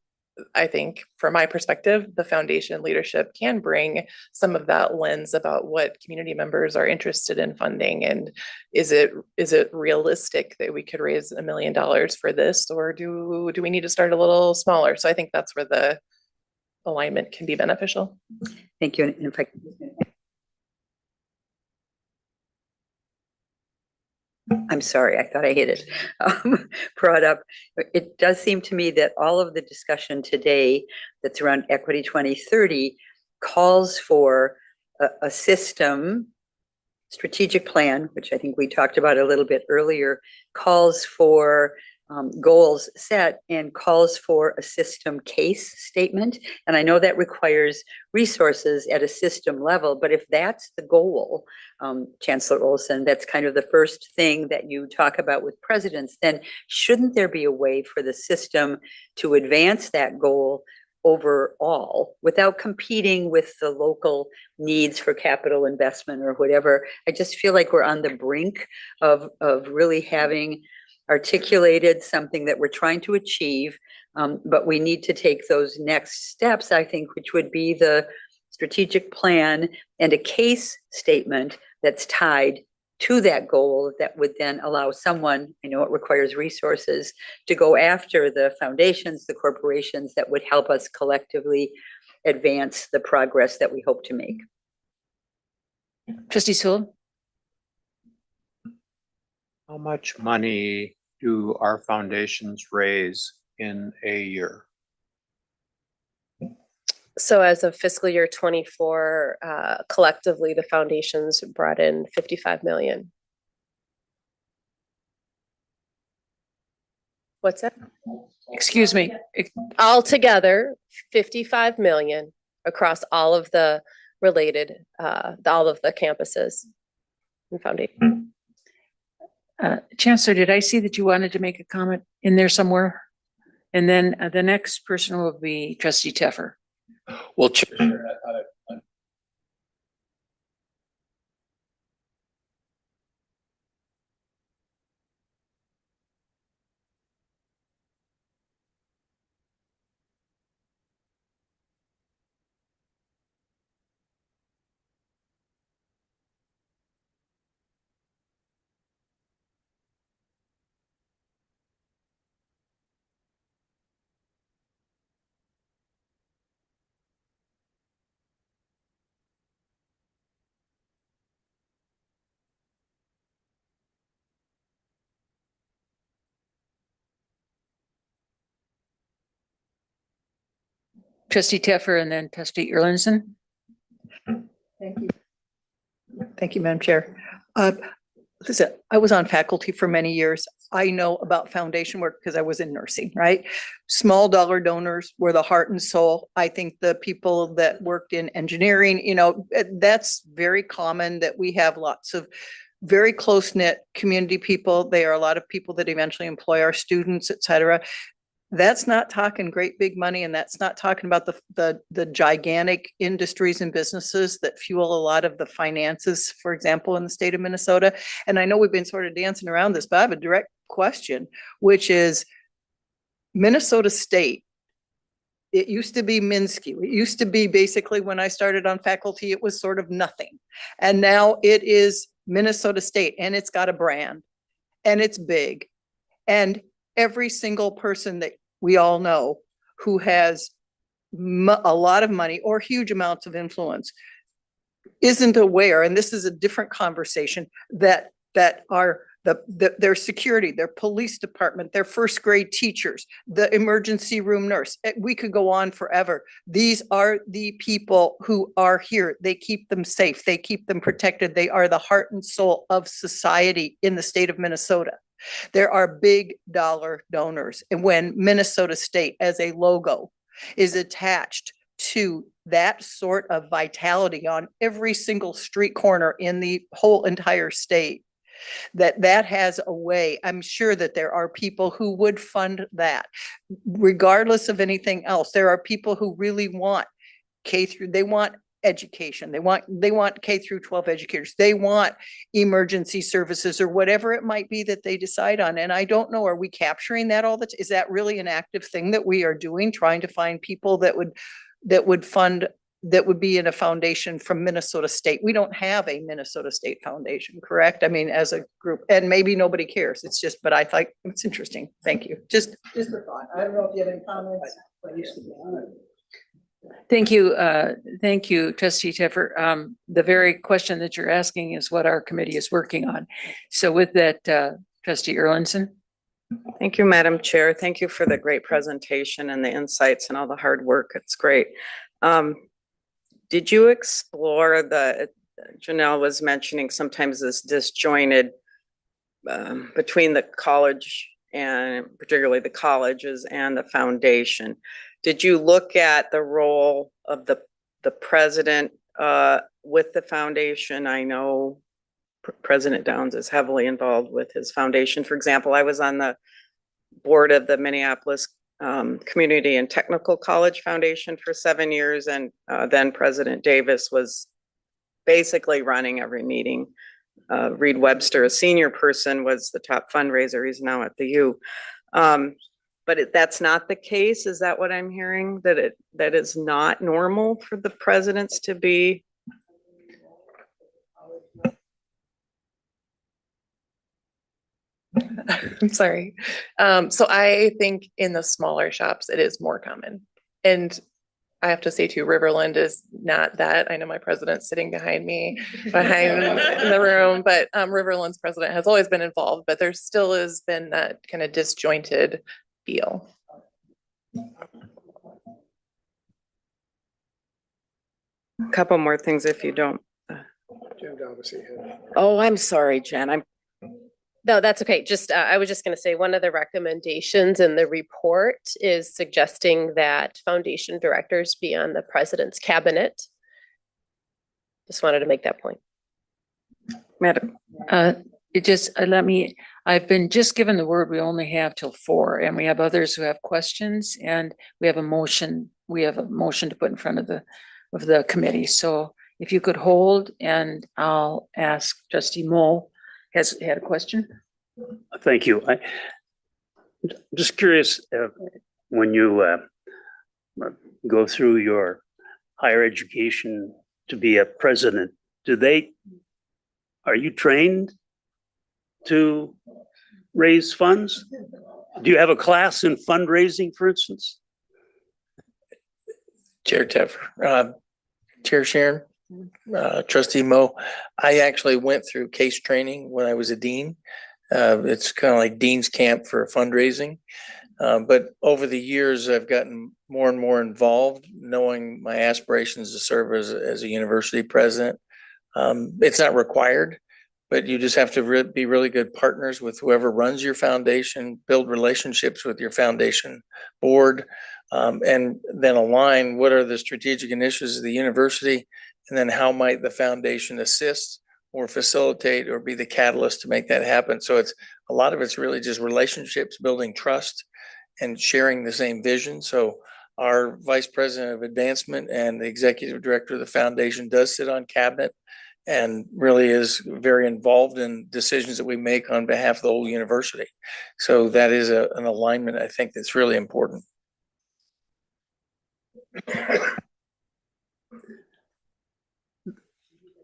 S11: I think from my perspective, the foundation leadership can bring some of that lens about what community members are interested in funding, and is it realistic that we could raise $1 million for this, or do we need to start a little smaller? So I think that's where the alignment can be beneficial.
S9: Thank you. And if I I'm sorry, I thought I hit it. Brought up, it does seem to me that all of the discussion today that's around Equity 2030 calls for a system strategic plan, which I think we talked about a little bit earlier, calls for goals set and calls for a system case statement. And I know that requires resources at a system level, but if that's the goal, Chancellor Olson, that's kind of the first thing that you talk about with presidents, then shouldn't there be a way for the system to advance that goal overall without competing with the local needs for capital investment or whatever? I just feel like we're on the brink of really having articulated something that we're trying to achieve, but we need to take those next steps, I think, which would be the strategic plan and a case statement that's tied to that goal that would then allow someone, I know it requires resources, to go after the foundations, the corporations that would help us collectively advance the progress that we hope to make.
S8: Trustee Sewell?
S1: How much money do our foundations raise in a year?
S19: So as of fiscal year 24, collectively, the foundations brought in 55 million. What's that?
S8: Excuse me.
S19: Altogether, 55 million across all of the related, all of the campuses and foundations.
S8: Chancellor, did I see that you wanted to make a comment in there somewhere? And then the next person will be Trustee Teffer.
S5: Well, Chair, I thought
S8: Trustee Teffer and then Trustee Erlinson.
S10: Thank you. Thank you, Madam Chair. Listen, I was on faculty for many years. I know about foundation work because I was in nursing, right? Small dollar donors were the heart and soul. I think the people that worked in engineering, that's very common that we have lots of very close-knit community people. They are a lot of people that eventually employ our students, et cetera. That's not talking great big money, and that's not talking about the gigantic industries and businesses that fuel a lot of the finances, for example, in the state of Minnesota. And I know we've been sort of dancing around this, but I have a direct question, which is Minnesota State. It used to be minuscule. It used to be basically when I started on faculty, it was sort of nothing. And now it is Minnesota State, and it's got a brand, and it's big. And every single person that we all know who has a lot of money or huge amounts of influence isn't aware, and this is a different conversation, that are their security, their police department, their first grade teachers, the emergency room nurse. We could go on forever. These are the people who are here. They keep them safe. They keep them protected. They are the heart and soul of society in the state of Minnesota. There are big dollar donors. And when Minnesota State as a logo is attached to that sort of vitality on every single street corner in the whole entire state, that has a way, I'm sure that there are people who would fund that regardless of anything else. There are people who really want they want education. They want K through 12 educators. They want emergency services or whatever it might be that they decide on. And I don't know, are we capturing that all the time? Is that really an active thing that we are doing, trying to find people that would fund, that would be in a foundation from Minnesota State? We don't have a Minnesota State Foundation, correct? I mean, as a group, and maybe nobody cares. It's just, but I thought it's interesting. Thank you. Just a thought. I don't know if you have any comments.
S8: Thank you, Trustee Teffer. The very question that you're asking is what our committee is working on. So with that, Trustee Erlinson.
S16: Thank you, Madam Chair. Thank you for the great presentation and the insights and all the hard work. It's great. Did you explore Janelle was mentioning sometimes this disjointed between the college and particularly the colleges and the foundation? Did you look at the role of the president with the foundation? I know President Downs is heavily involved with his foundation. For example, I was on the board of the Minneapolis Community and Technical College Foundation for 7 years, and then President Davis was basically running every meeting. Reed Webster, a senior person, was the top fundraiser. He's now at the U. But that's not the case. Is that what I'm hearing? That is not normal for the presidents to be?
S11: I'm sorry. So I think in the smaller shops, it is more common. And I have to say too, Riverland is not that. I know my president's sitting behind me in the room, but Riverland's president has always been involved, but there still has been that kind of disjointed feel.
S16: A couple more things if you don't.
S22: Jen obviously had.
S16: Oh, I'm sorry, Jen.
S19: No, that's okay. Just, I was just going to say, one of the recommendations in the report is suggesting that foundation directors be on the president's cabinet. Just wanted to make that point.
S16: Madam.
S8: I've been just given the word. We only have till 4, and we have others who have questions, and we have a motion. We have a motion to put in front of the committee. So if you could hold, and I'll ask Trustee Moe has had a question.
S3: Thank you. I'm just curious, when you go through your higher education to be a president, are you trained to raise funds? Do you have a class in fundraising, for instance?
S14: Chair Teffer, Chair Sharon, Trustee Moe, I actually went through case training when I was a dean. It's kind of like dean's camp for fundraising. But over the years, I've gotten more and more involved, knowing my aspirations to serve as a university president. It's not required, but you just have to be really good partners with whoever runs your foundation, build relationships with your foundation board, and then align what are the strategic initiatives of the university, and then how might the foundation assist or facilitate or be the catalyst to make that happen. So a lot of it's really just relationships, building trust and sharing the same vision. So our vice president of advancement and the executive director of the foundation does sit on cabinet and really is very involved in decisions that we make on behalf of the whole university. So that is an alignment, I think, that's really important.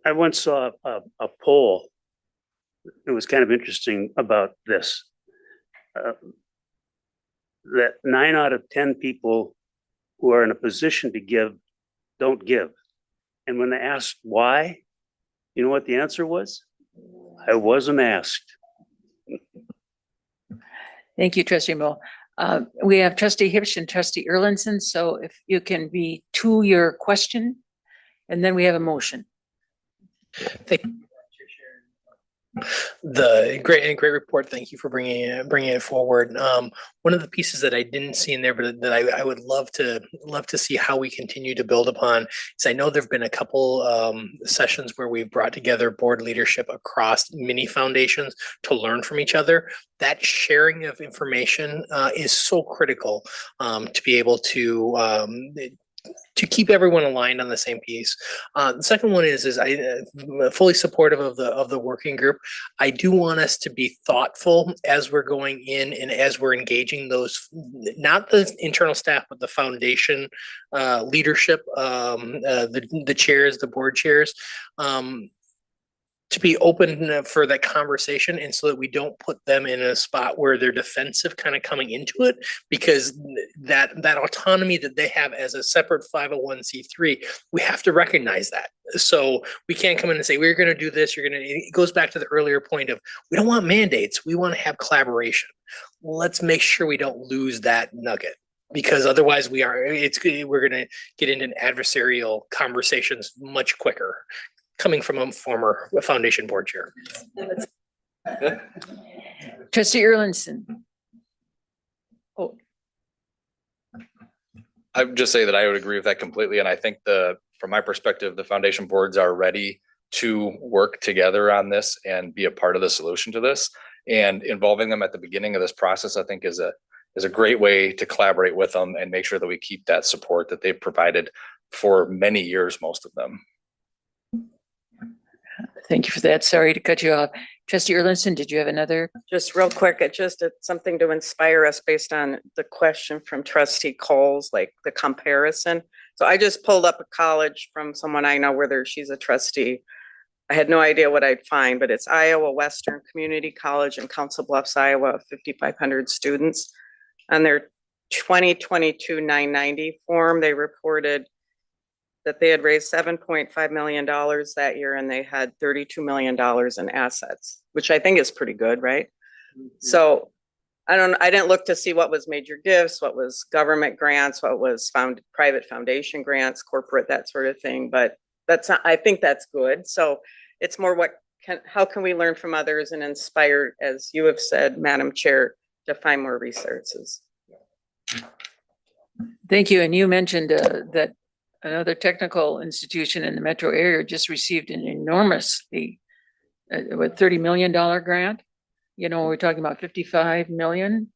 S3: I once saw a poll. It was kind of interesting about this. That 9 out of 10 people who are in a position to give don't give. And when they asked why, you know what the answer was? I wasn't asked.
S8: Thank you, Trustee Mo. We have Trustee Hirsch and Trustee Erlinson, so if you can be to your question, and then we have a motion.
S18: Thank you. The great report. Thank you for bringing it forward. One of the pieces that I didn't see in there, but that I would love to see how we continue to build upon is I know there've been a couple sessions where we've brought together board leadership across mini foundations to learn from each other. That sharing of information is so critical to be able to keep everyone aligned on the same piece. The second one is I'm fully supportive of the working group. I do want us to be thoughtful as we're going in and as we're engaging those, not the internal staff, but the foundation leadership, the chairs, the board chairs, to be open for that conversation, and so that we don't put them in a spot where they're defensive kind of coming into it, because that autonomy that they have as a separate 501c3, we have to recognize that. So we can't come in and say, we're going to do this. It goes back to the earlier point of, we don't want mandates. We want to have collaboration. Let's make sure we don't lose that nugget, because otherwise we're going to get into adversarial conversations much quicker, coming from a former foundation board chair.
S8: Trustee Erlinson. Oh,
S2: I would just say that I would agree with that completely. And I think from my perspective, the foundation boards are ready to work together on this and be a part of the solution to this. And involving them at the beginning of this process, I think is a great way to collaborate with them and make sure that we keep that support that they've provided for many years, most of them.
S8: thank you for that. Sorry to cut you off. Trustee Erlinson, did you have another?
S16: Just real quick, it's something to inspire us based on the question from Trustee Coles, like the comparison. So I just pulled up a college from someone I know, she's a trustee. I had no idea what I'd find, but it's Iowa Western Community College in Council Bluffs, Iowa, 5,500 students. On their 2022 990 form, they reported that they had raised $7.5 million that year, and they had $32 million in assets, which I think is pretty good, right? Mm-hmm. So I didn't look to see what was major gifts, what was government grants, what was private foundation grants, corporate, that sort of thing. But I think that's good. So it's more how can we learn from others and inspire, as you have said, Madam Chair, to find more resources.
S8: Thank you. And you mentioned that another technical institution in the metro area just received an enormously, $30 million grant. You know, we're talking about 55 million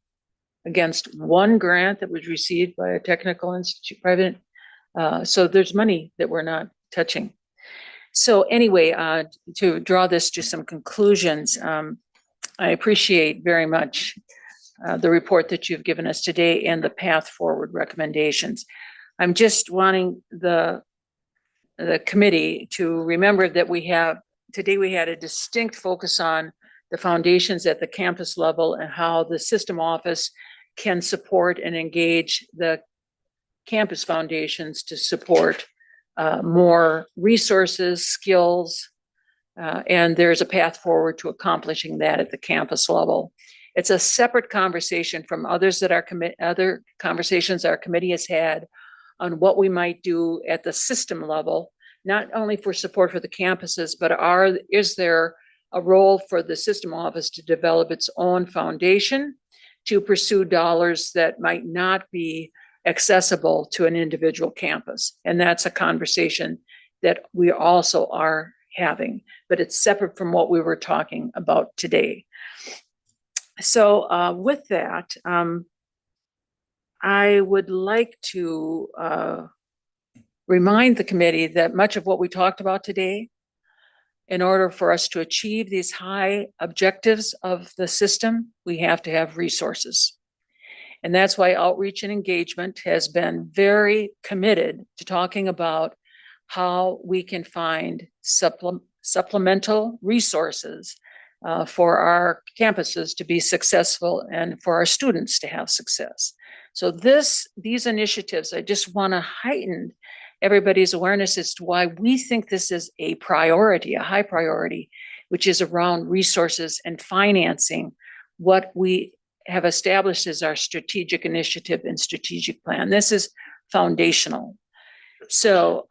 S8: against one grant that was received by a technical institute, private. So there's money that we're not touching. So anyway, to draw this to some conclusions, I appreciate very much the report that you've given us today and the path forward recommendations. I'm just wanting the committee to remember that today we had a distinct focus on the foundations at the campus level and how the system office can support and engage the campus foundations to support more resources, skills, and there's a path forward to accomplishing that at the campus level. It's a separate conversation from other conversations our committee has had on what we might do at the system level, not only for support for the campuses, but is there a role for the system office to develop its own foundation to pursue dollars that might not be accessible to an individual campus? And that's a conversation that we also are having, but it's separate from what we were talking about today. So with that, I would like to remind the committee that much of what we talked about today, in order for us to achieve these high objectives of the system, we have to have resources. And that's why outreach and engagement has been very committed to talking about how we can find supplemental resources for our campuses to be successful and for our students to have success. So these initiatives, I just want to heighten everybody's awareness as to why we think this is a priority, a high priority, which is around resources and financing what we have established as our strategic initiative and strategic plan. This is foundational. So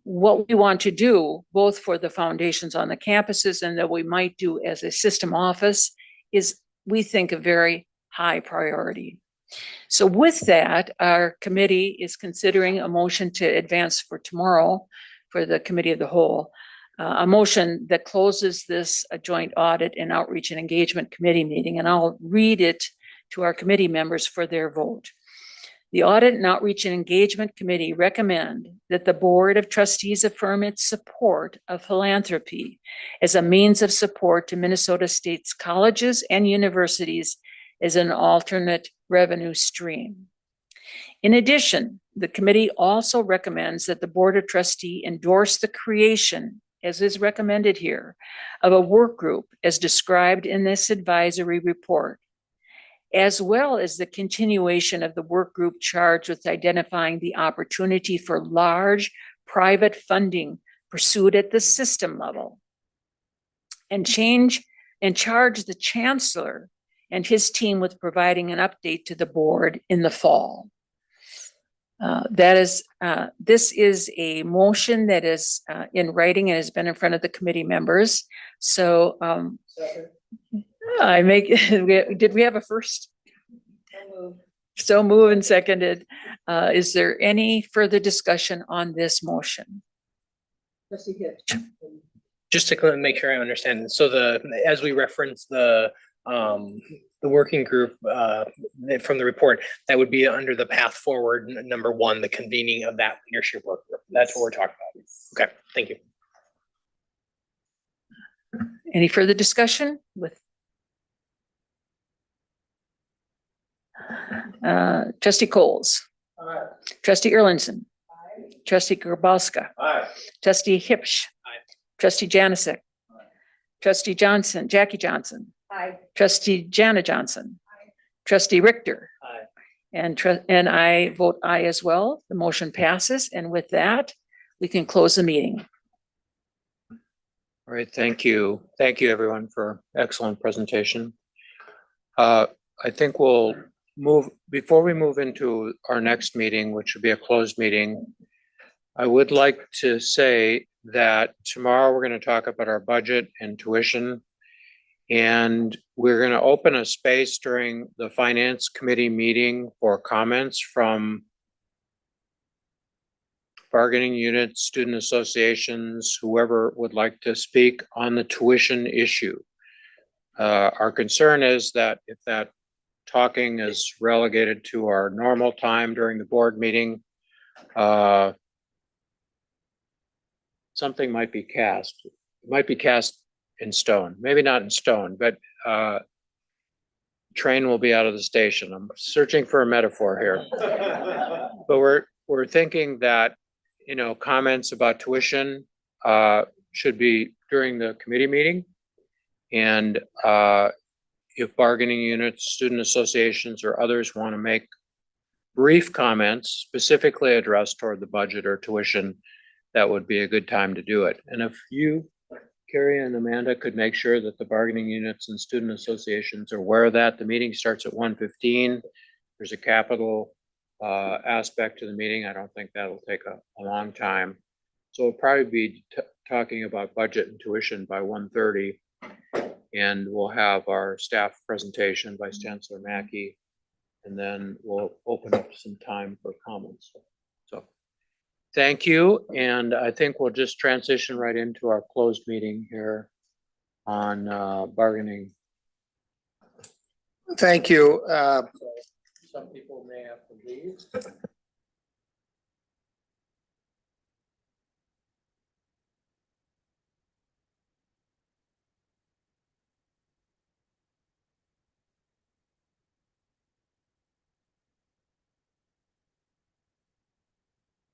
S8: what we want to do, both for the foundations on the campuses and that we might do as a system office, is we think a very high priority. So with that, our committee is considering a motion to advance for tomorrow for the committee of the whole, a motion that closes this joint audit and outreach and engagement committee meeting, and I'll read it to our committee members for their vote. The Audit and Outreach and Engagement Committee recommend that the Board of Trustees affirm its support of philanthropy as a means of support to Minnesota State's colleges and universities as an alternate revenue stream. In addition, the committee also recommends that the Board of Trustees endorse the creation, as is recommended here, of a work group as described in this advisory report, as well as the continuation of the work group charged with identifying the opportunity for large private funding pursued at the system level, and charge the Chancellor and his team with providing an update to the board in the fall. This is a motion that is in writing and has been in front of the committee members. So did we have a first? So moved and seconded. Is there any further discussion on this motion?
S18: Just to make sure I understand, so as we reference the working group from the report, that would be under the path forward, number one, the convening of that leadership work group. That's what we're talking about. Okay, thank you.
S8: Any further discussion with Trustee Coles?
S14: Aye.
S8: Trustee Erlinson?
S14: Aye.
S8: Trustee Grabowska?
S14: Aye.
S8: Trustee Hipsch?
S18: Aye.
S8: Trustee Janasek? Aye. Trustee Johnson, Jackie Johnson?
S21: Aye.
S8: Trustee Jana Johnson? Aye. Trustee Richter?
S18: Aye.
S8: And I vote aye as well. The motion passes. And with that, we can close the meeting.
S1: All right, thank you. Thank you, everyone, for excellent presentation. I think we'll before we move into our next meeting, which will be a closed meeting, I would like to say that tomorrow we're going to talk about our budget and tuition. And we're going to open a space during the Finance Committee meeting for comments from bargaining units, student associations, whoever would like to speak on the tuition issue. Our concern is that if that talking is relegated to our normal time during the board meeting, something might be cast. It might be cast in stone, maybe not in stone, but train will be out of the station. I'm searching for a metaphor here. But we're thinking that, comments about tuition should be during the committee meeting. And if bargaining units, student associations, or others want to make brief comments specifically addressed toward the budget or tuition, that would be a good time to do it. And if you, Carrie and Amanda, could make sure that the bargaining units and student associations are aware of that. The meeting starts at 1:15. There's a capital aspect to the meeting. I don't think that'll take a long time. So we'll probably be talking about budget and tuition by 1:30. And we'll have our staff presentation, Vice Chancellor Mackey, and then we'll open up some time for comments. So Thank you, and I think we'll just transition right into our closed meeting here on bargaining.
S22: Thank you.
S1: Some people may have to leave.